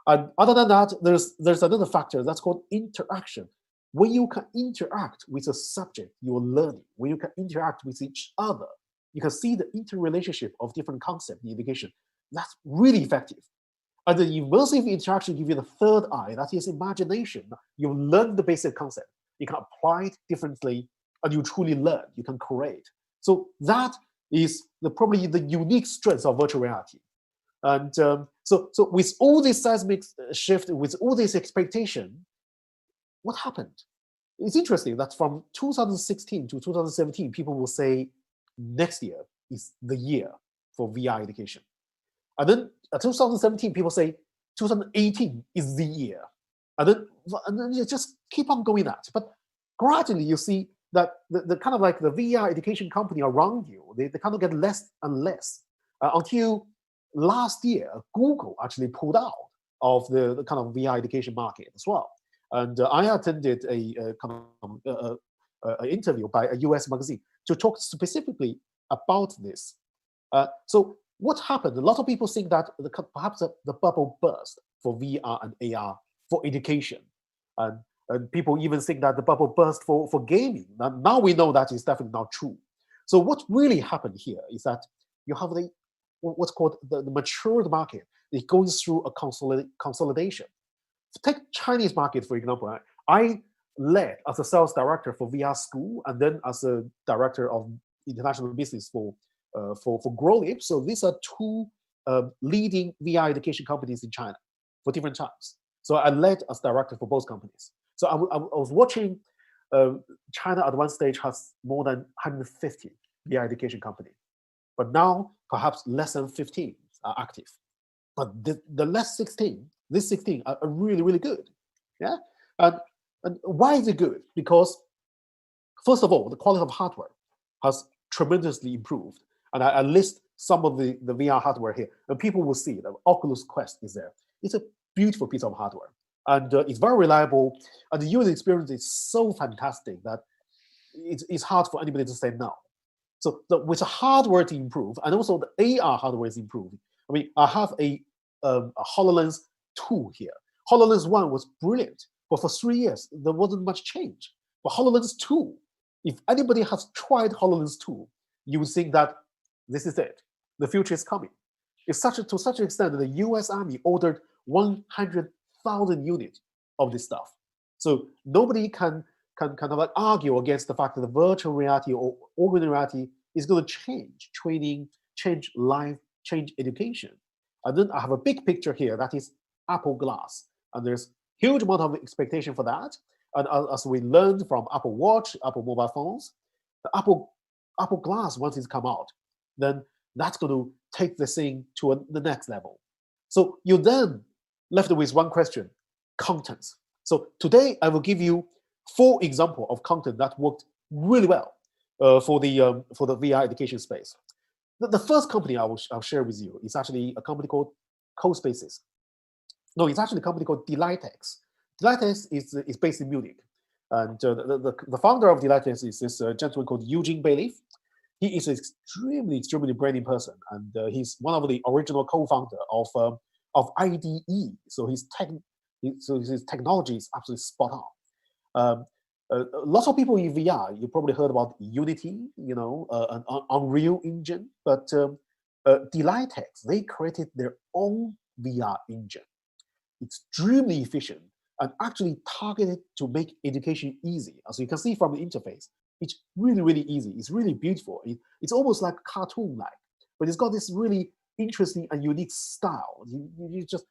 And other than that, there's another factor that's called interaction. When you can interact with a subject you're learning, when you can interact with each other, you can see the interrelationship of different concepts in education. That's really effective. And the immersive interaction gives you the third eye, that is imagination. You learn the basic concept. You can apply it differently, and you truly learn. You can create. So that is probably the unique strength of virtual reality. And so with all this seismic shift, with all this expectation, what happened? It's interesting that from 2016 to 2017, people will say next year is the year for VR education. And then 2017, people say 2018 is the year. And then you just keep on going that. But gradually you see that the kind of like the VR education company around you, they kind of get less and less until last year, Google actually pulled out of the kind of VR education market as well. And I attended a kind of interview by a US magazine to talk specifically about this. So what happened? A lot of people think that perhaps the bubble burst for VR and AR for education. And people even think that the bubble burst for gaming. Now we know that is definitely not true. So what really happened here is that you have what's called the matured market. It goes through a consolidation. Take Chinese market, for example. I led as a sales director for VR School, and then as a director of international business for GrowLib. So these are two leading VR education companies in China for different times. So I led as director for both companies. So I was watching China at one stage has more than 150 VR education companies. But now perhaps less than 15 are active. But the last 16, these 16 are really, really good. Yeah. And why is it good? Because first of all, the quality of hardware has tremendously improved. And I list some of the VR hardware here, and people will see that Oculus Quest is there. It's a beautiful piece of hardware. and it's very reliable, and the user experience is so fantastic that it's hard for anybody to say no. So with the hardware to improve, and also the AR hardware is improving. I mean, I have a HoloLens 2 here. HoloLens 1 was brilliant, but for 3 years, there wasn't much change. But HoloLens 2, if anybody has tried HoloLens 2, you would think that this is it. The future is coming. It's to such an extent that the US Army ordered 100,000 units of this stuff. So nobody can kind of like argue against the fact that the virtual reality or augmented reality is going to change training, change life, change education. And then I have a big picture here that is Apple Glass. And there's huge amount of expectation for that. And as we learned from Apple Watch, Apple mobile phones, the Apple Glass, once it's come out, then that's going to take the thing to the next level. So you're then left with one question, contents. So today I will give you 4 examples of content that worked really well for the VR education space. The first company I'll share with you is actually a company called CoSpaces. No, it's actually a company called Delightex. Delightex is based in Munich. And the founder of Delightex is this gentleman called Eugene Bailiff. He is an extremely brilliant person. And he's one of the original co-founder of IDE. So his technology is absolutely spot on. Lots of people in VR, you probably heard about Unity, an Unreal Engine, but Delightex, they created their own VR engine. Extremely efficient and actually targeted to make education easy. As you can see from the interface, it's really easy. It's really beautiful. It's almost like cartoon-like, but it's got this really interesting and unique style. You just,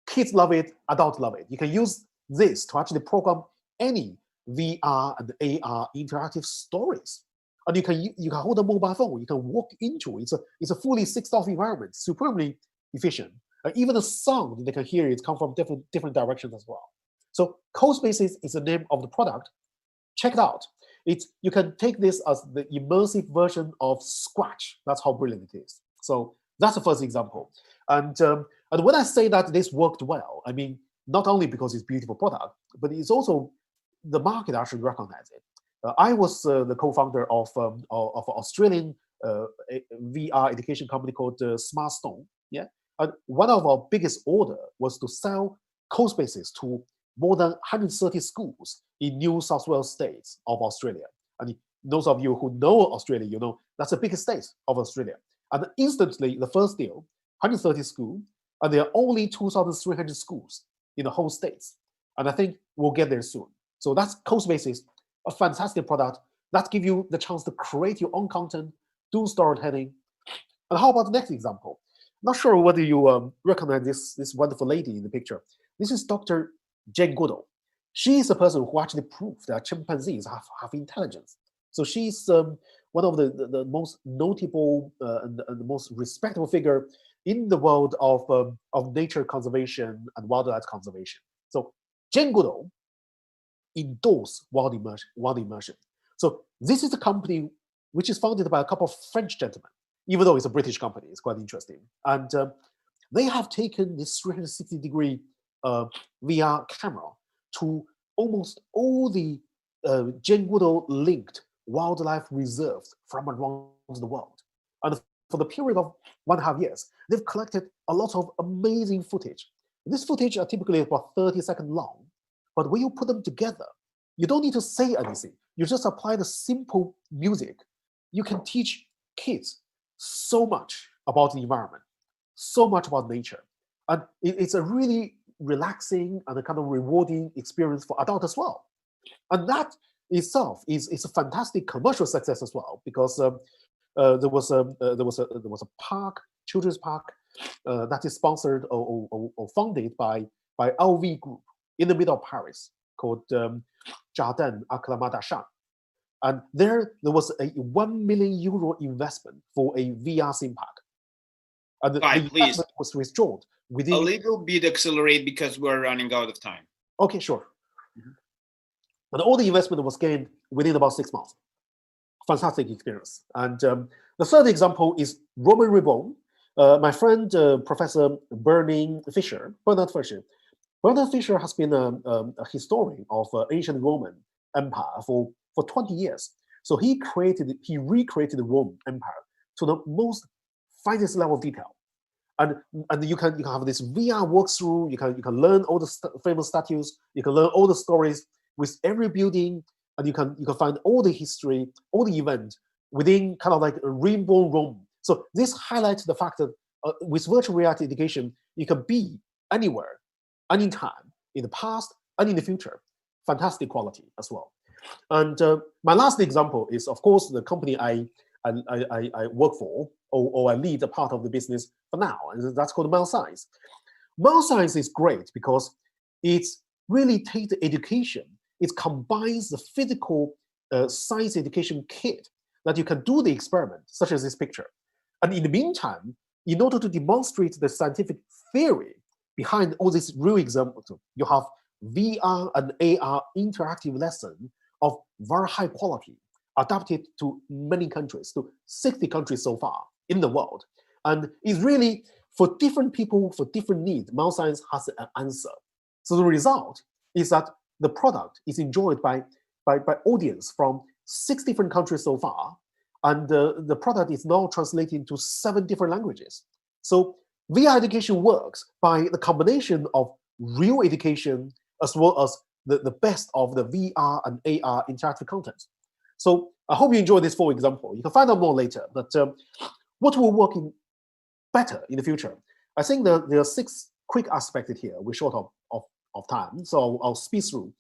kids love it, adults love it. You can use this to actually program any VR and AR interactive stories. And you can hold a mobile phone, you can walk into it. It's a fully switched-off environment, superbly efficient. Even the sound they can hear it come from different directions as well. So CoSpaces is the name of the product. Check it out. You can take this as the immersive version of Scratch. That's how brilliant it is. So that's the first example. And when I say that this worked well, I mean not only because it's a beautiful product, but it's also the market actually recognized it. I was the co-founder of Australian VR education company called SmartStone. Yeah, and one of our biggest order was to sell CoSpaces to more than 130 schools in New South Wales states of Australia. And those of you who know Australia, you know that's the biggest state of Australia. And instantly, the first deal, 130 schools, and there are only 2,300 schools in the whole states. And I think we'll get there soon. So that's CoSpaces, a fantastic product that gives you the chance to create your own content, do storytelling. And how about the next example? Not sure whether you recognize this wonderful lady in the picture. This is Dr. Jane Goodall. She is the person who actually proved that chimpanzees have intelligence. So she's one of the most notable and the most respectable figure in the world of nature conservation and wildlife conservation. So Jane Goodall endorsed wild immersion. So this is a company which is founded by a couple of French gentlemen, even though it's a British company. It's quite interesting. And they have taken this 360-degree VR camera to almost all the Jane Goodall linked wildlife reserves from around the world. And for the period of 1.5 years, they've collected a lot of amazing footage. This footage are typically about 30 seconds long, but when you put them together, you don't need to say anything. You just apply the simple music. You can teach kids so much about the environment, so much about nature. And it's a really relaxing and a kind of rewarding experience for adults as well. And that itself is a fantastic commercial success as well, because there was a park, children's park, that is sponsored or funded by LV Group in the middle of Paris, called Jardin Acclimatation. And there was a €1 million investment for a VR theme park. And the investment was withdrawn within... A little bit accelerate because we're running out of time. Okay, sure. And all the investment was gained within about 6 months. Fantastic experience. And the third example is Roman Reborn. My friend, Professor Bernard Fisher, Bernard Fisher has been a historian of ancient Roman Empire for 20 years. So he recreated the Roman Empire to the most finest level of detail. And you can have this VR walkthrough. You can learn all the famous statues. You can learn all the stories with every building, and you can find all the history, all the event within kind of like a rainbow Rome. So this highlights the fact that with virtual reality education, you can be anywhere, anytime, in the past and in the future. Fantastic quality as well. And my last example is, of course, the company I work for, or I lead a part of the business for now, and that's called MileScience. MileScience is great because it's really takes the education, it combines the physical science education kit that you can do the experiment, such as this picture. And in the meantime, in order to demonstrate the scientific theory behind all these real examples, you have VR and AR interactive lesson of very high quality, adapted to many countries, to 60 countries so far in the world. And it's really, for different people, for different needs, MileScience has an answer. So the result is that the product is enjoyed by audience from 6 different countries so far, and the product is now translated into 7 different languages. So VR education works by the combination of real education as well as the best of the VR and AR interactive content. So I hope you enjoy this full example. You can find out more later, but what will work better in the future? I think there are 6 quick aspects here. We're short of time, so I'll speed through.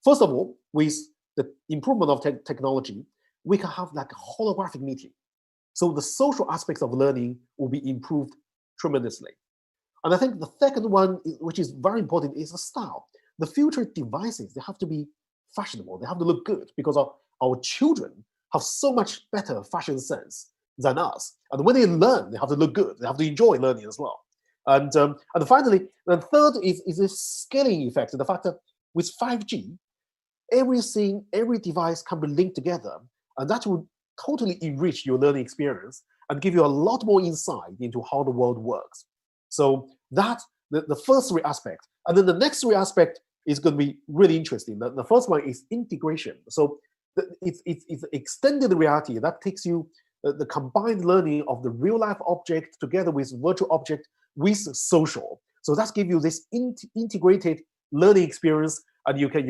First of all, with the improvement of technology, we can have like a holographic meeting. So the social aspects of learning will be improved tremendously. And I think the second one, which is very important, is the style. The future devices, they have to be fashionable. They have to look good, because our children have so much better fashion sense than us. And when they learn, they have to look good. They have to enjoy learning as well. And finally, the third is the scaling effect. The fact that with 5G, every device can be linked together, and that will totally enrich your learning experience and give you a lot more insight into how the world works. So that's the first 3 aspects. And then the next 3 aspects is going to be really interesting. The first one is integration. So it's extended reality that takes you the combined learning of the real life object together with virtual object with social. So that gives you this integrated learning experience, and you can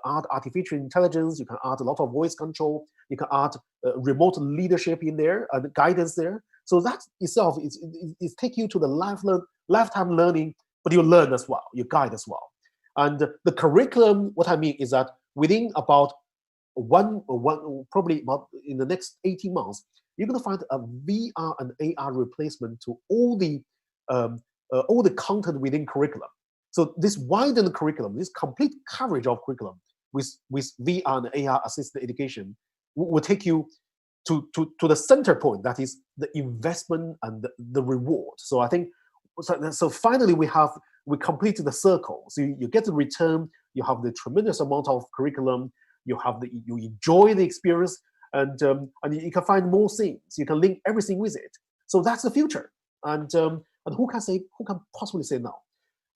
add artificial intelligence, you can add a lot of voice control, you can add remote leadership in there and guidance there. So that itself is take you to the lifetime learning, but you learn as well, you guide as well. And the curriculum, what I mean is that within about probably about in the next 18 months, you're going to find a VR and AR replacement to all the content within curriculum. So this widened curriculum, this complete coverage of curriculum with VR and AR assisted education will take you to the center point, that is the investment and the reward. So I think, so finally we completed the circle. So you get the return, you have the tremendous amount of curriculum, you enjoy the experience, and you can find more things. You can link everything with it. So that's the future. And who can possibly say no?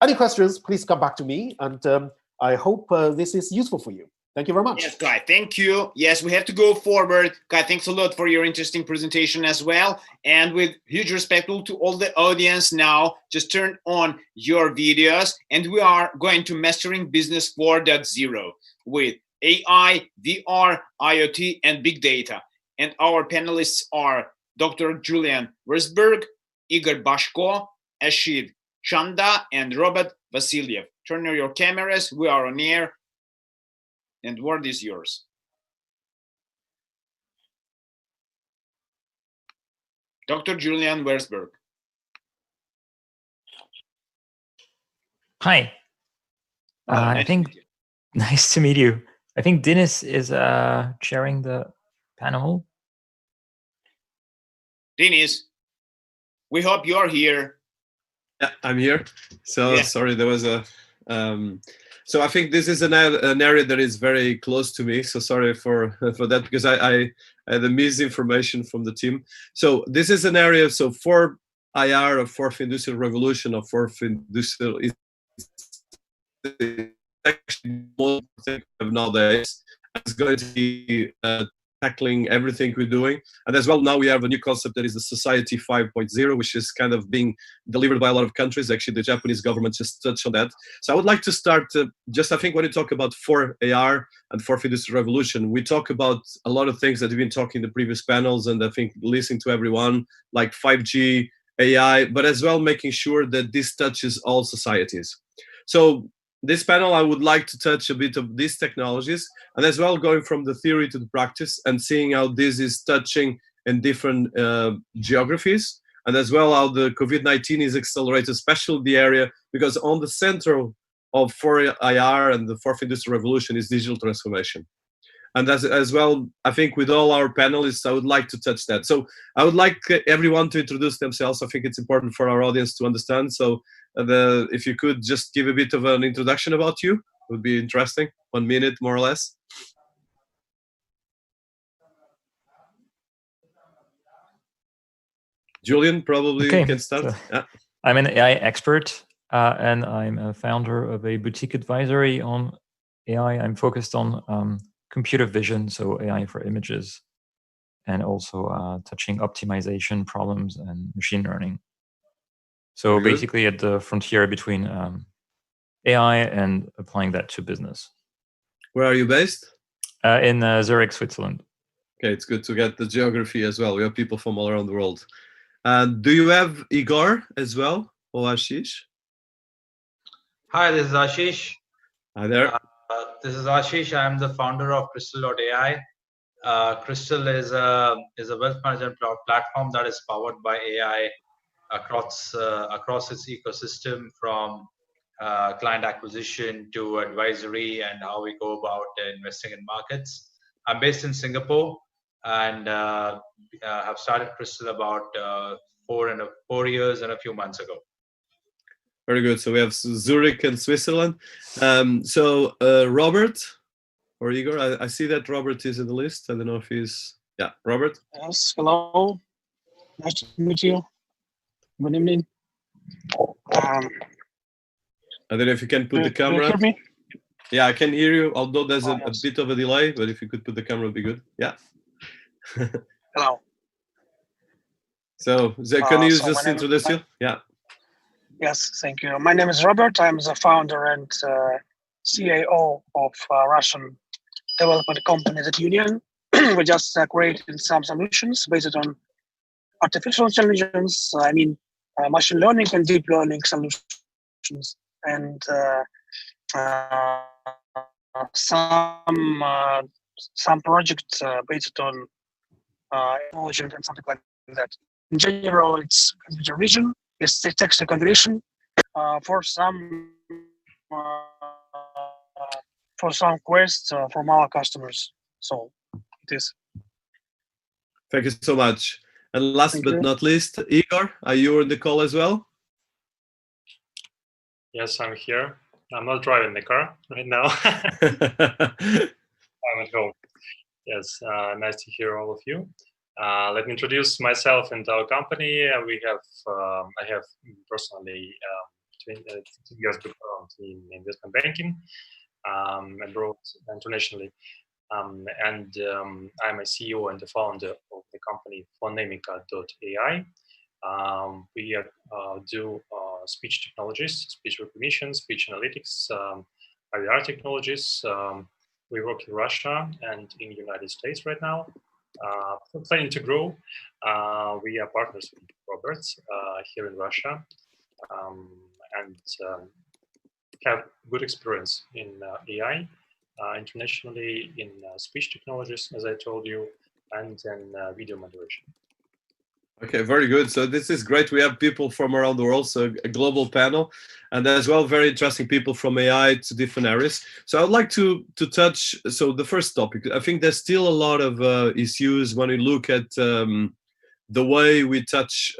Any questions, please come back to me, and I hope this is useful for you. Thank you very much. Yes, Kai, thank you. Yes, we have to go forward. Kai, thanks a lot for your interesting presentation as well. And with huge respect to all the audience now, just turn on your videos, and we are going to Mastering Business 4.0 with AI, VR, IoT, and big data. And our panelists are Dr. Julian Wersberg, Igor Bashko, Ashid Chanda, and Robert Vasilyev. Turn on your cameras. We are on air. And the word is yours. Dr. Julian Wersberg. Hi. I think nice to meet you. I think Dennis is chairing the panel. Dennis, we hope you're here. Yeah, I'm here. So yeah. Sorry, there was a. So I think this is an area that is very close to me. So sorry for that, because I had the misinformation from the team. So this is an area. So for IR, or fourth industrial revolution, or fourth industrial, is actually more thing nowadays. It's going to be tackling everything we're doing. And as well, now we have a new concept that is the Society 5.0, which is kind of being delivered by a lot of countries. Actually, the Japanese government just touched on that. So I would like to start just, I think when you talk about 4AR and 4th Industrial Revolution, we talk about a lot of things that we've been talking in the previous panels, and I think listening to everyone, like 5G, AI, but as well making sure that this touches all societies. So this panel, I would like to touch a bit of these technologies, and as well going from the theory to the practice and seeing how this is touching in different geographies, and as well how the COVID-19 is accelerated, especially the area, because on the center of 4IR and the 4th Industrial Revolution is digital transformation. And as well, I think with all our panelists, I would like to touch that. So I would like everyone to introduce themselves. I think it's important for our audience to understand. So if you could just give a bit of an introduction about you, it would be interesting. 1 minute, more or less. Julian, probably you can start. So yeah. I'm an AI expert, and I'm a founder of a boutique advisory on AI. I'm focused on computer vision, so AI for images, and also touching optimization problems and machine learning. So Very good. basically at the frontier between AI and applying that to business. Where are you based? In Zurich, Switzerland. Okay, it's good to get the geography as well. We have people from all around the world. Do you have Igor as well, or Ashish? Hi, this is Ashish. Hi there. This is Ashish. I'm the founder of Crystal.ai. Crystal is a wealth management platform that is powered by AI across its ecosystem, from client acquisition to advisory and how we go about investing in markets. I'm based in Singapore and have started Crystal about 4 years and a few months ago. Very good. So we have Zurich and Switzerland. Robert or Igor, I see that Robert is in the list. I don't know if he's, yeah, Robert. Yes, hello. Nice to meet you. Good evening. I don't know if you can put the camera. Can you hear me? Yeah, I can hear you, although there's a bit of a delay, but if you could put the camera, would be good. Yeah. Hello. So, can you just introduce you? Yeah. Yes, thank you. My name is Robert. I'm the founder and CAO of Russian development company That Union. We just created some solutions based on artificial intelligence, machine learning and deep learning solutions, and some projects based on technology and something like that. In general, it's computer vision, it's text recognition for some quests from our customers. So it is. Thank you so much. And last but not least, Igor, are you on the call as well? Yes, I'm here. I'm not driving the car right now. I'm at home. Yes, nice to hear all of you. Let me introduce myself and our company. I have personally 20 years background in investment banking abroad, internationally. I'm a CEO and the founder of the company phonemica.ai. We do speech technologies, speech recognition, speech analytics, IVR technologies. We work in Russia and in the United States right now. We're planning to grow. We are partners with Robert here in Russia and have good experience in AI. Internationally in speech technologies, as I told you, and in video moderation. Okay, very good. So this is great. We have people from around the world, so a global panel, and as well, very interesting people from AI to different areas. So I'd like to touch, so the first topic, I think there's still a lot of issues when we look at the way we touch,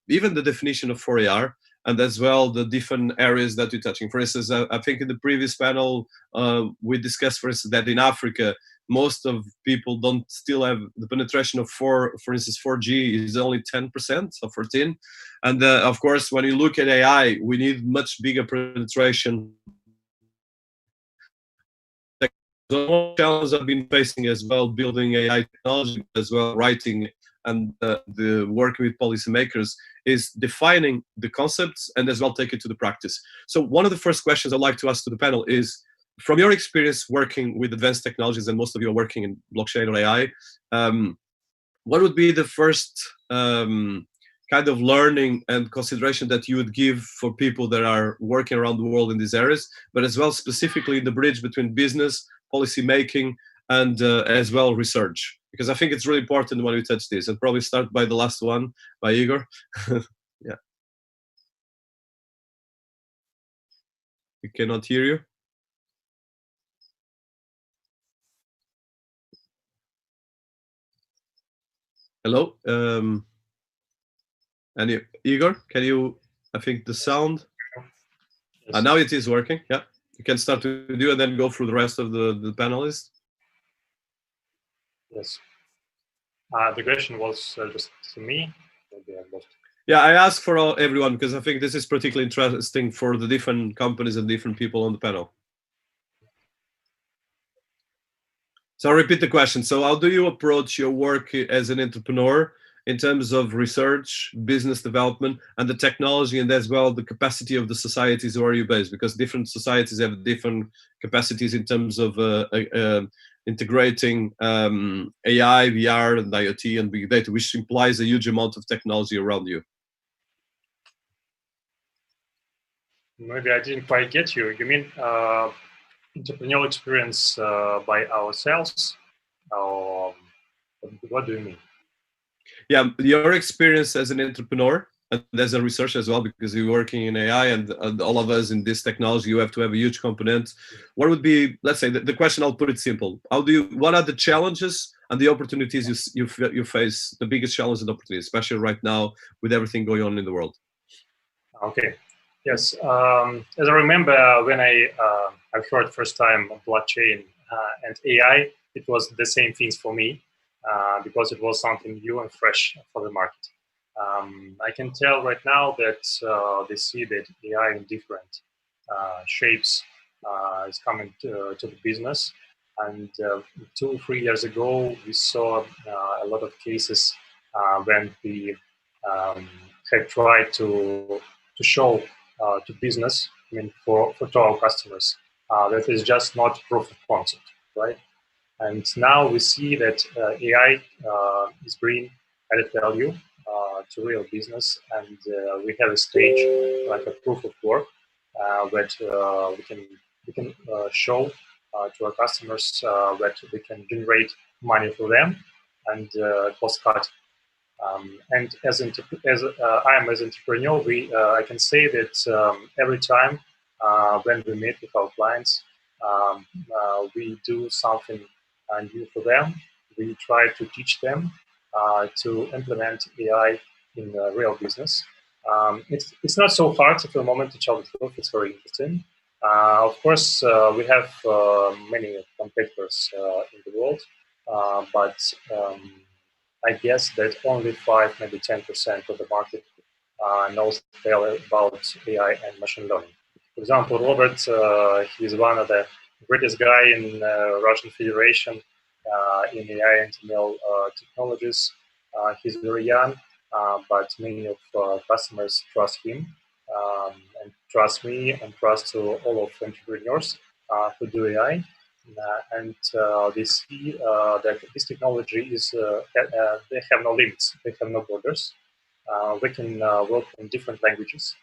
even the definition of 4AR, and as well the different areas that we're touching. For instance, I think in the previous panel, we discussed, for instance, that in Africa, most of people don't still have the penetration of for instance, 4G is only 10%, so 14. And of course, when you look at AI, we need much bigger penetration. The challenges I've been facing as well, building AI technology as well, writing and the working with policymakers, is defining the concepts and as well take it to the practice. So one of the first questions I'd like to ask to the panel is, from your experience working with advanced technologies, and most of you are working in blockchain or AI, what would be the first kind of learning and consideration that you would give for people that are working around the world in these areas, but as well specifically the bridge between business, policy making, and as well research? Because I think it's really important when we touch this. And probably start by the last one, by Igor. Yeah. We cannot hear you. Hello. And Igor, can you? I think the sound. Yes. Now it is working. Yeah, you can start to do and then go through the rest of the panelists. Yes. The question was just to me. Maybe I lost. Yeah, I asked for everyone because I think this is particularly interesting for the different companies and different people on the panel. So I'll repeat the question. So how do you approach your work as an entrepreneur in terms of research, business development, and the technology, and as well the capacity of the societies where you're based? Because different societies have different capacities in terms of integrating AI, VR, and IoT and big data, which implies a huge amount of technology around you. Maybe I didn't quite get you. You mean entrepreneurial experience by ourselves? Or what do you mean? Yeah, your experience as an entrepreneur and as a researcher as well, because you're working in AI and all of us in this technology, you have to have a huge component. What would be, let's say, the question, I'll put it simple. What are the challenges and the opportunities you face, the biggest challenges and opportunities, especially right now with everything going on in the world? Okay. Yes. As I remember, when I heard first time blockchain and AI, it was the same things for me because it was something new and fresh for the market. I can tell right now that they see that AI in different shapes is coming to the business. And 2 or 3 years ago, we saw a lot of cases when we had tried to show to business, I mean, to our customers, that is just not proof of concept, right? And now we see that AI is bringing added value to real business, and we have a stage like a proof of work that we can show to our customers that we can generate money for them and cost cut. And as I am as an entrepreneur, I can say that every time when we meet with our clients, we do something new for them. We try to teach them to implement AI in real business. It's not so hard at the moment to tell the truth. It's very interesting. Of course, we have many competitors in the world, but I guess that only 5, maybe 10% of the market knows about AI and machine learning. For example, Robert, he's one of the greatest guy in Russian Federation in AI and ML technologies. He's very young, but many of customers trust him and trust me and trust to all of entrepreneurs who do AI. And they see that this technology is, they have no limits, they have no borders. We can work in different languages.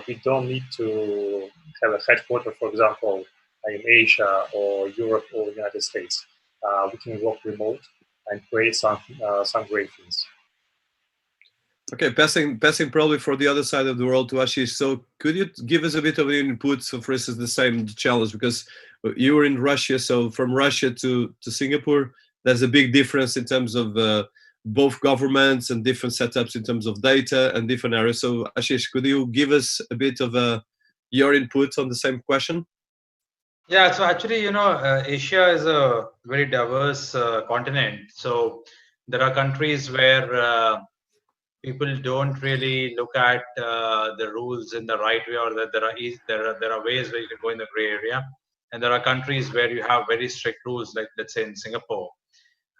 We don't need to have a headquarters, for example, in Asia or Europe or United States. We can work remote and create some great things. Okay, passing probably for the other side of the world to Ashish. So could you give us a bit of an input? So for instance, the same challenge, because you were in Russia, so from Russia to Singapore, there's a big difference in terms of both governments and different setups in terms of data and different areas. So Ashish, could you give us a bit of your input on the same question? Yeah, so actually, Asia is a very diverse continent. So there are countries where people don't really look at the rules in the right way, or that there are ways where you can go in the gray area. And there are countries where you have very strict rules, like let's say in Singapore.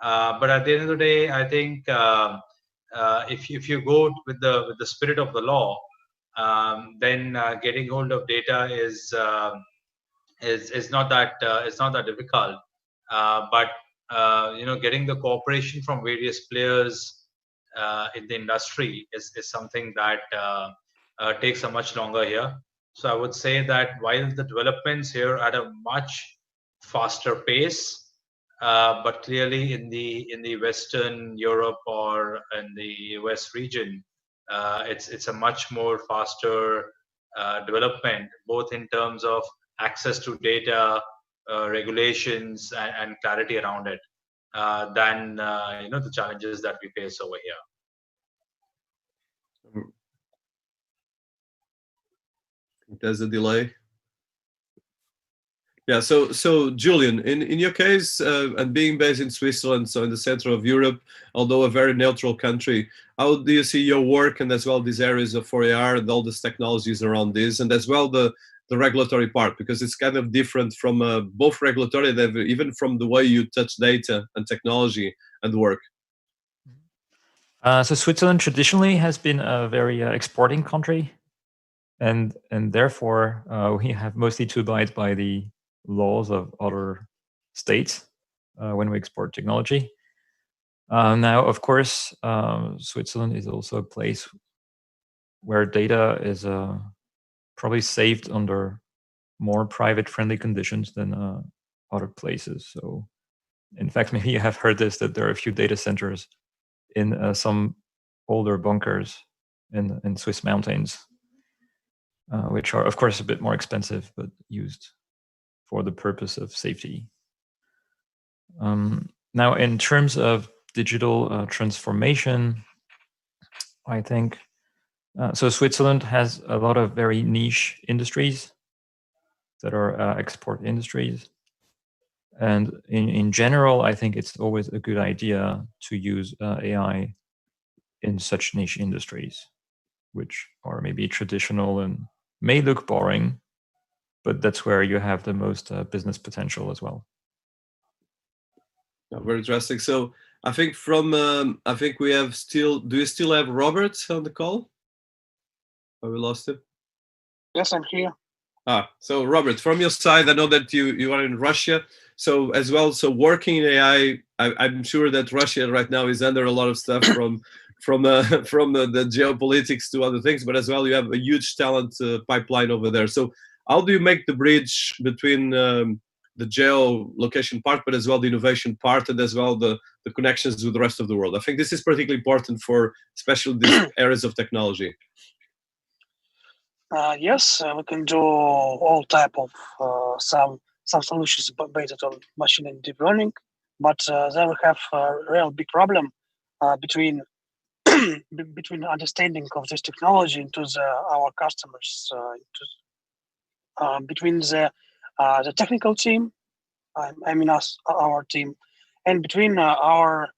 But at the end of the day, I think if you go with the spirit of the law, then getting hold of data is not that it's not that difficult. But getting the cooperation from various players in the industry is something that takes a much longer here. So I would say that while the developments here at a much faster pace, but clearly in the Western Europe or in the US region, it's a much more faster development, both in terms of access to data, regulations, and clarity around it, than the challenges that we face over here. There's a delay. Yeah, so Julian, in your case, and being based in Switzerland, so in the center of Europe, although a very neutral country, how do you see your work and as well these areas of 4AR and all these technologies around this, and as well the regulatory part, because it's kind of different from both regulatory, even from the way you touch data and technology and work. So Switzerland traditionally has been a very exporting country, and therefore we have mostly to abide by the laws of other states when we export technology. Now, of course, Switzerland is also a place where data is probably saved under more private-friendly conditions than other places. So, in fact, maybe you have heard this, that there are a few data centers in some older bunkers in Swiss mountains, which are, of course, a bit more expensive, but used for the purpose of safety. Now, in terms of digital transformation, I think, so Switzerland has a lot of very niche industries that are export industries. And in general, I think it's always a good idea to use AI in such niche industries, which are maybe traditional and may look boring, but that's where you have the most business potential as well. Yeah, very interesting. So I think I think we have still, do you still have Robert on the call? Or we lost him? Yes, I'm here. So Robert, from your side, I know that you are in Russia. So as well, so working in AI, I'm sure that Russia right now is under a lot of stuff from the geopolitics to other things, but as well, you have a huge talent pipeline over there. So how do you make the bridge between the geolocation part, but as well the innovation part, and as well the connections with the rest of the world? I think this is particularly important for especially these areas of technology. Yes, we can do all type of some solutions based on machine and deep learning, but then we have a real big problem between between understanding of this technology into our customers, between the technical team, I mean us, our team, and between our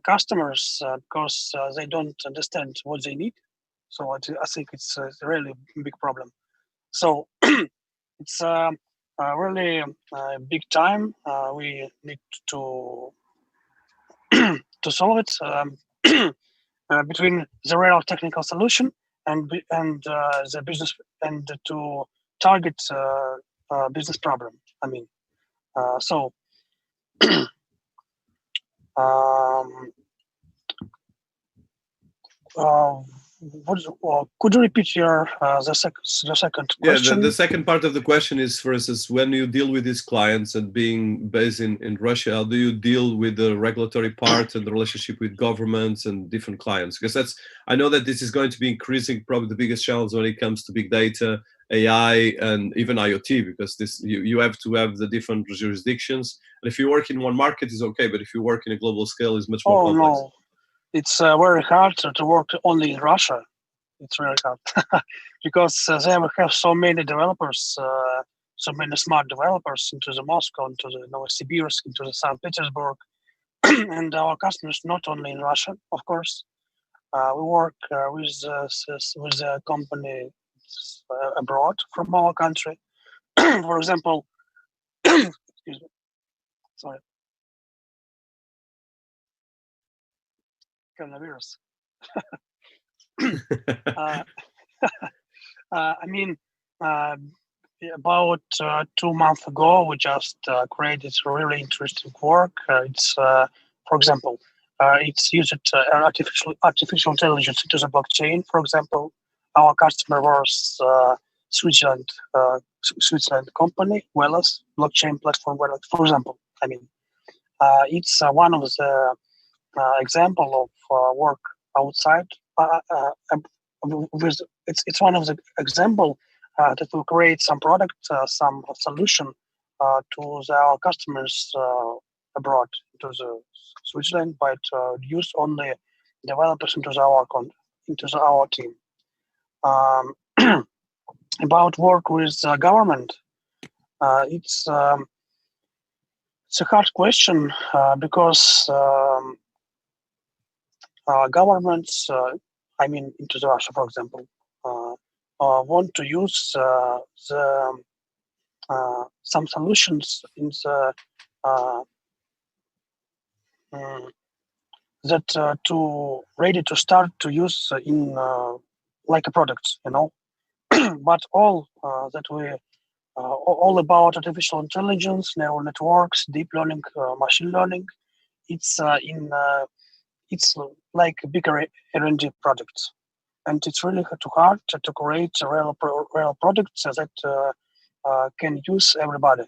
customers, because they don't understand what they need. So I think it's a really big problem. So it's a really big time. We need to to solve it between the real technical solution and the business, and to target business problem. I mean, so. Could you repeat your second question? Yeah, the second part of the question is, for instance, when you deal with these clients and being based in Russia, how do you deal with the regulatory part and the relationship with governments and different clients? Because I know that this is going to be increasing, probably the biggest challenge when it comes to big data, AI, and even IoT, because you have to have the different jurisdictions. And if you work in one market, it's okay, but if you work in a global scale, it's much more complex. No. It's very hard to work only in Russia. It's very hard because they have so many developers so many smart developers into the Moscow, into the Novosibirsk, into the St. Petersburg, and our customers not only in Russia, of course. We work with a company abroad from our country. For example, excuse me, sorry, coronavirus. I mean, about 2 months ago, we just created really interesting work. It's, for example, it's used artificial intelligence into the blockchain. For example, our customer was Switzerland company, Wellers, blockchain platform Wellers. For example, I mean, it's one of the example of work outside. It's one of the example that will create some product, some solution to our customers abroad, to the Switzerland, but use only developers into our team. About work with government, it's a hard question because governments, I mean, into Russia, for example, want to use some solutions in the that to ready to start to use in like a product, you know. But all that we all about artificial intelligence, neural networks, deep learning, machine learning. It's it's like bigger R&D projects, and it's really too hard to create real products that can use everybody.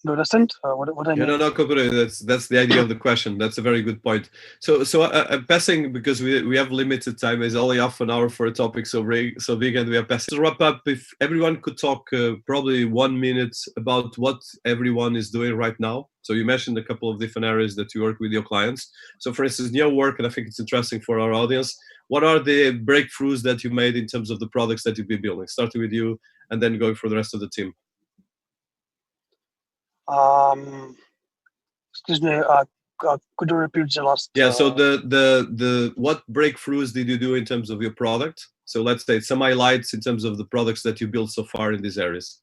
Do you understand what I mean? No, completely. That's the idea of the question. That's a very good point. So I'm passing, because we have limited time. It's only half an hour for a topic so big, and we are passing. To wrap up, if everyone could talk probably 1 minute about what everyone is doing right now. So you mentioned a couple of different areas that you work with your clients. So for instance, in your work, and I think it's interesting for our audience, what are the breakthroughs that you made in terms of the products that you've been building? Starting with you and then going for the rest of the team. Excuse me, could you repeat the last? Yeah, so the what breakthroughs did you do in terms of your product? So let's say some highlights in terms of the products that you built so far in these areas.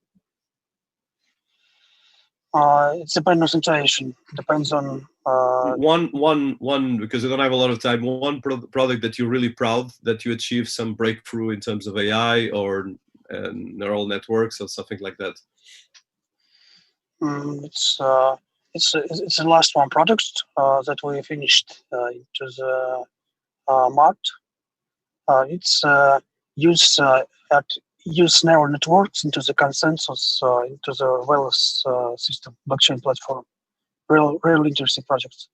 It depends on situation. Depends on one because we don't have a lot of time. One product that you're really proud that you achieved some breakthrough in terms of AI or neural networks or something like that. It's the last one product that we finished into the March. It's use neural networks into the consensus into the Wellers system blockchain platform. Real interesting projects.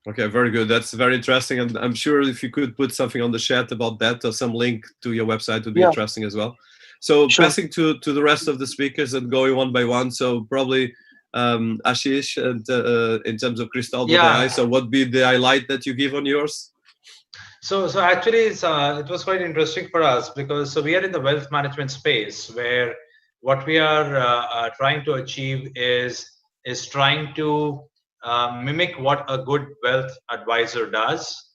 Okay, very good. That's very interesting, and I'm sure if you could put something on the chat about that or some link to your website would be interesting as well. So sure. Passing to the rest of the speakers and going one by one. So probably Ashish, and in terms of Crystal.ai, so what be the highlight that you give on yours? So actually, it was quite interesting for us because we are in the wealth management space where what we are trying to achieve is trying to mimic what a good wealth advisor does,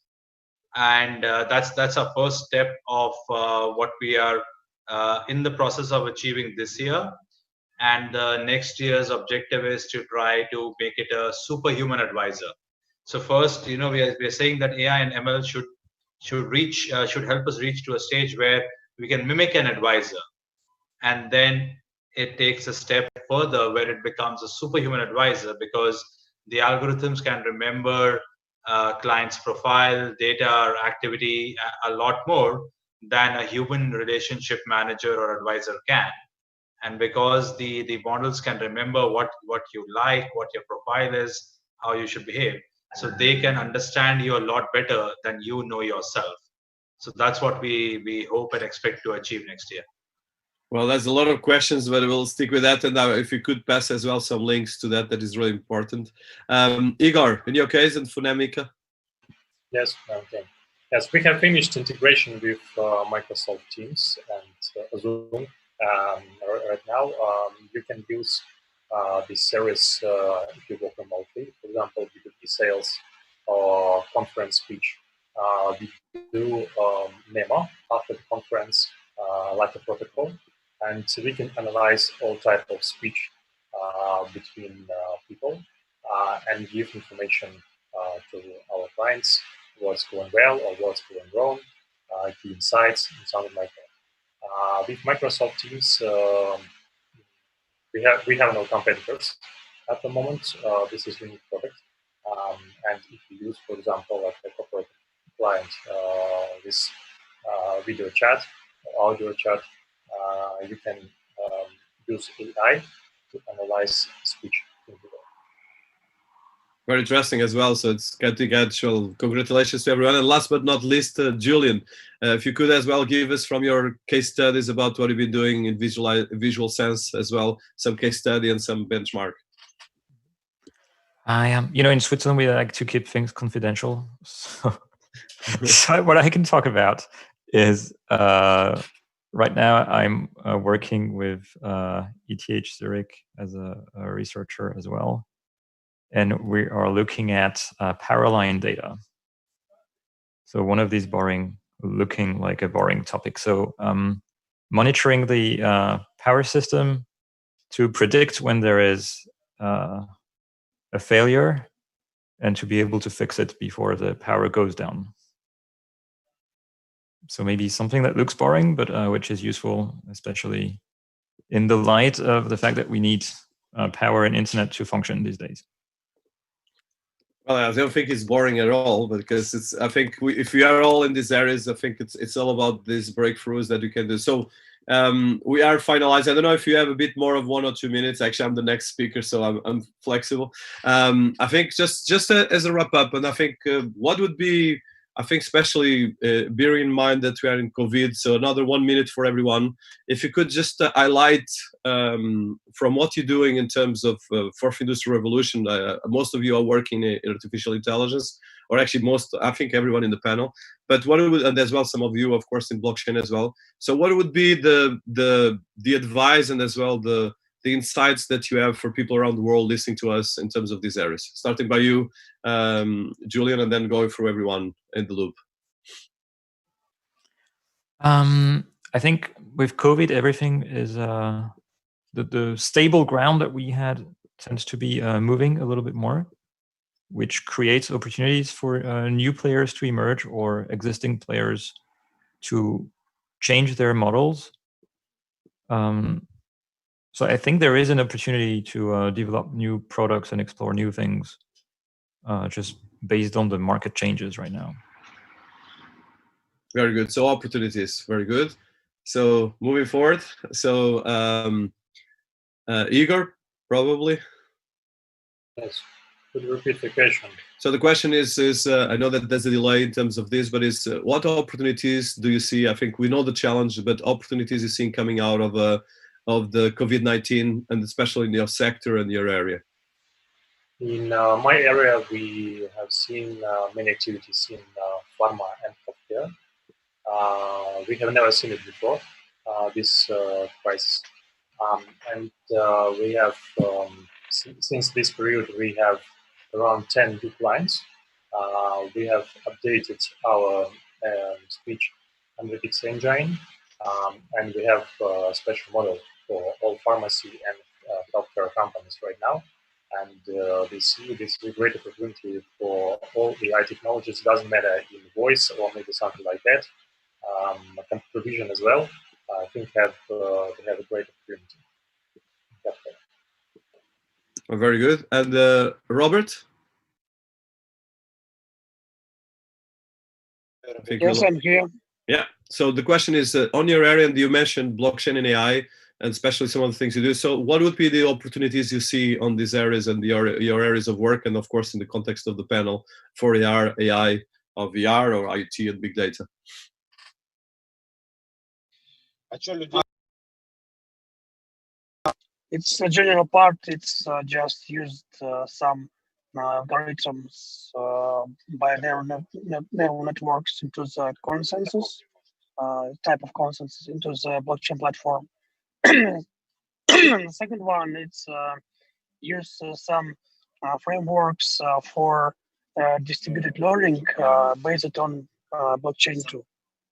and that's our first step of what we are in the process of achieving this year. And next year's objective is to try to make it a superhuman advisor. So first, we are saying that AI and ML should help us reach to a stage where we can mimic an advisor, and then it takes a step further where it becomes a superhuman advisor, because the algorithms can remember client's profile, data, or activity a lot more than a human relationship manager or advisor can. And because the models can remember what you like, what your profile is, how you should behave, so they can understand you a lot better than you know yourself. So that's what we hope and expect to achieve next year. Well, there's a lot of questions, but we'll stick with that. And now if you could pass as well some links to that is really important. Igor, in your case, and Funemica? Yes, okay. Yes, we have finished integration with Microsoft Teams and Zoom now, you can use this service if you work remotely. For example, B2B sales or conference speech. We do memo after the conference, like a protocol, and so we can analyze all type of speech between people and give information to our clients, what's going well or what's going wrong, key insights, and something like that. With Microsoft Teams, we have no competitors at the moment. This is a unique product, and if you use, for example, like a corporate client, this video chat or audio chat, you can use AI to analyze speech. Very interesting as well. So it's getting actual congratulations to everyone. And last but not least, Julian, if you could as well give us from your case studies about what you've been doing in visual sense as well, some case study and some benchmark. I am, in Switzerland, we like to keep things confidential. So, so what I can talk about is right now I'm working with ETH Zurich as a researcher as well. And we are looking at power line data. So one of these looking like a boring topic. So monitoring the power system to predict when there is a failure and to be able to fix it before the power goes down. So maybe something that looks boring, but which is useful, especially in the light of the fact that we need power and internet to function these days. Well, I don't think it's boring at all, because I think if we are all in these areas, I think it's all about these breakthroughs that you can do. So we are finalizing. I don't know if you have a bit more of 1 or 2 minutes. Actually, I'm the next speaker, so I'm flexible. I think just as a wrap up, and I think what would be, I think especially bearing in mind that we are in COVID, so another 1 minute for everyone. If you could just highlight from what you're doing in terms of fourth industrial revolution. Most of you are working in artificial intelligence, or actually I think everyone in the panel. But what would, and as well some of you, of course, in blockchain as well. So what would be the advice and as well the insights that you have for people around the world listening to us in terms of these areas? Starting by you, Julian, and then going through everyone in the loop. I think with COVID, everything is the stable ground that we had tends to be moving a little bit more, which creates opportunities for new players to emerge or existing players to change their models. So I think there is an opportunity to develop new products and explore new things just based on the market changes right now. Very good. So opportunities, very good. So moving forward, so Igor, probably. Yes. Could you repeat the question? So the question is I know that there's a delay in terms of this, but what opportunities do you see? I think we know the challenge, but opportunities you're seeing coming out of the COVID-19, and especially in your sector and your area? In my area, we have seen many activities in pharma and healthcare. We have never seen it before, this crisis. And we have, since this period, we have around 10 new clients. We have updated our speech analytics engine, and we have a special model for all pharmacy and healthcare companies right now. And we see this is a great opportunity for all AI technologies. It doesn't matter in voice or maybe something like that. Computer vision as well. I think they have a great opportunity. Oh, very good. And Robert? Yes, I'm here. Yeah. So the question is on your area, and you mentioned blockchain and AI, and especially some of the things you do. So what would be the opportunities you see on these areas and your areas of work, and of course in the context of the panel for AR, AI, or VR, or IoT and big data? Actually, it's a general part. It's just used some algorithms by neural networks into the consensus type of consensus into the blockchain platform. The second one, it's use some frameworks for distributed learning based on blockchain too.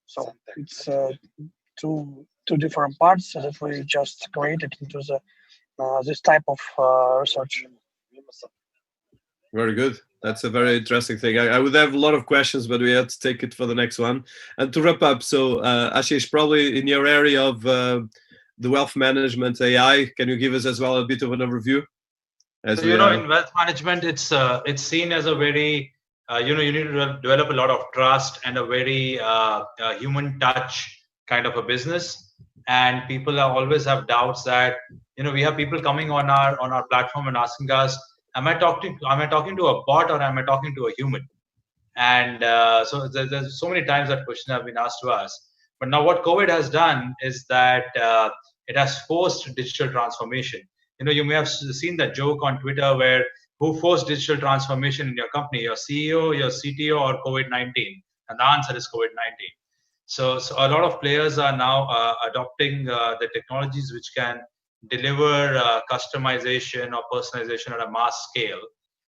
So it's two different parts that we just created into the this type of research. Very good. That's a very interesting thing. I would have a lot of questions, but we have to take it for the next one. And to wrap up, so Ashish, probably in your area of the wealth management AI, can you give us as well a bit of an overview? So, in wealth management, it's seen as a very, you need to develop a lot of trust and a very human touch kind of a business. And people always have doubts that, we have people coming on our platform and asking us, am I talking to a bot or am I talking to a human? And so there's so many times that question have been asked to us. But now what COVID has done is that it has forced digital transformation. You may have seen that joke on Twitter where who forced digital transformation in your company, your CEO, your CTO, or COVID-19? And the answer is COVID-19. So a lot of players are now adopting the technologies which can deliver customization or personalization at a mass scale.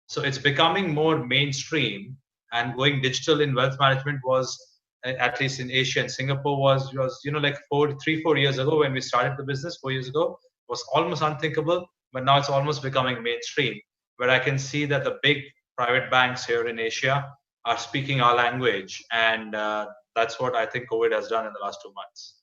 So it's becoming more mainstream, and going digital in wealth management was, at least in Asia and Singapore, was like 3-4 years ago when we started the business 4 years ago, was almost unthinkable, but now it's almost becoming mainstream, where I can see that the big private banks here in Asia are speaking our language, and that's what I think COVID has done in the last 2 months.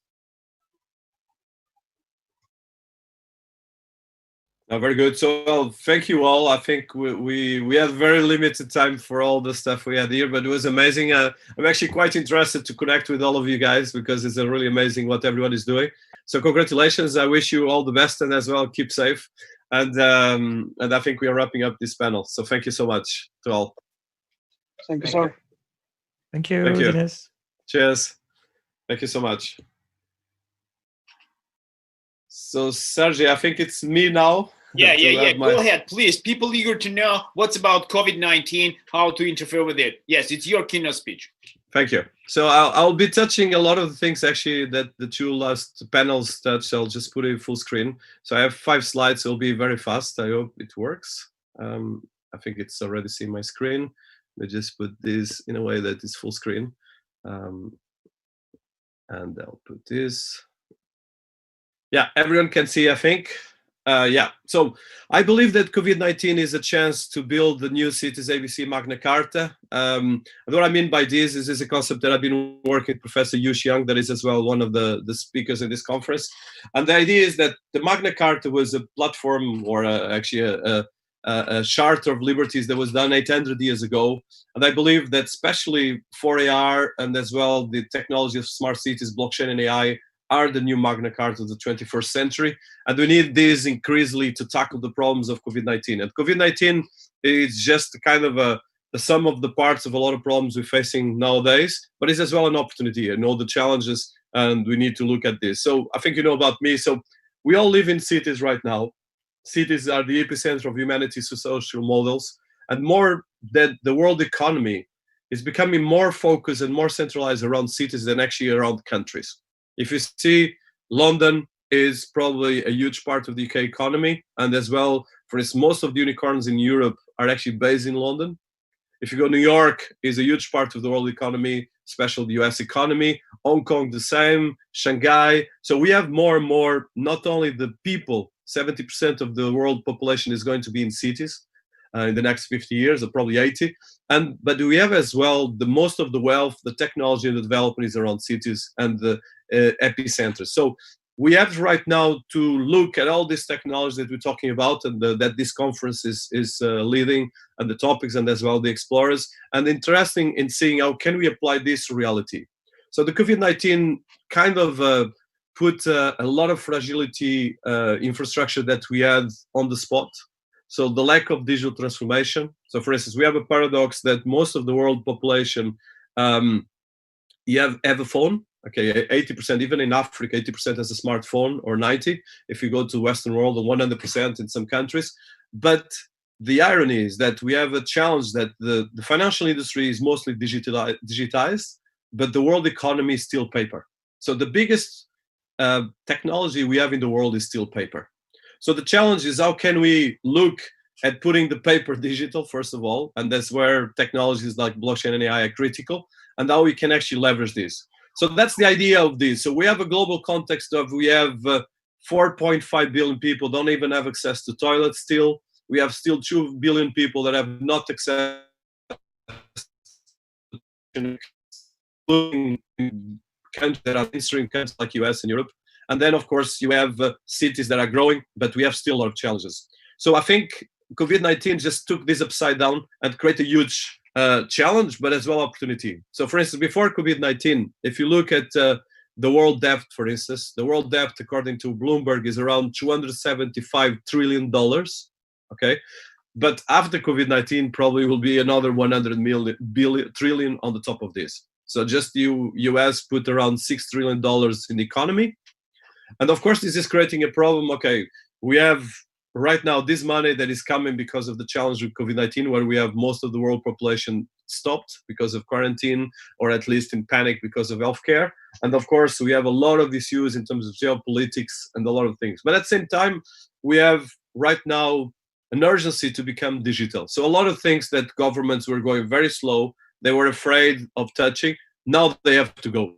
Very good. So, well, thank you all. I think we had very limited time for all the stuff we had here, but it was amazing. I'm actually quite interested to connect with all of you guys because it's really amazing what everyone is doing. So congratulations. I wish you all the best, and as well, keep safe. And I think we are wrapping up this panel. So thank you so much to all. Thank you, sir. Thank you, Thank you. Dennis. Cheers. Thank you so much. So Sergey, I think it's me now. Yeah. Go ahead, please. People eager to know what's about COVID-19, how to interfere with it. Yes, it's your keynote speech. Thank you. So I'll be touching a lot of the things actually that the two last panels touched. I'll just put it full screen. So I have 5 slides. It'll be very fast. I hope it works. I think it's already seen my screen. Let me just put this in a way that is full screen. And I'll put this. Yeah, everyone can see, I think. So I believe that COVID-19 is a chance to build the new cities ABC Magna Carta. And what I mean by this is a concept that I've been working with Professor Yu Xiang, that is as well one of the speakers in this conference. And the idea is that the Magna Carta was a platform, or actually a charter of liberties that was done 800 years ago. And I believe that especially for AR and as well the technology of smart cities, blockchain and AI are the new Magna Carta of the 21st century. And we need this increasingly to tackle the problems of COVID-19. And COVID-19 is just kind of the sum of the parts of a lot of problems we're facing nowadays, but it's as well an opportunity and all the challenges, and we need to look at this. So I think you know about me. So we all live in cities right now. Cities are the epicenter of humanity's social models, and more that the world economy is becoming more focused and more centralized around cities than actually around countries. If you see, London is probably a huge part of the UK economy, and as well, for instance, most of the unicorns in Europe are actually based in London. If you go, New York is a huge part of the world economy, especially the US economy. Hong Kong the same, Shanghai. So we have more and more, not only the people, 70% of the world population is going to be in cities in the next 50 years, or probably 80. But we have as well the most of the wealth, the technology and the development is around cities and the epicenters. So we have right now to look at all this technology that we're talking about, and that this conference is leading, and the topics, and as well the explorers, and interesting in seeing how can we apply this to reality. So the COVID-19 kind of put a lot of fragility infrastructure that we had on the spot. So the lack of digital transformation. So for instance, we have a paradox that most of the world population you have a phone. Okay, 80%, even in Africa, 80% has a smartphone, or 90%. If you go to Western world, or 100% in some countries. But the irony is that we have a challenge that the financial industry is mostly digitized, but the world economy is still paper. So the biggest technology we have in the world is still paper. So the challenge is how can we look at putting the paper digital, first of all, and that's where technologies like blockchain and AI are critical, and how we can actually leverage this. So that's the idea of this. So we have a global context of we have 4.5 billion people don't even have access to toilets still. We have still 2 billion people that have not access to countries that are mainstream countries like US and Europe. And then, of course, you have cities that are growing, but we have still a lot of challenges. So I think COVID-19 just took this upside down and created a huge challenge, but as well opportunity. So for instance, before COVID-19, if you look at the world debt, for instance, the world debt, according to Bloomberg, is around $275 trillion, okay? But after COVID-19, probably will be another 100 trillion on the top of this. So just US put around $6 trillion in the economy. And of course, this is creating a problem. Okay, we have right now this money that is coming because of the challenge with COVID-19, where we have most of the world population stopped because of quarantine, or at least in panic because of healthcare. And of course, we have a lot of issues in terms of geopolitics and a lot of things. But at the same time, we have right now an urgency to become digital. So a lot of things that governments were going very slow, they were afraid of touching, now they have to go.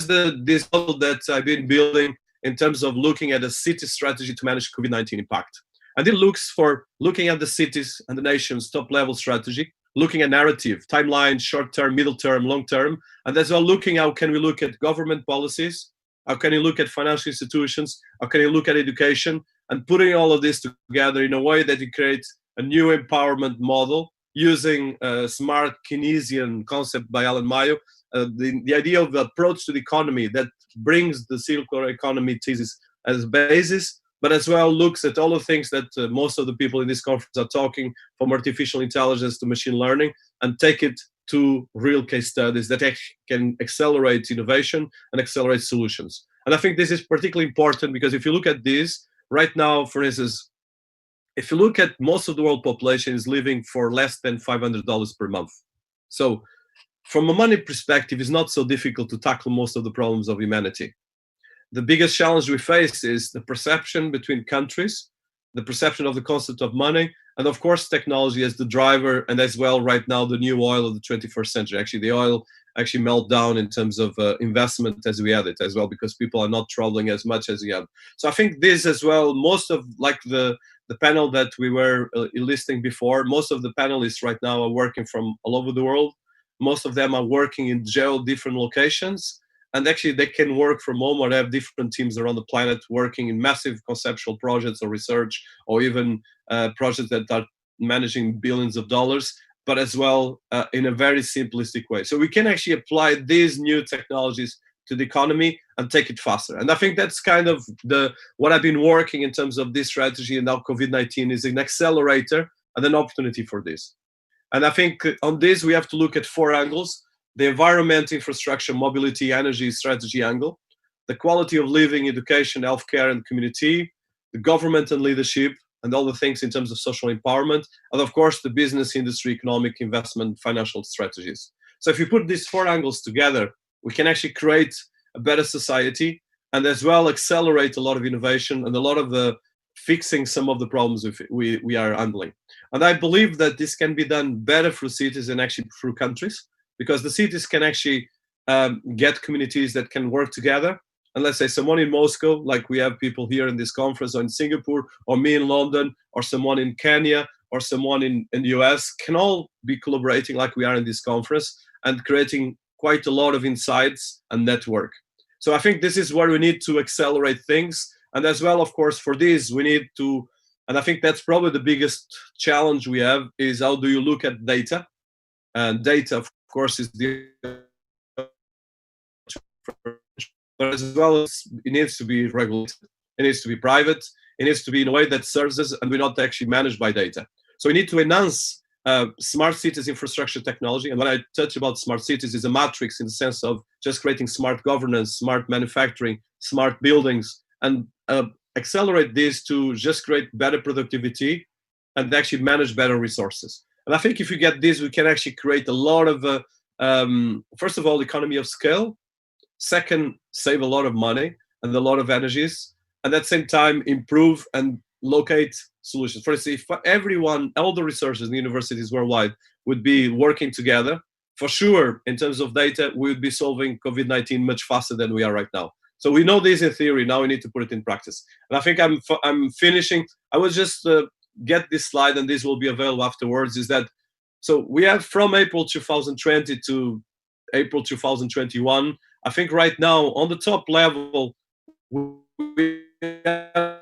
This model that I've been building in terms of looking at a city strategy to manage COVID-19 impact. And it looks for looking at the cities and the nation's top-level strategy, looking at narrative, timeline, short-term, middle-term, long-term, and as well looking how can we look at government policies, how can you look at financial institutions, how can you look at education, and putting all of this together in a way that it creates a new empowerment model using a smart Keynesian concept by Alan Mayo, the idea of the approach to the economy that brings the circular economy thesis as basis, but as well looks at all the things that most of the people in this conference are talking, from artificial intelligence to machine learning, and take it to real case studies that can accelerate innovation and accelerate solutions. And I think this is particularly important because if you look at this, right now, for instance, if you look at most of the world population is living for less than $500 per month. So from a money perspective, it's not so difficult to tackle most of the problems of humanity. The biggest challenge we face is the perception between countries, the perception of the concept of money, and of course technology as the driver, and as well right now the new oil of the 21st century. Actually, the oil actually melt down in terms of investment as we had it as well, because people are not traveling as much as we have. So I think this as well, most of like the panel that we were listing before, most of the panelists right now are working from all over the world. Most of them are working in different locations, and actually they can work from home or have different teams around the planet working in massive conceptual projects or research, or even projects that are managing billions of dollars, but as well in a very simplistic way. So we can actually apply these new technologies to the economy and take it faster. And I think that's kind of what I've been working in terms of this strategy, and now COVID-19 is an accelerator and an opportunity for this. And I think on this, we have to look at 4 angles: the environment, infrastructure, mobility, energy, strategy angle, the quality of living, education, healthcare, and community, the government and leadership, and all the things in terms of social empowerment, and of course, the business, industry, economic, investment, financial strategies. So if you put these 4 angles together, we can actually create a better society and as well accelerate a lot of innovation and a lot of fixing some of the problems we are handling. And I believe that this can be done better through cities and actually through countries, because the cities can actually get communities that can work together. And let's say someone in Moscow, like we have people here in this conference, or in Singapore, or me in London, or someone in Kenya, or someone in the US, can all be collaborating like we are in this conference and creating quite a lot of insights and network. So I think this is where we need to accelerate things. And as well, of course, for this, we need to, and I think that's probably the biggest challenge we have, is how do you look at data? And data, of course, is the, but as well as it needs to be regulated, it needs to be private, it needs to be in a way that serves us and we're not actually managed by data. So we need to enhance smart cities infrastructure technology. And when I touch about smart cities, is a matrix in the sense of just creating smart governance, smart manufacturing, smart buildings, and accelerate this to just create better productivity and actually manage better resources. And I think if you get this, we can actually create a lot of, first of all, economy of scale. Second, save a lot of money. and a lot of energies, and at the same time improve and locate solutions. For instance, if everyone, all the researchers in the universities worldwide would be working together, for sure, in terms of data, we would be solving COVID-19 much faster than we are right now. So we know this in theory, now we need to put it in practice. And I think I'm finishing. I will just get this slide, and this will be available afterwards, is that, so we have from April 2020 to April 2021, I think right now on the top level, we have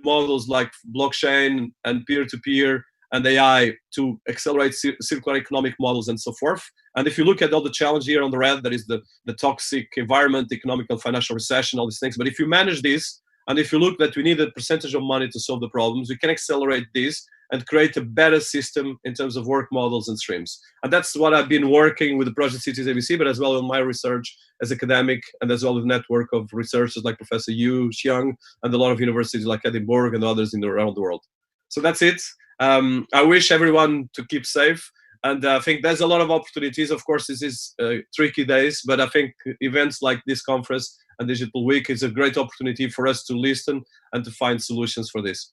models like blockchain and peer-to-peer and AI to accelerate circular economic models and so forth. And if you look at all the challenge here on the red, that is the toxic environment, economic and financial recession, all these things. But if you manage this, and if you look that we need a percentage of money to solve the problems, we can accelerate this and create a better system in terms of work models and streams. And that's what I've been working with the Project Cities ABC, but as well in my research as academic, and as well with a network of researchers like Professor Yu Xiang and a lot of universities like Edinburgh and others around the world. So that's it. I wish everyone to keep safe. And I think there's a lot of opportunities. Of course, this is tricky days, but I think events like this conference and Digital Week is a great opportunity for us to listen and to find solutions for this.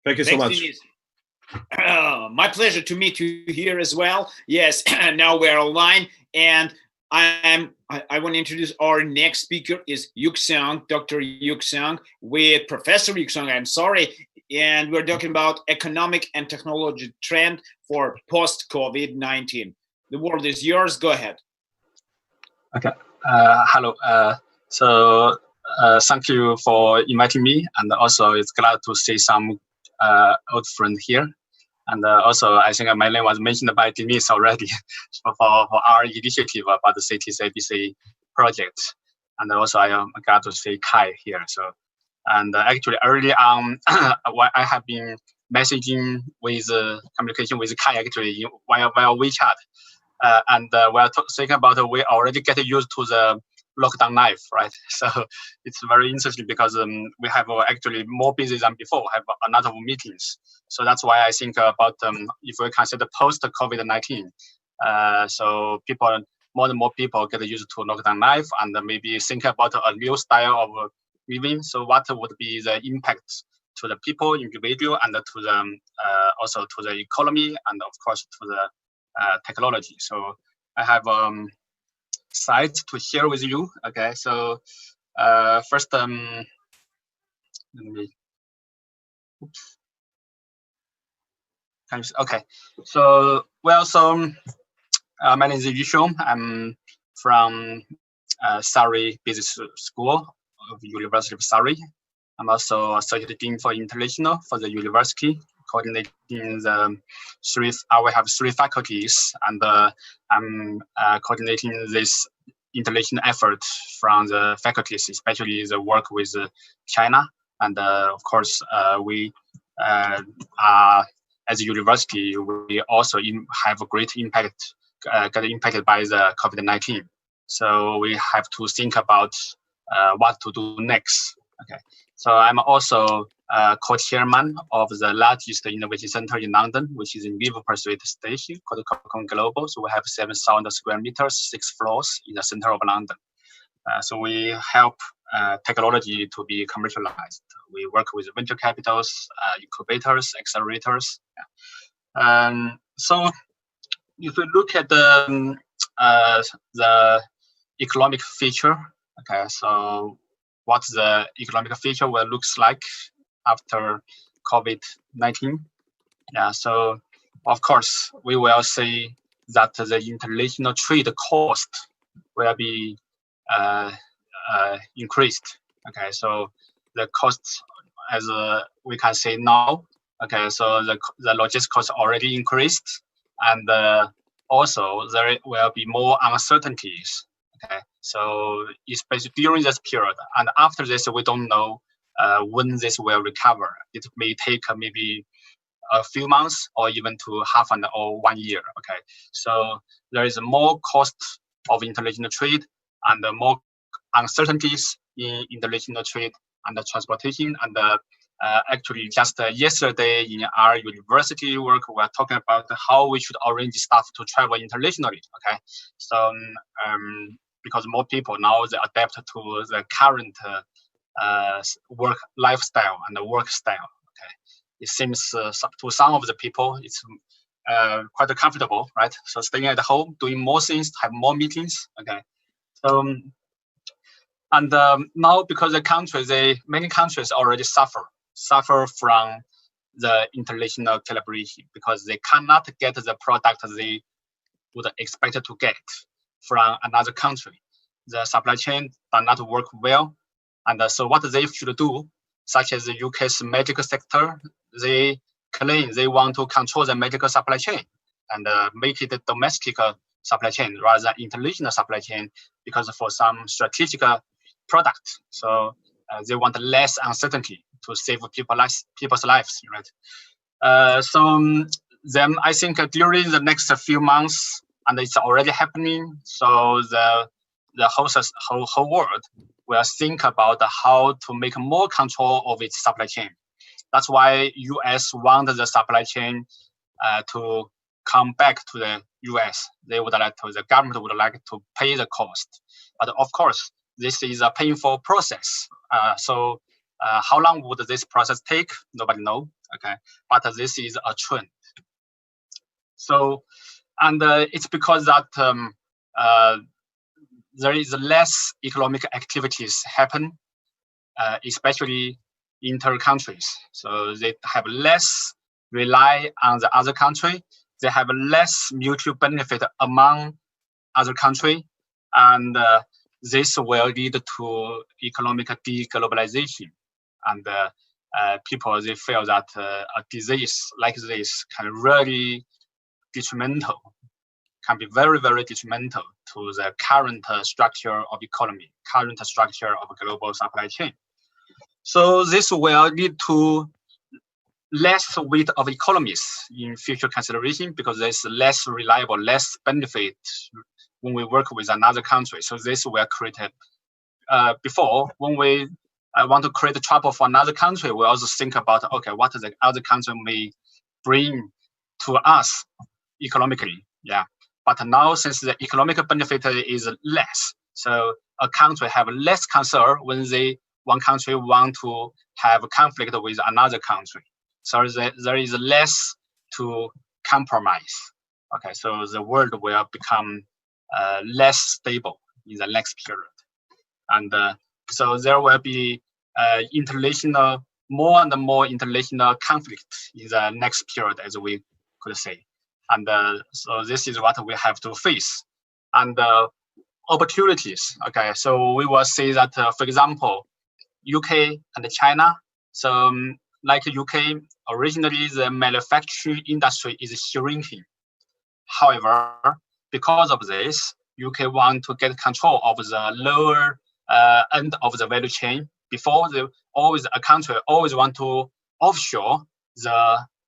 Thank you so much. Denise. My pleasure to meet you here as well. Yes, now we're online, and I want to introduce our next speaker is Yuxiang, Dr. Yuxiang, with Professor Yuxiang, I'm sorry, and we're talking about economic and technology trend for post-COVID-19. The word is yours, go ahead. Okay, hello. Thank you for inviting me, and also it's glad to see some old friends here. And also, I think my name was mentioned by Denise already for our initiative about the Cities ABC project. And also, I am glad to see Kai here. So, and actually, early on, I have been messaging with communication with Kai actually via WeChat, and we're thinking about we already get used to the lockdown life, right? So it's very interesting because we have actually more busy than before, have a lot of meetings. So that's why I think about if we consider post-COVID-19, so more and more people get used to lockdown life and maybe think about a new style of living. So what would be the impact to the people, individual, and to the also to the economy, and of course to the technology. So I have slides to share with you. Okay, so first, let me. Oops. Okay, so my name is Yu Xiong. I'm from Surrey Business School of University of Surrey. I'm also Associate Dean for International for the university, coordinating the we have three faculties, and I'm coordinating this international effort from the faculties, especially the work with China. And of course, we are, as a university, we also have a great impact, got impacted by the COVID-19. So we have to think about what to do next. Okay. So I'm also co-chairman of the largest innovation center in London, which is in Liverpool Street Station, called Coca-Cola Global. So we have 7,000 square meters, 6 floors in the center of London. So we help technology to be commercialized. We work with venture capitals, incubators, accelerators. Yeah. So if we look at the economic feature, okay, so what the economic feature will looks like after COVID-19. Yeah, so of course we will see that the international trade cost will be increased. Okay, so the costs, as we can say now, okay, so the logistics costs already increased, and also there will be more uncertainties. Okay, so especially during this period, and after this, we don't know when this will recover. It may take maybe a few months, or even to or 1 year. Okay, so there is more cost of international trade and more uncertainties in international trade and transportation. And actually, just yesterday in our university work, we are talking about how we should arrange staff to travel internationally. Okay, so because more people now they adapt to the current work lifestyle and the work style. Okay, it seems to some of the people it's quite comfortable, right? So staying at home, doing more things, have more meetings. Okay, so and now because many countries already suffer from the international collaboration because they cannot get the product they would expect to get from another country. The supply chain does not work well. And so what they should do, such as the UK's medical sector, they claim they want to control the medical supply chain and make it a domestic supply chain rather than international supply chain because for some strategic product. So they want less uncertainty to save people's lives, right? So then I think during the next few months, and it's already happening, so the whole world will think about how to make more control of its supply chain. That's why US want the supply chain to come back to the US. The government would like to pay the cost. But of course, this is a painful process. So how long would this process take? Nobody knows. Okay, but this is a trend. So, and it's because that there is less economic activities happen, especially inter-countries. So they have less rely on the other country. They have less mutual benefit among other country, and this will lead to economic deglobalization. And people, they feel that a disease like this can really can be very, very detrimental to the current structure of economy, current structure of global supply chain. So this will lead to less weight of economies in future consideration because there's less reliable, less benefit when we work with another country. So this will create before when we want to create trouble for another country, we also think about, okay, what the other country may bring to us economically, yeah. But now since the economic benefit is less, so a country have less concern when one country want to have conflict with another country. So there is less to compromise. Okay, so the world will become less stable in the next period. And so there will be more and more international conflict in the next period, as we could say. And so this is what we have to face. And opportunities, okay, so we will see that, for example, UK and China. So like UK, originally the manufacturing industry is shrinking. However, because of this, UK want to get control of the lower end of the value chain. Before, a country always want to offshore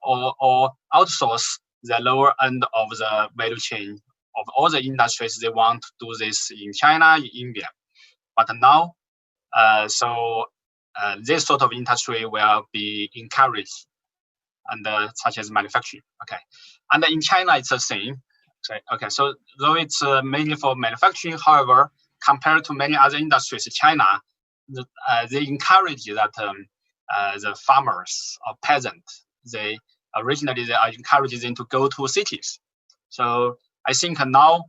or outsource the lower end of the value chain of all the industries. They want to do this in China, in India. But now, this sort of industry will be encouraged, and such as manufacturing. Okay, and in China it's the same. Okay, so though it's mainly for manufacturing, however, compared to many other industries, China, they encourage that the farmers or peasants, they are encouraging them to go to cities. So I think now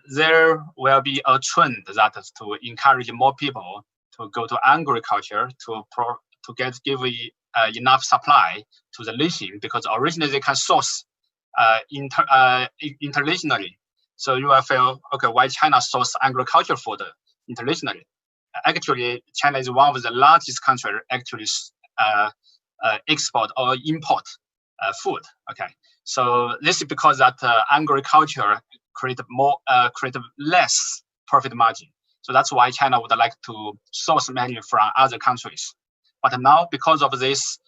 there will be a trend that to encourage more people to go to agriculture to give enough supply to the nation, because originally they can source internationally. So you will feel, okay, why China source agriculture food internationally? Actually, China is one of the largest countries actually export or import food. Okay, so this is because that agriculture create less profit margin. So that's why China would like to source money from other countries. But now, because of this,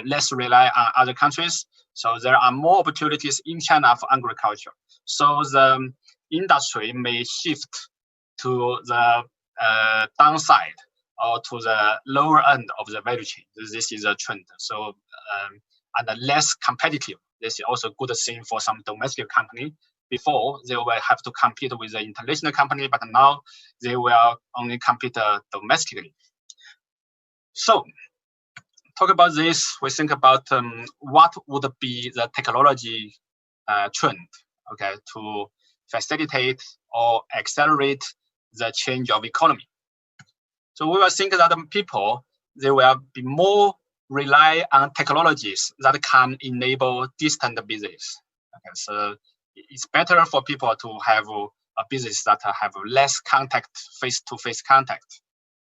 less rely on other countries, so there are more opportunities in China for agriculture. So the industry may shift to the downside or to the lower end of the value chain. This is a trend. So and less competitive. This is also a good thing for some domestic company before they will have to compete with the international company, but now they will only compete domestically. So talk about this, we think about what would be the technology trend, okay, to facilitate or accelerate the change of economy. So we will think that people, they will be more rely on technologies that can enable distant business. Okay, so it's better for people to have a business that have less contact, face-to-face contact.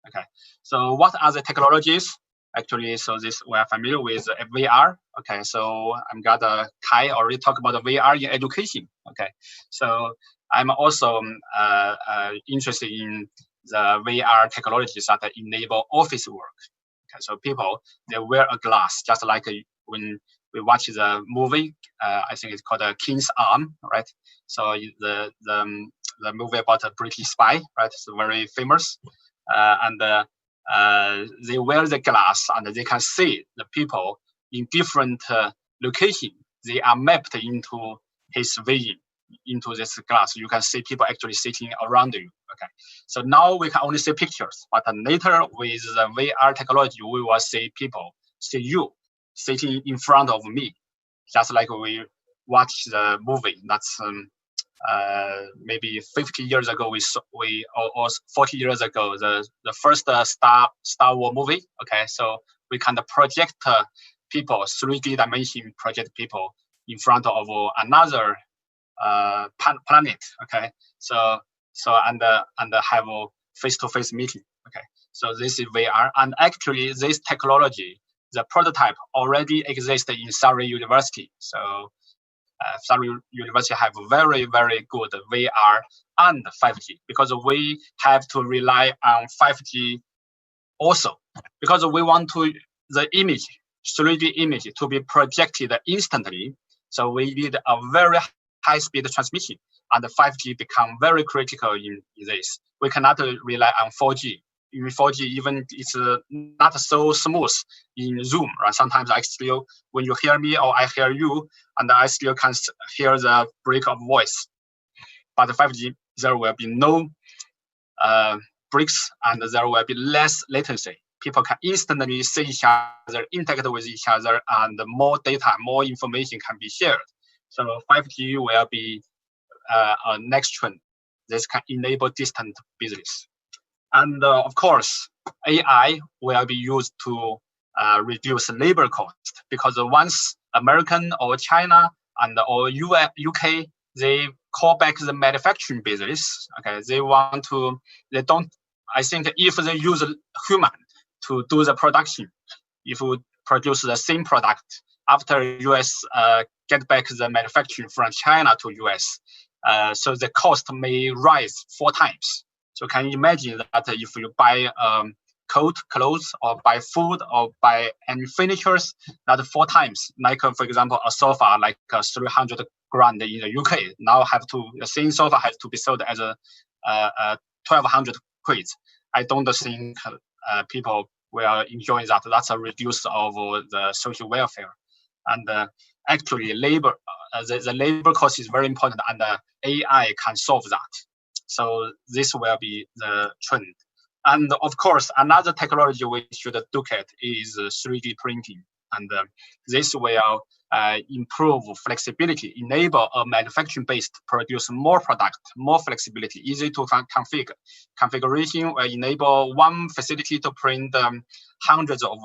Okay, so what are the technologies? Actually, so this we are familiar with VR. Okay, so I'm glad Kai already talked about the VR in education. Okay, so I'm also interested in the VR technologies that enable office work. Okay, so people, they wear a glass, just like when we watch the movie. I think it's called King's Arm, right? So the movie about a British spy, right? It's very famous, they wear the glass and they can see the people in different locations. They are mapped into his vision, into this glass. You can see people actually sitting around you. Okay, so now we can only see pictures, but later with the VR technology, we will see people, see you sitting in front of me, just like we watch the movie. That's maybe 50 years ago, or 40 years ago, the first Star Wars movie. Okay, so we can project people, 3D dimension project people in front of another planet. Okay, so and have a face-to-face meeting. Okay, so this is VR, and actually this technology, the prototype already exists in Surrey University. So Surrey University have very, very good VR and 5G, because we have to rely on 5G also, because we want the image, 3D image, to be projected instantly. So we need a very high-speed transmission, and the 5G become very critical in this. We cannot rely on 4G. In 4G, even it's not so smooth in Zoom, right? Sometimes I still, when you hear me or I hear you, and I still can hear the break of voice. But 5G, there will be no breaks, and there will be less latency. People can instantly see each other, interact with each other, and more data, more information can be shared. So 5G will be a next trend. This can enable distant business. And of course, AI will be used to reduce labor cost, because once American or China and or UK, they call back the manufacturing business. Okay, they don't, I think if they use human to do the production, if we produce the same product after US get back the manufacturing from China to US, so the cost may rise 4 times. So can you imagine that if you buy coat, clothes, or buy food, or buy any furnitures, that 4 times, like for example, a sofa like 300 grand in the UK, now the same sofa has to be sold as a 1,200 quid. I don't think people will enjoy that. That's a reduce of the social welfare. And actually the labor cost is very important, and AI can solve that. So this will be the trend. And of course, another technology we should look at is 3D printing. And this will improve flexibility, enable a manufacturing base to produce more product, more flexibility, easy to configure. Configuration will enable one facility to print hundreds of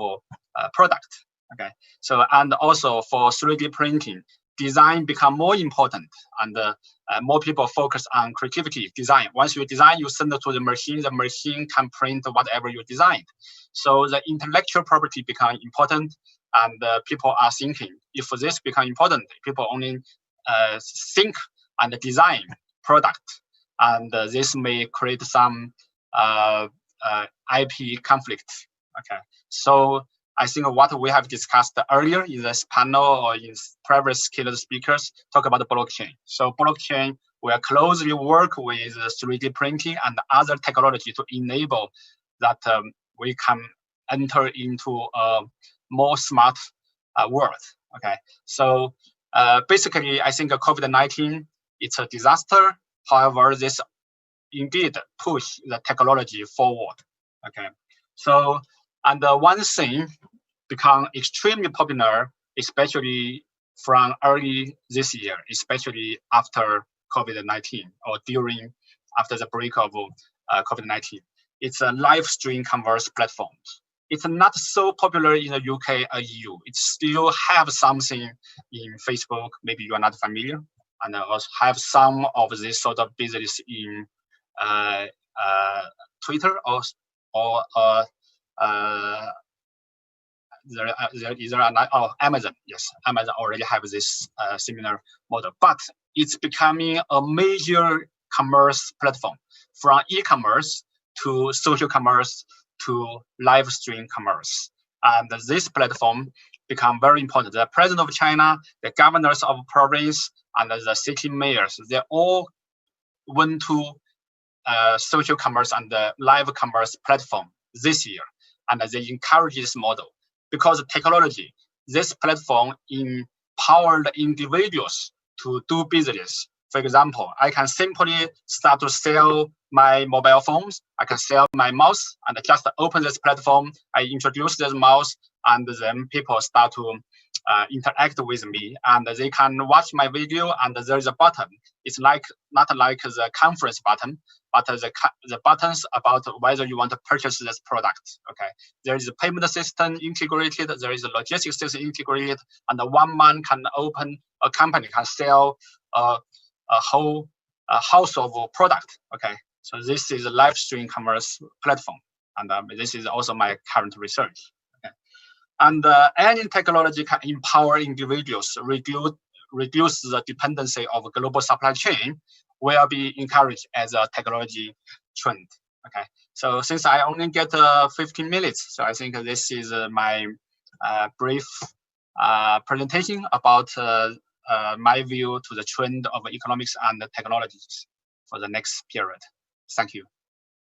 products. Okay, so and also for 3D printing, design become more important, and more people focus on creativity design. Once you design, you send it to the machine can print whatever you designed. So the intellectual property become important, and people are thinking, if this become important, people only think and design product, and this may create some IP conflict. Okay, so I think what we have discussed earlier in this panel or in previous skilled speakers talk about the blockchain. So blockchain will closely work with 3D printing and other technology to enable that we can enter into a more smart world. Okay, so basically, I think COVID-19 it's a disaster. However, this indeed push the technology forward. Okay, so and one thing become extremely popular, especially from early this year, especially after COVID-19 or after the break of COVID-19. It's a live stream commerce platform. It's not so popular in the UK or EU. It still have something in Facebook. Maybe you are not familiar, and also have some of this sort of business in Twitter or Amazon. Yes, Amazon already have this similar model, but it's becoming a major commerce platform, from e-commerce to social commerce to live stream commerce. And this platform become very important. The president of China, the governors of province, and the city mayors, they all went to social commerce and the live commerce platform this year, and they encourage this model because of technology. This platform empowered individuals to do business. For example, I can simply start to sell my mobile phones. I can sell my mouse and just open this platform. I introduce this mouse, and then people start to interact with me, and they can watch my video. And there is a button. It's not like the conference button, but the buttons about whether you want to purchase this product. Okay, there is a payment system integrated. There is a logistics system integrated, and one man can open a company, can sell a whole house of product. Okay, so this is a live stream commerce platform, and this is also my current research. Okay, and any technology can empower individuals, reduce the dependency of a global supply chain, will be encouraged as a technology trend. Okay, so since I only get 15 minutes, so I think this is my brief presentation about my view to the trend of economics and technologies for the next period. Thank you.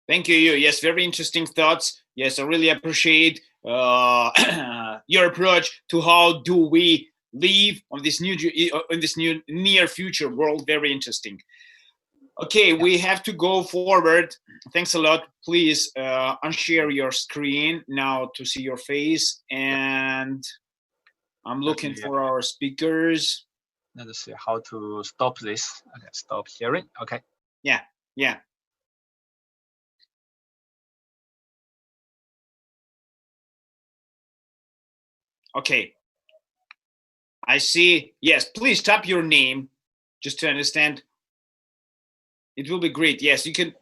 Thank you. Yes, very interesting thoughts. Yes, I really appreciate your approach to how do we live on this new near future world. Very interesting. Okay, we have to go forward. Thanks a lot. Please unshare your screen now to see your face. And I'm looking for our speakers. Let's see how to stop this. Okay, stop sharing. Okay. Yeah. Okay. I see. Yes, please type your name just to understand. It will be great. Yes, you can.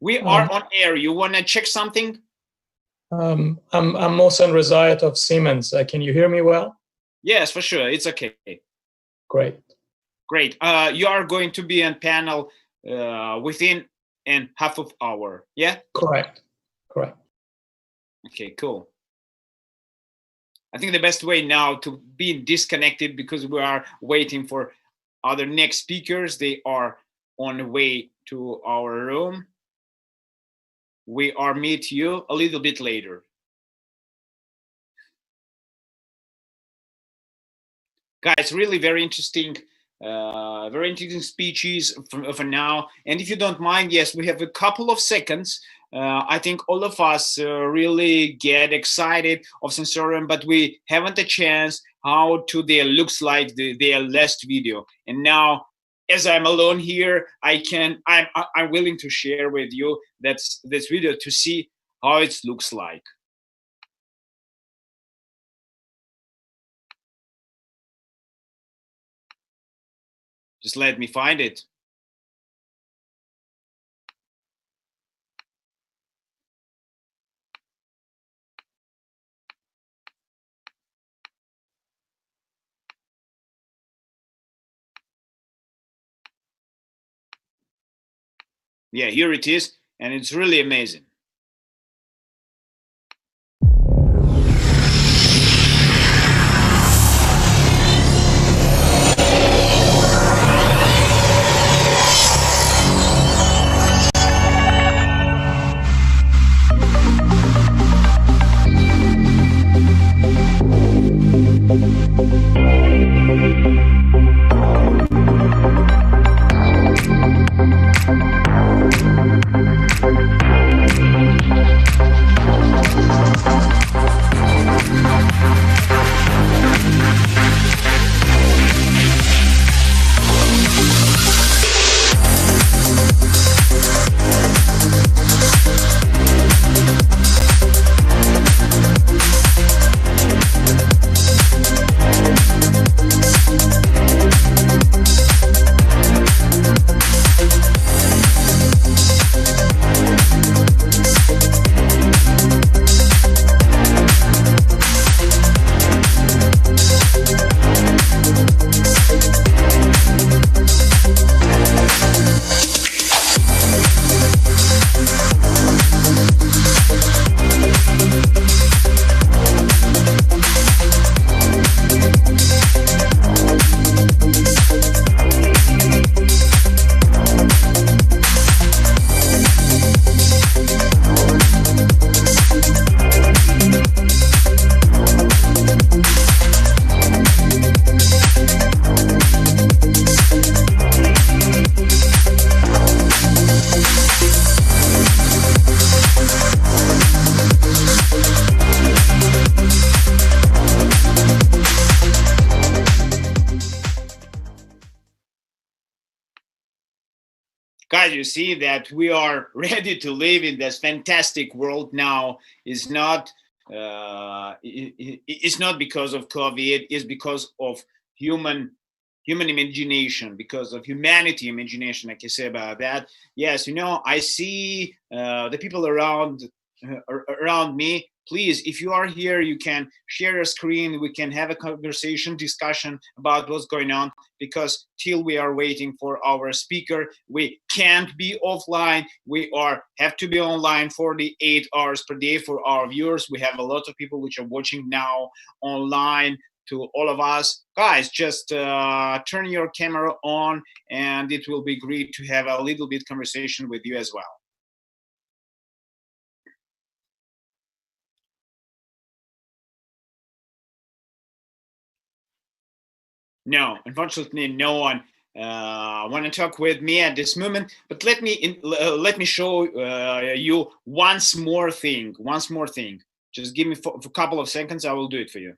We are on air. You want to check something? I'm Mohsen Rezayat of Siemens. Can you hear me well? Yes, for sure. It's okay. Great. You are going to be on panel within a half of hour. Yeah? Correct. Okay, cool. I think the best way now to be disconnected, because we are waiting for other next speakers. They are on the way to our room. We are meet you a little bit later. Guys, really very interesting speeches for now. And if you don't mind, yes, we have a couple of seconds. I think all of us really get excited of Sensorium, but we haven't a chance how to their looks like their last video. And now, as I'm alone here, I'm willing to share with you this video to see how it looks like. Just let me find it. Yeah, here it is, and it's really amazing. guys, you see that we are ready to live in this fantastic world now. It's not because of COVID. It's because of human imagination, because of humanity imagination. I can say about that. Yes, you know, I see the people around me. Please, if you are here, you can share your screen. We can have a conversation, discussion about what's going on, because till we are waiting for our speaker, we can't be offline. We have to be online 48 hours per day for our viewers. We have a lot of people which are watching now online. To all of us, guys, just turn your camera on, and it will be great to have a little bit conversation with you as well. No, unfortunately, no one want to talk with me at this moment. But let me show you once more thing. Just give me a couple of seconds. I will do it for you.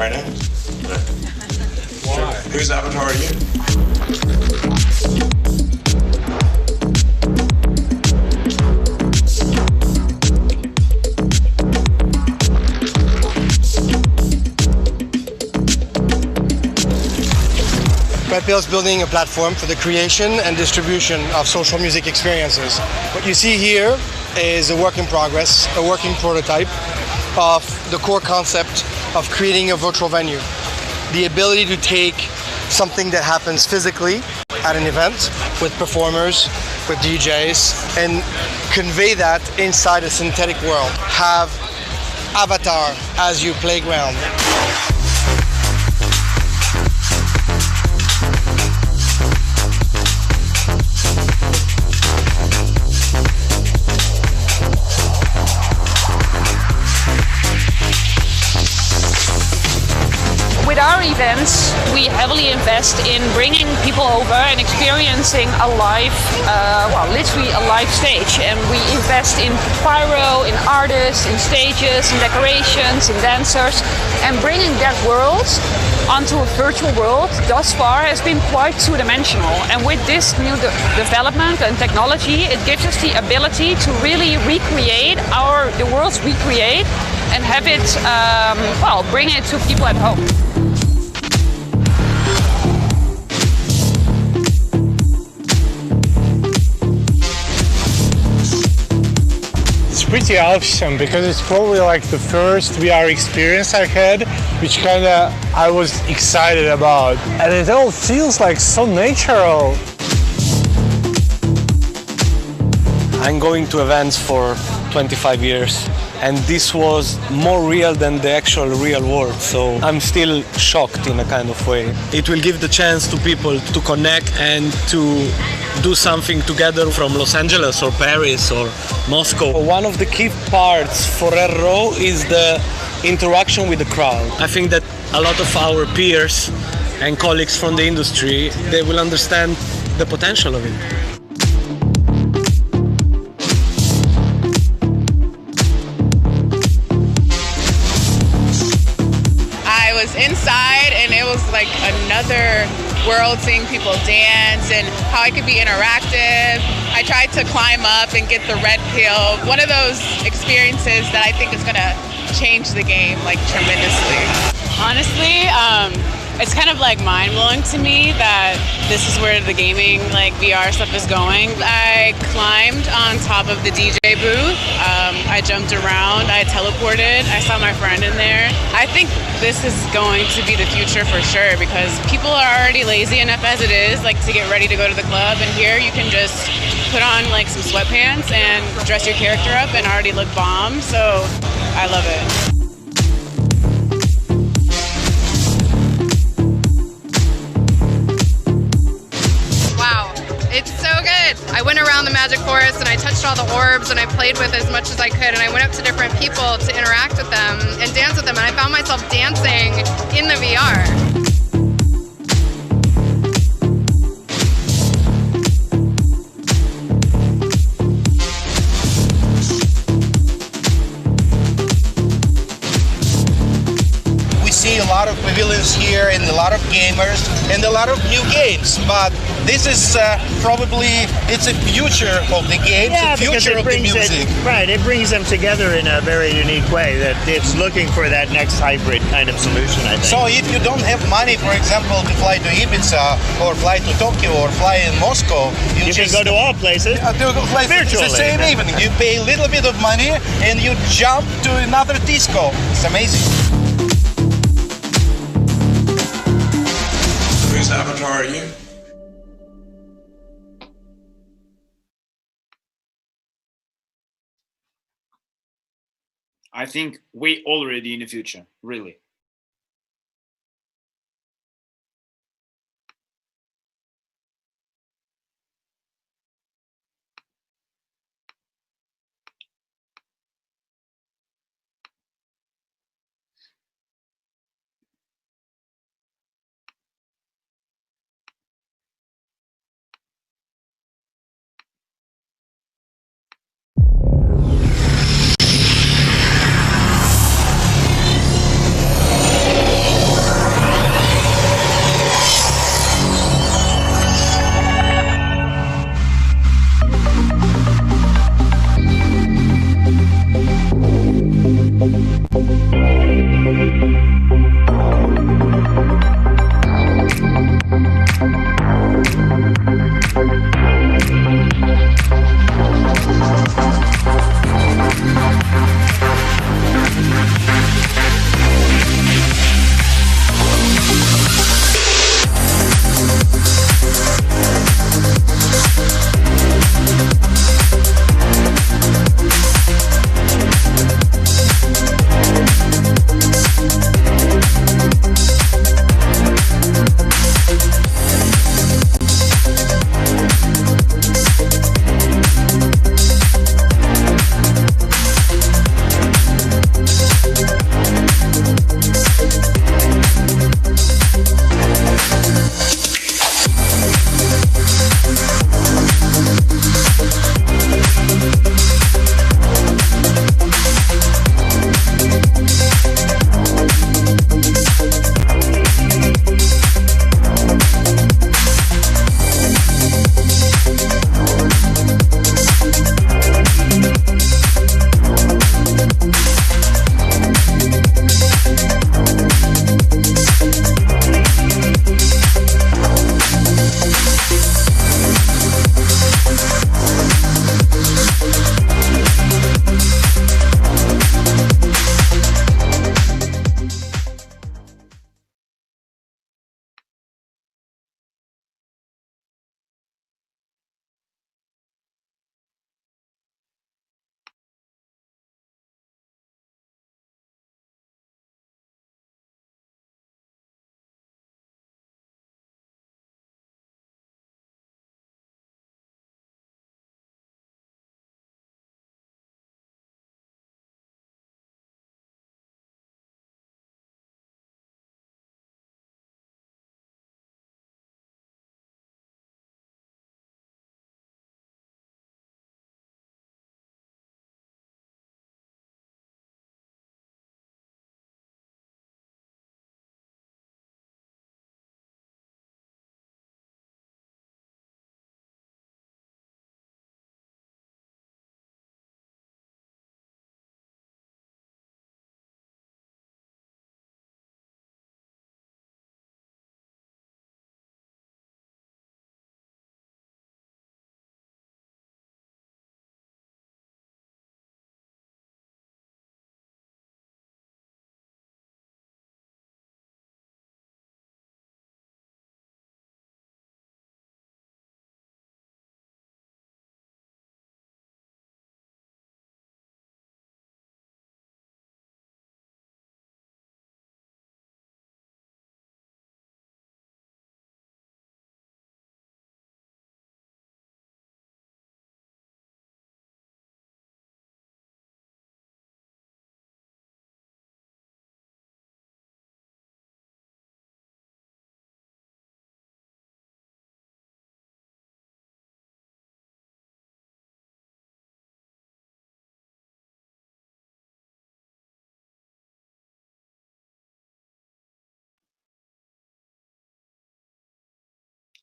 right now? Why? Whose avatar are you? Redpill is building a platform for the creation and distribution of social music experiences. What you see here is a work in progress, a working prototype of the core concept of creating a virtual venue. The ability to take something that happens physically at an event with performers, with DJs, and convey that inside a synthetic world. Have avatar as your playground. With our events, we heavily invest in bringing people over and experiencing a live, literally a live stage. And we invest in pyro, in artists, in stages, in decorations, in dancers, and bringing that world onto a virtual world thus far has been quite two-dimensional. And with this new development and technology, it gives us the ability to really recreate the worlds we create and have it, bring it to people at home. It's pretty awesome because it's probably like the first VR experience I had, which I was excited about. And it all feels like so natural. I'm going to events for 25 years. And this was more real than the actual real world. So I'm still shocked in a kind of way. It will give the chance to people to connect and to do something together from Los Angeles or Paris or Moscow. One of the key parts for RRO is the interaction with the crowd. I think that a lot of our peers and colleagues from the industry, they will understand the potential of it. I was inside and it was like another world, seeing people dance and how I could be interactive. I tried to climb up and get the red pill. One of those experiences that I think is gonna change the game like tremendously. Honestly, it's kind of like mind-blowing to me that this is where the gaming, like VR stuff is going. I climbed on top of the DJ booth. I jumped around. I teleported. I saw my friend in there. I think this is going to be the future for sure because people are already lazy enough as it is, like to get ready to go to the club. And here you can just put on like some sweatpants and dress your character up and already look bomb. So I love it. It's so good. I went around the Magic Forest and I touched all the orbs and I played with as much as I could and I went up to different people to interact with them and dance with them and I found myself dancing in the VR. See a lot of pavilions here and a lot of gamers and a lot of new games, but this is probably it's a future of the games, yeah, the future of the music. It brings them together in a very unique way that it's looking for that next hybrid kind of solution, I think. So if you don't have money, for example, to fly to Ibiza or fly to Tokyo or fly in Moscow, you just can go to all places. It's the same evening. You pay a little bit of money and you jump to another disco. It's amazing. Whose avatar are you? I think we already in the future, really.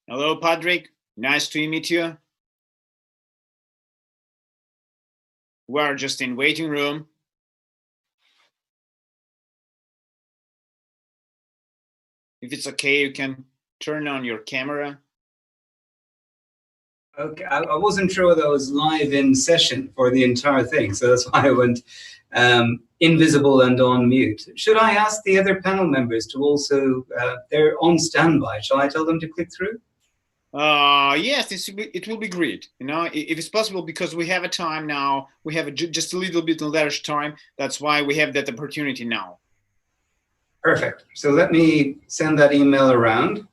Hello, Patrick. Nice to meet you. We're just in waiting room. If it's okay, you can turn on your camera. Okay, I wasn't sure that I was live in session for the entire thing, so that's why I went invisible and on mute. Should I ask the other panel members to also, they're on standby, shall I tell them to click through? Yes, it will be great. You know, if it's possible, because we have a time now, we have just a little bit less time. That's why we have that opportunity now. Perfect. So let me send that email around.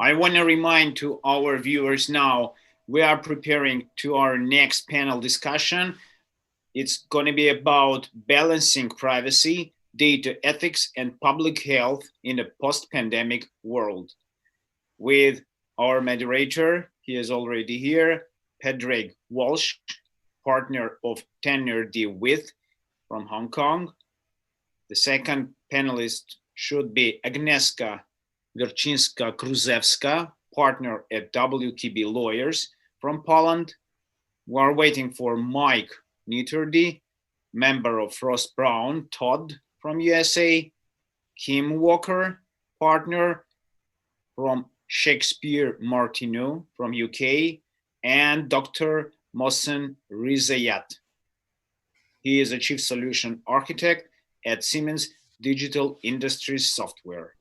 I want to remind to our viewers now, we are preparing to our next panel discussion. It's going to be about balancing privacy, data ethics, and public health in a post-pandemic world. With our moderator, he is already here, Padraig Walsh, partner of Tenure D. With from Hong Kong. The second panelist should be Agnieszka Wiercinska-Kruzewska, partner at WKB Lawyers from Poland. We are waiting for Mike Nitterdy, member of Frost Brown Todd from USA, Kim Walker, partner from Shakespeare Martineau from UK, and Dr. Mohsen Rizayat. He is a chief solution architect at Siemens Digital Industries Software.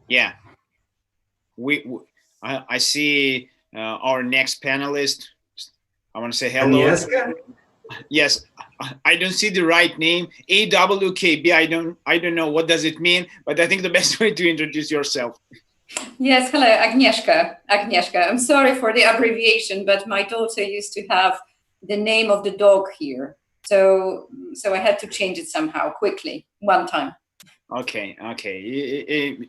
Yeah, I see our next panelist. I want to say hello. Agnieszka? Yes, I don't see the right name. AWKB. I don't know what does it mean, but I think the best way to introduce yourself. Yes, hello, Agnieszka. Agnieszka. I'm sorry for the abbreviation, but my daughter used to have the name of the dog here, so I had to change it somehow quickly one time. Okay.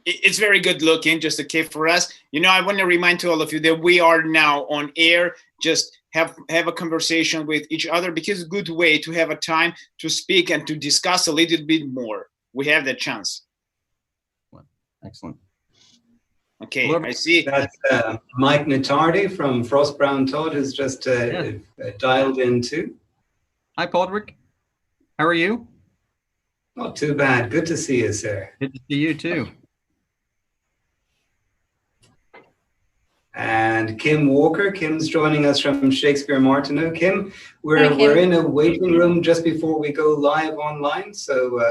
It's very good looking, just okay for us. You know, I want to remind to all of you that we are now on air. Just have a conversation with each other, because it's a good way to have a time to speak and to discuss a little bit more. We have that chance. Excellent. Okay, I see. That's Mike Nitterdy from Frost Brown Todd has just dialed in too. Hi, Padraig. How are you? Not too bad. Good to see you, sir. Good to see you too. And Kim Walker. Kim's joining us from Shakespeare Martineau. Kim, we're in a waiting room just before we go live online. So,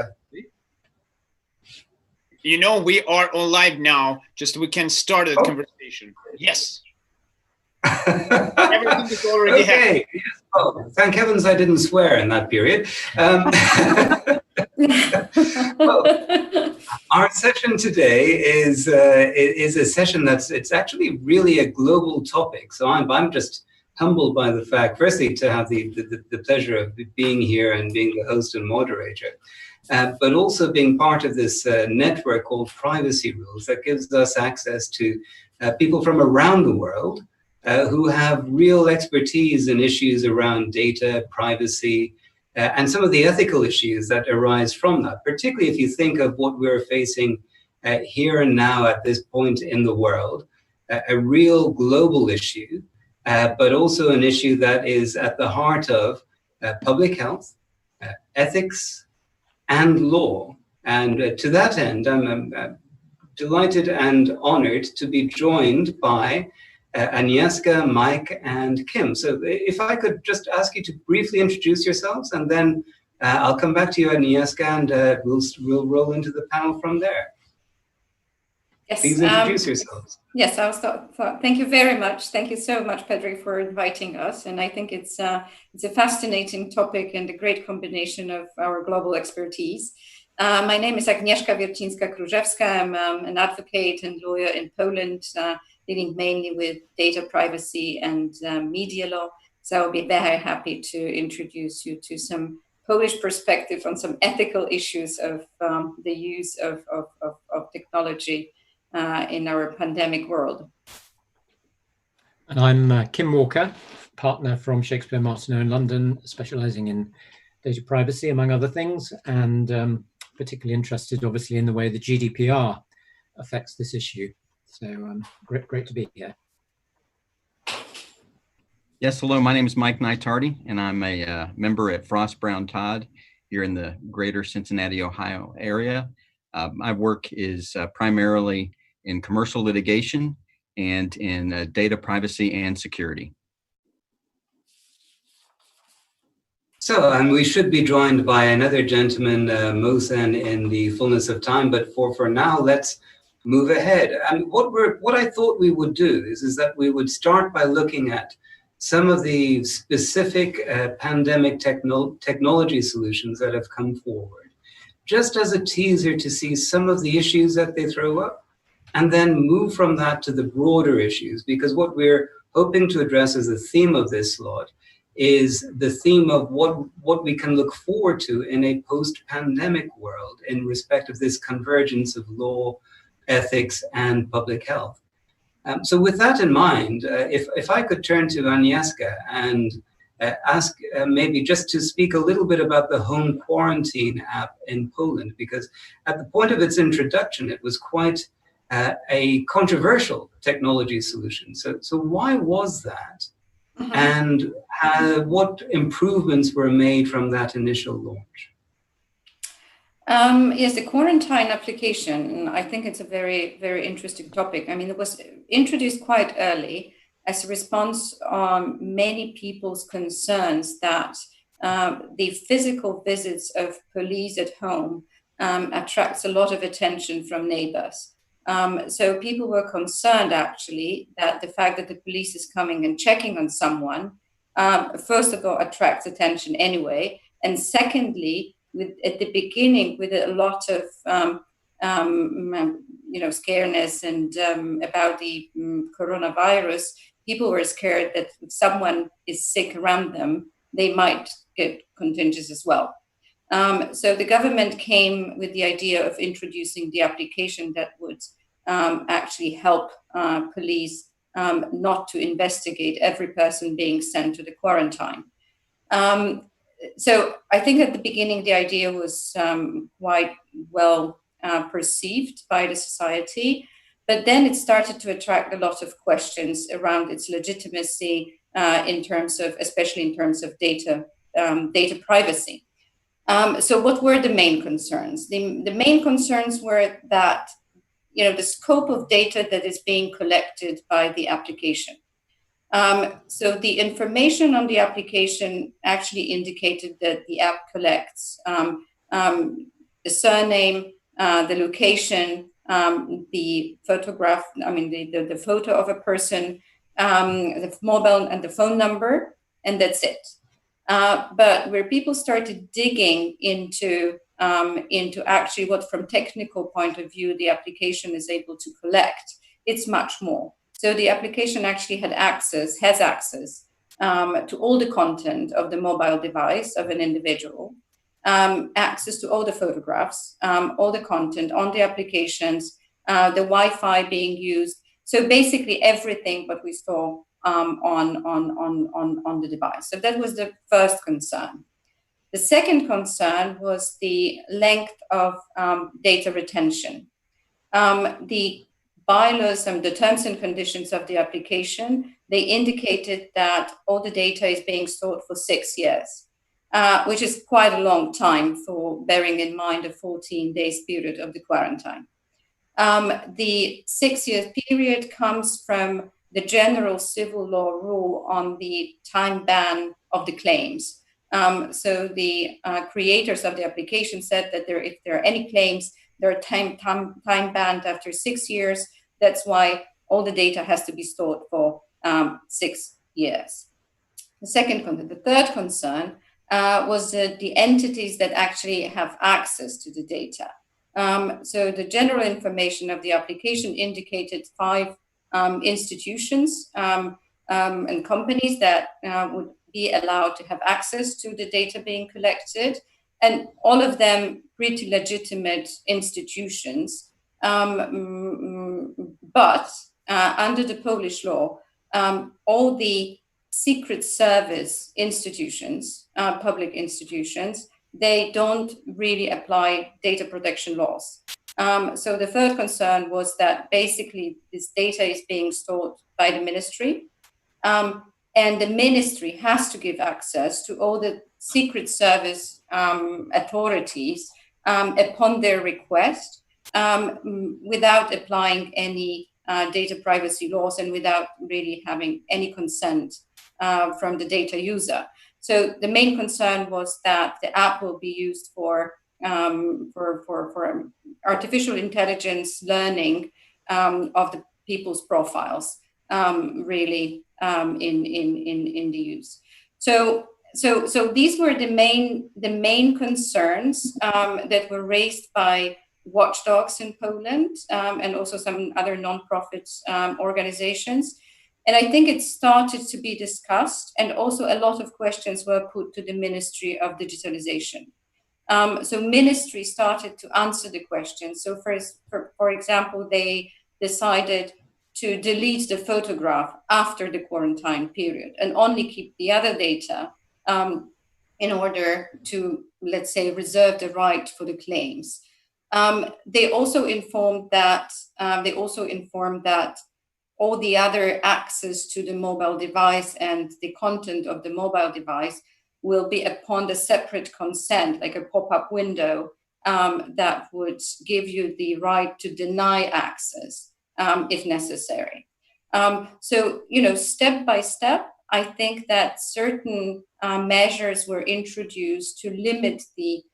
you know, we are on live now. Just we can start the conversation. Yes. Everything is already happening. Yes. Oh, thank heavens I didn't swear in that period. Well, our session today is a session it's actually really a global topic. So I'm just humbled by the fact, firstly, to have the pleasure of being here and being the host and moderator, but also being part of this network called Privacy Rules that gives us access to people from around the world who have real expertise in issues around data, privacy, and some of the ethical issues that arise from that, particularly if you think of what we're facing here and now at this point in the world, a real global issue, but also an issue that is at the heart of public health, ethics, and law. And to that end, I'm delighted and honored to be joined by Agnieszka, Mike, and Kim. So if I could just ask you to briefly introduce yourselves, and then I'll come back to you, Agnieszka, and we'll roll into the panel from there. Yes. Please introduce yourselves. Yes, I was thank you very much. Thank you so much, Pedri, for inviting us. And I think it's a fascinating topic and a great combination of our global expertise. My name is Agnieszka Wiercińska-Kruszewska. I'm an advocate and lawyer in Poland, dealing mainly with data privacy and media law. So I'll be very happy to introduce you to some Polish perspective on some ethical issues of the use of technology in our pandemic world. And I'm Kim Walker, partner from Shakespeare Martineau in London, specializing in data privacy, among other things, and particularly interested, obviously, in the way the GDPR affects this issue. So great to be here. Yes, hello, my name is Mike Neitardi, and I'm a member at Frost Brown Todd here in the greater Cincinnati, Ohio area. My work is primarily in commercial litigation and in data privacy and security. So, and we should be joined by another gentleman, Mohsen, in the fullness of time, but for now, let's move ahead. And what I thought we would do is that we would start by looking at some of the specific pandemic technology solutions that have come forward, just as a teaser to see some of the issues that they throw up, and then move from that to the broader issues, because what we're hoping to address as the theme of this slot is the theme of what we can look forward to in a post-pandemic world in respect of this convergence of law, ethics, and public health. So with that in mind, if I could turn to Agnieszka and ask maybe just to speak a little bit about the home quarantine app in Poland, because at the point of its introduction, it was quite a controversial technology solution. So why was that? Mm-hmm. And what improvements were made from that initial launch? Yes, the quarantine application, I think it's a very, very interesting topic. I mean, it was introduced quite early as a response on many people's concerns that the physical visits of police at home attracts a lot of attention from neighbors. So people were concerned, actually, that the fact that the police is coming and checking on someone, first of all, attracts attention anyway. And secondly, at the beginning, with a lot of scareness and about the coronavirus, people were scared that if someone is sick around them, they might get contagious as well. So the government came with the idea of introducing the application that would actually help police not to investigate every person being sent to the quarantine. So I think at the beginning, the idea was quite well perceived by the society, but then it started to attract a lot of questions around its legitimacy especially in terms of data privacy. So what were the main concerns? The main concerns were that, the scope of data that is being collected by the application. So the information on the application actually indicated that the app collects the surname, the location, the photograph, the photo of a person, the mobile and the phone number, and that's it. But where people started digging into actually what, from technical point of view, the application is able to collect, it's much more. So the application actually has access to all the content of the mobile device of an individual, access to all the photographs, all the content on the applications, the Wi-Fi being used. So basically everything what we saw on the device. So that was the first concern. The second concern was the length of data retention. The bylaws and the terms and conditions of the application, they indicated that all the data is being stored for 6 years, which is quite a long time for bearing in mind a 14 days period of the quarantine. The 6 year period comes from the general civil law rule on the time ban of the claims. So the creators of the application said that if there are any claims they're time banned after 6 years. That's why all the data has to be stored for 6 years. The third concern was the entities that actually have access to the data. So the general information of the application indicated 5 institutions and companies that would be allowed to have access to the data being collected, and all of them pretty legitimate institutions. But under the Polish law, all the secret service institutions, public institutions, they don't really apply data protection laws. So the third concern was that basically this data is being stored by the ministry, and the ministry has to give access to all the secret service authorities upon their request, without applying any data privacy laws and without really having any consent from the data user. So the main concern was that the app will be used for artificial intelligence learning of the people's profiles, really in the use. So these were the main concerns that were raised by watchdogs in Poland, and also some other non-profit organizations. And I think it started to be discussed, and also a lot of questions were put to the Ministry of Digitalization. So ministry started to answer the questions. So for example, they decided to delete the photograph after the quarantine period and only keep the other data in order to, let's say, reserve the right for the claims. They also informed that all the other access to the mobile device and the content of the mobile device will be upon the separate consent, like a pop-up window that would give you the right to deny access if necessary. So, step by step, I think that certain measures were introduced to limit the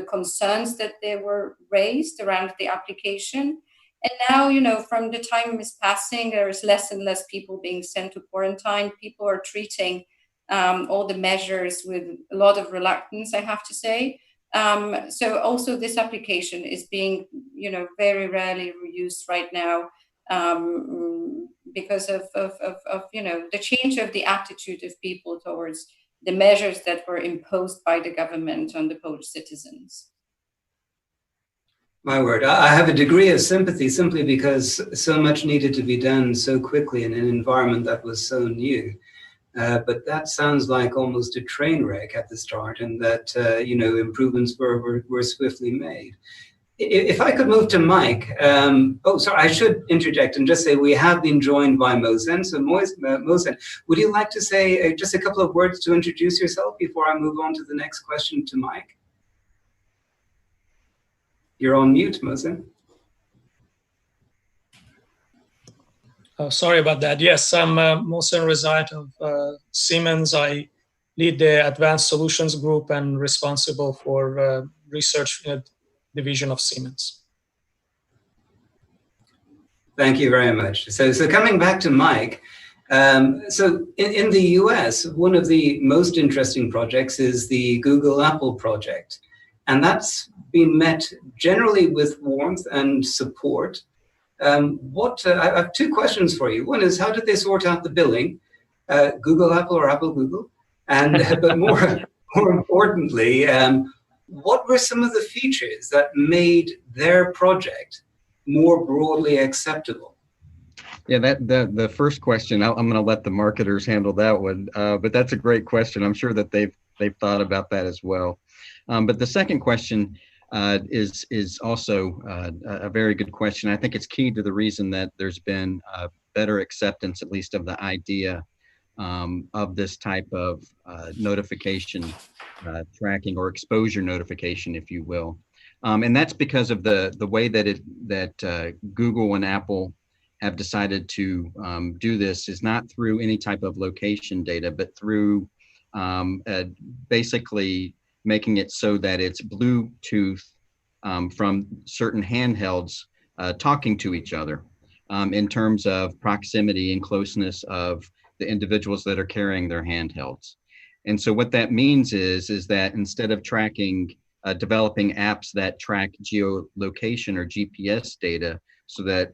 concerns that they were raised around the application. And now, from the time is passing, there is less and less people being sent to quarantine. People are treating all the measures with a lot of reluctance, I have to say. So also this application is being, very rarely used right now because of the change of the attitude of people towards the measures that were imposed by the government on the Polish citizens. My word, I have a degree of sympathy simply because so much needed to be done so quickly in an environment that was so new. But that sounds like almost a train wreck at the start, and that improvements were swiftly made. If I could move to Mike. Sorry, I should interject and just say we have been joined by Mohsen. So Mohsen, would you like to say just a couple of words to introduce yourself before I move on to the next question to Mike? You're on mute, Mohsen. Oh, sorry about that. Yes, I'm Mohsen Rezait of Siemens. I lead the Advanced Solutions Group and responsible for research division of Siemens. Thank you very much. So coming back to Mike, so in the US, one of the most interesting projects is the Google-Apple project. And that's been met generally with warmth and support. I have two questions for you. One is, how did they sort out the billing? Google-Apple or Apple-Google? And but more importantly, what were some of the features that made their project more broadly acceptable? Yeah, the first question, I'm going to let the marketers handle that one, but that's a great question. I'm sure that they've thought about that as well. But the second question is also a very good question. I think it's key to the reason that there's been better acceptance, at least of the idea of this type of notification tracking or exposure notification, if you will. And that's because of the way that Google and Apple have decided to do this is not through any type of location data, but through basically making it so that it's Bluetooth from certain handhelds talking to each other in terms of proximity and closeness of the individuals that are carrying their handhelds. And so what that means is that instead of developing apps that track geolocation or GPS data so that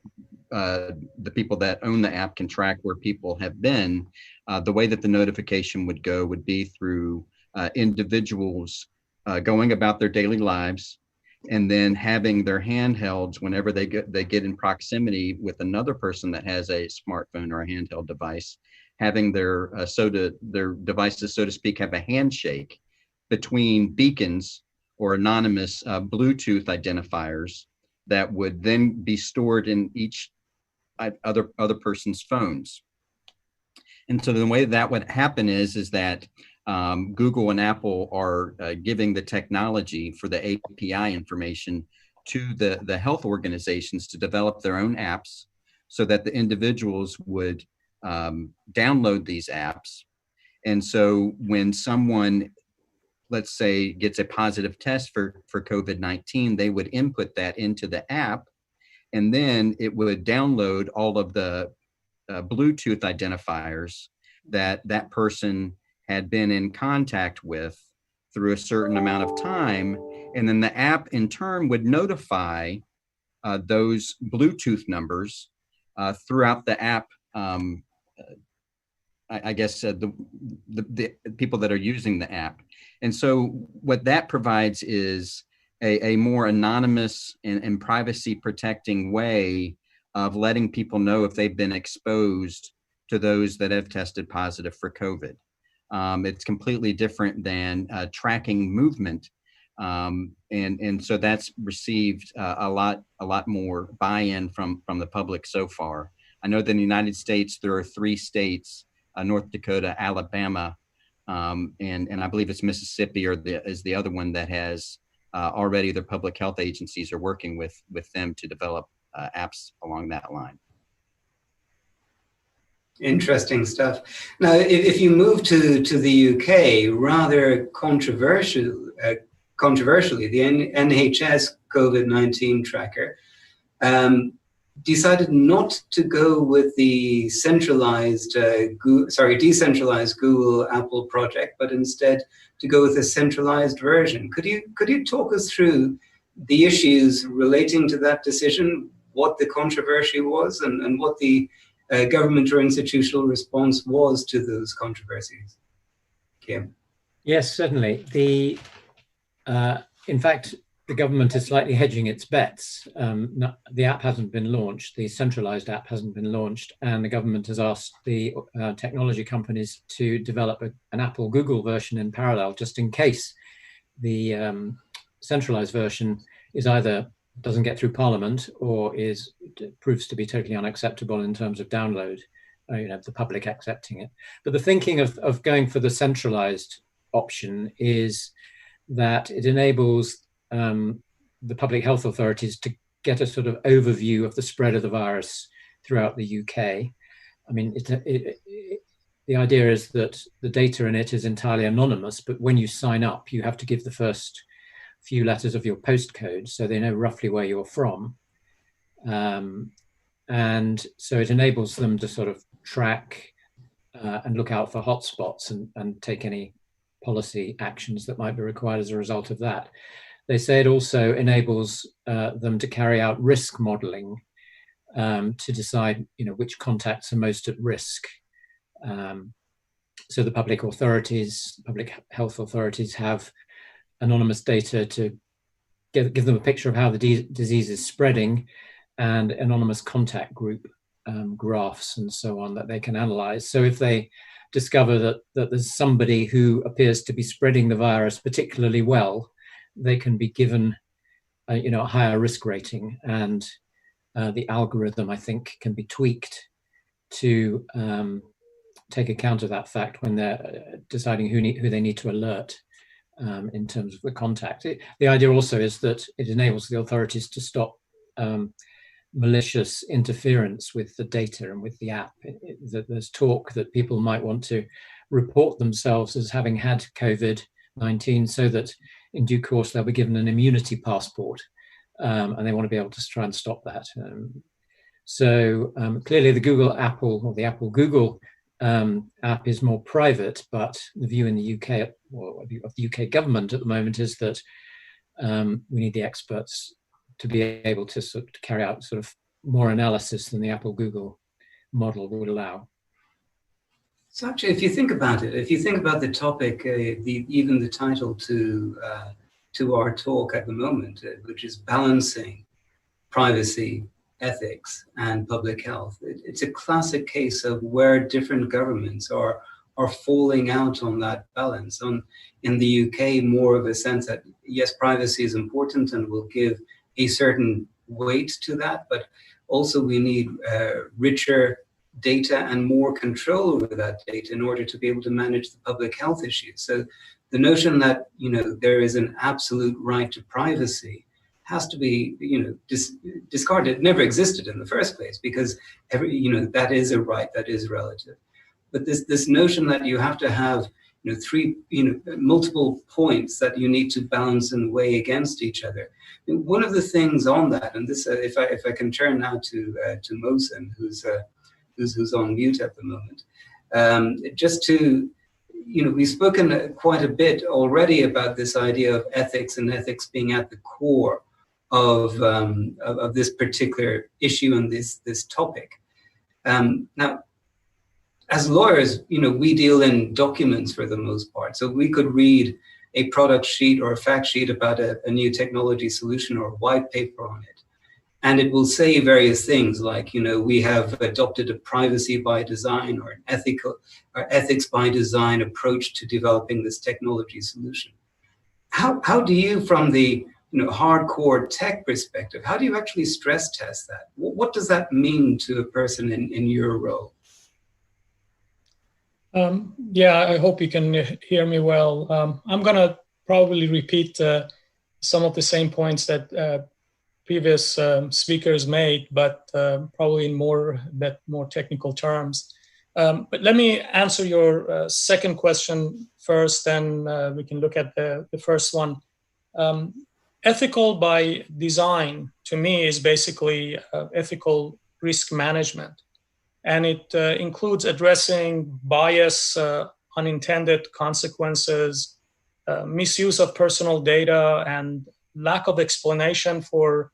the people that own the app can track where people have been, the way that the notification would go would be through individuals going about their daily lives and then having their handhelds whenever they get in proximity with another person that has a smartphone or a handheld device, having their devices, so to speak, have a handshake between beacons or anonymous Bluetooth identifiers that would then be stored in each other person's phones. And so the way that would happen is that Google and Apple are giving the technology for the API information to the health organizations to develop their own apps so that the individuals would download these apps. And so when someone, let's say, gets a positive test for COVID-19, they would input that into the app, and then it would download all of the Bluetooth identifiers that that person had been in contact with through a certain amount of time. And then the app in turn would notify those Bluetooth numbers throughout the app. I guess the people that are using the app. And so what that provides is a more anonymous and privacy protecting way of letting people know if they've been exposed to those that have tested positive for COVID. It's completely different than tracking movement. And so that's received a lot more buy-in from the public so far. I know that in the United States, there are 3 states, North Dakota, Alabama, and I believe it's Mississippi is the other one that has already their public health agencies are working with them to develop apps along that line. Interesting stuff. Now, if you move to the UK, rather controversially, the NHS COVID-19 tracker decided not to go with the decentralized Google Apple project, but instead to go with a centralized version. Could you talk us through the issues relating to that decision, what the controversy was, and what the government or institutional response was to those controversies? Kim? Yes, certainly. In fact, the government is slightly hedging its bets. The app hasn't been launched, the centralized app hasn't been launched, and the government has asked the technology companies to develop an Apple Google version in parallel, just in case the centralized version is either doesn't get through Parliament or proves to be totally unacceptable in terms of download, the public accepting it. But the thinking of going for the centralized option is that it enables the public health authorities to get a sort of overview of the spread of the virus throughout the UK. I mean, the idea is that the data in it is entirely anonymous, but when you sign up, you have to give the first few letters of your postcode so they know roughly where you're from. And so it enables them to sort of track and look out for hotspots and take any policy actions that might be required as a result of that. They say it also enables them to carry out risk modeling to decide, which contacts are most at risk. So the public health authorities have anonymous data to give them a picture of how the disease is spreading, and anonymous contact group graphs and so on that they can analyze. So if they discover that there's somebody who appears to be spreading the virus particularly well, they can be given a higher risk rating, and the algorithm, I think, can be tweaked to take account of that fact when they're deciding who they need to alert in terms of the contact. The idea also is that it enables the authorities to stop malicious interference with the data and with the app. There's talk that people might want to report themselves as having had COVID-19 so that in due course they'll be given an immunity passport. and they want to be able to try and stop that. So clearly the Google Apple, or the Apple Google app is more private, but the view in the UK, or of the UK government at the moment, is that we need the experts to be able to sort of carry out sort of more analysis than the Apple Google model would allow. So actually, if you think about it, if you think about the topic, even the title to our talk at the moment, which is balancing privacy, ethics, and public health, it's a classic case of where different governments are falling out on that balance. In the UK, more of a sense that yes, privacy is important and we'll give a certain weight to that, but also we need richer data and more control over that data in order to be able to manage the public health issues. So the notion that there is an absolute right to privacy has to be discarded. It never existed in the first place, because that is a right that is relative. But this notion that you have to have multiple points that you need to balance and weigh against each other. One of the things on that, and this, if I can turn now to Mohsen, who's on mute at the moment, just to, we've spoken quite a bit already about this idea of ethics, and ethics being at the core of this particular issue and this topic. Now, as lawyers, we deal in documents for the most part. So we could read a product sheet or a fact sheet about a new technology solution or a white paper on it. And it will say various things like, we have adopted a privacy by design or an ethics by design approach to developing this technology solution. How do you, from the hardcore tech perspective, how do you actually stress test that? What does that mean to a person in your role? Yeah, I hope you can hear me well. I'm going to probably repeat some of the same points that previous speakers made, but probably in more technical terms. But let me answer your second question first, then we can look at the first one. Ethical by design, to me, is basically ethical risk management. And it includes addressing bias, unintended consequences, misuse of personal data, and lack of explanation for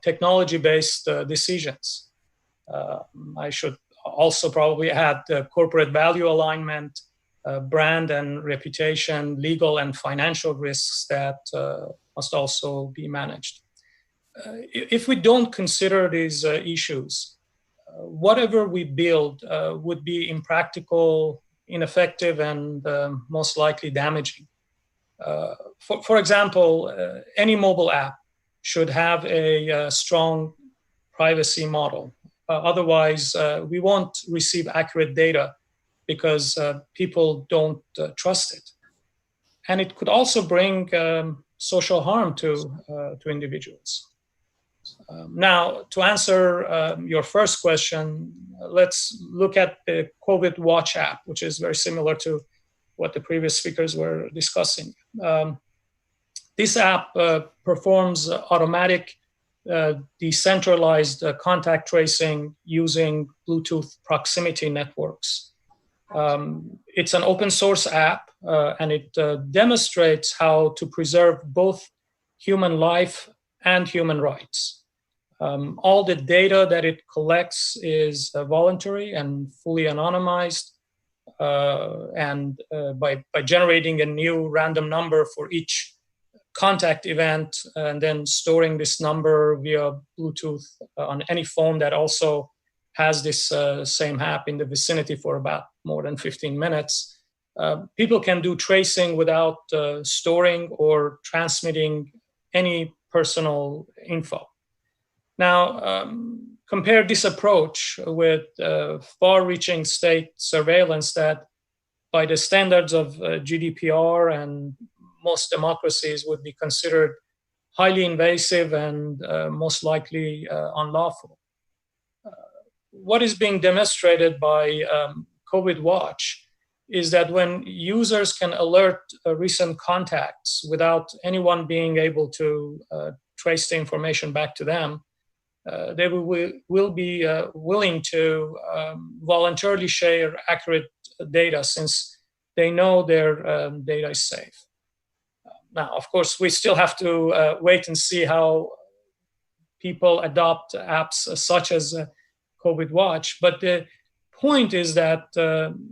technology-based decisions. I should also probably add corporate value alignment, brand and reputation, legal and financial risks that must also be managed. If we don't consider these issues, whatever we build would be impractical, ineffective, and most likely damaging. For example, any mobile app should have a strong privacy model. Otherwise, we won't receive accurate data because people don't trust it. And it could also bring social harm to individuals. Now, to answer your first question, let's look at the COVID Watch app, which is very similar to what the previous speakers were discussing. This app performs automatic decentralized contact tracing using Bluetooth proximity networks. It's an open source app, and it demonstrates how to preserve both human life and human rights. All the data that it collects is voluntary and fully anonymized, and by generating a new random number for each contact event and then storing this number via Bluetooth on any phone that also has this same app in the vicinity for about more than 15 minutes. People can do tracing without storing or transmitting any personal info. Now, compare this approach with far-reaching state surveillance that, by the standards of GDPR and most democracies, would be considered highly invasive and most likely unlawful. What is being demonstrated by COVID Watch is that when users can alert recent contacts without anyone being able to trace the information back to them, they will be willing to voluntarily share accurate data, since they know their data is safe. Now, of course, we still have to wait and see how people adopt apps such as COVID Watch. But the point is that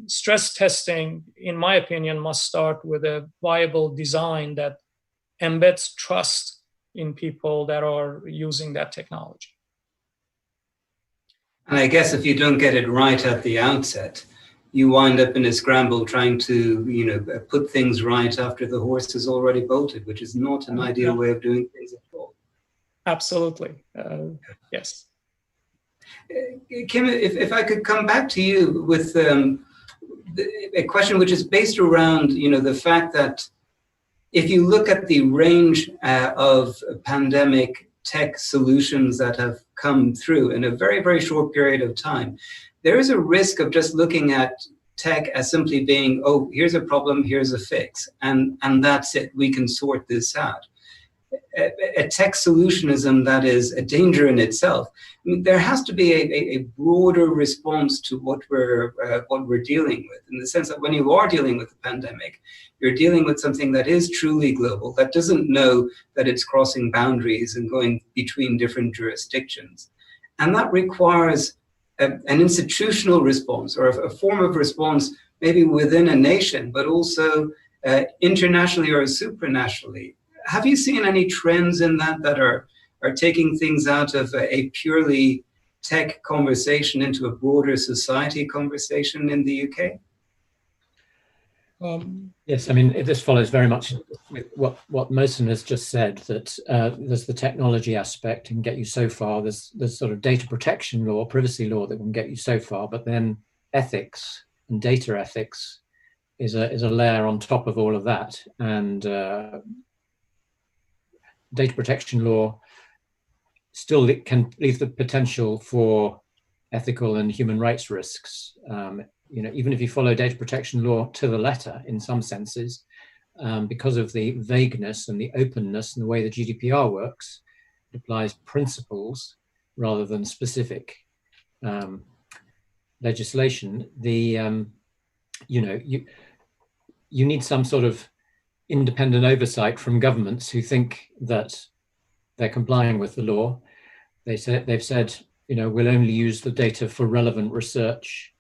stress testing, in my opinion, must start with a viable design that embeds trust in people that are using that technology. And I guess if you don't get it right at the outset, you wind up in a scramble trying to, put things right after the horse has already bolted, which is not an ideal way of doing things at all. Absolutely, yes. Kim, if I could come back to you with a question which is based around, the fact that if you look at the range of pandemic tech solutions that have come through in a very, very short period of time, there is a risk of just looking at tech as simply being, oh, here's a problem, here's a fix, and that's it, we can sort this out. A tech solutionism that is a danger in itself. I mean, there has to be a broader response to what we're dealing with, in the sense that when you are dealing with a pandemic, you're dealing with something that is truly global, that doesn't know that it's crossing boundaries and going between different jurisdictions. And that requires an institutional response, or a form of response maybe within a nation, but also internationally or supranationally. Have you seen any trends in that are taking things out of a purely tech conversation into a broader society conversation in the UK? Yes, I mean, this follows very much with what Mohsen has just said, that there's the technology aspect and get you so far. There's sort of data protection law, privacy law that can get you so far, but then ethics and data ethics is a layer on top of all of that. And data protection law still can leave the potential for ethical and human rights risks. Even if you follow data protection law to the letter, in some senses, because of the vagueness and the openness and the way the GDPR works, it applies principles rather than specific legislation. You need some sort of independent oversight from governments who think that they're complying with the law. They've said, we'll only use the data for relevant research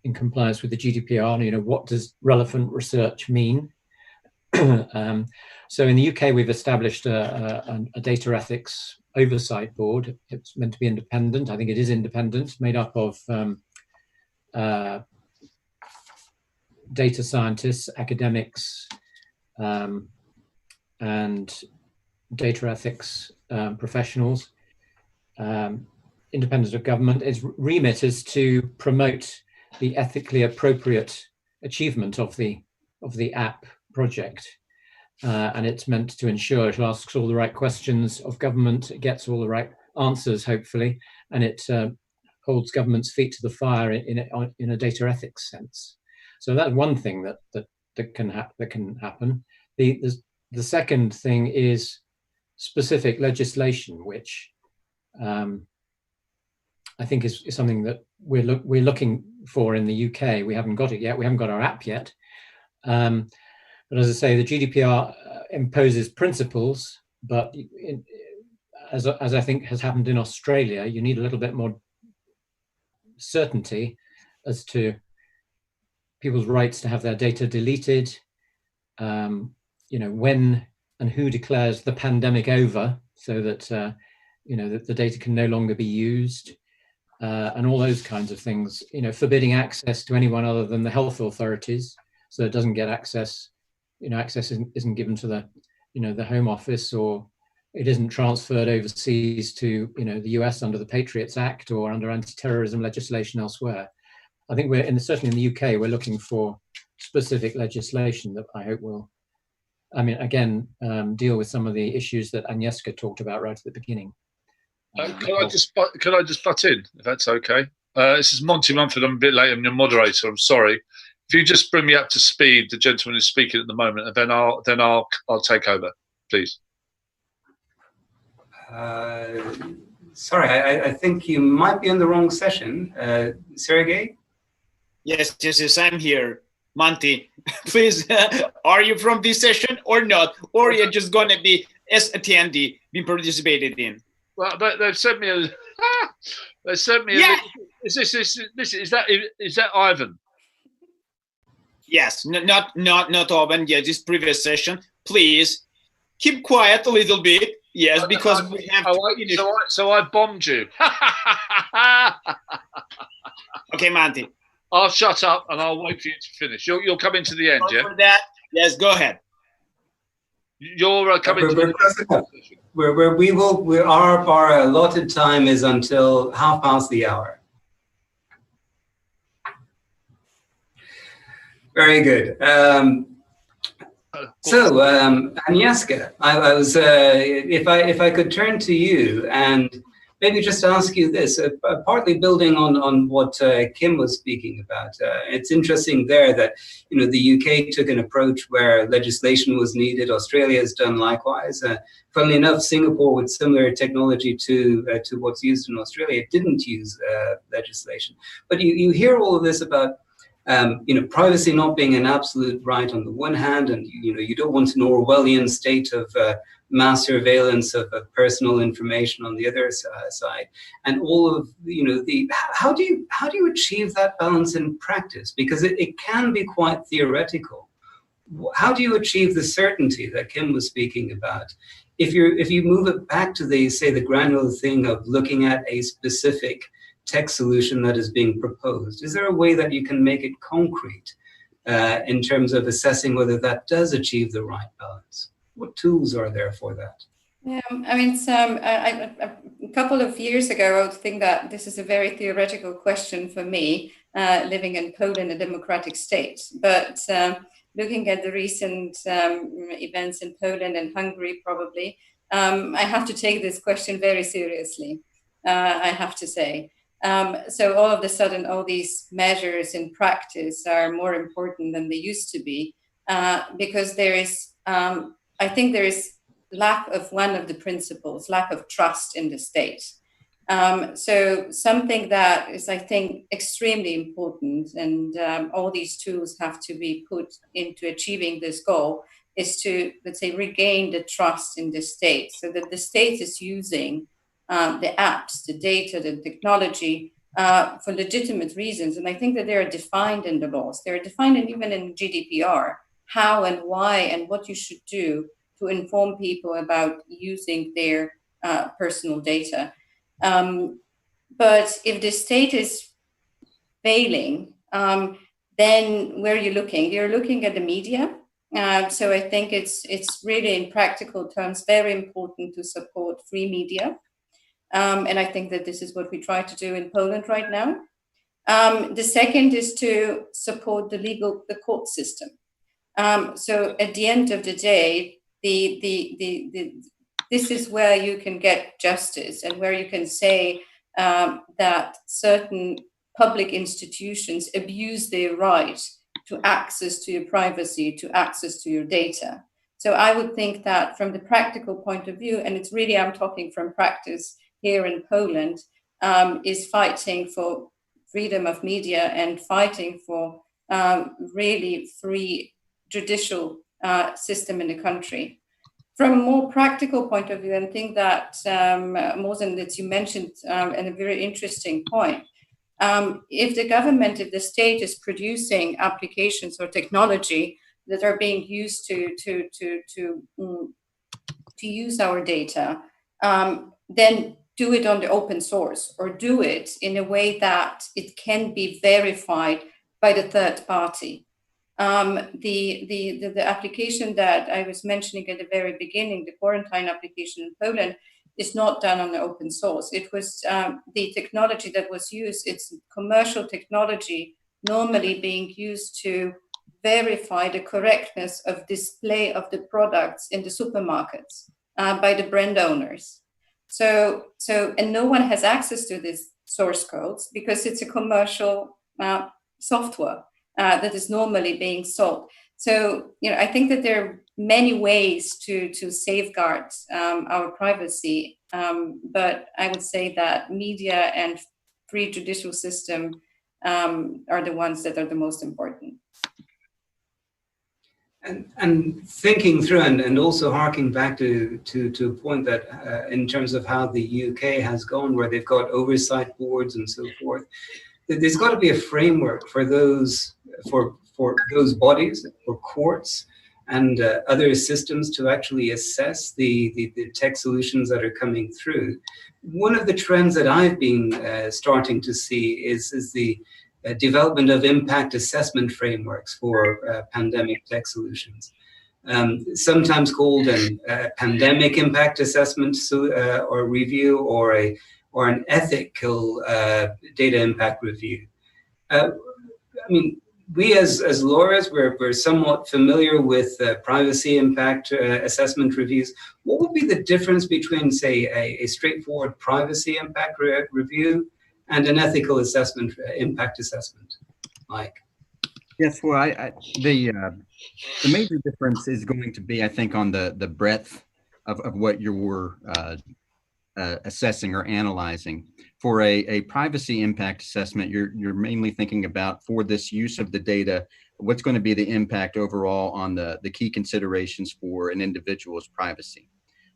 in compliance with the GDPR. What does relevant research mean? So in the UK, we've established a data ethics oversight board. It's meant to be independent. I think it is independent, made up of data scientists, academics, and data ethics professionals, independent of government. Its remit is to promote the ethically appropriate achievement of the app project, and it's meant to ensure it asks all the right questions of government, it gets all the right answers, hopefully, and it holds government's feet to the fire in a data ethics sense. So that's one thing that can happen. The second thing is specific legislation, which I think is something that we're looking for in the UK. We haven't got it yet. We haven't got our app yet. But as I say, the GDPR imposes principles, but as I think has happened in Australia, you need a little bit more certainty as to people's rights to have their data deleted, when and who declares the pandemic over, so that that the data can no longer be used, and all those kinds of things. Forbidding access to anyone other than the health authorities, so it doesn't get access. Access isn't given to the Home Office, or it isn't transferred overseas to the US under the Patriots Act or under anti-terrorism legislation elsewhere. I think certainly in the UK, we're looking for specific legislation that I hope will, deal with some of the issues that Agnieszka talked about right at the beginning. Could I just butt in, if that's okay? This is Monty Mumford. I'm a bit late. I'm your moderator. I'm sorry. If you just bring me up to speed, the gentleman who's speaking at the moment, and then I'll take over, please. Sorry, I think you might be in the wrong session. Sergey? Yes, I'm here. Monty, please, are you from this session or not? Or you're just going to be as attendee being participated in? Well, they've sent me a... they sent me a... Is that Ivan? Yes, not Ivan. Yeah, this previous session. Please keep quiet a little bit. Yes, because we have to finish. So I bombed you. Okay, Monty. I'll shut up and I'll wait for you to finish. You'll come into the end, yeah? For that, yes, go ahead. You're coming to the end. Our allotted time is until 1:30. Very good. So, Agnieszka, I was, if I could turn to you and maybe just ask you this, partly building on what Kim was speaking about. It's interesting there that, the UK took an approach where legislation was needed. Australia has done likewise. Funnily enough, Singapore, with similar technology to what's used in Australia, didn't use legislation. But you hear all of this about privacy not being an absolute right on the one hand, and you don't want an Orwellian state of mass surveillance of personal information on the other side, and all of how do you achieve that balance in practice? Because it can be quite theoretical. How do you achieve the certainty that Kim was speaking about? If you move it back to the granular thing of looking at a specific tech solution that is being proposed, is there a way that you can make it concrete in terms of assessing whether that does achieve the right balance? What tools are there for that? Yeah, I mean, a couple of years ago, I would think that this is a very theoretical question for me, living in Poland, a democratic state. But looking at the recent events in Poland and Hungary, probably, I have to take this question very seriously, I have to say. So all of a sudden, all these measures in practice are more important than they used to be, because there is, I think there is lack of one of the principles, lack of trust in the state. So something that is, I think, extremely important, and all these tools have to be put into achieving this goal, is to, let's say, regain the trust in the state, so that the state is using the apps, the data, the technology for legitimate reasons. And I think that they are defined in the laws. They're defined even in GDPR, how and why and what you should do to inform people about using their personal data. But if the state is failing, then where are you looking? You're looking at the media. So I think it's really, in practical terms, very important to support free media. And I think that this is what we try to do in Poland right now. The second is to support the court system. So at the end of the day, this is where you can get justice, and where you can say that certain public institutions abuse their right to access to your privacy, to access to your data. So I would think that from the practical point of view, and it's really, I'm talking from practice here in Poland, is fighting for freedom of media and fighting for really free judicial system in the country. From a more practical point of view, I think that, Mohsen, that you mentioned, and a very interesting point, if the government, if the state is producing applications or technology that are being used to use our data, then do it on the open source, or do it in a way that it can be verified by the third party. The application that I was mentioning at the very beginning, the quarantine application in Poland, is not done on the open source. It was the technology that was used, it's commercial technology normally being used to verify the correctness of display of the products in the supermarkets by the brand owners. And no one has access to these source codes because it's a commercial software that is normally being sold. So, I think that there are many ways to safeguard our privacy. But I would say that media and free judicial system are the ones that are the most important. And thinking through and also harking back to a point that in terms of how the UK has gone, where they've got oversight boards and so forth, there's got to be a framework for those bodies, for courts and other systems to actually assess the tech solutions that are coming through. One of the trends that I've been starting to see is the development of impact assessment frameworks for pandemic tech solutions, sometimes called a pandemic impact assessment or review, or an ethical data impact review. I mean, we as lawyers, we're somewhat familiar with privacy impact assessment reviews. What would be the difference between, say, a straightforward privacy impact review and an ethical assessment, impact assessment, Mike? Yes, well, the major difference is going to be, I think, on the breadth of what you're assessing or analyzing. For a privacy impact assessment, you're mainly thinking about, for this use of the data, what's going to be the impact overall on the key considerations for an individual's privacy,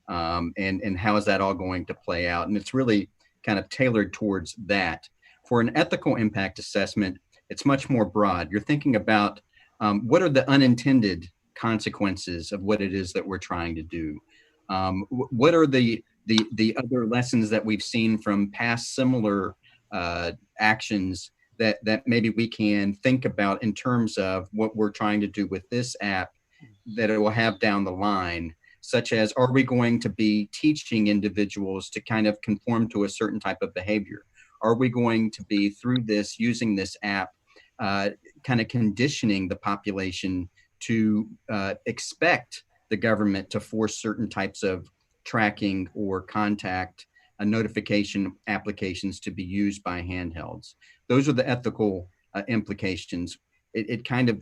and how is that all going to play out? And it's really kind of tailored towards that. For an ethical impact assessment, it's much more broad. You're thinking about what are the unintended consequences of what it is that we're trying to do? What are the other lessons that we've seen from past similar actions that maybe we can think about in terms of what we're trying to do with this app that it will have down the line? Such as, are we going to be teaching individuals to kind of conform to a certain type of behavior? Are we going to be, through this, using this app, kind of conditioning the population to expect the government to force certain types of tracking or contact notification applications to be used by handhelds? Those are the ethical implications. It kind of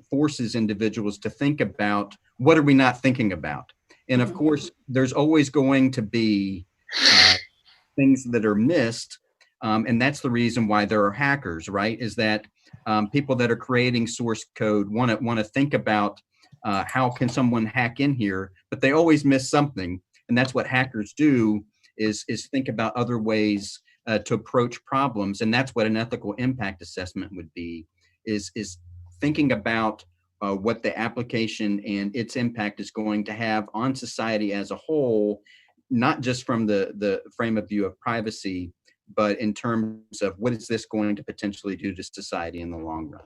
forces individuals to think about, what are we not thinking about? And of course, there's always going to be things that are missed. And that's the reason why there are hackers, right? Is that people that are creating source code want to think about how can someone hack in here, but they always miss something. And that's what hackers do, is think about other ways to approach problems. And that's what an ethical impact assessment would be, is thinking about what the application and its impact is going to have on society as a whole, not just from the frame of view of privacy, but in terms of what is this going to potentially do to society in the long run.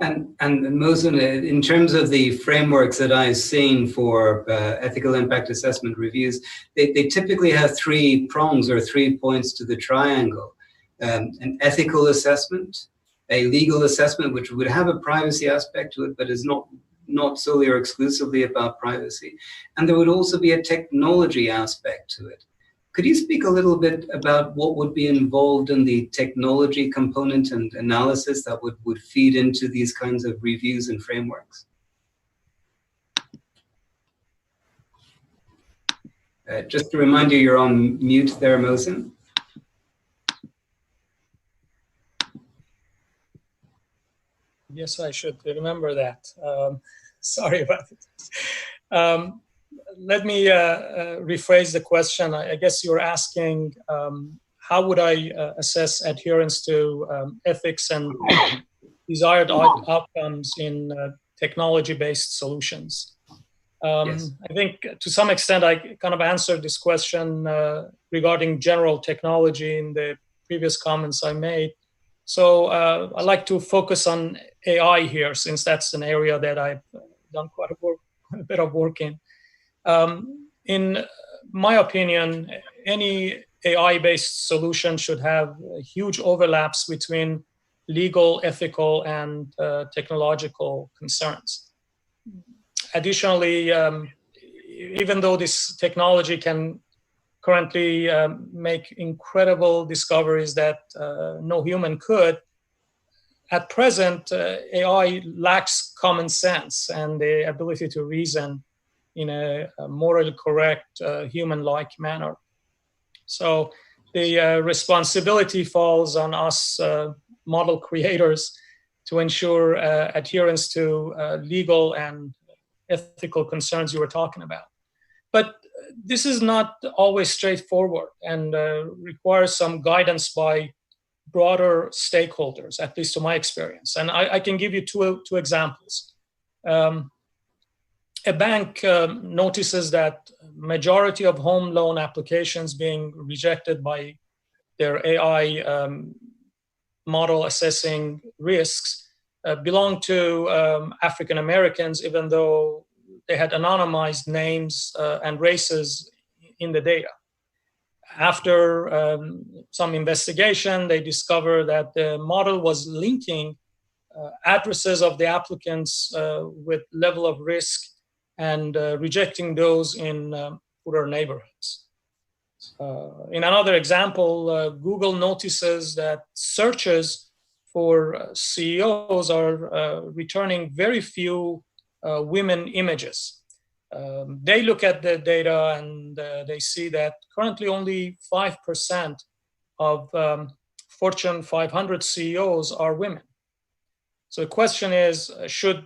And Mohsen, in terms of the frameworks that I've seen for ethical impact assessment reviews, they typically have 3 prongs or 3 points to the triangle. An ethical assessment, a legal assessment, which would have a privacy aspect to it, but is not solely or exclusively about privacy. And there would also be a technology aspect to it. Could you speak a little bit about what would be involved in the technology component and analysis that would feed into these kinds of reviews and frameworks? Just to remind you, you're on mute there, Mohsen. Yes, I should remember that. Sorry about it. Let me rephrase the question. I guess you're asking, how would I assess adherence to ethics and desired outcomes in technology-based solutions? Yes. I think to some extent I kind of answered this question regarding general technology in the previous comments I made. So I like to focus on AI here, since that's an area that I've done quite a bit of work in. In my opinion, any AI-based solution should have huge overlaps between legal, ethical, and technological concerns. Additionally, even though this technology can currently make incredible discoveries that no human could, at present, AI lacks common sense and the ability to reason in a morally correct, human-like manner. So the responsibility falls on us model creators to ensure adherence to legal and ethical concerns you were talking about. But this is not always straightforward and requires some guidance by broader stakeholders, at least to my experience. And I can give you two examples. A bank notices that majority of home loan applications being rejected by their AI model assessing risks belong to African Americans, even though they had anonymized names and races in the data. After some investigation, they discovered that the model was linking addresses of the applicants with level of risk and rejecting those in poorer neighborhoods. In another example, Google notices that searches for CEOs are returning very few women images. They look at the data and they see that currently only 5% of Fortune 500 CEOs are women. So the question is, should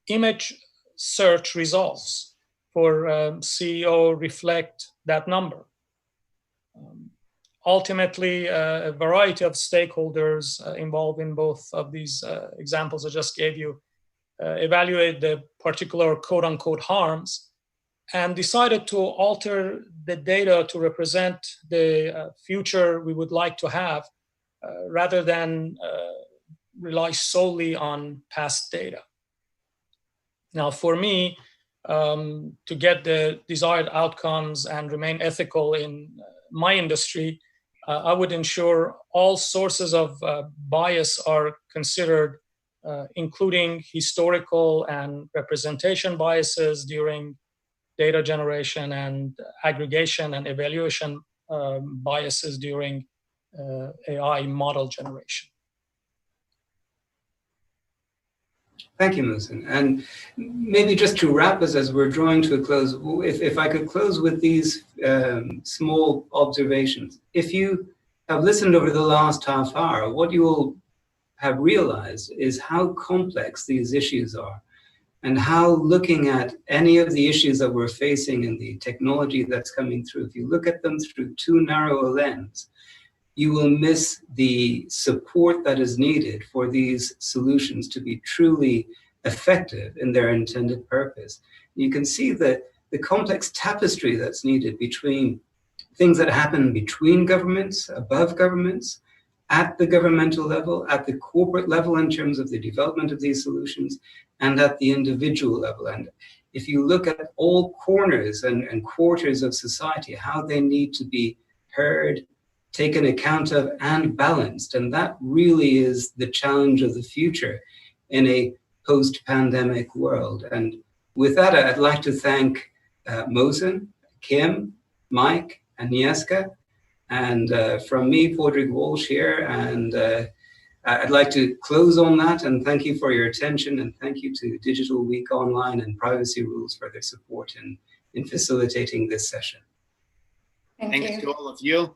image search results for CEO reflect that number? Ultimately, a variety of stakeholders involved in both of these examples I just gave you evaluate the particular quote-unquote harms and decided to alter the data to represent the future we would like to have rather than rely solely on past data. Now, for me, to get the desired outcomes and remain ethical in my industry, I would ensure all sources of bias are considered, including historical and representation biases during data generation and aggregation and evaluation biases during AI model generation. Thank you, Mohsen. And maybe just to wrap us as we're drawing to a close, if I could close with these small observations. If you have listened over the last half hour, what you will have realized is how complex these issues are and how looking at any of the issues that we're facing and the technology that's coming through, if you look at them through too narrow a lens, you will miss the support that is needed for these solutions to be truly effective in their intended purpose. You can see that the complex tapestry that's needed between things that happen between governments, above governments, at the governmental level, at the corporate level in terms of the development of these solutions, and at the individual level. And if you look at all corners and quarters of society, how they need to be heard, taken account of, and balanced. And that really is the challenge of the future in a post-pandemic world. And with that, I'd like to thank Mohsen, Kim, Mike, Agnieszka, and from me, Podrick Walsh here. And I'd like to close on that and thank you for your attention, and thank you to Digital Week Online and Privacy Rules for their support in facilitating this session. Thanks to all of you.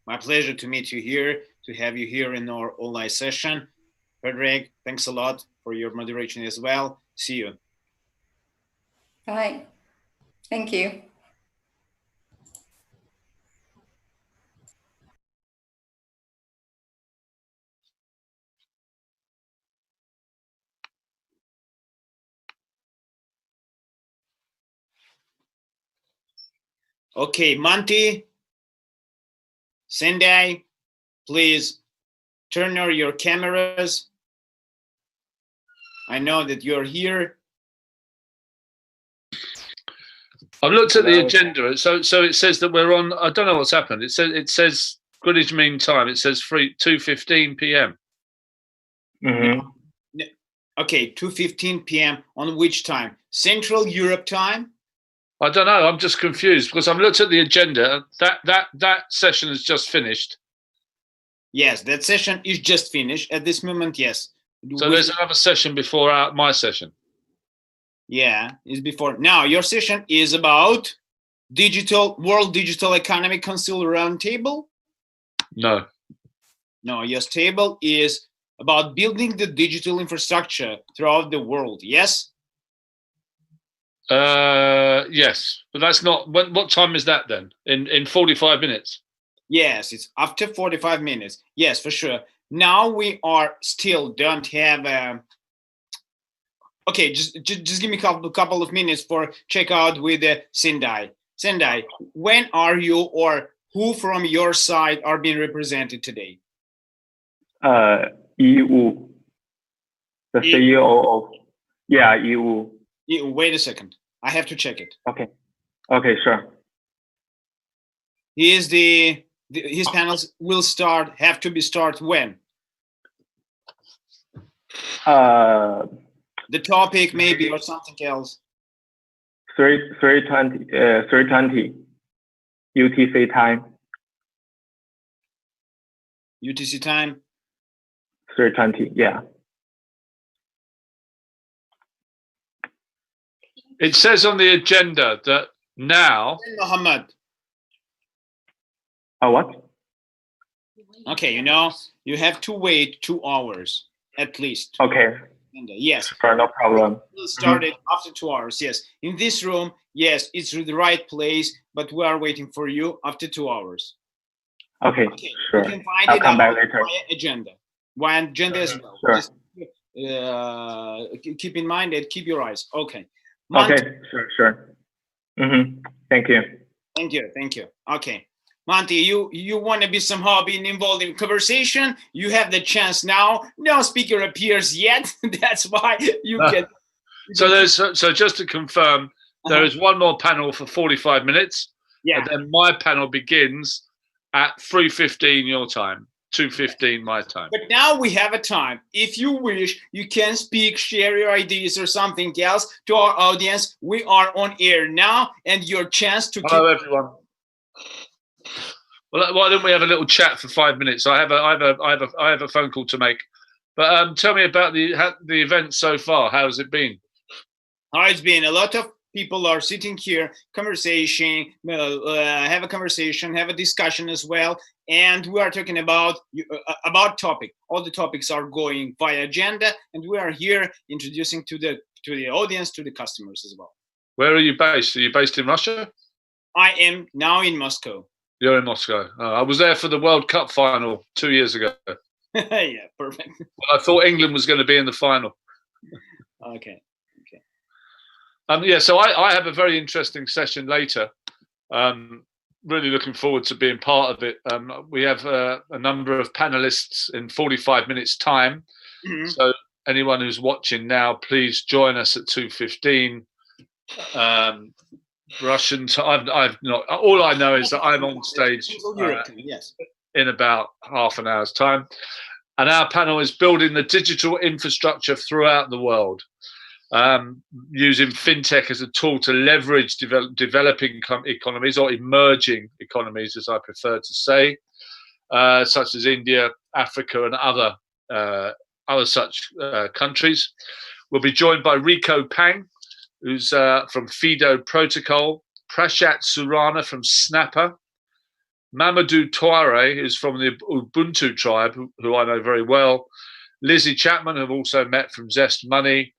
My pleasure to meet you here, to have you here in our online session. Podrick, thanks a lot for your moderation as well. See you. Bye. Thank you. Okay, Monty, Sendai, please turn on your cameras. I know that you're here. I've looked at the agenda. So it says that we're on. I don't know what's happened. It says Greenwich Mean Time. It says 2:15 p.m. Mm-hmm. Okay, 2:15 p.m. on which time? Central Europe time? I don't know. I'm just confused because I've looked at the agenda. That session has just finished. Yes, that session is just finished at this moment. Yes, So there's another session before my session. Yeah, it's before. Now your session is about World Digital Economic Council Roundtable. No. No, your table is about building the digital infrastructure throughout the world. Yes. Yes, but that's not. What time is that then? In 45 minutes. Yes, it's after 45 minutes. Yes, for sure. Now we are still don't have. Okay, just give me a couple of minutes for check out with Sendai. Sendai, when are you or who from your side are being represented today? EU, the CEO of EU. Wait a second, I have to check it. Okay, sure. His panels will have to be start when? The topic maybe or something else. 3:20 UTC time. UTC time. 3:20, yeah. It says on the agenda that now. Mohammed. What? Okay, you have to wait 2 hours at least. Okay. Yes. Sure, no problem. We'll start it after 2 hours. Yes. In this room, yes, it's the right place, but we are waiting for you after 2 hours. Okay, sure. You can find I'll it come back later. Via agenda as well. Sure. Just, keep in mind and keep your eyes. Okay. Okay, sure. Thank you. Thank you. Okay. Monty, you want to be somehow being involved in conversation? You have the chance now. No speaker appears yet. That's why you get. So just to confirm, there is one more panel for 45 minutes. Yeah. And then my panel begins at 3:15 your time, 2:15 my time. But now we have a time. If you wish, you can speak, share your ideas or something else to our audience. We are on air now, and your chance to. Hello, everyone. Well, why don't we have a little chat for 5 minutes? I have a phone call to make. But tell me about the event so far. How has it been? It's been a lot of people are sitting here, conversation, have a conversation, have a discussion as well, and we are talking about topic. All the topics are going via agenda, and we are here introducing to the audience, to the customers as well. Where are you based? Are you based in Russia? I am now in Moscow. You're in Moscow. I was there for the World Cup final 2 years ago. Yeah, perfect. Well, I thought England was going to be in the final. Okay. So I have a very interesting session later. Really looking forward to being part of it. We have a number of panelists in 45 minutes time. Mm-hmm. So anyone who's watching now, please join us at 2:15. Russian time. I've not. All I know is that I'm on stage in about half an hour's time, and our panel is building the digital infrastructure throughout the world, using fintech as a tool to leverage developing economies or emerging economies, as I prefer to say, such as India, Africa, and other such countries. We'll be joined by Rico Pang, who's from Fido Protocol, Prashat Surana from Snapper, Mamadou Touare, who's from the Ubuntu tribe, who I know very well, Lizzie Chapman, who I've also met from Zest Money,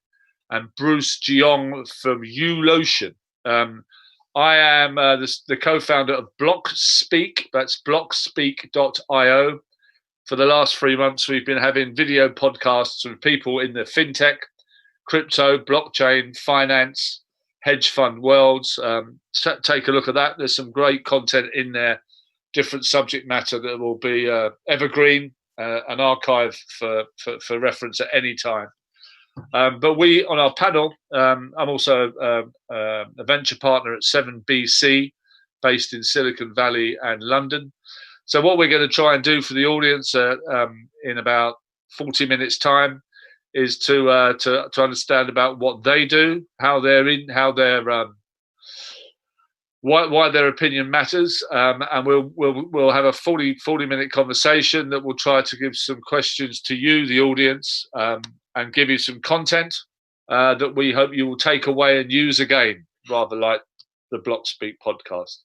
and Bruce Jiong from Ulotion. I am the co-founder of BlockSpeak, that's blockspeak.io. For the last 3 months, we've been having video podcasts with people in the fintech, crypto, blockchain, finance, hedge fund worlds. Take a look at that. There's some great content in there, different subject matter that will be evergreen, an archive for reference at any time. But we, on our panel, I'm also a venture partner at 7BC, based in Silicon Valley and London. So what we're going to try and do for the audience in about 40 minutes time is to understand about what they do, how they're why their opinion matters, and we'll have a 40-minute conversation that will try to give some questions to you, the audience, and give you some content that we hope you will take away and use again, rather like the Block Speak podcast.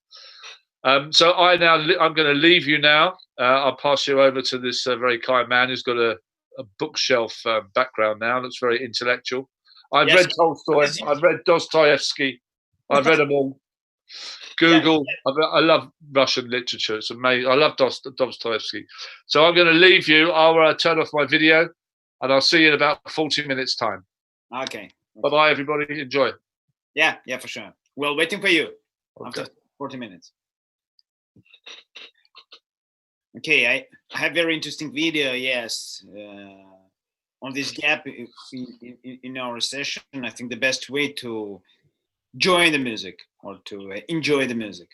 So I'm going to leave you now. I'll pass you over to this very kind man who's got a bookshelf background now. Looks very intellectual. I've read Tolstoy. I've read Dostoevsky. I've read them all. Google. I love Russian literature. It's amazing. I love Dostoevsky. So I'm going to leave you. I'll turn off my video, and I'll see you in about 40 minutes' time. Okay. Bye-bye, everybody. Enjoy. Yeah, for sure. We're waiting for you after 40 minutes. Okay, I have very interesting video, yes, on this gap in our session. I think the best way to join the music or to enjoy the music.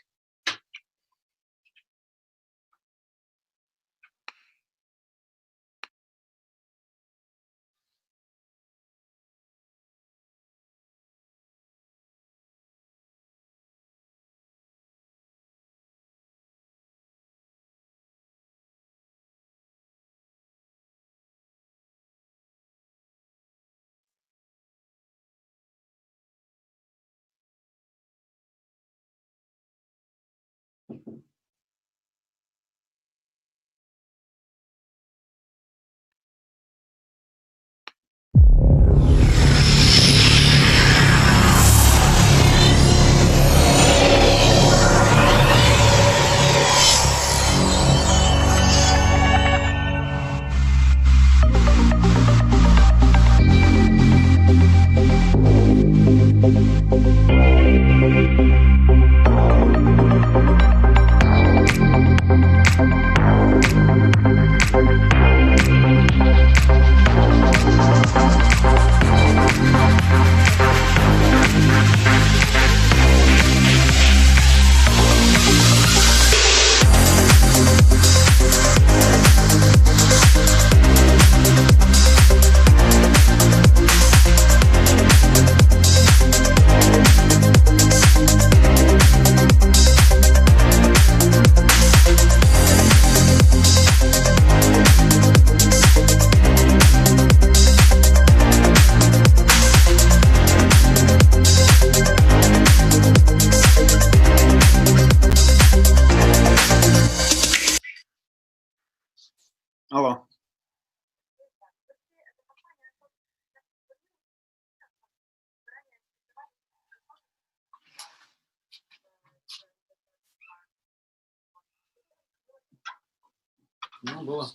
Алло. Ну, было.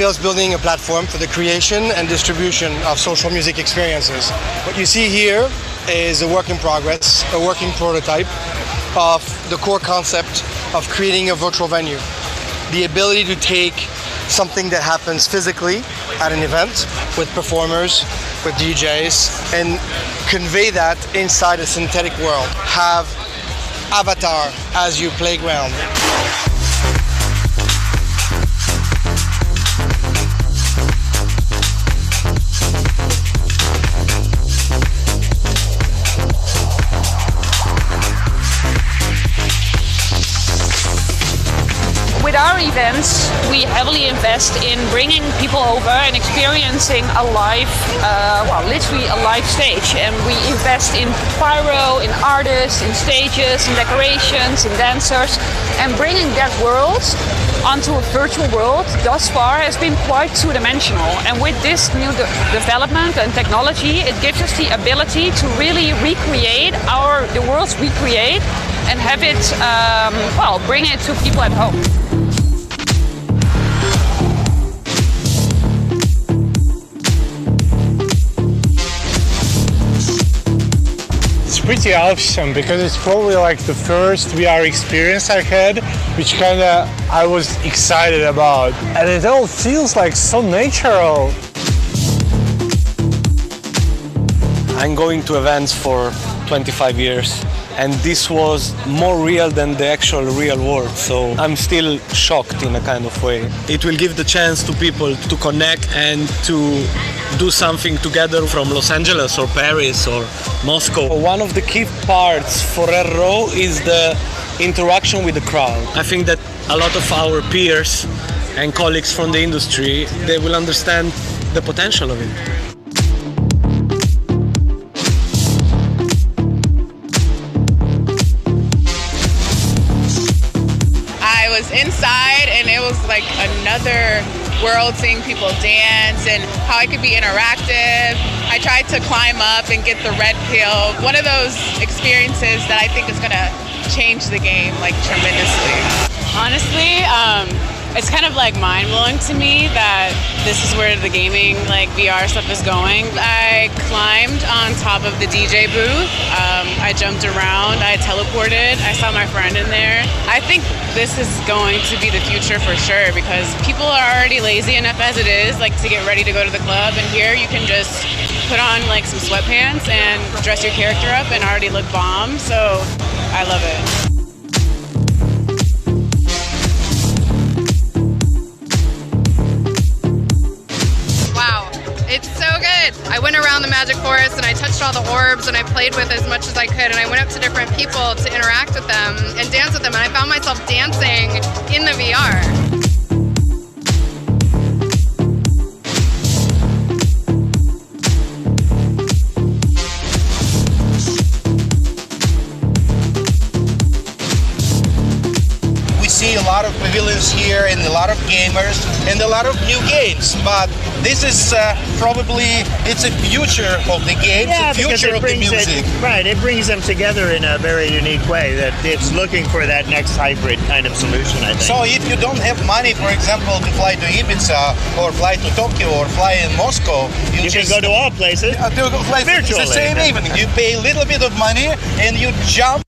entails building a platform for the creation and distribution of social music experiences. What you see here is a work in progress, a working prototype of the core concept of creating a virtual venue. The ability to take something that happens physically at an event with performers, with DJs, and convey that inside a synthetic world. Have avatar as your playground. With our events, we heavily invest in bringing people over and experiencing a live, literally a live stage. And we invest in pyro, in artists, in stages, in decorations, in dancers, and bringing that world onto a virtual world thus far has been quite two-dimensional. And with this new development and technology, it gives us the ability to really recreate the worlds we create and have it, bring it to people at home. Pretty awesome because it's probably like the first VR experience I had, which I was excited about, and it all feels like so natural. I'm going to events for 25 years, and this was more real than the actual real world, so I'm still shocked in a kind of way. It will give the chance to people to connect and to do something together from Los Angeles or Paris or Moscow. One of the key parts for RRO is the interaction with the crowd. I think that a lot of our peers and colleagues from the industry, they will understand the potential of it. I was inside and it was like another world, seeing people dance and how I could be interactive. I tried to climb up and get the red pill. One of those experiences that I think is gonna change the game like tremendously. Honestly, it's kind of like mind-blowing to me that this is where the gaming VR stuff is going. I climbed on top of the DJ booth. I jumped around, I teleported, I saw my friend in there. I think this is going to be the future for sure because people are already lazy enough as it is to get ready to go to the club, and here you can just put on some sweatpants and dress your character up and already look bomb. So I love it. It's so good. I went around the Magic Forest and I touched all the orbs and I played with as much as I could, and I went up to different people to interact with them and dance with them, and I found myself dancing in the VR. We see a lot of pavilions here and a lot of gamers and a lot of new games, but this is it's a future of the games, yeah, the future of the music. It brings them together in a very unique way that it's looking for that next hybrid kind of solution, I think. So if you don't have money, for example, to fly to Ibiza or fly to Tokyo or fly in Moscow, you can go to all places. It's the same evening. You pay a little bit of money and you jump.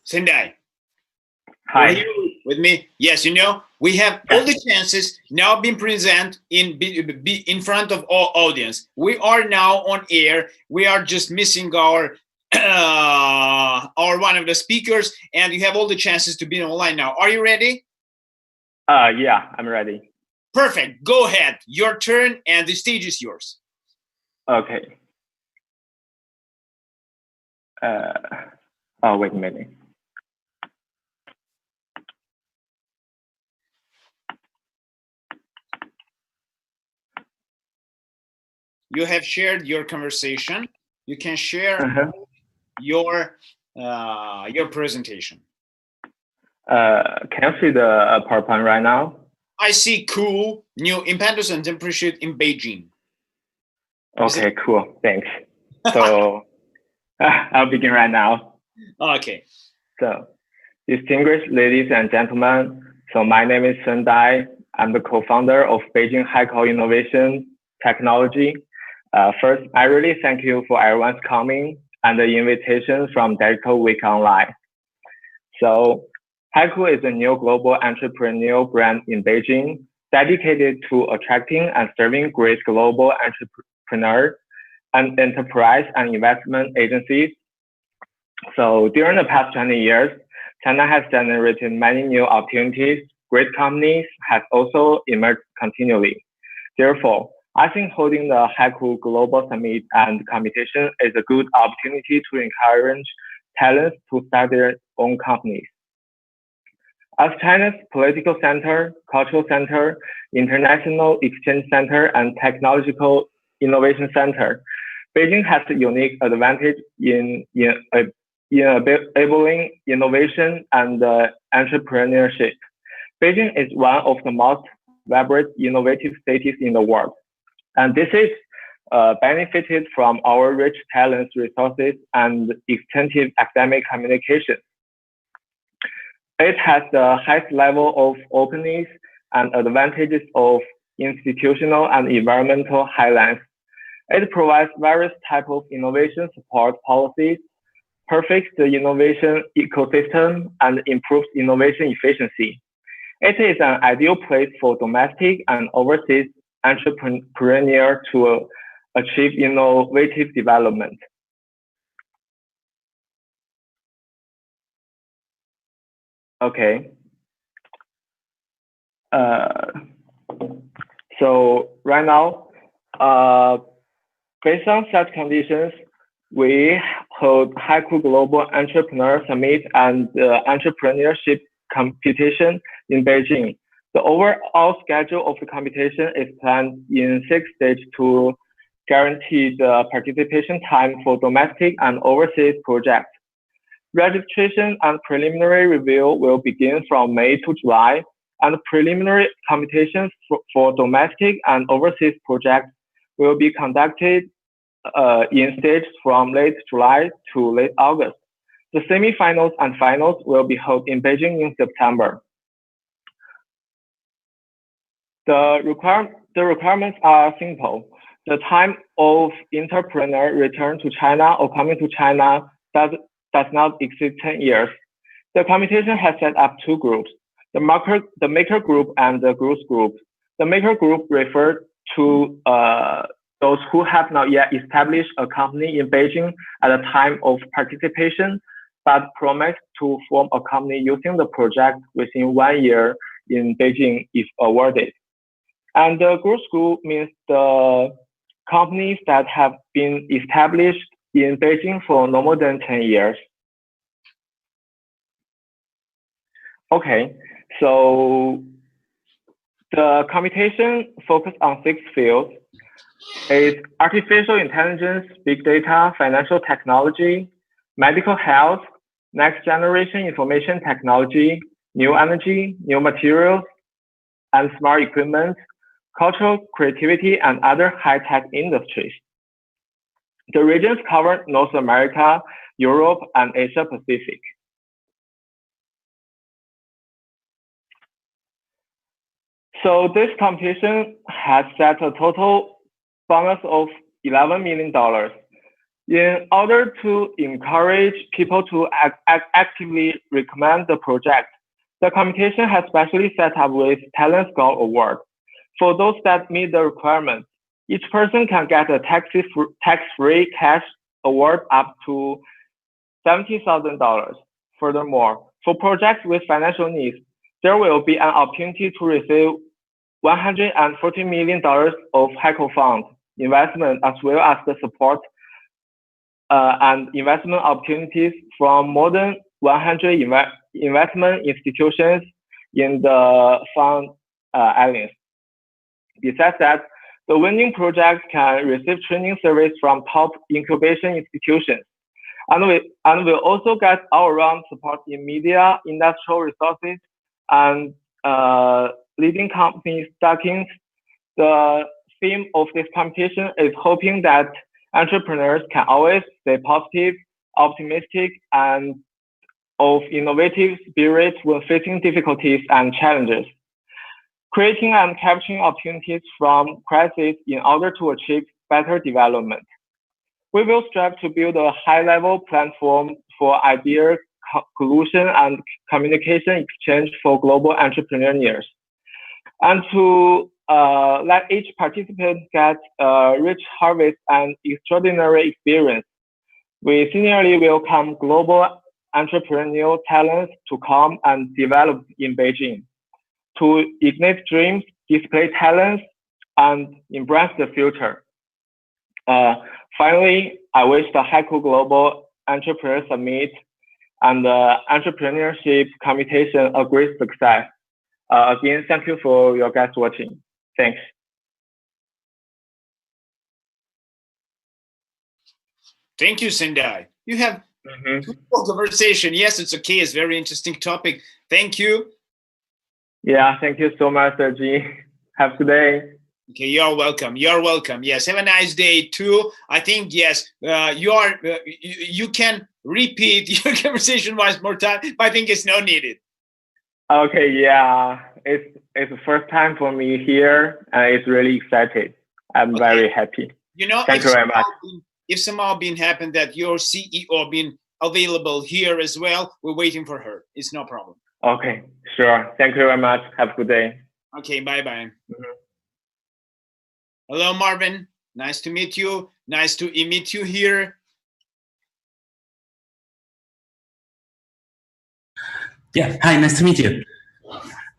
Sendai. Hi. Are you with me? Yes, we have all the chances now being present in front of all audience. We are now on air. We are just missing our one of the speakers, and you have all the chances to be online now. Are you ready? Yeah, I'm ready. Perfect. Go ahead. Your turn, and the stage is yours. Okay. Wait a minute. You have shared your conversation. You can share your presentation. Can I see the PowerPoint right now? I see cool new Impetus and Appreciate in Beijing. Okay, cool. Thanks. So I'll begin right now. Okay. So distinguished ladies and gentlemen. So my name is Sun Dai. I'm the co-founder of Beijing Haikou Innovation Technology. First, I really thank you for everyone's coming and the invitation from Digital Week Online. So Haikou is a new global entrepreneurial brand in Beijing dedicated to attracting and serving great global entrepreneurs and enterprise and investment agencies. So during the past 20 years, China has generated many new opportunities. Great companies have also emerged continually. Therefore, I think holding the Haikou Global Summit and competition is a good opportunity to encourage talents to start their own companies. As China's political center, cultural center, international exchange center, and technological innovation center, Beijing has a unique advantage in enabling innovation and entrepreneurship. Beijing is one of the most vibrant, innovative cities in the world. And this is benefited from our rich talents, resources, and extensive academic communication. It has the highest level of openness and advantages of institutional and environmental highlights. It provides various types of innovation support policies, perfects the innovation ecosystem, and improves innovation efficiency. It is an ideal place for domestic and overseas entrepreneurs to achieve innovative development. Okay. So right now, based on such conditions, we hold Haikou Global Entrepreneur Summit and Entrepreneurship Competition in Beijing. The overall schedule of the competition is planned in 6 stages to guarantee the participation time for domestic and overseas projects. Registration and preliminary review will begin from May to July, and preliminary competitions for domestic and overseas projects will be conducted in stages from late July to late August. The semifinals and finals will be held in Beijing in September. The requirements are simple. The time of entrepreneur return to China or coming to China does not exceed 10 years. The competition has set up 2 groups, the maker group and the growth group. The maker group refers to those who have not yet established a company in Beijing at the time of participation, but promise to form a company using the project within 1 year in Beijing if awarded. And the growth group means the companies that have been established in Beijing for no more than 10 years. Okay, so the competition focused on 6 fields. It's artificial intelligence, big data, financial technology, medical health, next generation information technology, new energy, new materials, and smart equipment, cultural creativity, and other high-tech industries. The regions cover North America, Europe, and Asia Pacific. So this competition has set a total bonus of $11 million. In order to encourage people to actively recommend the project, the competition has specially set up with Talent Score Award. For those that meet the requirements, each person can get a tax-free cash award up to $70,000. Furthermore, for projects with financial needs, there will be an opportunity to receive $140 million of Haikou Fund investment, as well as the support and investment opportunities from more than 100 investment institutions in the fund islands. Besides that, the winning project can receive training service from top incubation institutions, and will also get all-around support in media, industrial resources, and leading company stackings. The theme of this competition is hoping that entrepreneurs can always stay positive, optimistic, and of innovative spirit when facing difficulties and challenges, creating and capturing opportunities from crises in order to achieve better development. We will strive to build a high-level platform for idea collusion and communication exchange for global entrepreneurs, and to let each participant get a rich harvest and extraordinary experience. We sincerely welcome global entrepreneurial talents to come and develop in Beijing, to ignite dreams, display talents, and embrace the future. Finally, I wish the Haiku Global Entrepreneur Summit and the Entrepreneurship Communication a great success. Again, thank you for your guys watching. Thanks. Thank you, Sendai. You have conversation. Yes, it's okay. It's a very interesting topic. Thank you. Yeah, thank you so much, Sergi. Have a good day. Okay, you're welcome. You're welcome. Yes, have a nice day too. I think yes, you can repeat your conversation once more time, but I think it's no needed. Okay, yeah, it's the first time for me here, and it's really excited. I'm very happy. You know, thank you very much. If somehow been happened that your CEO been available here as well, we're waiting for her. It's no problem. Okay, sure. Thank you very much. Have a good day. Okay, bye-bye. Hello, Marvin. Nice to meet you. Nice to meet you here. Yeah, hi, nice to meet you.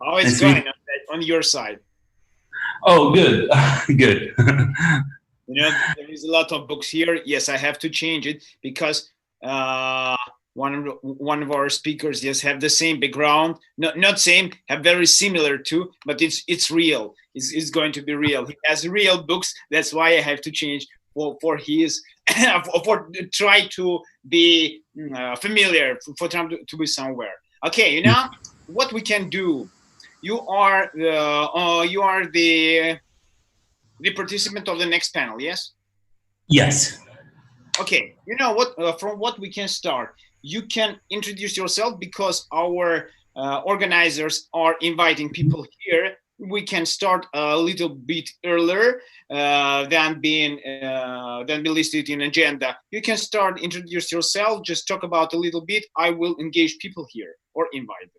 How is it going on your side? Oh, good, good. You know, there is a lot of books here. Yes, I have to change it because one of our speakers just have the same background. Not same, have very similar too, but it's real. It's going to be real. He has real books. That's why I have to change for his for try to be familiar for trying to be somewhere. Okay, you know what we can do. You are the participant of the next panel, yes? Yes. Okay, you know what? From what we can start, you can introduce yourself because our organizers are inviting people here. We can start a little bit earlier than being listed in agenda. You can start, introduce yourself, just talk about a little bit. I will engage people here or invite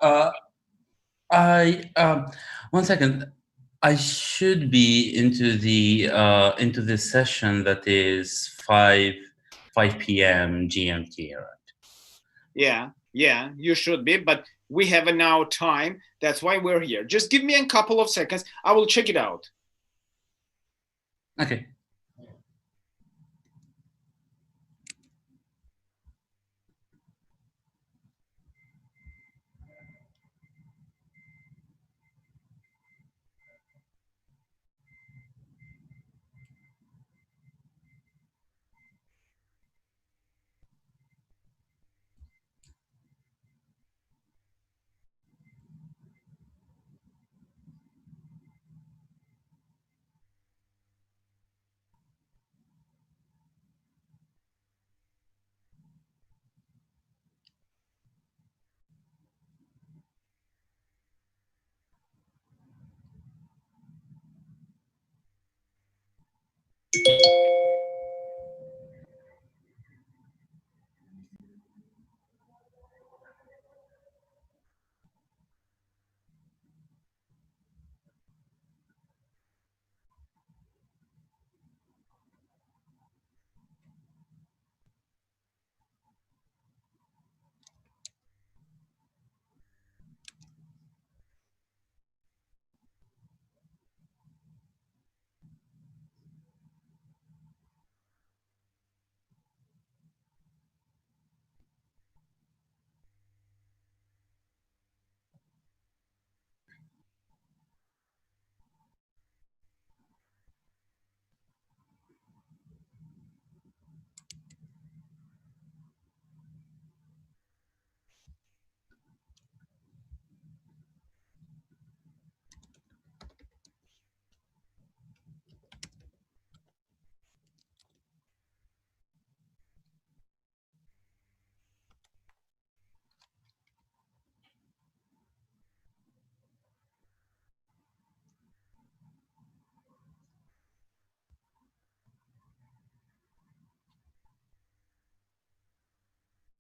them. One second. I should be into the session that is 5 p.m. GMT, right? Yeah, you should be, but we have now time. That's why we're here. Just give me a couple of seconds. I will check it out. Okay.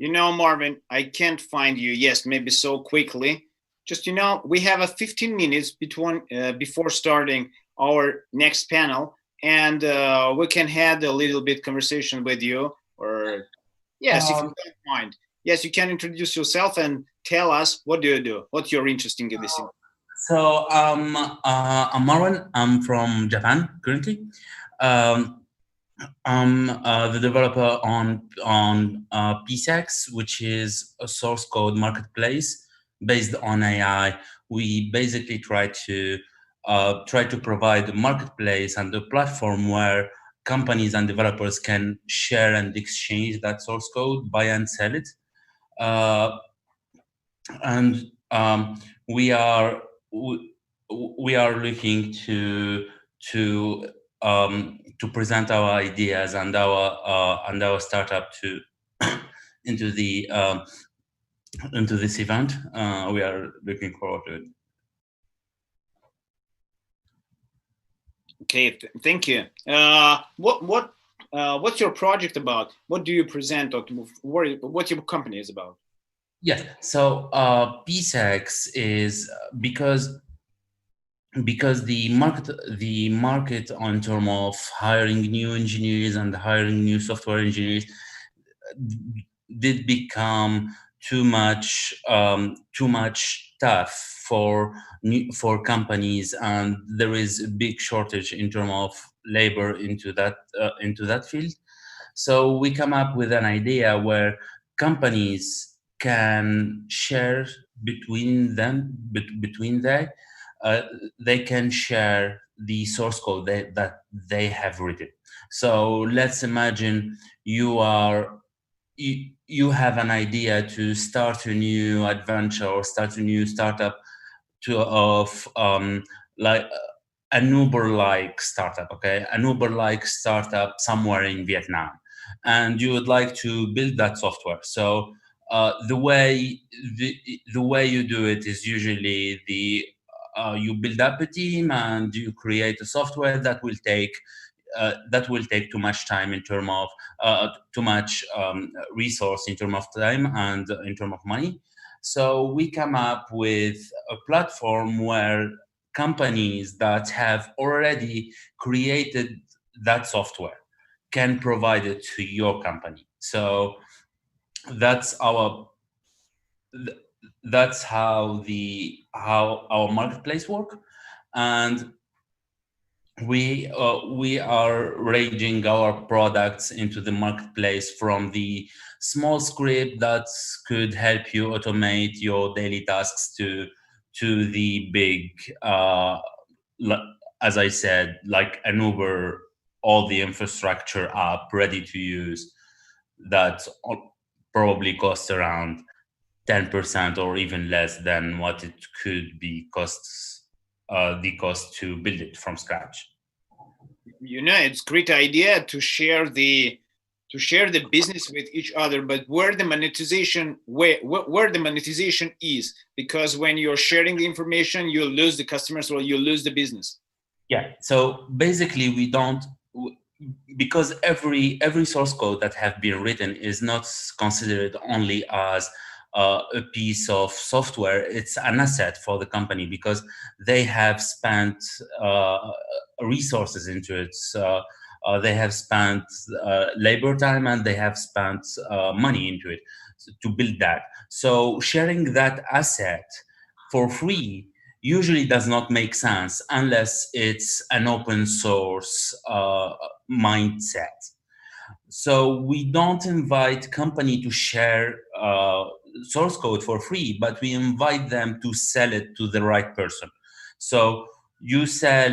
You know, Marvin, I can't find you. Yes, maybe so quickly. Just, you know, we have a 15 minutes before starting our next panel, and we can have a little bit conversation with you. Or yes, if you don't mind. Yes, you can introduce yourself and tell us what do you do, what you're interested in this. So I'm Marwan. I'm from Japan currently. I'm the developer on psach, which is a source code marketplace based on AI. We basically try to provide a marketplace and a platform where companies and developers can share and exchange that source code, buy and sell it. And we are looking to present our ideas and our startup to into this event. We are looking forward to it. Okay, thank you. What's your project about? What do you present, or what your company is about? Yes, so psach is because the market on terms of hiring new engineers and hiring new software engineers did become too much tough for companies, and there is a big shortage in terms of labor into that field. So we come up with an idea where companies can share between they can share the source code that they have written. So let's imagine you have an idea to start a new adventure or start a new startup like an Uber-like startup, okay? An Uber-like startup somewhere in Vietnam, and you would like to build that software. So the way you do it is usually you build up a team and you create a software that will take too much time in terms of too much resource in terms of time and in terms of money. So we come up with a platform where companies that have already created that software can provide it to your company. So that's how our marketplace work, and we are ranging our products into the marketplace from the small script that could help you automate your daily tasks to the big, as I said, like an Uber, all the infrastructure app ready to use that probably costs around 10% or even less than what it could be the cost to build it from scratch. You know, it's a great idea to share the business with each other, but where the monetization is, because when you're sharing the information, you lose the customers or you lose the business. Yeah. So basically, we don't, because every source code that have been written is not considered only as a piece of software. It's an asset for the company because they have spent resources into it. They have spent labor time and they have spent money into it to build that. So sharing that asset for free usually does not make sense unless it's an open source mindset. So we don't invite company to share source code for free, but we invite them to sell it to the right person. So you sell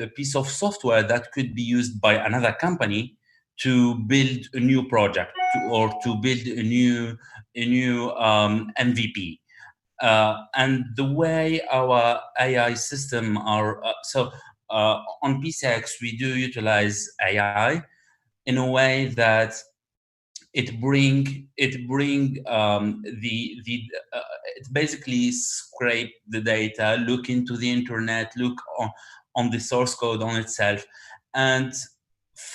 a piece of software that could be used by another company to build a new project or to build a new MVP. And the way our AI system are on psach, we do utilize AI in a way that it basically scrape the data, look into the internet, look on the source code on itself, and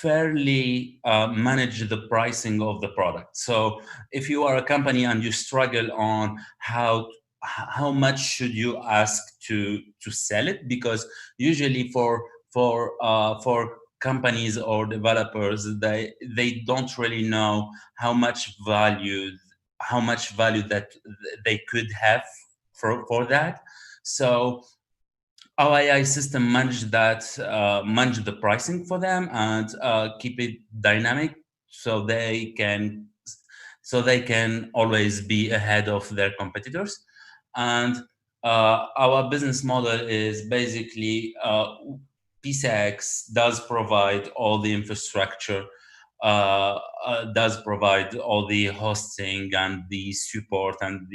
fairly manage the pricing of the product. So if you are a company and you struggle on how much should you ask to sell it, because usually for companies or developers, they don't really know how much value that they could have for that. So our AI system manage the pricing for them and keep it dynamic, so they can always be ahead of their competitors. And our business model is basically PCX does provide all the infrastructure, does provide all the hosting and the support and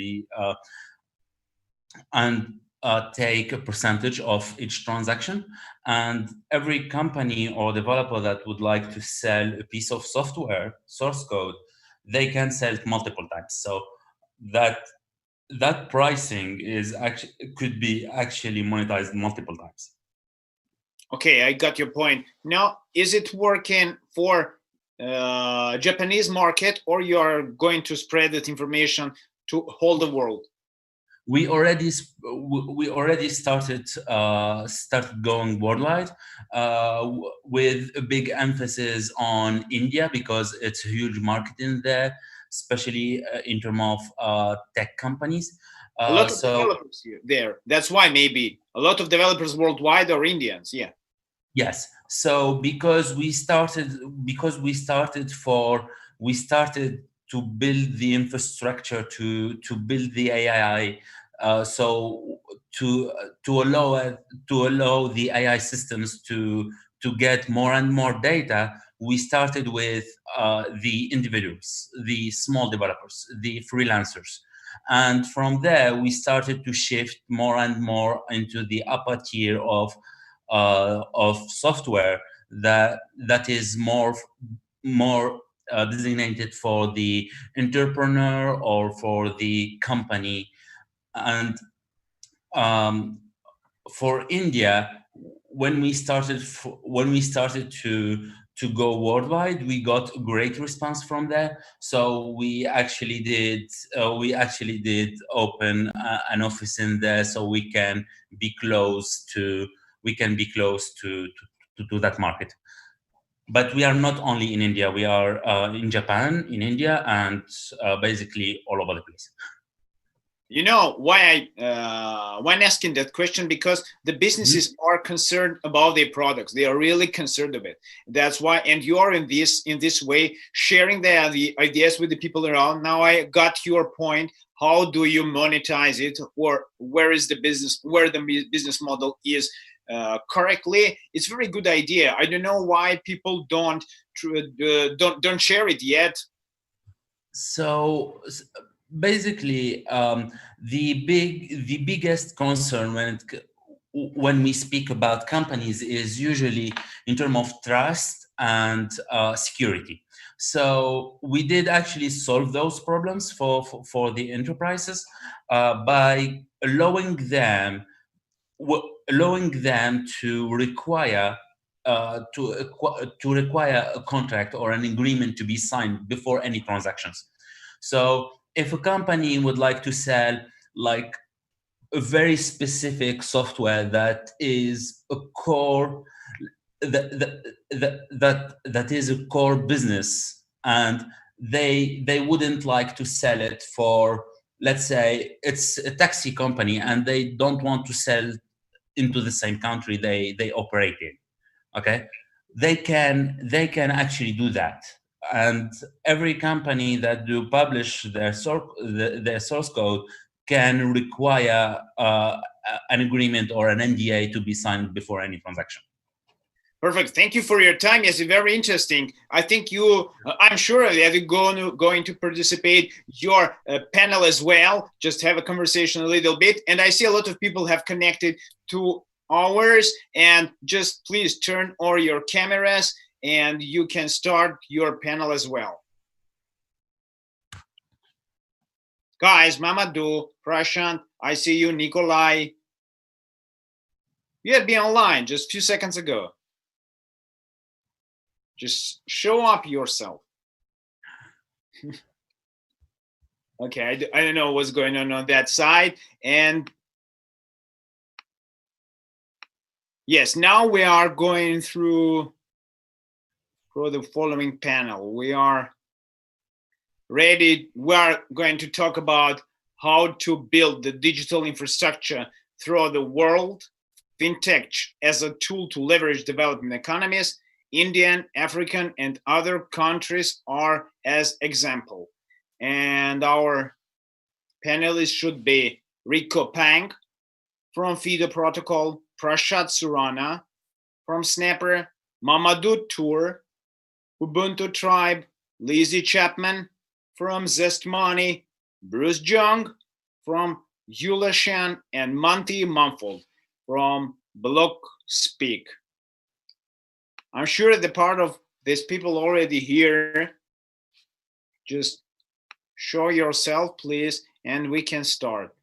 take a percentage of each transaction. And every company or developer that would like to sell a piece of software, source code, they can sell it multiple times. So that pricing could be actually monetized multiple times. Okay, I got your point. Now, is it working for Japanese market, or you are going to spread that information to whole the world? We already started going worldwide with a big emphasis on India, because it's a huge market in there, especially in terms of tech companies. A lot of developers here, there. That's why maybe a lot of developers worldwide are Indians. Yeah. Yes. So because we started to build the infrastructure to build the AI, so to allow the AI systems to get more and more data, we started with the individuals, the small developers, the freelancers, and from there we started to shift more and more into the upper tier of software that is more designated for the entrepreneur or for the company. And for India, when we started to go worldwide, we got a great response from there. So we actually did open an office in there, so we can be close to that market. But we are not only in India, we are in Japan, in India, and basically all over the place. You know why when asking that question, because the businesses are concerned about their products. They are really concerned of it. That's why, and you are in this way sharing the ideas with the people around. Now I got your point. How do you monetize it, or where the business model is correctly? It's a very good idea. I don't know why people don't share it yet. So basically, the biggest concern when we speak about companies is usually in terms of trust and security. So we did actually solve those problems for the enterprises by allowing them to require a contract or an agreement to be signed before any transactions. So if a company would like to sell like a very specific software that is a core that is a core business, and they wouldn't like to sell it for, let's say it's a taxi company and they don't want to sell into the same country they operate in, okay, they can actually do that. And every company that do publish their source code can require an agreement or an NDA to be signed before any transaction. Perfect. Thank you for your time. Yes, very interesting. I think I'm sure that you're going to participate your panel as well. Just have a conversation a little bit. And I see a lot of people have connected to ours. And just please turn on your cameras and you can start your panel as well. Guys, Mamadou, Prashant, I see you, Nikolai. You had been online just a few seconds ago. Just show up yourself. Okay, I don't know what's going on that side. And yes, now we are going through the following panel. We are ready. We are going to talk about how to build the digital infrastructure throughout the world, fintech as a tool to leverage developing economies. Indian, African, and other countries are as example. And our panelists should be Rico Pang from FIDO Protocol, Prashant Surana from Snapper, Mamadou Tour, Ubuntu Tribe, Lizzie Chapman from Zest Money, Bruce Jung from Yulashan, and Monty Mumfold from Block Speak. I'm sure the part of these people already here. Just show yourself, please, and we can start.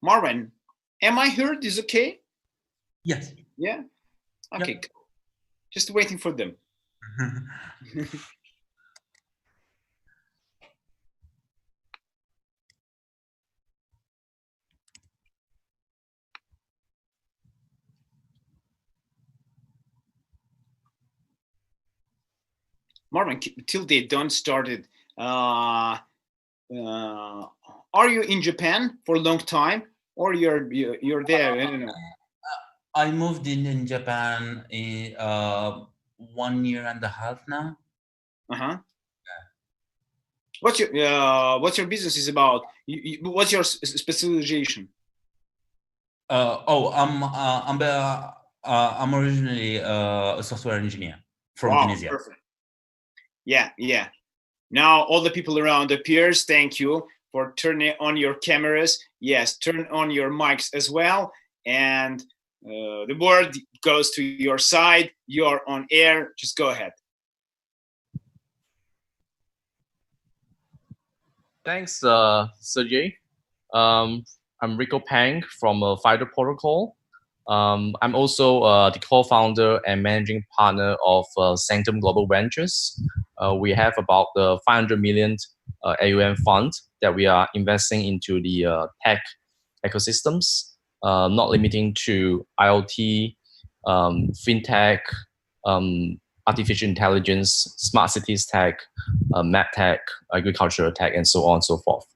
Marvin, am I heard? Is okay? Yes. Yeah? Okay, Yep. cool. Just waiting for them. Marvin, till they don't started, are you in Japan for a long time, or you're there? I don't know. I moved in Japan in 1 year and a half now. Uh-huh. What's your business is about? What's your specialization? I'm originally a software engineer from Tunisia. Perfect. Yeah. Now all the people around the peers, thank you for turning on your cameras. Yes, turn on your mics as well. And the word goes to your side. You're on air. Just go ahead. Thanks, Sergey. I'm Rico Pang from FIDO Protocol. I'm also the co-founder and managing partner of Sanctum Global Ventures. We have about the 500 million AUM fund that we are investing into the tech ecosystems, not limiting to IoT, fintech, artificial intelligence, smart cities tech, map tech, agricultural tech, and so on and so forth.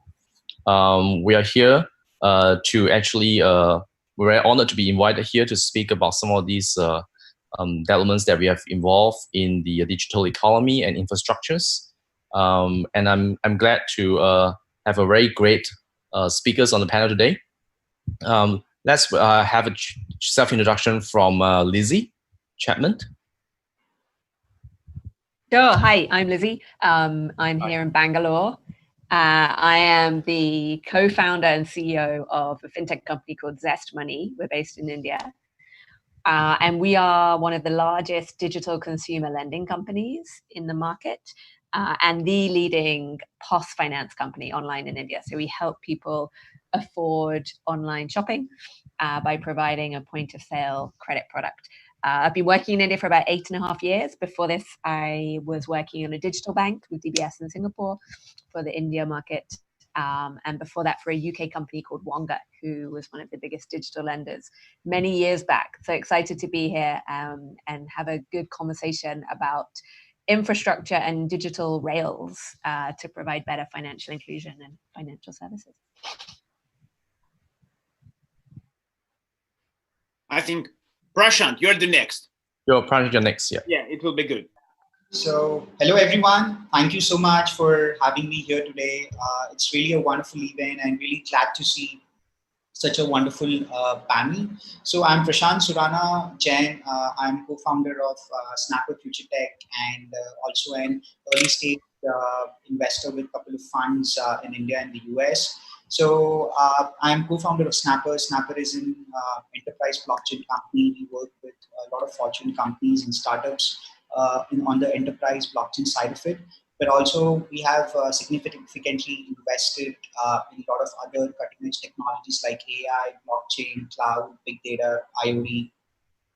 We are here to actually, we're very honored to be invited here to speak about some of these developments that we have involved in the digital economy and infrastructures. And I'm glad to have a very great speakers on the panel today. Let's have a self-introduction from Lizzie Chapman. Sure. Hi, I'm Lizzie. I'm here in Bangalore. I am the co-founder and CEO of a fintech company called Zest Money. We're based in India. And we are one of the largest digital consumer lending companies in the market and the leading POS finance company online in India. So we help people afford online shopping by providing a point of sale credit product. I've been working in India for about 8.5 years. Before this, I was working in a digital bank with DBS in Singapore for the India market. And before that for a UK company called Wonga, who was one of the biggest digital lenders many years back. So excited to be here and have a good conversation about infrastructure and digital rails to provide better financial inclusion and financial services. I think, Prashant, you're the next. Prashant, you're next, yeah. Yeah, it will be good. So, hello everyone. Thank you so much for having me here today. It's really a wonderful event and really glad to see such a wonderful panel. So, I'm Prashant Surana Jain. I'm co-founder of Snapper Future Tech and also an early stage investor with a couple of funds in India and the US. So I'm co-founder of Snapper. Snapper is an enterprise blockchain company. We work with a lot of Fortune companies and startups on the enterprise blockchain side of it. but also we have significantly invested in a lot of other cutting-edge technologies like AI, blockchain, cloud, big data, IoT,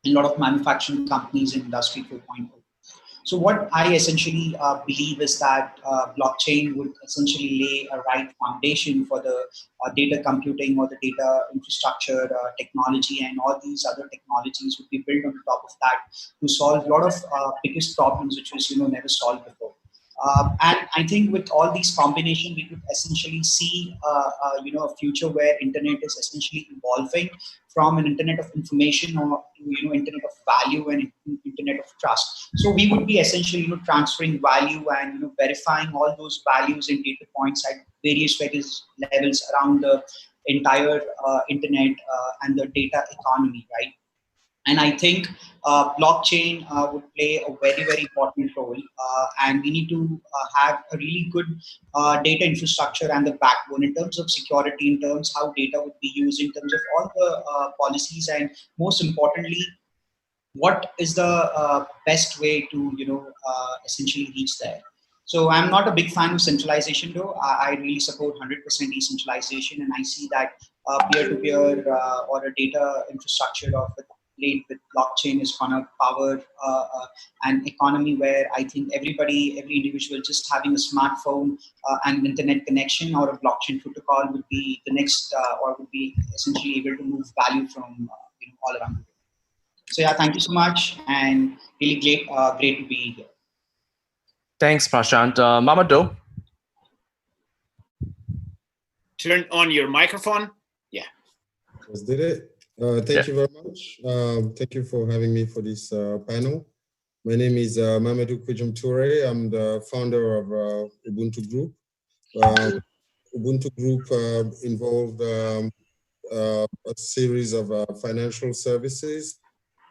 and a lot of manufacturing companies in Industry 4.0. So what I essentially believe is that blockchain would essentially lay a right foundation for the data computing or the data infrastructure technology, and all these other technologies would be built on top of that to solve a lot of biggest problems which was never solved before. And I think with all these combinations, we could essentially see a future where internet is essentially evolving from an internet of information or internet of value and internet of trust. So we would be essentially transferring value and verifying all those values and data points at various levels around the entire internet and the data economy, right? And I think blockchain would play a very, very important role. And we need to have a really good data infrastructure and the backbone in terms of security, in terms of how data would be used, in terms of all the policies, and most importantly, what is the best way to essentially reach there. So I'm not a big fan of centralization, though. I really support 100% decentralization, and I see that peer-to-peer or a data infrastructure of with blockchain is going to power an economy where I think every individual just having a smartphone and internet connection or a blockchain protocol would be the next, or would be essentially able to move value from all around the world. So yeah, thank you so much, and really great to be here. Thanks, Prashant. Mamadou. Turn on your microphone. Yeah. Just did it. Thank you very much. Thank you for having me for this panel. My name is Mamadou Kwijum Toure. I'm the founder of Ubuntu Group. Ubuntu Group involved a series of financial services.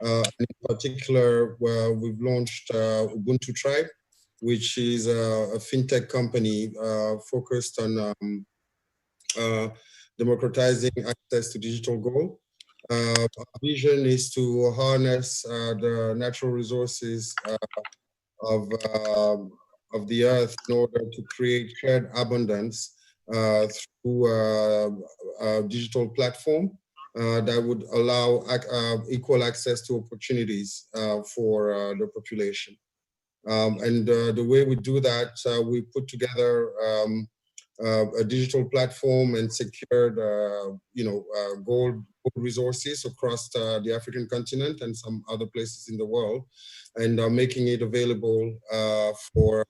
In particular, we've launched Ubuntu Tribe, which is a fintech company focused on democratizing access to digital gold. Our vision is to harness the natural resources of the earth in order to create shared abundance through a digital platform that would allow equal access to opportunities for the population. And the way we do that, we put together a digital platform and secured, gold resources across the African continent and some other places in the world, and making it available for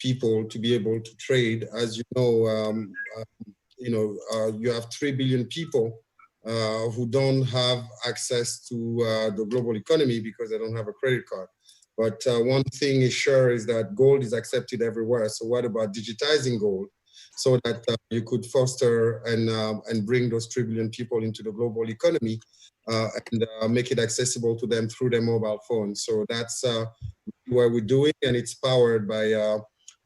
people to be able to trade. As you know, you have 3 billion people who don't have access to the global economy because they don't have a credit card. But one thing is sure is that gold is accepted everywhere. So what about digitizing gold so that you could foster and bring those 3 billion people into the global economy and make it accessible to them through their mobile phones? So that's what we're doing, and it's powered by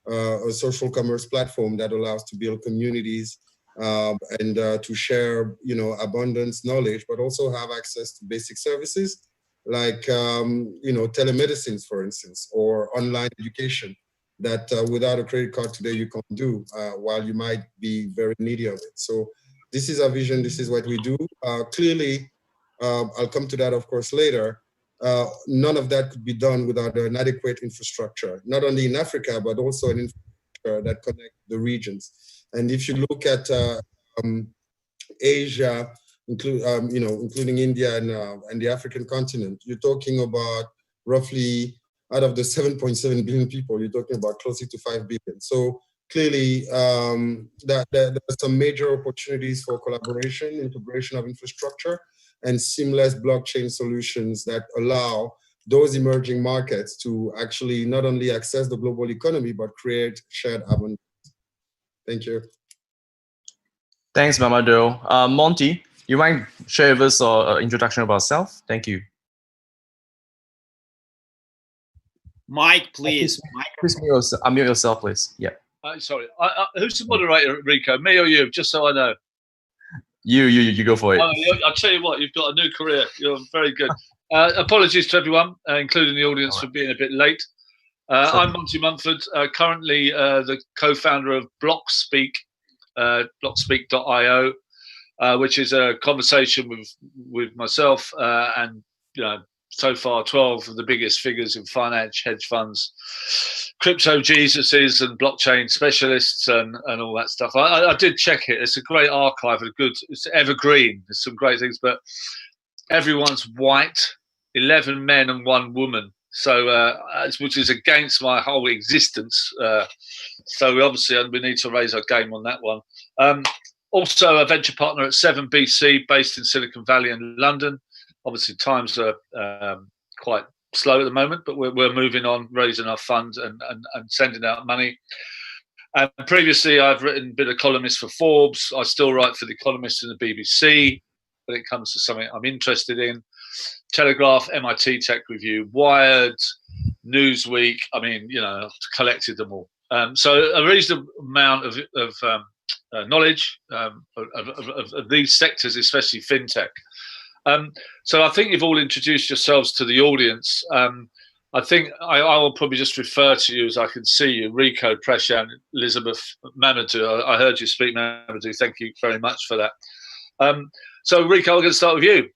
a social commerce platform that allows to build communities and to share, abundance, knowledge, but also have access to basic services like, telemedicine, for instance, or online education that without a credit card today you can't do, while you might be very needy of it. So this is our vision. This is what we do. Clearly, I'll come to that, of course, later. None of that could be done without an adequate infrastructure, not only in Africa, but also an infrastructure that connects the regions. And if you look at Asia, including India and the African continent, you're talking about roughly, out of the 7.7 billion people, you're talking about closer to 5 billion. So clearly, there are some major opportunities for collaboration, integration of infrastructure, and seamless blockchain solutions that allow those emerging markets to actually not only access the global economy, but create shared abundance. Thank you. Thanks, Mamadou. Monty, you might share with us an introduction about yourself? Thank you. Mike, please. Please unmute yourself, please. Yeah. Sorry. Who's the moderator, Rico? Me or you? Just so I know. You go for it. I'll tell you what, you've got a new career. You're very good. Apologies to everyone, including the audience, for being a bit late. I'm Monty Mumford, currently the co-founder of Blockspeak, blockspeak.io, which is a conversation with myself and so far 12 of the biggest figures in finance, hedge funds, crypto Jesuses and blockchain specialists and all that stuff. I did check it. It's a great archive, it's evergreen. There's some great things, but everyone's white, 11 men and 1 woman. So, which is against my whole existence. So we need to raise our game on that one. Also a venture partner at 7BC based in Silicon Valley and London. Obviously times are quite slow at the moment, but we're moving on, raising our funds and sending out money. And previously I've been a columnist for Forbes. I still write for The Economist and the BBC when it comes to something I'm interested in. Telegraph, MIT Tech Review, Wired, Newsweek. I mean, collected them all. So a reasonable amount of knowledge of these sectors, especially fintech. So I think you've all introduced yourselves to the audience. I think I will probably just refer to you as I can see you, Rico, Prashant, Elizabeth, Mamadou. I heard you speak, Mamadou. Thank you very much for that. So Rico, I'm going to start with you.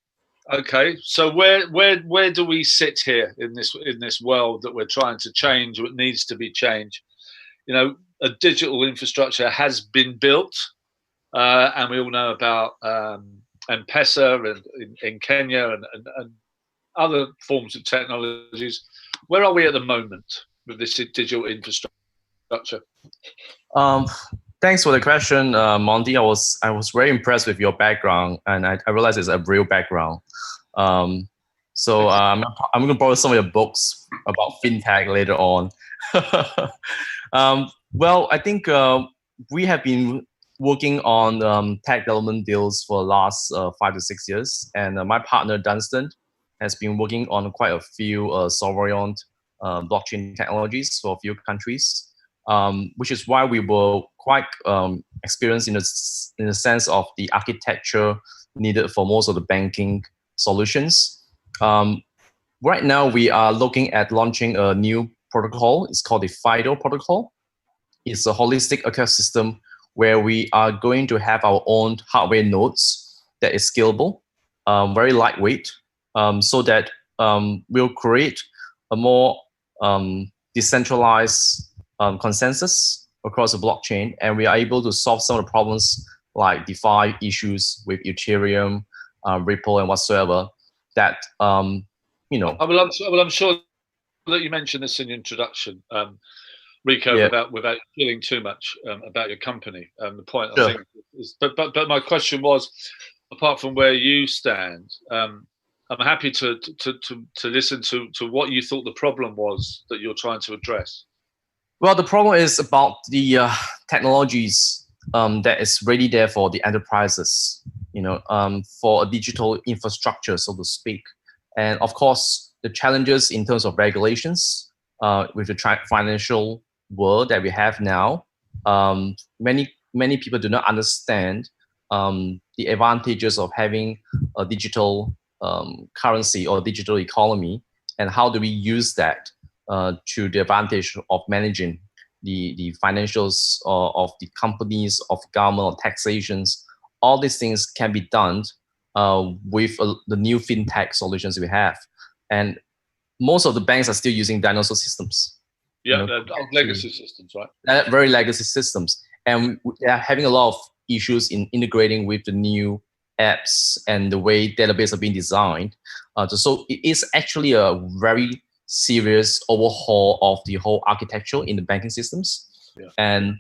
Okay, so where do we sit here in this world that we're trying to change, what needs to be changed? A digital infrastructure has been built, and we all know about M-Pesa and in Kenya and other forms of technologies. Where are we at the moment with this digital infrastructure? Thanks for the question, Monty. I was very impressed with your background, and I realized it's a real background. So I'm going to borrow some of your books about fintech later on. Well, I think we have been working on tech development deals for the last 5 to 6 years, and my partner Dunstan has been working on quite a few sovereign blockchain technologies for a few countries. Which is why we were quite experienced in the sense of the architecture needed for most of the banking solutions. Right now, we are looking at launching a new protocol. It's called the FIDO protocol. It's a holistic ecosystem where we are going to have our own hardware nodes that is scalable, very lightweight, so that we'll create a more decentralized consensus across the blockchain, and we are able to solve some of the problems like DeFi issues with Ethereum, Ripple, and whatsoever. That I'm sure that you mentioned this in your introduction, Rico, without feeling too much about your company. The point I think is, but my question was, apart from where you stand, I'm happy to listen to what you thought the problem was that you're trying to address. Well, the problem is about the technologies that is ready there for the enterprises, for a digital infrastructure, so to speak. And of course, the challenges in terms of regulations with the financial world that we have now, many people do not understand the advantages of having a digital currency or digital economy, and how do we use that to the advantage of managing the financials of the companies, of government, or taxations. All these things can be done with the new fintech solutions we have. And most of the banks are still using dinosaur systems. Yeah, legacy systems, right? Very legacy systems. And they are having a lot of issues in integrating with the new apps and the way databases are being designed. So it is actually a very serious overhaul of the whole architecture in the banking systems. Yeah.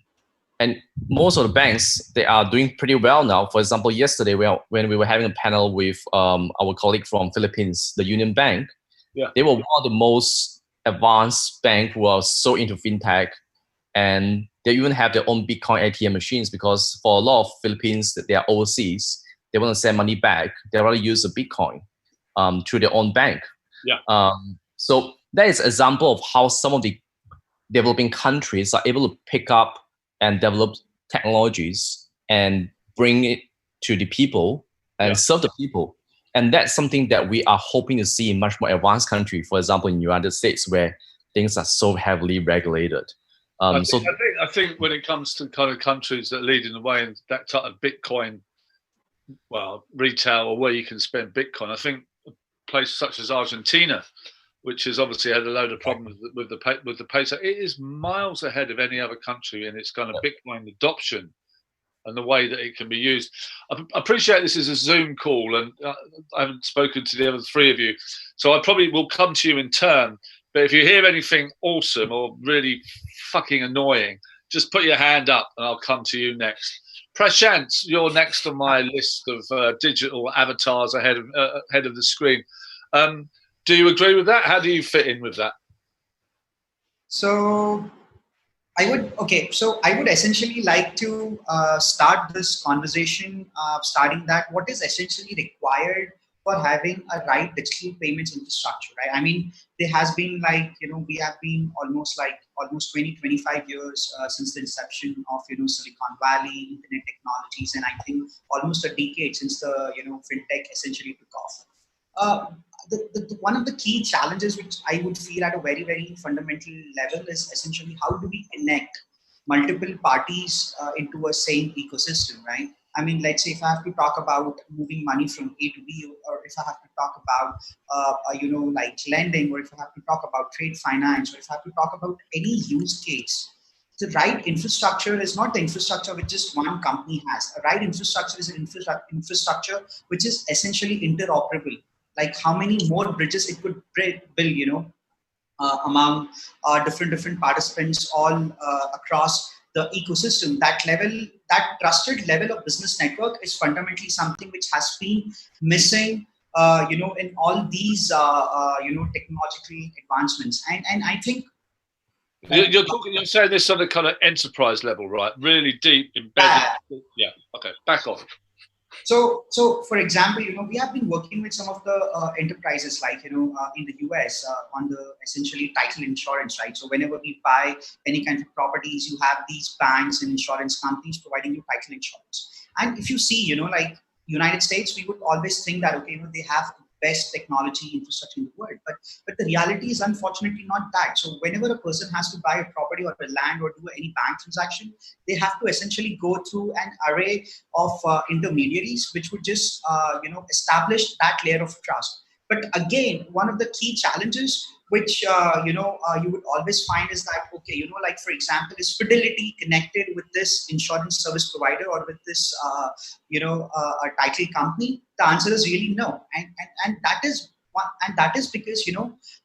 And most of the banks, they are doing pretty well now. For example, yesterday when we were having a panel with our colleague from Philippines, the Union Bank, they were one of the most advanced bank who are so into fintech, and they even have their own Bitcoin ATM machines, because for a lot of Philippines that they are overseas, they want to send money back. They rather use the Bitcoin through their own bank. Yeah. So that is an example of how some of the developing countries are able to pick up and develop technologies and bring it to the people and serve the people. And that's something that we are hoping to see in much more advanced countries. For example, in the United States, where things are so heavily regulated. I think when it comes to kind of countries that are leading the way in that type of Bitcoin, well, retail or where you can spend Bitcoin, I think a place such as Argentina, which has obviously had a load of problems with the peso, it is miles ahead of any other country in its kind of Bitcoin adoption and the way that it can be used. I appreciate this is a Zoom call, and I haven't spoken to the other three of you, so I probably will come to you in turn. But if you hear anything awesome or really fucking annoying, just put your hand up and I'll come to you next. Prashant, you're next on my list of digital avatars ahead of the screen. Do you agree with that? How do you fit in with that? So I would essentially like to start this conversation, starting that what is essentially required for having a right digital payments infrastructure, right? I mean, there has been we have been almost 20, 25 years since the inception of, Silicon Valley, internet technologies, and I think almost a decade since the, fintech essentially took off. One of the key challenges which I would feel at a very, very fundamental level is essentially how do we connect multiple parties into a same ecosystem, right? I mean, let's say if I have to talk about moving money from A to B, or if I have to talk about, lending, or if I have to talk about trade finance, or if I have to talk about any use case, the right infrastructure is not the infrastructure which just one company has. A right infrastructure is an infrastructure which is essentially interoperable. Like how many more bridges it could build, among different participants all across the ecosystem. That trusted level of business network is fundamentally something which has been missing, in all these, technological advancements. And I think you're saying this on a kind of enterprise level, right? Really deep embedded. Yeah. Okay. Back off. So for example, we have been working with some of the enterprises like, in the US on the essentially title insurance, right? So whenever we buy any kind of properties, you have these banks and insurance companies providing you title insurance. And if you see, like United States, we would always think that, okay, they have the best technology infrastructure in the world. But the reality is unfortunately not that. So whenever a person has to buy a property or a land or do any bank transaction, they have to essentially go through an array of intermediaries, which would just, establish that layer of trust. But again, one of the key challenges which, you would always find is that, okay, like for example, is fidelity connected with this insurance service provider or with this, a title company? The answer is really no. And that is because,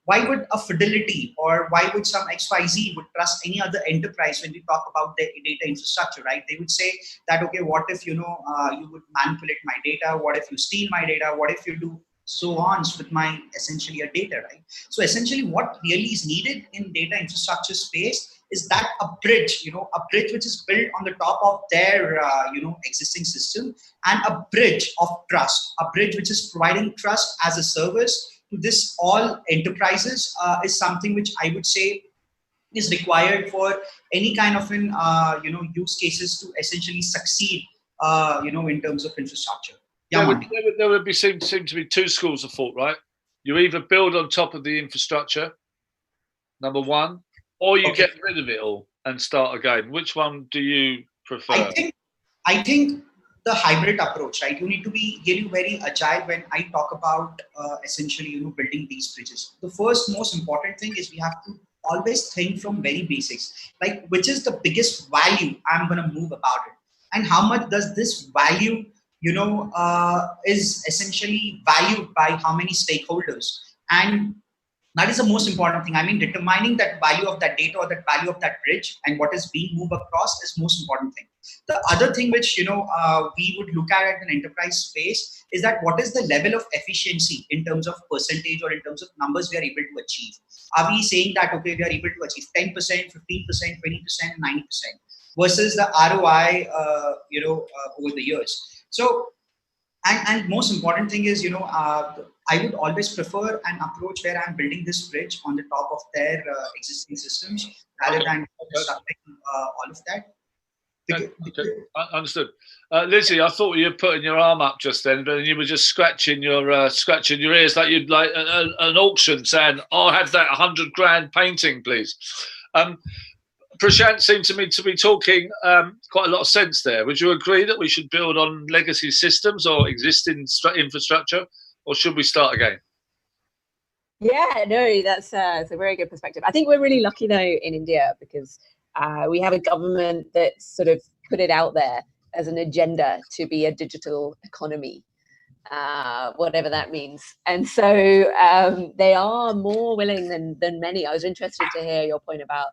why would a fidelity or why would some XYZ would trust any other enterprise when we talk about the data infrastructure, right? They would say that, okay, what if, you would manipulate my data? What if you steal my data? What if you do so on with my essentially a data, right? So essentially what really is needed in data infrastructure space is that a bridge which is built on the top of their, existing system, and a bridge of trust, a bridge which is providing trust as a service to this all enterprises is something which I would say is required for any kind of use cases to essentially succeed, in terms of infrastructure. There would seem to be two schools of thought, right? You either build on top of the infrastructure, number one, or you get rid of it all and start again. Which one do you prefer? I think the hybrid approach, right? You need to be really very agile when I talk about essentially, building these bridges. The first most important thing is we have to always think from very basics, like which is the biggest value I'm going to move about it, and how much does this value is essentially valued by how many stakeholders. And that is the most important thing. I mean, determining that value of that data or that value of that bridge and what is being moved across is most important thing. The other thing which, we would look at an enterprise space is that what is the level of efficiency in terms of percentage or in terms of numbers we are able to achieve. Are we saying that, okay, we are able to achieve 10%, 15%, 20%, and 90% versus the ROI, over the years. So, and most important thing is, I would always prefer an approach where I'm building this bridge on the top of their existing systems rather than disrupting all of that. Okay, understood. Lizzie, I thought you were putting your arm up just then, but you were just scratching your ears like you'd like an auction saying, "I'll have that 100 grand painting, please." Prashant seemed to me to be talking quite a lot of sense there. Would you agree that we should build on legacy systems or existing infrastructure, or should we start again? Yeah, no, that's a very good perspective. I think we're really lucky though in India because we have a government that sort of put it out there as an agenda to be a digital economy, whatever that means. And so they are more willing than many. I was interested to hear your point about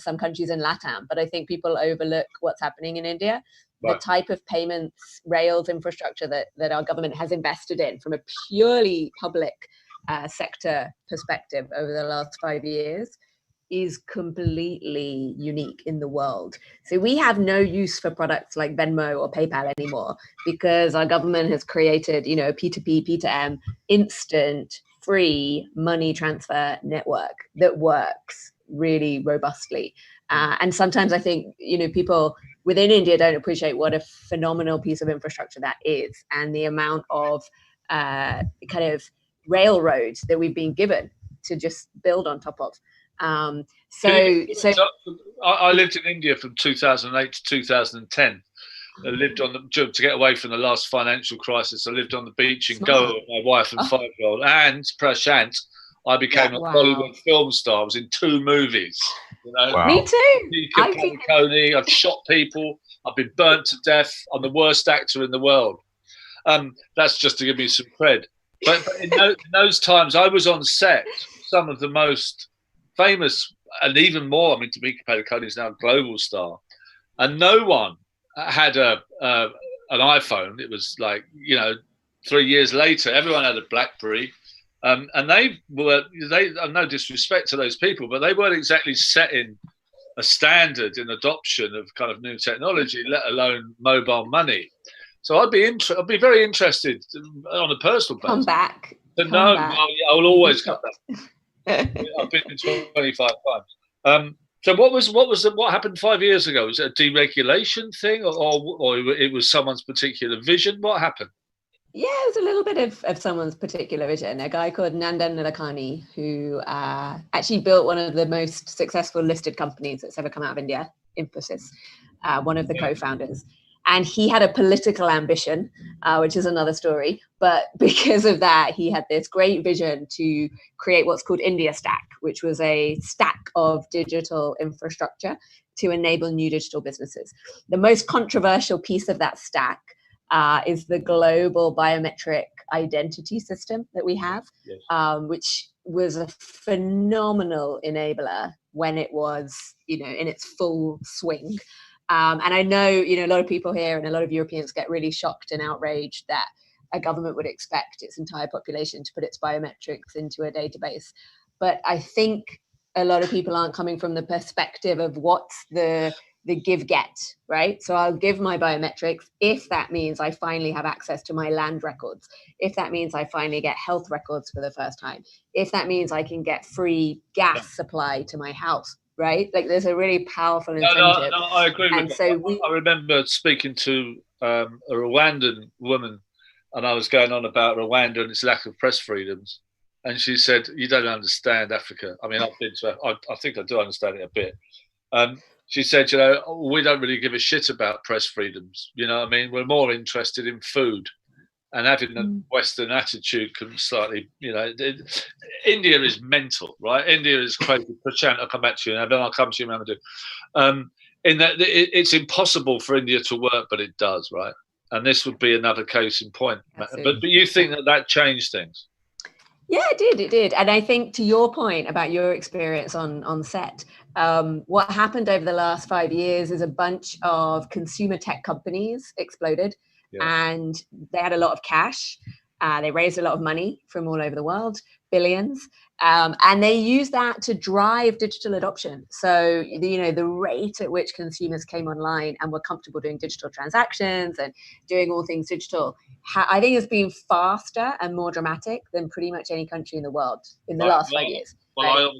some countries in LATAM, but I think people overlook what's happening in India. Right. The type of payments, rails infrastructure that our government has invested in from a purely public sector perspective over the last 5 years is completely unique in the world. So we have no use for products like Venmo or PayPal anymore because our government has created, you know, a P2P, P2M, instant, free money transfer network that works really robustly. And sometimes I think, you know, people within India don't appreciate what a phenomenal piece of infrastructure that is and the amount of kind of railroads that we've been given to just build on top of. I lived in India from 2008 to 2010. I lived on to get away from the last financial crisis. I lived on the beach in Goa with my wife and 5-year-old. And Prashant, I became a Bollywood film star. I was in 2 movies. You know? Wow. Me too. I've shot people. I've been burnt to death. I'm the worst actor in the world. That's just to give me some cred. But in those times, I was on set. Some of the most famous, and even more. I mean, Tamika Padukone is now a global star, and no one had an iPhone. It was like, you know, 3 years later, everyone had a BlackBerry, and they no disrespect to those people, but they weren't exactly setting a standard in adoption of kind of new technology, let alone mobile money. So I'd be very interested on a personal basis. Come back. But I will always come back. I've been 25 times. So what happened 5 years ago? Was it a deregulation thing, or it was someone's particular vision? What happened? Yeah, it was a little bit of someone's particular vision. A guy called Nandan Nilekani, who actually built one of the most successful listed companies that's ever come out of India, Infosys, one of the co-founders. And he had a political ambition, which is another story. But because of that, he had this great vision to create what's called India Stack, which was a stack of digital infrastructure to enable new digital businesses. The most controversial piece of that stack is the global biometric identity system that we have, which was a phenomenal enabler when it was, you know, in its full swing. And I know, you know, a lot of people here and a lot of Europeans get really shocked and outraged that a government would expect its entire population to put its biometrics into a database. But I think a lot of people aren't coming from the perspective of what's the give-get, right? So I'll give my biometrics if that means I finally have access to my land records, if that means I finally get health records for the first time, if that means I can get free gas supply to my house. Right, like there's a really powerful incentive. No, I agree with that. I remember speaking to a Rwandan woman, and I was going on about Rwanda and its lack of press freedoms, and she said, "You don't understand Africa." I mean, I've been to. I think I do understand it a bit. She said, "You know, we don't really give a shit about press freedoms. You know what I mean? We're more interested in food." And having a Western attitude can slightly, you know, India is mental, right? India is crazy. Prashant, I'll come back to you, and then I'll come to you, Mamadou. In that it's impossible for India to work, but it does, right? And this would be another case in point. But you think that changed things? Yeah, it did. And I think to your point about your experience on set, what happened over the last 5 years is a bunch of consumer tech companies exploded. And they had a lot of cash. They raised a lot of money from all over the world, billions. And they used that to drive digital adoption. So, you know, the rate at which consumers came online and were comfortable doing digital transactions and doing all things digital, I think has been faster and more dramatic than pretty much any country in the world in the last 5 years. Well,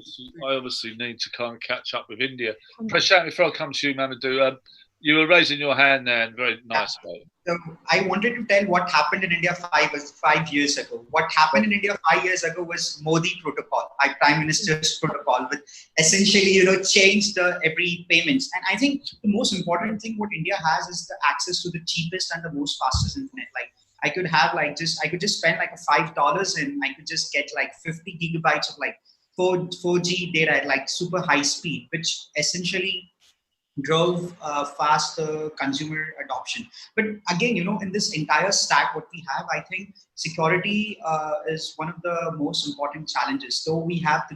I obviously need to kind of catch up with India. Prashant, before I come to you, Mamadou, You were raising your hand there, and very nice way. So I wanted to tell what happened in India 5 years ago. What happened in India 5 years ago was Modi protocol, our Prime Minister's protocol, which essentially, changed every payments. And I think the most important thing what India has is the access to the cheapest and the most fastest internet. Like I could have I could just spend like $5 and I could just get like 50 gigabytes of like 4G data at like super high speed, which essentially drove faster consumer adoption. But again, in this entire stack, what we have, I think security is one of the most important challenges. So we have the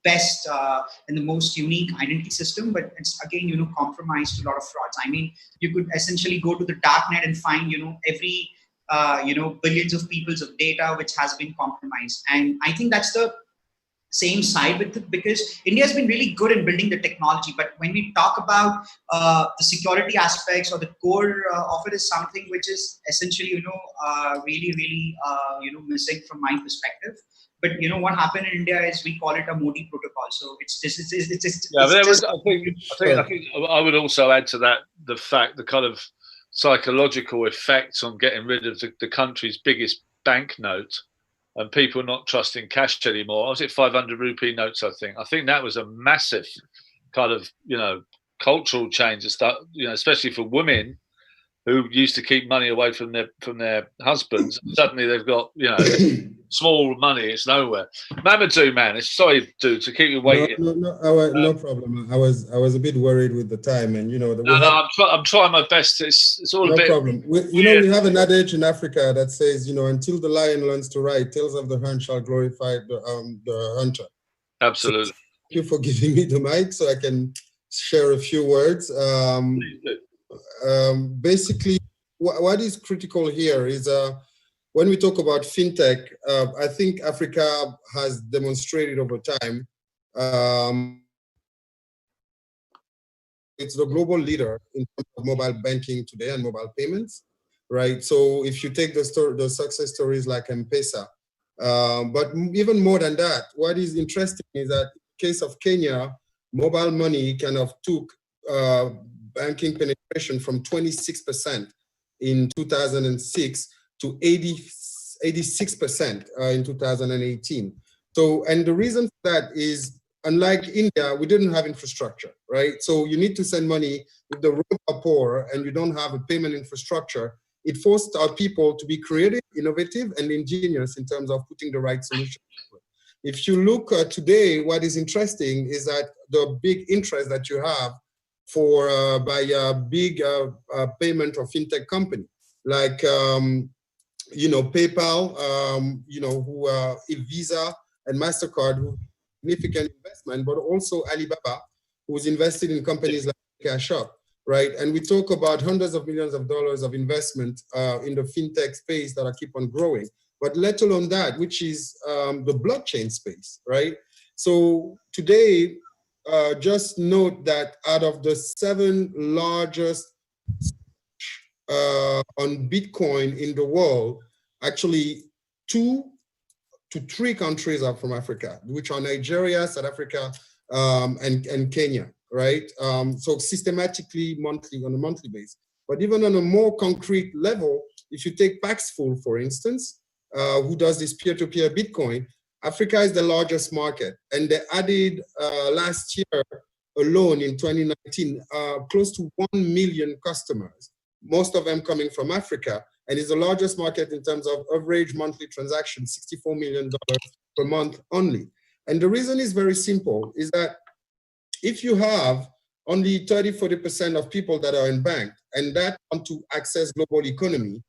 best and the most unique identity system, but it's again, compromised to a lot of frauds. I mean, you could essentially go to the darknet and find, every, billions of people's of data which has been compromised. And I think that's the same side with it, because India has been really good in building the technology, but when we talk about the security aspects or the core of it is something which is essentially really missing from my perspective. But what happened in India is we call it a Modi protocol. So it's just yeah. I think I would also add to that the fact, the kind of psychological effects on getting rid of the country's biggest banknote. And people not trusting cash anymore. Was it 500 rupee notes? I think that was a massive kind of cultural change and stuff. Especially for women who used to keep money away from their husbands. Suddenly they've got small money. It's nowhere. Mamadou, man, sorry, dude, to keep you waiting. No problem. I was a bit worried with the time, and I'm trying my best. It's all no a bit. Problem. We have an adage in Africa that says, until the lion learns to ride, tales of the hunt shall glorify the hunter. Absolutely. So, thank you for giving me the mic so I can share a few words. Basically, what is critical here is when we talk about fintech, I think Africa has demonstrated over time it's the global leader in terms of mobile banking today and mobile payments, right? So if you take the success stories like M-Pesa, but even more than that, what is interesting is that in the case of Kenya, mobile money kind of took banking penetration from 26% in 2006 to 86% in 2018. So, and the reason for that is, unlike India, we didn't have infrastructure, right? So you need to send money. If the roads are poor and you don't have a payment infrastructure, it forced our people to be creative, innovative, and ingenious in terms of putting the right solution. If you look today, what is interesting is that the big interest that you have for by a big payment or fintech company like PayPal, who Visa and MasterCard, who significant investment, but also Alibaba, who's invested in companies like Cash Up, right? And we talk about hundreds of millions of dollars of investment in the fintech space that keep on growing. But let alone that, which is the blockchain space, right? So today, just note that out of the 7 largest on Bitcoin in the world, actually 2 to 3 countries are from Africa, which are Nigeria, South Africa, and Kenya, right? So systematically, on a monthly basis. But even on a more concrete level, if you take Paxful, for instance, who does this peer-to-peer Bitcoin, Africa is the largest market. And they added last year alone in 2019, close to 1 million customers, most of them coming from Africa, and is the largest market in terms of average monthly transactions, $64 million per month only. And the reason is very simple, is that if you have only 30–40% of people that are unbanked and that want to access global economy,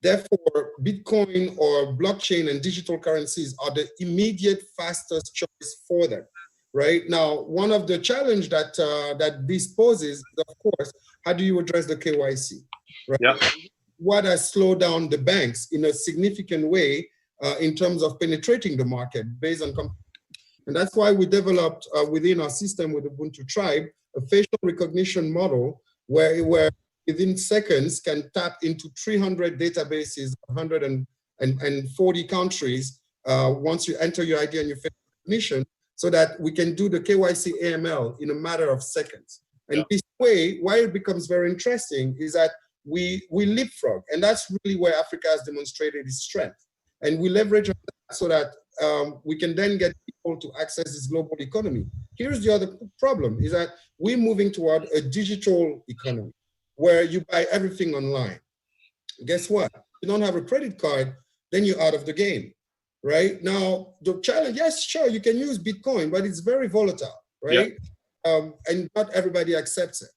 therefore Bitcoin or blockchain and digital currencies are the immediate fastest choice for them. Right now, one of the challenges that this poses is, of course, how do you address the KYC? Right? Yeah. What has slowed down the banks in a significant way in terms of penetrating the market based on competition. And that's why we developed within our system with Ubuntu Tribe a facial recognition model where within seconds can tap into 300 databases, 140 countries once you enter your ID and your facial recognition, so that we can do the KYC AML in a matter of seconds. And this way, why it becomes very interesting is that we leapfrog, and that's really where Africa has demonstrated its strength. And we leverage on that so that we can then get people to access this global economy. Here's the other problem, is that we're moving toward a digital economy where you buy everything online. Guess what? If you don't have a credit card, then you're out of the game, right? Now, the challenge, yes, sure, you can use Bitcoin, but it's very volatile, right? And not everybody accepts it.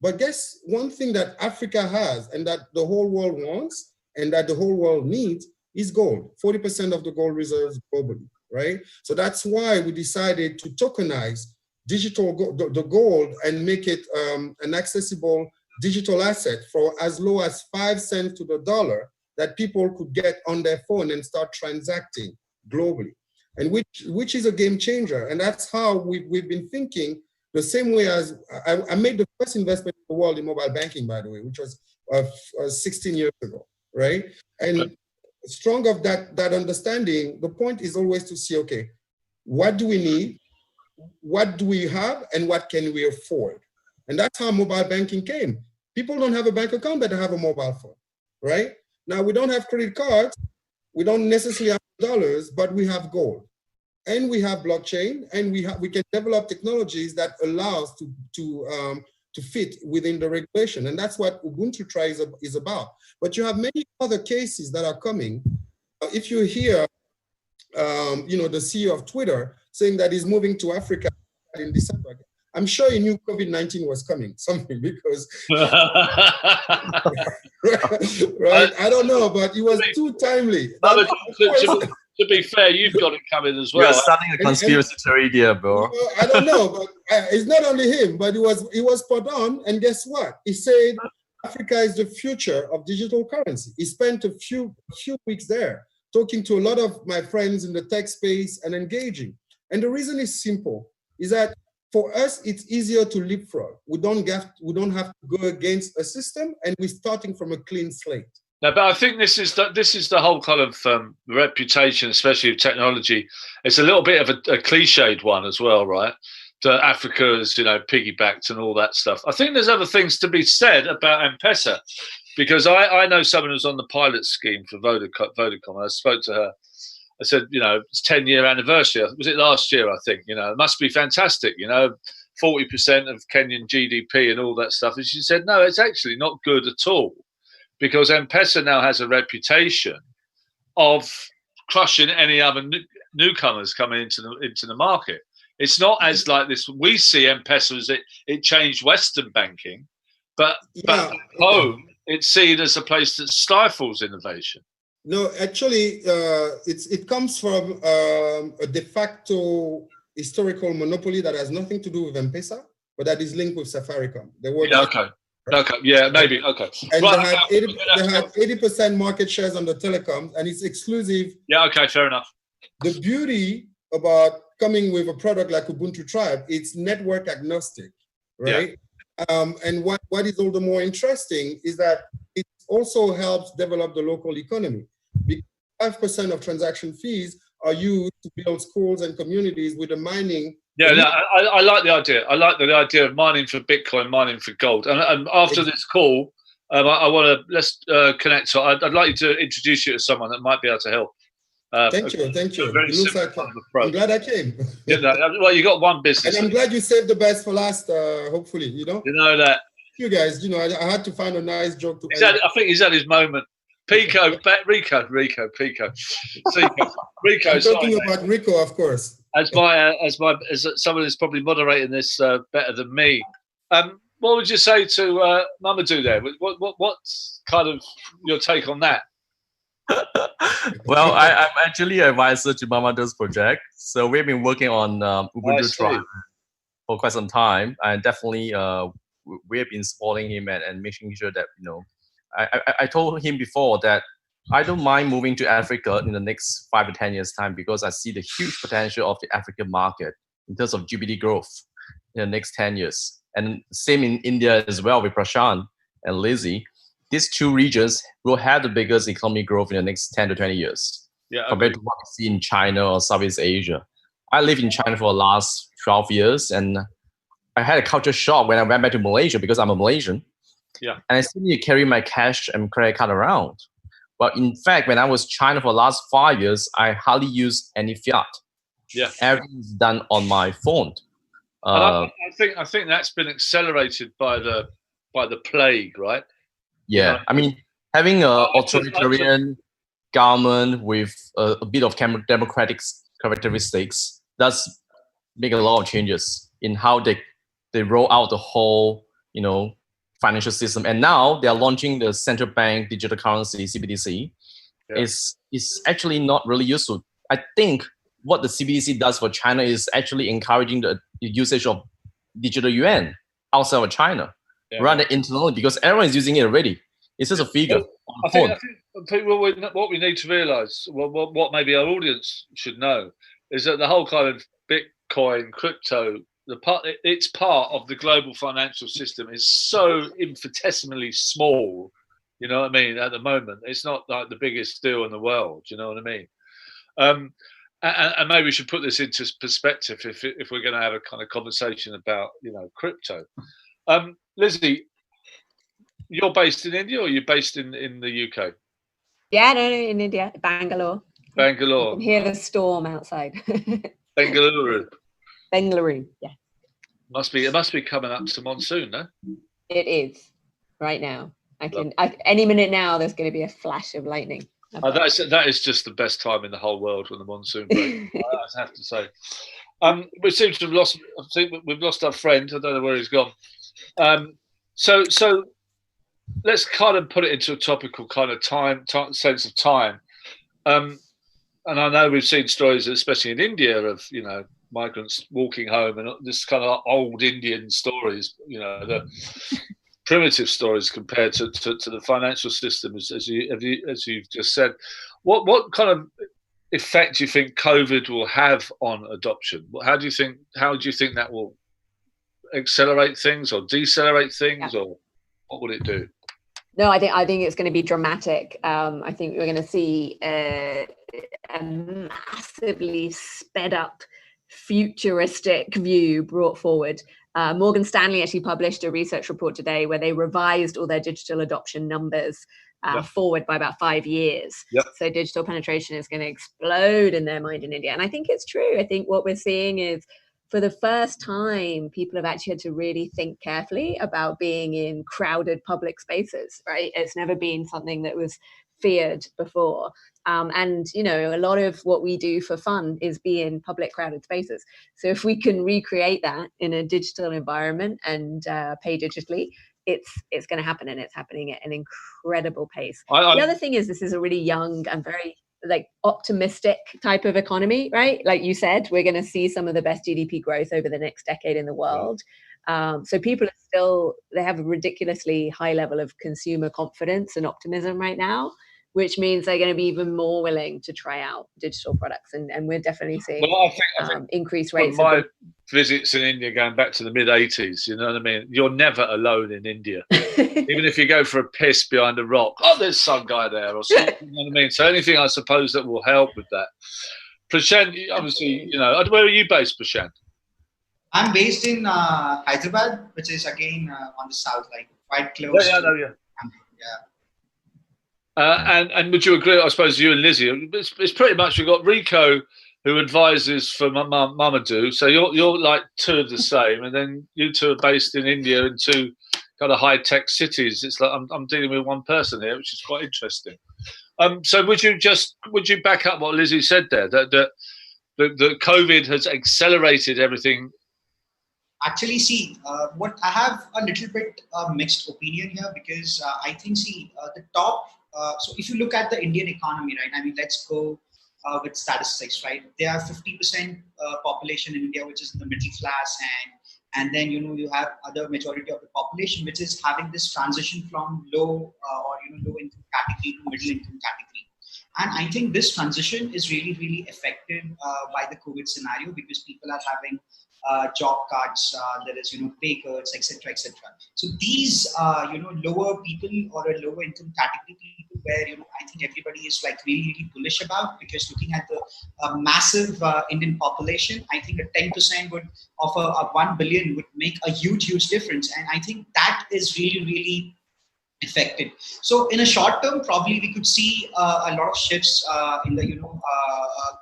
But guess one thing that Africa has and that the whole world wants and that the whole world needs is gold. 40% of the gold reserves globally, right? So that's why we decided to tokenize the gold and make it an accessible digital asset for as low as 5 cents to the dollar that people could get on their phone and start transacting globally, and which is a game changer. And that's how we've been thinking, the same way as I made the first investment in the world in mobile banking, by the way, which was 16 years ago, right? And strong of that understanding, the point is always to see, okay, what do we need? What do we have? And what can we afford? And that's how mobile banking came. People don't have a bank account, but they have a mobile phone, right? Now, we don't have credit cards. We don't necessarily have dollars, but we have gold. And we have blockchain, and we can develop technologies that allow us to fit within the regulation. And that's what Ubuntu Try is about. But you have many other cases that are coming. If you hear, the CEO of Twitter saying that he's moving to Africa in December, I'm sure he knew COVID-19 was coming, something, because, right? I don't know, but it was too timely. To be fair, you've got it coming as well. You're starting a conspiracy theory there, bro. I don't know, but it's not only him, but he was spot on. And guess what? He said Africa is the future of digital currency. He spent a few weeks there talking to a lot of my friends in the tech space and engaging. And the reason is simple, is that for us, it's easier to leapfrog. We don't have to go against a system, and we're starting from a clean slate. No, but I think this is the whole kind of reputation, especially of technology. It's a little bit of a cliched one as well, right? That Africa is, piggybacked and all that stuff. I think there's other things to be said about M-Pesa, because I know someone who's on the pilot scheme for Vodacom. I spoke to her. I said, it's 10-year anniversary. Was it last year? I think, it must be fantastic. 40% of Kenyan GDP and all that stuff. And she said, no, it's actually not good at all, because M-Pesa now has a reputation of crushing any other newcomers coming into the market. It's not as like this. We see M-Pesa as it changed Western banking, but at home it's seen as a place that stifles innovation. No, actually, it comes from a de facto historical monopoly that has nothing to do with M-Pesa, but that is linked with Safaricom. Okay, yeah, maybe, okay. And they had 80% market shares on the telecoms, and it's exclusive. Yeah, okay, fair enough. The beauty about coming with a product like Ubuntu Tribe, it's network agnostic, right? Yeah. And what is all the more interesting is that it also helps develop the local economy. Because 5% of transaction fees are used to build schools and communities with the mining. Yeah, no, I like the idea. I like the idea of mining for Bitcoin, mining for gold. And after this call, I want to let's connect. So I'd like you to introduce you to someone that might be able to help. Thank you. It looks like I'm glad I came. Well, you got one business, and I'm glad you saved the best for last. Hopefully, You know that. You guys, I had to find a nice joke to. I think he's at his moment. Rico. I'm talking about Rico, of course. As someone who's probably moderating this better than me. What would you say to Mamadou there? What's kind of your take on that? Well, I'm actually an advisor to Mamadou's project. So we've been working on Ubuntu Tribe for quite some time, and definitely we have been supporting him and making sure that I told him before that I don't mind moving to Africa in the next 5 to 10 years time, because I see the huge potential of the African market in terms of GDP growth in the next 10 years. And same in India as well with Prashant and Lizzie. These two regions will have the biggest economic growth in the next 10 to 20 years compared to what we see in China or Southeast Asia. I lived in China for the last 12 years, and I had a culture shock when I went back to Malaysia because I'm a Malaysian. Yeah. And I still need to carry my cash and credit card around. But in fact, when I was in China for the last 5 years, I hardly use any fiat. Yeah. Everything is done on my phone. And I think that's been accelerated by the plague, right? Yeah, You know, I mean, having an authoritarian government with a bit of democratic characteristics does make a lot of changes in how they roll out the whole, financial system. And now they are launching the central bank digital currency, CBDC. Yeah. It's actually not really useful. I think what the CBDC does for China is actually encouraging the usage of digital yuan outside of China, rather internally, because everyone is using it already. It's just a figure. I think what we need to realise, what maybe our audience should know, is that the whole kind of Bitcoin, crypto, it's part of the global financial system is so infinitesimally small. You know what I mean? At the moment, it's not like the biggest deal in the world. You know what I mean? And maybe we should put this into perspective if we're going to have a kind of conversation about crypto. Lizzie, you're based in India, or you're based in the UK? Yeah, no, in India, Bangalore. Bangalore. You can hear the storm outside. Bengaluru. Bengaluru, yeah. It must be coming up to monsoon, no? It is right now. Any minute now, there's going to be a flash of lightning. That is just the best time in the whole world when the monsoon breaks. I have to say. We seem to have lost. I think we've lost our friend. I don't know where he's gone. So let's kind of put it into a topical kind of sense of time. And I know we've seen stories, especially in India, of migrants walking home, and this kind of old Indian stories. The primitive stories compared to the financial system, as you've just said. What kind of effect do you think COVID will have on adoption? How do you think that will accelerate things or decelerate things, or what would it do? No, I think it's going to be dramatic. I think we're going to see a massively sped up futuristic view brought forward. Morgan Stanley actually published a research report today where they revised all their digital adoption numbers forward by about 5 years. Yep. So digital penetration is going to explode in their mind in India. And I think it's true. I think what we're seeing is, for the first time, people have actually had to really think carefully about being in crowded public spaces, right? It's never been something that was feared before. And, a lot of what we do for fun is be in public crowded spaces. So if we can recreate that in a digital environment and pay digitally, it's going to happen, and it's happening at an incredible pace. The other thing is, this is a really young and very optimistic type of economy, right? Like you said, we're going to see some of the best GDP growth over the next decade in the world. So people they have a ridiculously high level of consumer confidence and optimism right now, which means they're going to be even more willing to try out digital products. And we're definitely seeing I think increased rates. My visits in India going back to the mid-'80s, you know what I mean? You're never alone in India. Even if you go for a piss behind a rock, there's some guy there or something, you know what I mean? So anything, I suppose, that will help with that. Prashant, obviously, where are you based, Prashant? I'm based in Hyderabad, which is again on the south, quite close. Yeah, I know, yeah. And would you agree, I suppose, you and Lizzie, it's pretty much, we've got Rico, who advises for Mamadou. So you're like two of the same, and then you two are based in India in two kind of high-tech cities. It's like I'm dealing with one person here, which is quite interesting. So would you back up what Lizzie said there, that COVID has accelerated everything? Actually, what I have a little bit mixed opinion here, because I think, the top. So if you look at the Indian economy, right? I mean, let's go with statistics, right? There are 50% population in India, which is in the middle class, and then you have other majority of the population which is having this transition from low low income category to middle income category. And I think this transition is really, really affected by the COVID scenario, because people are having job cuts, there is pay cuts, etc., etc. So these lower people or a lower income category people where I think everybody is like really bullish about, because looking at the massive Indian population, I think a 10% of a 1 billion would make a huge difference, and I think that is really affected. So in a short term, probably we could see a lot of shifts in the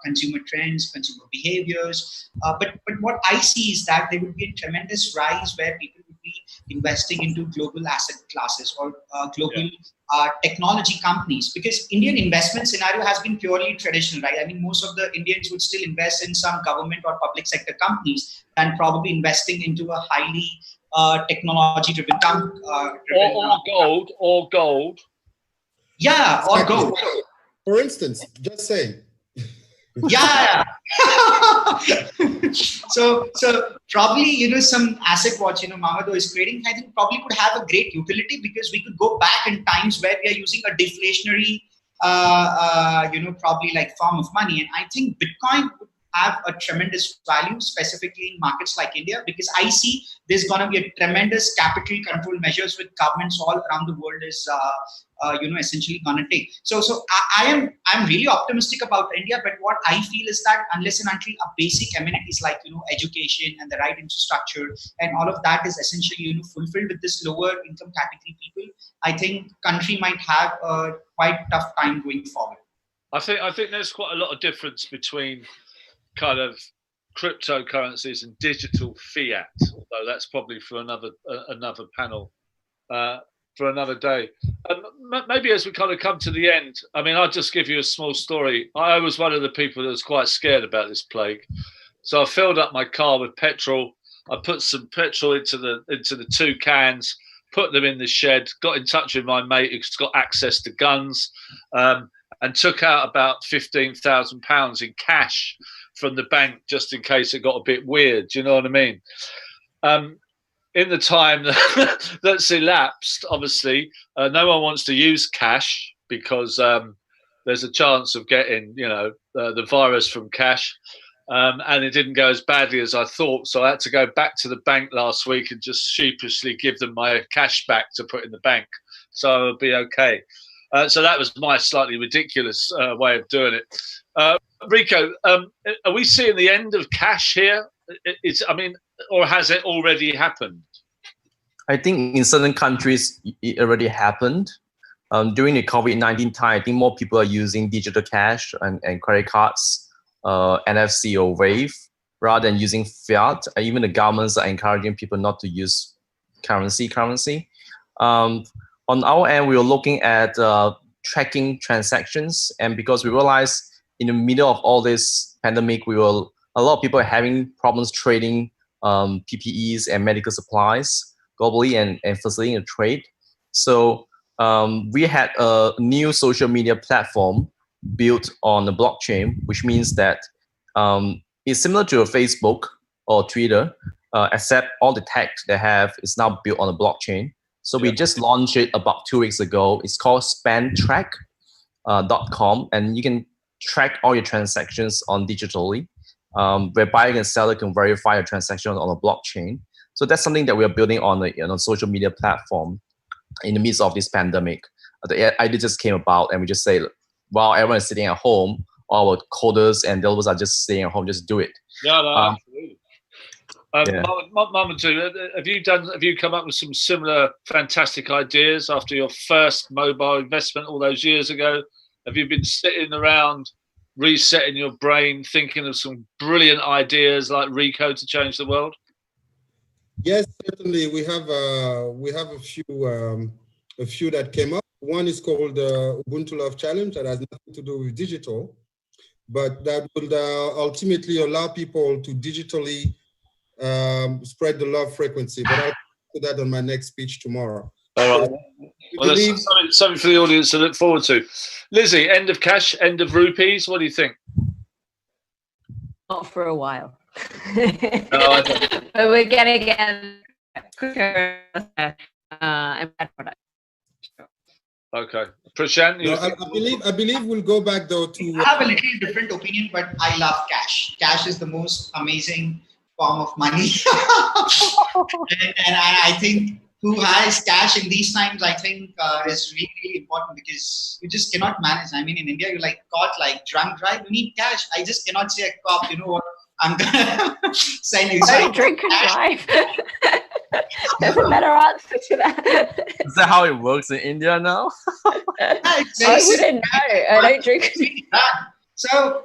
consumer trends, consumer behaviors. But what I see is that there would be a tremendous rise where people would be investing into global asset classes or global technology companies, because Indian investment scenario has been purely traditional, right? I mean, most of the Indians would still invest in some government or public sector companies than probably investing into a highly technology-driven or gold. Yeah, or gold. For instance, just say. Yeah. So probably some asset watch Mamado is creating, I think probably could have a great utility, because we could go back in times where we are using a deflationary probably like form of money, and I think Bitcoin would have a tremendous value, specifically in markets like India, because I see there's going to be a tremendous capital control measures with governments all around the world is essentially going to take. So I'm really optimistic about India, but what I feel is that unless and until a basic amenities like education and the right infrastructure and all of that is essentially fulfilled with this lower income category people, I think country might have a quite tough time going forward. I think there's quite a lot of difference between kind of cryptocurrencies and digital fiat, although that's probably for another panel, for another day. Maybe as we kind of come to the end, I mean, I'll just give you a small story. I was one of the people that was quite scared about this plague, so I filled up my car with petrol. I put some petrol into the 2 cans, put them in the shed, got in touch with my mate who's got access to guns, and took out about £15,000 in cash from the bank, just in case it got a bit weird. Do you know what I mean? In the time that's elapsed, obviously, no one wants to use cash because there's a chance of getting, the virus from cash. And it didn't go as badly as I thought. So I had to go back to the bank last week and just sheepishly give them my cash back to put in the bank. So it'll be okay. So that was my slightly ridiculous way of doing it. Rico, are we seeing the end of cash here? Or has it already happened? I think in certain countries it already happened. During the COVID-19 time, I think more people are using digital cash and credit cards, NFC or Wave, rather than using fiat. Even the governments are encouraging people not to use currency. On our end, we were looking at tracking transactions, and because we realized in the middle of all this pandemic, a lot of people are having problems trading PPEs and medical supplies globally and facilitating a trade. So we had a new social media platform built on the blockchain, which means that it's similar to a Facebook or Twitter, except all the tech they have is now built on the blockchain. So we just launched it about 2 weeks ago. It's called spendtrack.com, and you can track all your transactions on digitally, where buyer and seller can verify a transaction on a blockchain. So that's something that we are building on a social media platform in the midst of this pandemic. The idea just came about, and we just say, while everyone is sitting at home, all our coders and developers are just staying at home, just do it. Yeah, no, absolutely. Mamadou, have you come up with some similar fantastic ideas after your first mobile investment all those years ago? Have you been sitting around resetting your brain, thinking of some brilliant ideas like Rico to change the world? Yes, certainly. We have a few that came up. One is called Ubuntu Love Challenge, that has nothing to do with digital, but that will ultimately allow people to digitally spread the love frequency. But I'll do that on my next speech tomorrow. All right. Well, that's something for the audience to look forward to. Lizzie, end of cash, end of rupees. What do you think? Not for a while. No, I don't. But we're getting again quicker and better products. Okay, Prashant, I believe we'll go back though to. I have a little different opinion, but I love cash. Cash is the most amazing form of money, and I think who has cash in these times, I think is really, really important, because you just cannot manage. I mean, in India, you're like caught like drunk drive. You need cash. I just cannot say a cop, you know what, I'm gonna send you. Don't drink and drive. There's a better answer to that. Is that how it works in India now? I wouldn't know. I don't drink. So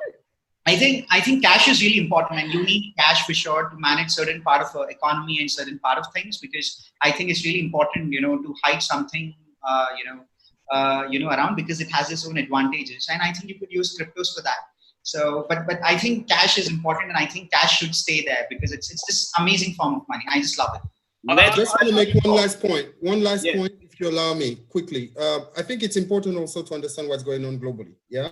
I think cash is really important, and you need cash for sure to manage certain part of the economy and certain part of things, because I think it's really important, to hide something, around, because it has its own advantages, and I think you could use cryptos for that. So, but I think cash is important, and I think cash should stay there, because it's this amazing form of money. I just love it. I just want to make one last point. One last point, if you allow me, quickly. I think it's important also to understand what's going on globally. Yeah.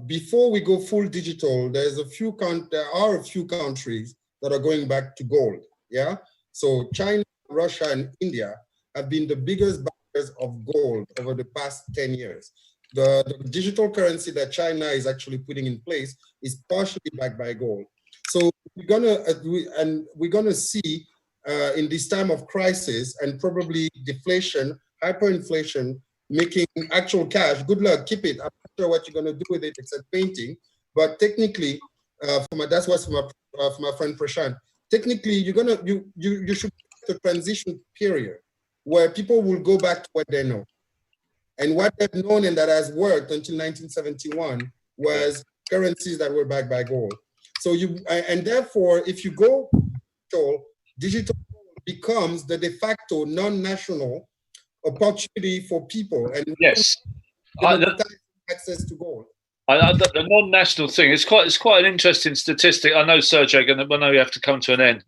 Before we go full digital, there are a few countries that are going back to gold. Yeah. So China, Russia, and India have been the biggest buyers of gold over the past 10 years. The digital currency that China is actually putting in place is partially backed by gold. So we're gonna see in this time of crisis and probably deflation, hyperinflation, making actual cash. Good luck, keep it. I'm not sure what you're gonna do with it except painting. But technically, that's what's from my friend Prashant. Technically, you should have a transition period where people will go back to what they know. And what they've known and that has worked until 1971 was currencies that were backed by gold. So and therefore, if you go digital becomes the de facto non-national opportunity for people, and yes, access to gold. The non-national thing is quite an interesting statistic. I know, Sergey, and I know you have to come to an end,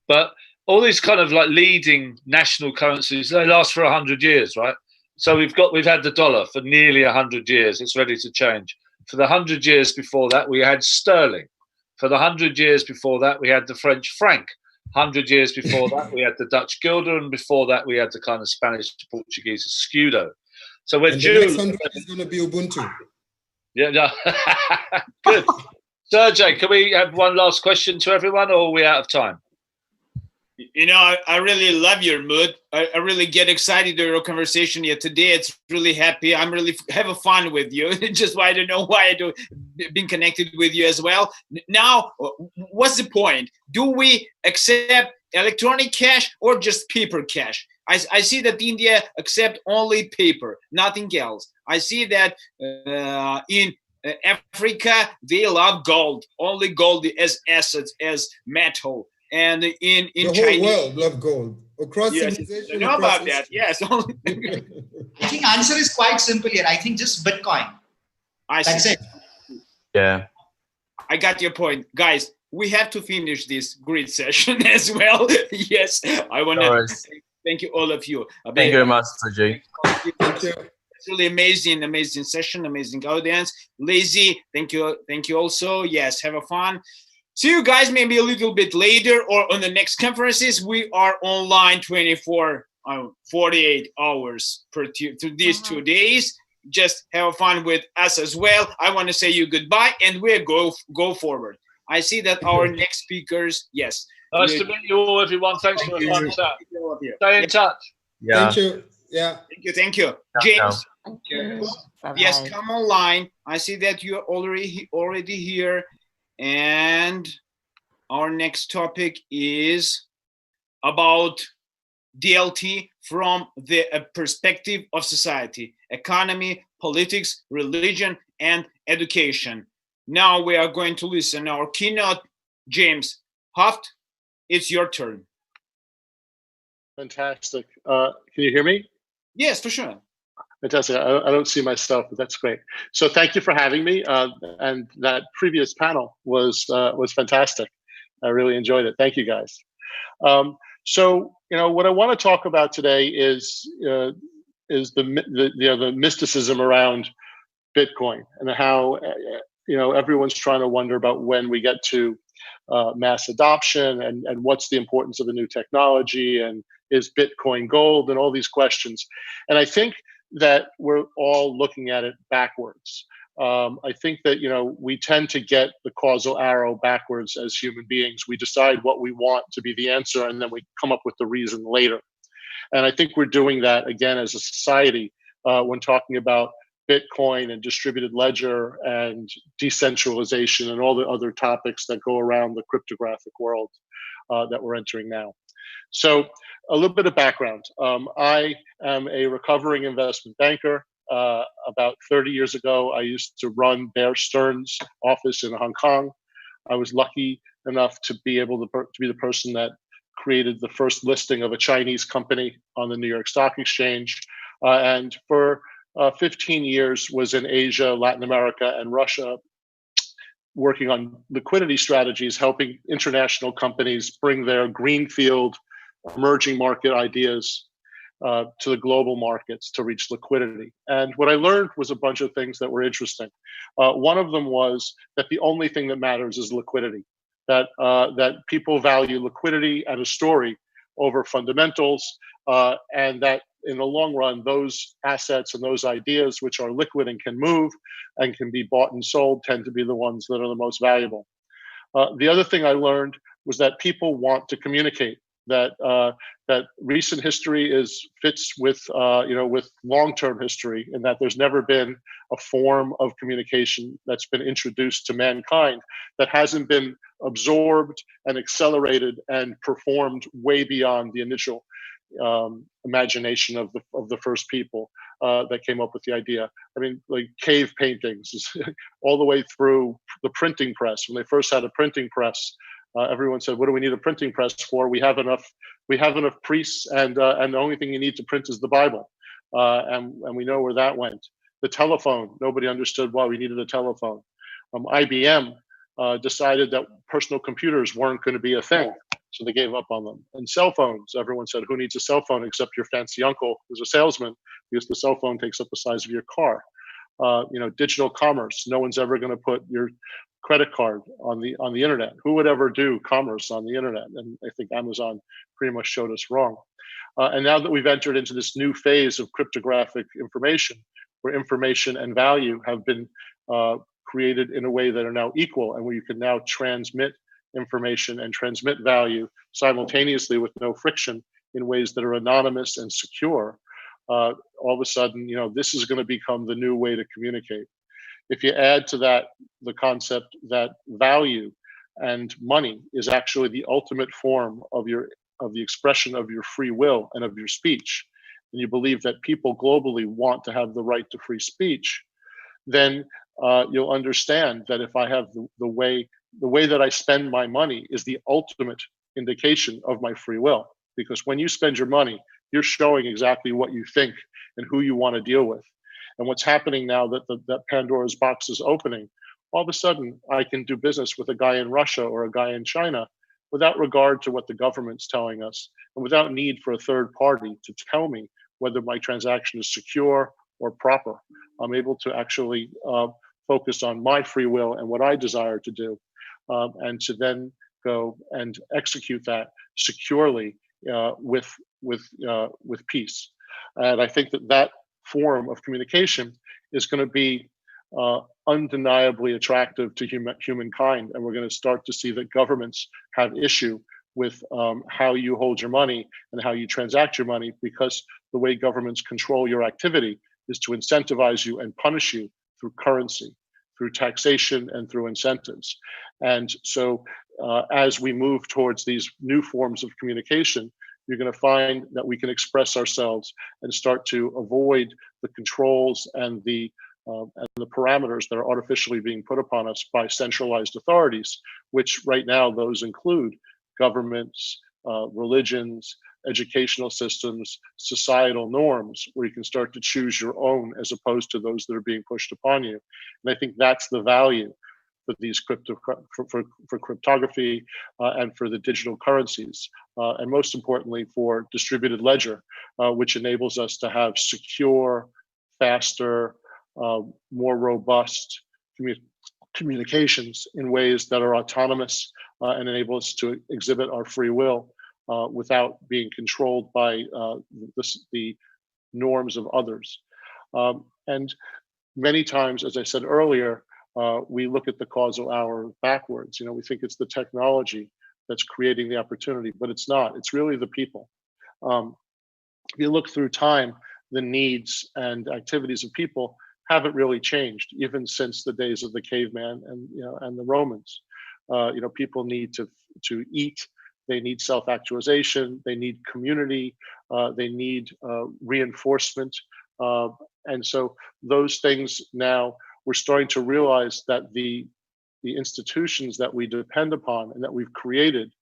but all these kind of like leading national currencies, they last for 100 years, right? So we've had the dollar for nearly 100 years. It's ready to change. For the 100 years before that, we had sterling. For the 100 years before that, we had the French franc. 100 years before that, we had the Dutch guilder, and before that, we had the kind of Spanish to Portuguese scudo. So we're due. The next 100 is going to be Ubuntu. Yeah, no. Good. Sergey, can we have one last question to everyone, or are we out of time? I really love your mood. I really get excited to your conversation here today. It's really happy. I'm really having fun with you. Just why I don't know why I do been connected with you as well. Now, what's the point? Do we accept electronic cash or just paper cash? I see that India accept only paper, nothing else. I see that in Africa, they love gold, only gold as assets, as metal. And in the whole China, world love gold across civilization. I know about that. Yes. I think answer is quite simple here. I think just Bitcoin. That's it. Yeah. I got your point, guys. We have to finish this great session as well. Yes, I want to thank you all of you. Thank you very much, Sergey. Thank you. It's really amazing session, amazing audience. Lazy, thank you also. Yes, have a fun. See you guys maybe a little bit later or on the next conferences. We are online 48 hours to these 2 days. Just have fun with us as well. I want to say you goodbye, and we'll go forward. I see that our next speakers, yes. Nice to meet you all, everyone. Thanks for the fun chat. Stay in touch. Yeah. Thank you. Yeah. Thank you. James, yes, come online. I see that you're already here. And our next topic is about DLT from the perspective of society, economy, politics, religion, and education. Now we are going to listen our keynote. James Hoft, it's your turn. Fantastic. Can you hear me? Yes, for sure. Fantastic. I don't see myself, but that's great. So thank you for having me. And that previous panel was fantastic. I really enjoyed it. Thank you, guys. So what I want to talk about today is the mysticism around Bitcoin and how everyone's trying to wonder about when we get to mass adoption and what's the importance of the new technology and is Bitcoin gold and all these questions. And I think that we're all looking at it backwards. I think that, we tend to get the causal arrow backwards as human beings. We decide what we want to be the answer, and then we come up with the reason later. And I think we're doing that again as a society when talking about Bitcoin and distributed ledger and decentralization and all the other topics that go around the cryptographic world that we're entering now. So a little bit of background. I am a recovering investment banker. About 30 years ago, I used to run Bear Stearns' office in Hong Kong. I was lucky enough to be able to be the person that created the first listing of a Chinese company on the New York Stock Exchange. And for 15 years was in Asia, Latin America, and Russia, working on liquidity strategies, helping international companies bring their greenfield emerging market ideas to the global markets to reach liquidity. And what I learned was a bunch of things that were interesting. One of them was that the only thing that matters is liquidity, that people value liquidity and a story over fundamentals, and that in the long run, those assets and those ideas which are liquid and can move and can be bought and sold tend to be the ones that are the most valuable. The other thing I learned was that people want to communicate. That recent history fits with with long-term history, in that there's never been a form of communication that's been introduced to mankind that hasn't been absorbed and accelerated and performed way beyond the initial imagination of the first people that came up with the idea. I mean, like cave paintings, all the way through the printing press. When they first had a printing press, everyone said, "What do we need a printing press for? We have enough priests, and the only thing you need to print is the Bible." And we know where that went. The telephone, nobody understood why we needed a telephone. IBM decided that personal computers weren't going to be a thing, so they gave up on them. And cell phones, everyone said, "Who needs a cell phone except your fancy uncle who's a salesman?" Because the cell phone takes up the size of your car. Digital commerce, no one's ever going to put your credit card on the internet. Who would ever do commerce on the internet? And I think Amazon pretty much showed us wrong. And now that we've entered into this new phase of cryptographic information, where information and value have been created in a way that are now equal, and where you can now transmit information and transmit value simultaneously with no friction in ways that are anonymous and secure, all of a sudden, this is going to become the new way to communicate. If you add to that the concept that value and money is actually the ultimate form of the expression of your free will and of your speech, and you believe that people globally want to have the right to free speech, then you'll understand that if I have the way that I spend my money is the ultimate indication of my free will. Because when you spend your money, you're showing exactly what you think and who you want to deal with. And what's happening now that Pandora's box is opening, all of a sudden I can do business with a guy in Russia or a guy in China without regard to what the government's telling us, and without need for a third party to tell me whether my transaction is secure or proper. I'm able to actually focus on my free will and what I desire to do, and to then go and execute that securely with peace. And I think that form of communication is going to be undeniably attractive to humankind, and we're going to start to see that governments have issue with how you hold your money and how you transact your money, because the way governments control your activity is to incentivize you and punish you through currency, through taxation, and through incentives. And so as we move towards these new forms of communication, you're going to find that we can express ourselves and start to avoid the controls and the parameters that are artificially being put upon us by centralized authorities, which right now those include governments, religions, educational systems, societal norms, where you can start to choose your own as opposed to those that are being pushed upon you. And I think that's the value for these for cryptography and for the digital currencies, and most importantly for distributed ledger, which enables us to have secure, faster, more robust communications in ways that are autonomous and enable us to exhibit our free will without being controlled by the norms of others. And many times, as I said earlier, we look at the causal hour backwards. We think it's the technology that's creating the opportunity, but it's not. It's really the people. you look through time, the needs and activities of people haven't really changed, even since the days of the caveman and the Romans. People need to eat, they need self-actualization, they need community, they need reinforcement. And so those things now, we're starting to realize that the institutions that we depend upon and that we've created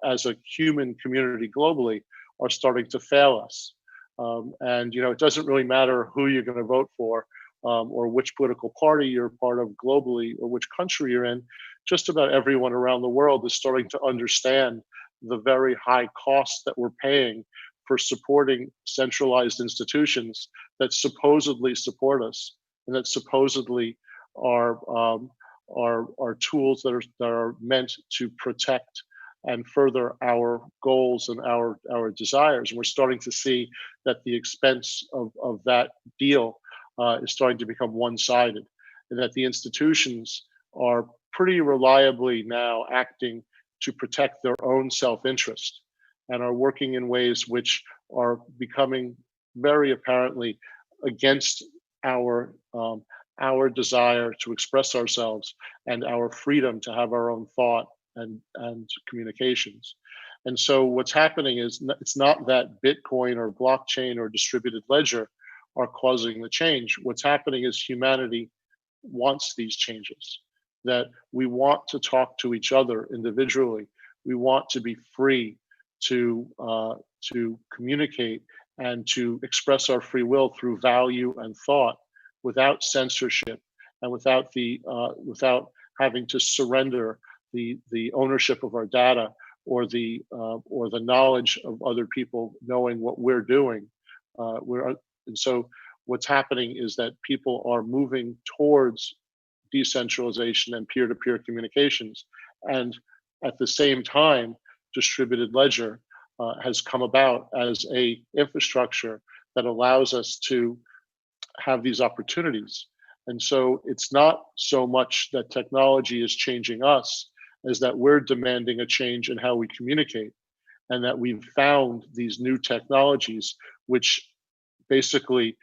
as a human community globally are starting to fail us. And it doesn't really matter who you're going to vote for or which political party you're part of globally or which country you're in. Just about everyone around the world is starting to understand the very high costs that we're paying for supporting centralized institutions that supposedly support us and that supposedly are tools that are meant to protect and further our goals and our desires. And we're starting to see that the expense of that deal is starting to become one-sided, and that the institutions are pretty reliably now acting to protect their own self-interest and are working in ways which are becoming very apparently against our desire to express ourselves and our freedom to have our own thought and communications. And so what's happening is it's not that Bitcoin or blockchain or distributed ledger are causing the change. What's happening is humanity wants these changes, that we want to talk to each other individually. We want to be free to communicate and to express our free will through value and thought without censorship and without having to surrender the ownership of our data or the knowledge of other people knowing what we're doing. And so what's happening is that people are moving towards decentralization and peer-to-peer communications. And at the same time, distributed ledger has come about as a infrastructure that allows us to have these opportunities. And so it's not so much that technology is changing us as that we're demanding a change in how we communicate, and that we've found these new technologies which basically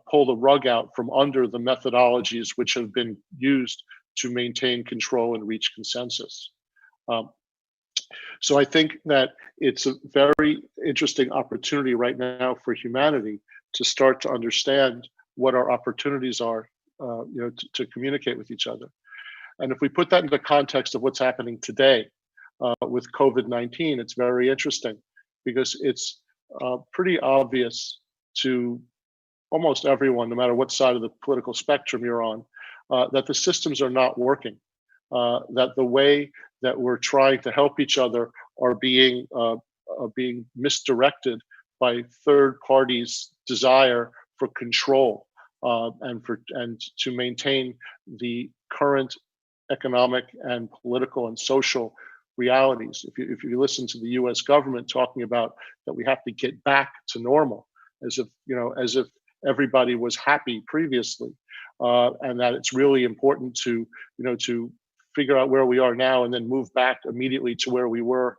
pull the rug out from under the methodologies which have been used to maintain control and reach consensus. So I think that it's a very interesting opportunity right now for humanity to start to understand what our opportunities are, to communicate with each other. And if we put that into the context of what's happening today with COVID-19, it's very interesting because it's pretty obvious to almost everyone, no matter what side of the political spectrum you're on, that the systems are not working, that the way that we're trying to help each other are being misdirected by third parties' desire for control and to maintain the current economic and political and social realities. If you listen to the U.S. government talking about that we have to get back to normal, as if everybody was happy previously, and that it's really important to figure out where we are now and then move back immediately to where we were,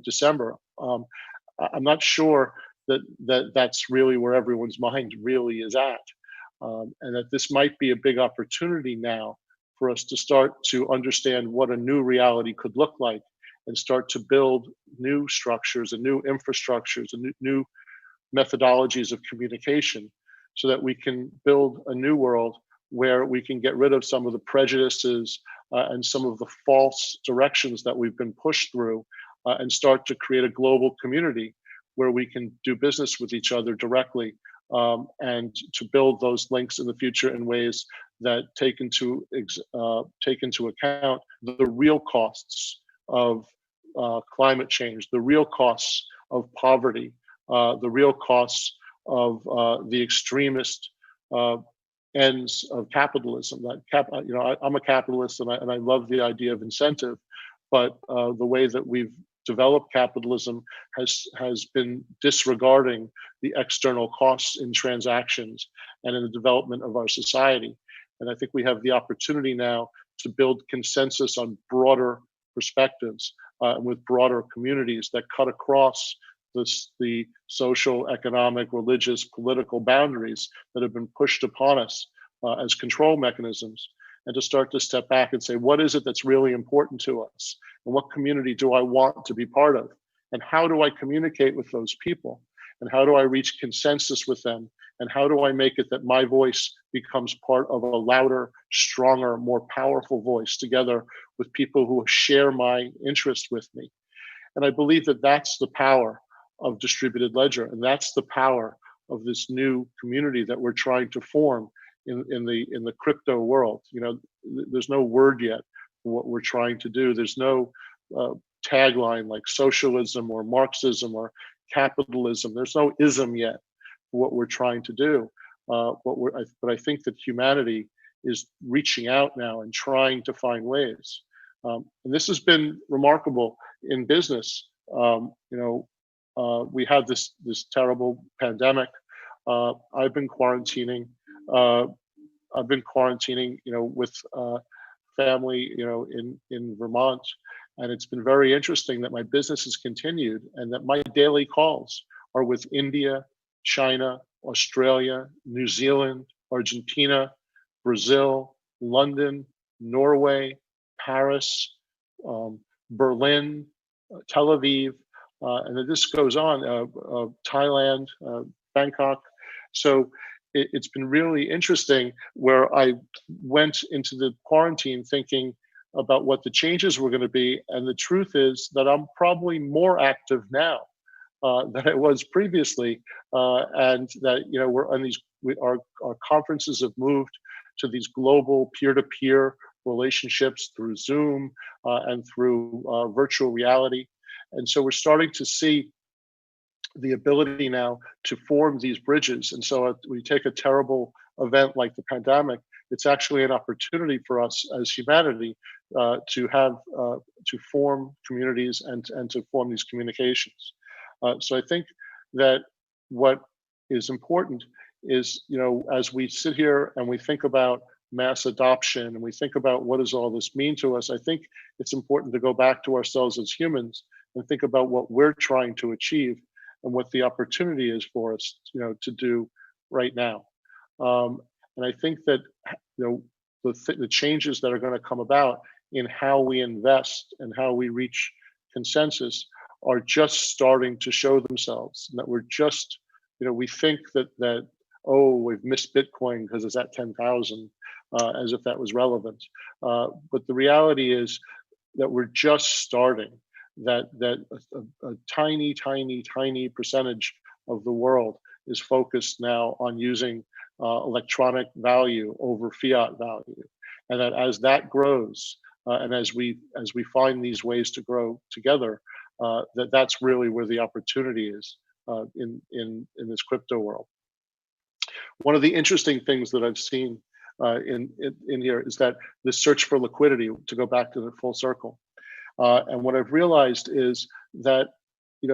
December. I'm not sure that's really where everyone's mind really is at, and that this might be a big opportunity now for us to start to understand what a new reality could look like and start to build new structures and new infrastructures and new methodologies of communication so that we can build a new world where we can get rid of some of the prejudices and some of the false directions that we've been pushed through and start to create a global community where we can do business with each other directly and to build those links in the future in ways that take into account the real costs of climate change, the real costs of poverty, the real costs of the extremist ends of capitalism. I'm a capitalist and I love the idea of incentive, but the way that we've developed capitalism has been disregarding the external costs in transactions and in the development of our society. And I think we have the opportunity now to build consensus on broader perspectives and with broader communities that cut across the social, economic, religious, political boundaries that have been pushed upon us as control mechanisms, and to start to step back and say, what is it that's really important to us? And what community do I want to be part of? And how do I communicate with those people? And how do I reach consensus with them? And how do I make it that my voice becomes part of a louder, stronger, more powerful voice together with people who share my interest with me? And I believe that that's the power of distributed ledger. And that's the power of this new community that we're trying to form in the crypto world. You know, there's no word yet for what we're trying to do. There's no tagline like socialism or Marxism or capitalism. There's no ism yet for what we're trying to do. But I think that humanity is reaching out now and trying to find ways. And this has been remarkable in business. We had this terrible pandemic. I've been quarantining. With family, in Vermont, and it's been very interesting that my business has continued, and that my daily calls are with India, China, Australia, New Zealand, Argentina, Brazil, London, Norway, Paris, Berlin, Tel Aviv, and the list goes on, Thailand, Bangkok. So it's been really interesting, where I went into the quarantine thinking about what the changes were going to be. And the truth is that I'm probably more active now than I was previously. And that, we're on our conferences have moved to these global peer-to-peer relationships through Zoom and through virtual reality. And so we're starting to see the ability now to form these bridges. And so we take a terrible event like the pandemic, it's actually an opportunity for us as humanity to form communities and to form these communications. So I think that what is important is, as we sit here and we think about mass adoption and we think about what does all this mean to us, I think it's important to go back to ourselves as humans and think about what we're trying to achieve and what the opportunity is for us, to do right now. And I think that, the changes that are going to come about in how we invest and how we reach consensus are just starting to show themselves. And that we're just, we think that we've missed Bitcoin because it's at 10,000, as if that was relevant. But the reality is that we're just starting. That a tiny percentage of the world is focused now on using electronic value over fiat value, and that as that grows, and as we find these ways to grow together, that's really where the opportunity is in this crypto world. One of the interesting things that I've seen in here is that the search for liquidity, to go back to the full circle. And what I've realized is that,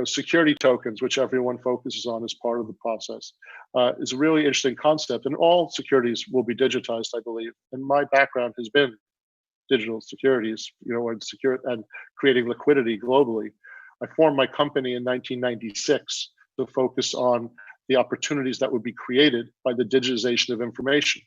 security tokens, which everyone focuses on as part of the process, is a really interesting concept. And all securities will be digitized, I believe. And my background has been digital securities, and creating liquidity globally. I formed my company in 1996 to focus on the opportunities that would be created by the digitization of information.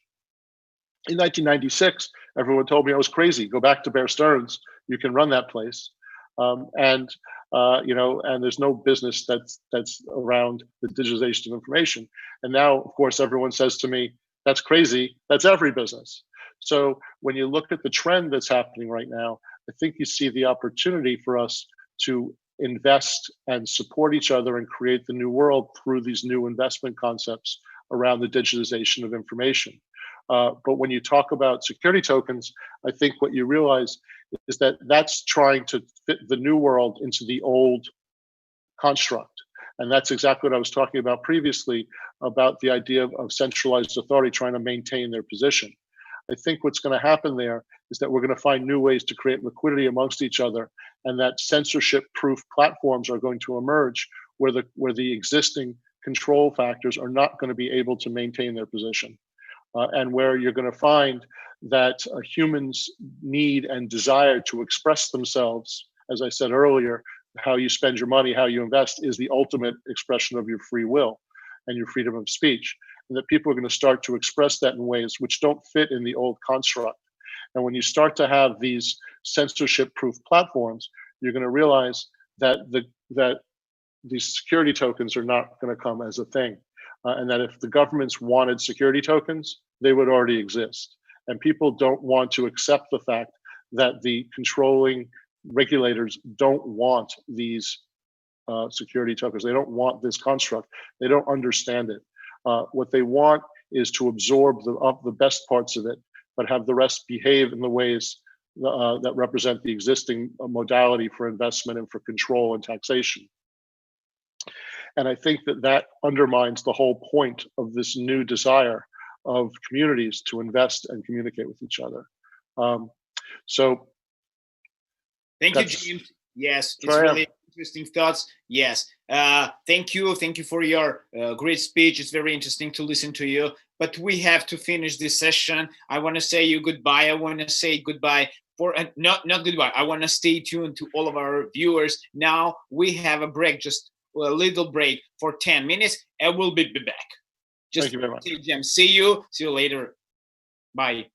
In 1996, everyone told me I was crazy. Go back to Bear Stearns. You can run that place, and there's no business that's around the digitization of information. And now, of course, everyone says to me, "That's crazy. That's every business." So when you look at the trend that's happening right now, I think you see the opportunity for us to invest and support each other and create the new world through these new investment concepts around the digitization of information. But when you talk about security tokens, I think what you realize is that that's trying to fit the new world into the old construct. And that's exactly what I was talking about previously, about the idea of centralized authority trying to maintain their position. I think what's going to happen there is that we're going to find new ways to create liquidity amongst each other, and that censorship-proof platforms are going to emerge where the existing control factors are not going to be able to maintain their position. And where you're going to find that humans' need and desire to express themselves, as I said earlier, how you spend your money, how you invest is the ultimate expression of your free will and your freedom of speech. And that people are going to start to express that in ways which don't fit in the old construct. And when you start to have these censorship-proof platforms, you're going to realize that these security tokens are not going to come as a thing. And that if the governments wanted security tokens, they would already exist. And people don't want to accept the fact that the controlling regulators don't want these security tokens. They don't want this construct. They don't understand it. What they want is to absorb the best parts of it, but have the rest behave in the ways that represent the existing modality for investment and for control and taxation. And I think that undermines the whole point of this new desire of communities to invest and communicate with each other. Thank you, James. Yes, it's really interesting thoughts. Yes, thank you for your great speech. It's very interesting to listen to you. But we have to finish this session. I want to say you goodbye. I want to say goodbye for not goodbye. I want to stay tuned to all of our viewers. Now we have a break, just a little break for 10 minutes, and we'll be back. Just thank you very much. James. See you later. Bye.